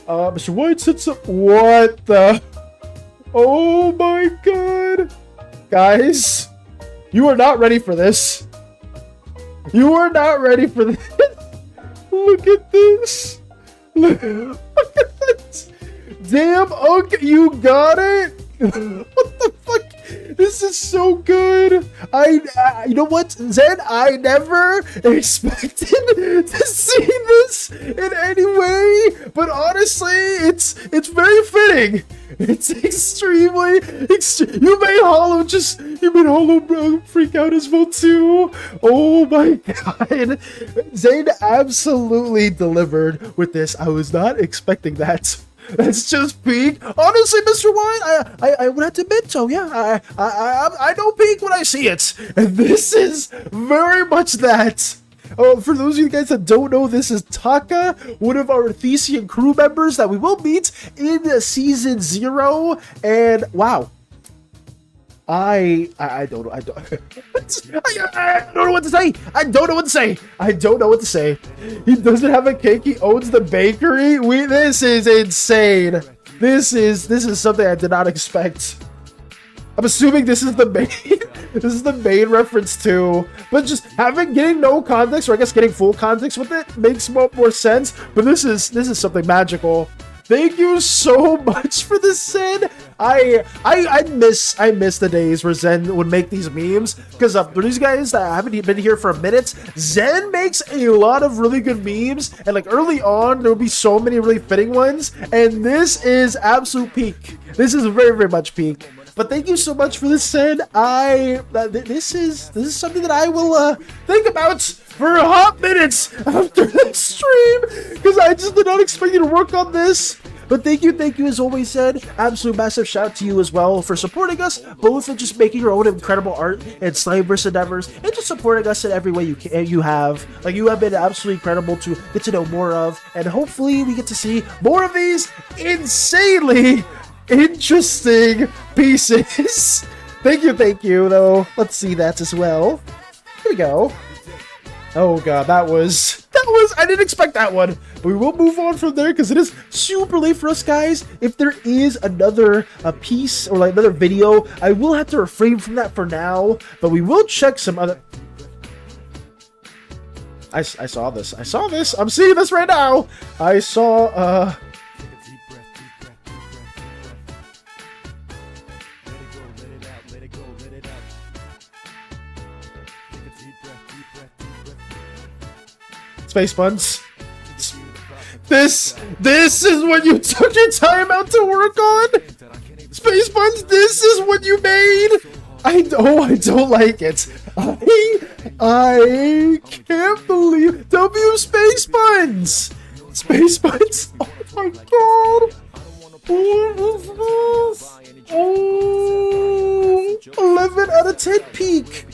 Mr. White said what the? Oh my god. Guys, you are not ready for this. You are not ready for this. Look at this. Look at this. Damn, okay, you got it. What the fuck? This is so good. You know what, Zed? I never expected to see this in any way, but honestly, it's very fitting. It's extremely. You made Hollow freak out as well too. Oh my god, Zed absolutely delivered with this. I was not expecting that. That's just peak. Honestly, Mr. White, I would have to admit so. Yeah, I know peak when I see it, and this is very much that. Oh, for those of you guys that don't know, this is Taka, one of our Thesian crew members that we will meet in season 0. And wow, I don't know. I don't know what to say. I don't know what to say. He doesn't have a cake. He owns the bakery. This is insane. This is something I did not expect. I'm assuming this is the main this is the main reference too. But just getting no context, or I guess getting full context with it, makes more sense. But this is something magical. Thank you so much for this, Zen. I miss the days where Zen would make these memes, because for these guys that haven't been here for a minute, Zen makes a lot of really good memes, and like early on there will be so many really fitting ones, and this is absolute peak. This is very, very much peak. But thank you so much for this, Zen. This is something that I will think about for hot minutes after this stream, because I just did not expect you to work on this. But thank you as always, Zed. Absolute massive shout out to you as well for supporting us, both in just making your own incredible art and Slimeverse endeavors, and just supporting us in every way you have. Like, you have been absolutely incredible to get to know more of, and hopefully we get to see more of these insanely interesting pieces. Thank you though. Let's see that as well. Here we go. Oh god, that was I didn't expect that one, but we will move on from there because it is super late for us, guys. If there is another piece or like another video, I will have to refrain from that for now, but we will check some other. I saw this. I'm seeing this right now. I saw Space Buns. This is what you took your time out to work on? Space Buns, this is what you made? I don't like it. I can't believe Space Buns. Space Buns. Oh my god. What is this? Oh, 11 out of 10 peak.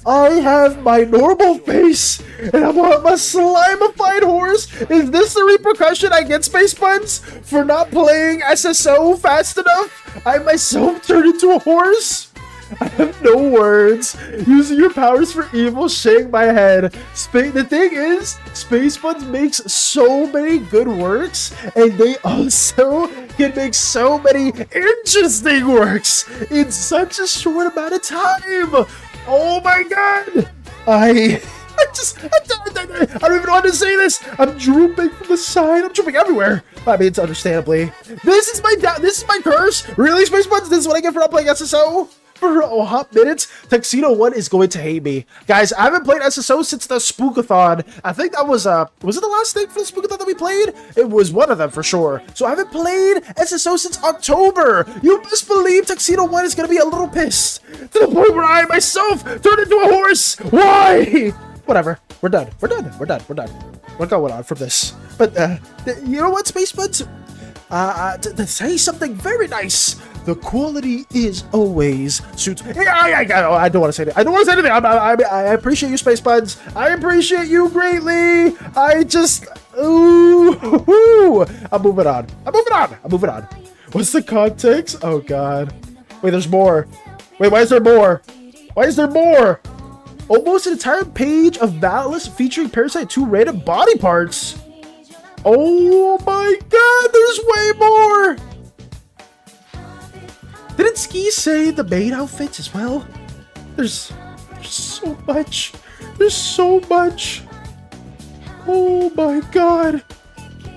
I have my normal face, and I want my slimified horse. Is this the repercussion I get, Space Buns, for not playing SSO fast enough? I myself turned into a horse? I have no words. Using your powers for evil, shake my head. The thing is, Space Buns makes so many good works, and they also can make so many interesting works in such a short amount of time. Oh my god! I don't even know how to say this. I'm drooping from the side. I'm drooping everywhere. I mean, it's understandably. This is my curse. Really, Space Buns? This is what I get for not playing SSO? For a hot minute, Tuxedo 1 is going to hate me. Guys, I haven't played SSO since the Spookathon. I think that was it the last thing for the Spookathon that we played? It was one of them for sure. So I haven't played SSO since October. You must believe Tuxedo 1 is going to be a little pissed. To the point where I myself turned into a horse. Why? Whatever. We're done. We're going on from this. But you know what, Space Buds? To say something very nice, the quality is always suits. I don't want to say that. I don't want to say anything. I appreciate you, Space Buds. I appreciate you greatly. I just, ooh. I'm moving on. What's the context? Oh God. Wait, there's more. Wait, why is there more? Almost an entire page of Valis featuring Parasite 2 random body parts. Oh my God, there's way more. Didn't Ski say the maid outfits as well? There's so much. Oh my God.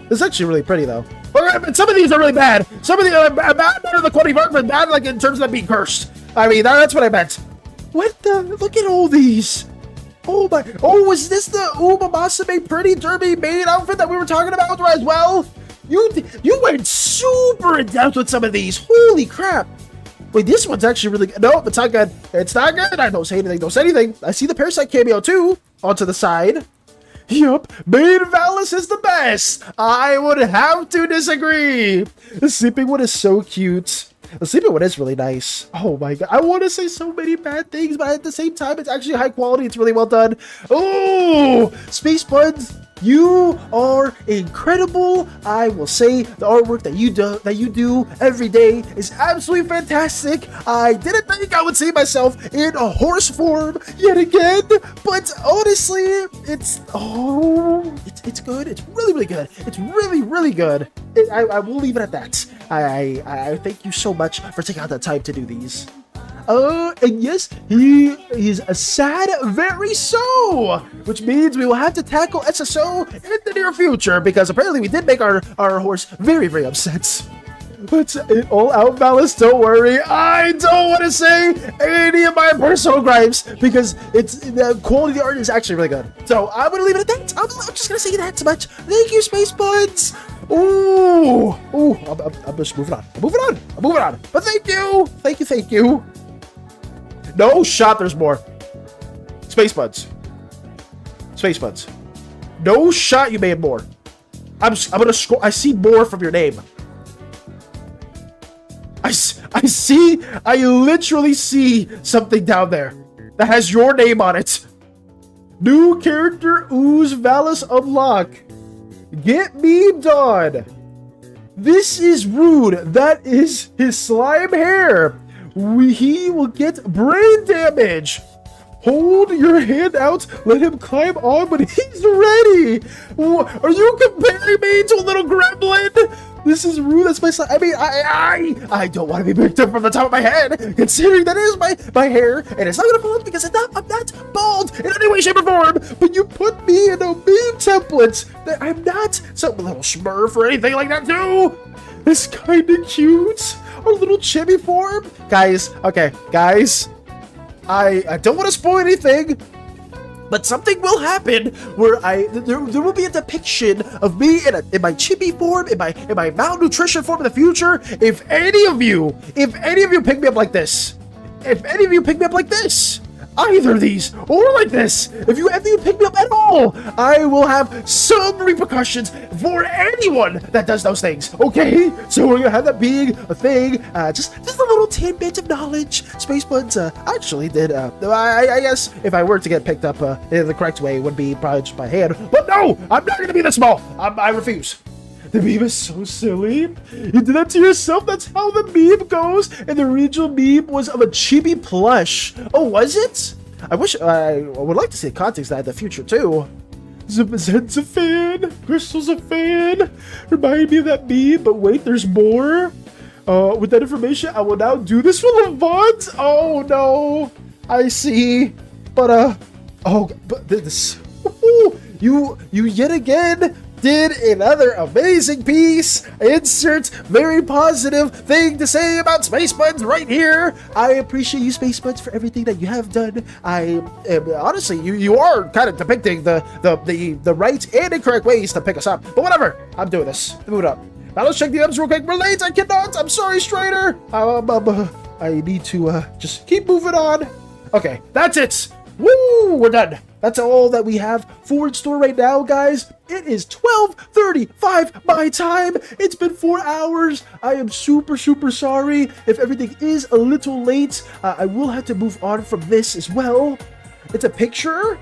This is actually really pretty though. But some of these are really bad. Some of these are bad in the quality of art, but bad like in terms of them being cursed. I mean, that's what I meant. What the? Look at all these. Oh my. Oh, is this the Uma Masame pretty derby maid outfit that we were talking about as well? You went super in depth with some of these. Holy crap. Wait, this one's actually really good. Nope, it's not good. It's not good. I don't say anything. I see the Parasite cameo too. Onto the side. Yup, Maid Valis is the best. I would have to disagree. The sleeping one is so cute. The sleeping one is really nice. Oh my God. I want to say so many bad things, but at the same time, it's actually high quality. It's really well done. Oh, Space Buds, you are incredible. I will say the artwork that you do every day is absolutely fantastic. I didn't think I would see myself in a horse form yet again, but honestly, it's good. It's really good. It's really good. I will leave it at that. I thank you so much for taking out the time to do these. And yes, he is sad, very so, which means we will have to tackle SSO in the near future, because apparently we did make our horse very upset. But all out, Valis, don't worry. I don't want to say any of my personal gripes, because the quality of the art is actually really good. So I'm going to leave it at that. I'm just going to say that so much. Thank you, Space Buds. Ooh, I'm just moving on. I'm moving on. But thank you. No shot, there's more. Space Buds. No shot you made more. I'm gonna scroll. I see more from your name. I literally see something down there that has your name on it. New character Ooze Valis unlock. Get memed on. This is rude. That is his slime hair. He will get brain damage. Hold your hand out. Let him climb on when he's ready. Are you comparing me to a little gremlin? This is rude. That's my slime. I mean, I don't want to be picked up from the top of my head, considering that is my hair, and it's not gonna fall because I'm not bald in any way, shape, or form. But you put me in a meme template that I'm not some little smurf or anything like that too. It's kind of cute. Our little chibi form. Guys, okay, guys. I don't want to spoil anything, but something will happen where there will be a depiction of me in my chibi form, in my malnutrition form in the future. If any of you pick me up like this, either these or like this, if you pick me up at all, I will have some repercussions for anyone that does those things. Okay, so we're gonna have that being a thing. Just a little tidbit of knowledge. Space Buds actually did. I guess if I were to get picked up in the correct way, it would be probably just by hand. But no, I'm not gonna be this small. I refuse. The meme is so silly. You did that to yourself. That's how the meme goes. And the original meme was of a chibi plush. Oh, was it? I would like to see the context of that in the future too. Zed's a fan. Crystal's a fan. Remind me of that meme. But wait, there's more. With that information, I will now do this for Levant. Oh no, I see. But but this. You yet again did another amazing piece. Insert very positive thing to say about Space Buds right here. I appreciate you, Space Buds, for everything that you have done. Honestly, you are kind of depicting the right and incorrect ways to pick us up. But whatever, I'm doing this. Move it up. Now let's check the items real quick. We're late. I cannot. I'm sorry, Strider. I need to just keep moving on. Okay, that's it. Woo! We're done. that's all that we have for in store right now, guys. It is 12:35 my time. It's been 4 hours. I am super sorry if everything is a little late. I will have to move on from this as well. It's a picture.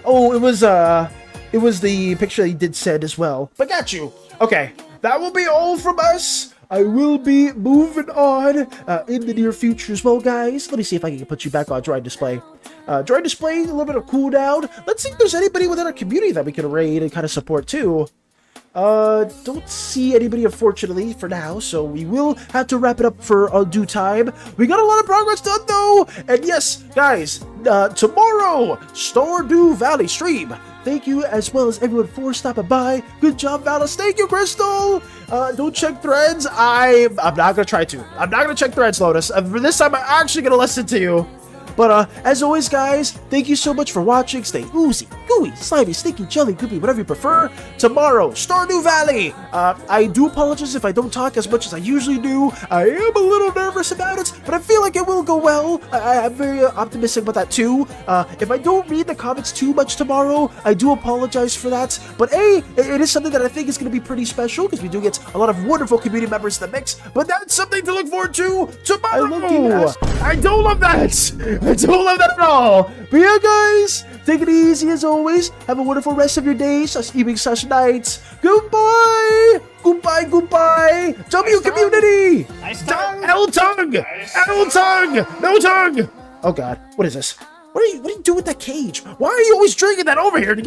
Oh, it was the picture that he did send as well. But got you. Okay, that will be all from us. I will be moving on in the near future as well, guys. Let me see if I can put you back on Droid Display. Droid Display, a little bit of cooldown. Let's see if there's anybody within our community that we can raid and kind of support too. Don't see anybody, unfortunately, for now, so we will have to wrap it up for due time. We got a lot of progress done, though! And yes, guys, tomorrow, Stardew Valley stream. Thank you, as well as everyone, for stopping by. Good job, Valis. Thank you, Crystal! Don't check threads. I'm not gonna try to. I'm not gonna check threads, Lotus. For this time, I'm actually gonna listen to you. But, as always, guys, thank you so much for watching. Stay oozy, gooey, slimy, stinky, jelly, goopy, whatever you prefer. Tomorrow, Stardew Valley. I do apologize if I don't talk as much as I usually do. I am a little nervous about it, but I feel like it will go well. I'm very optimistic about that, too. If I don't read the comments too much tomorrow, I do apologize for that. But, hey, it is something that I think is going to be pretty special, because we do get a lot of wonderful community members in the mix. But that's something to look forward to tomorrow. I don't love that. I don't love that at all. But yeah, guys, take it easy as always. Have a wonderful rest of your day, evening, nights. Goodbye. Goodbye. W community. L tongue. No tongue. Oh God, what is this? What are you doing with that cage? Why are you always drinking that over here to get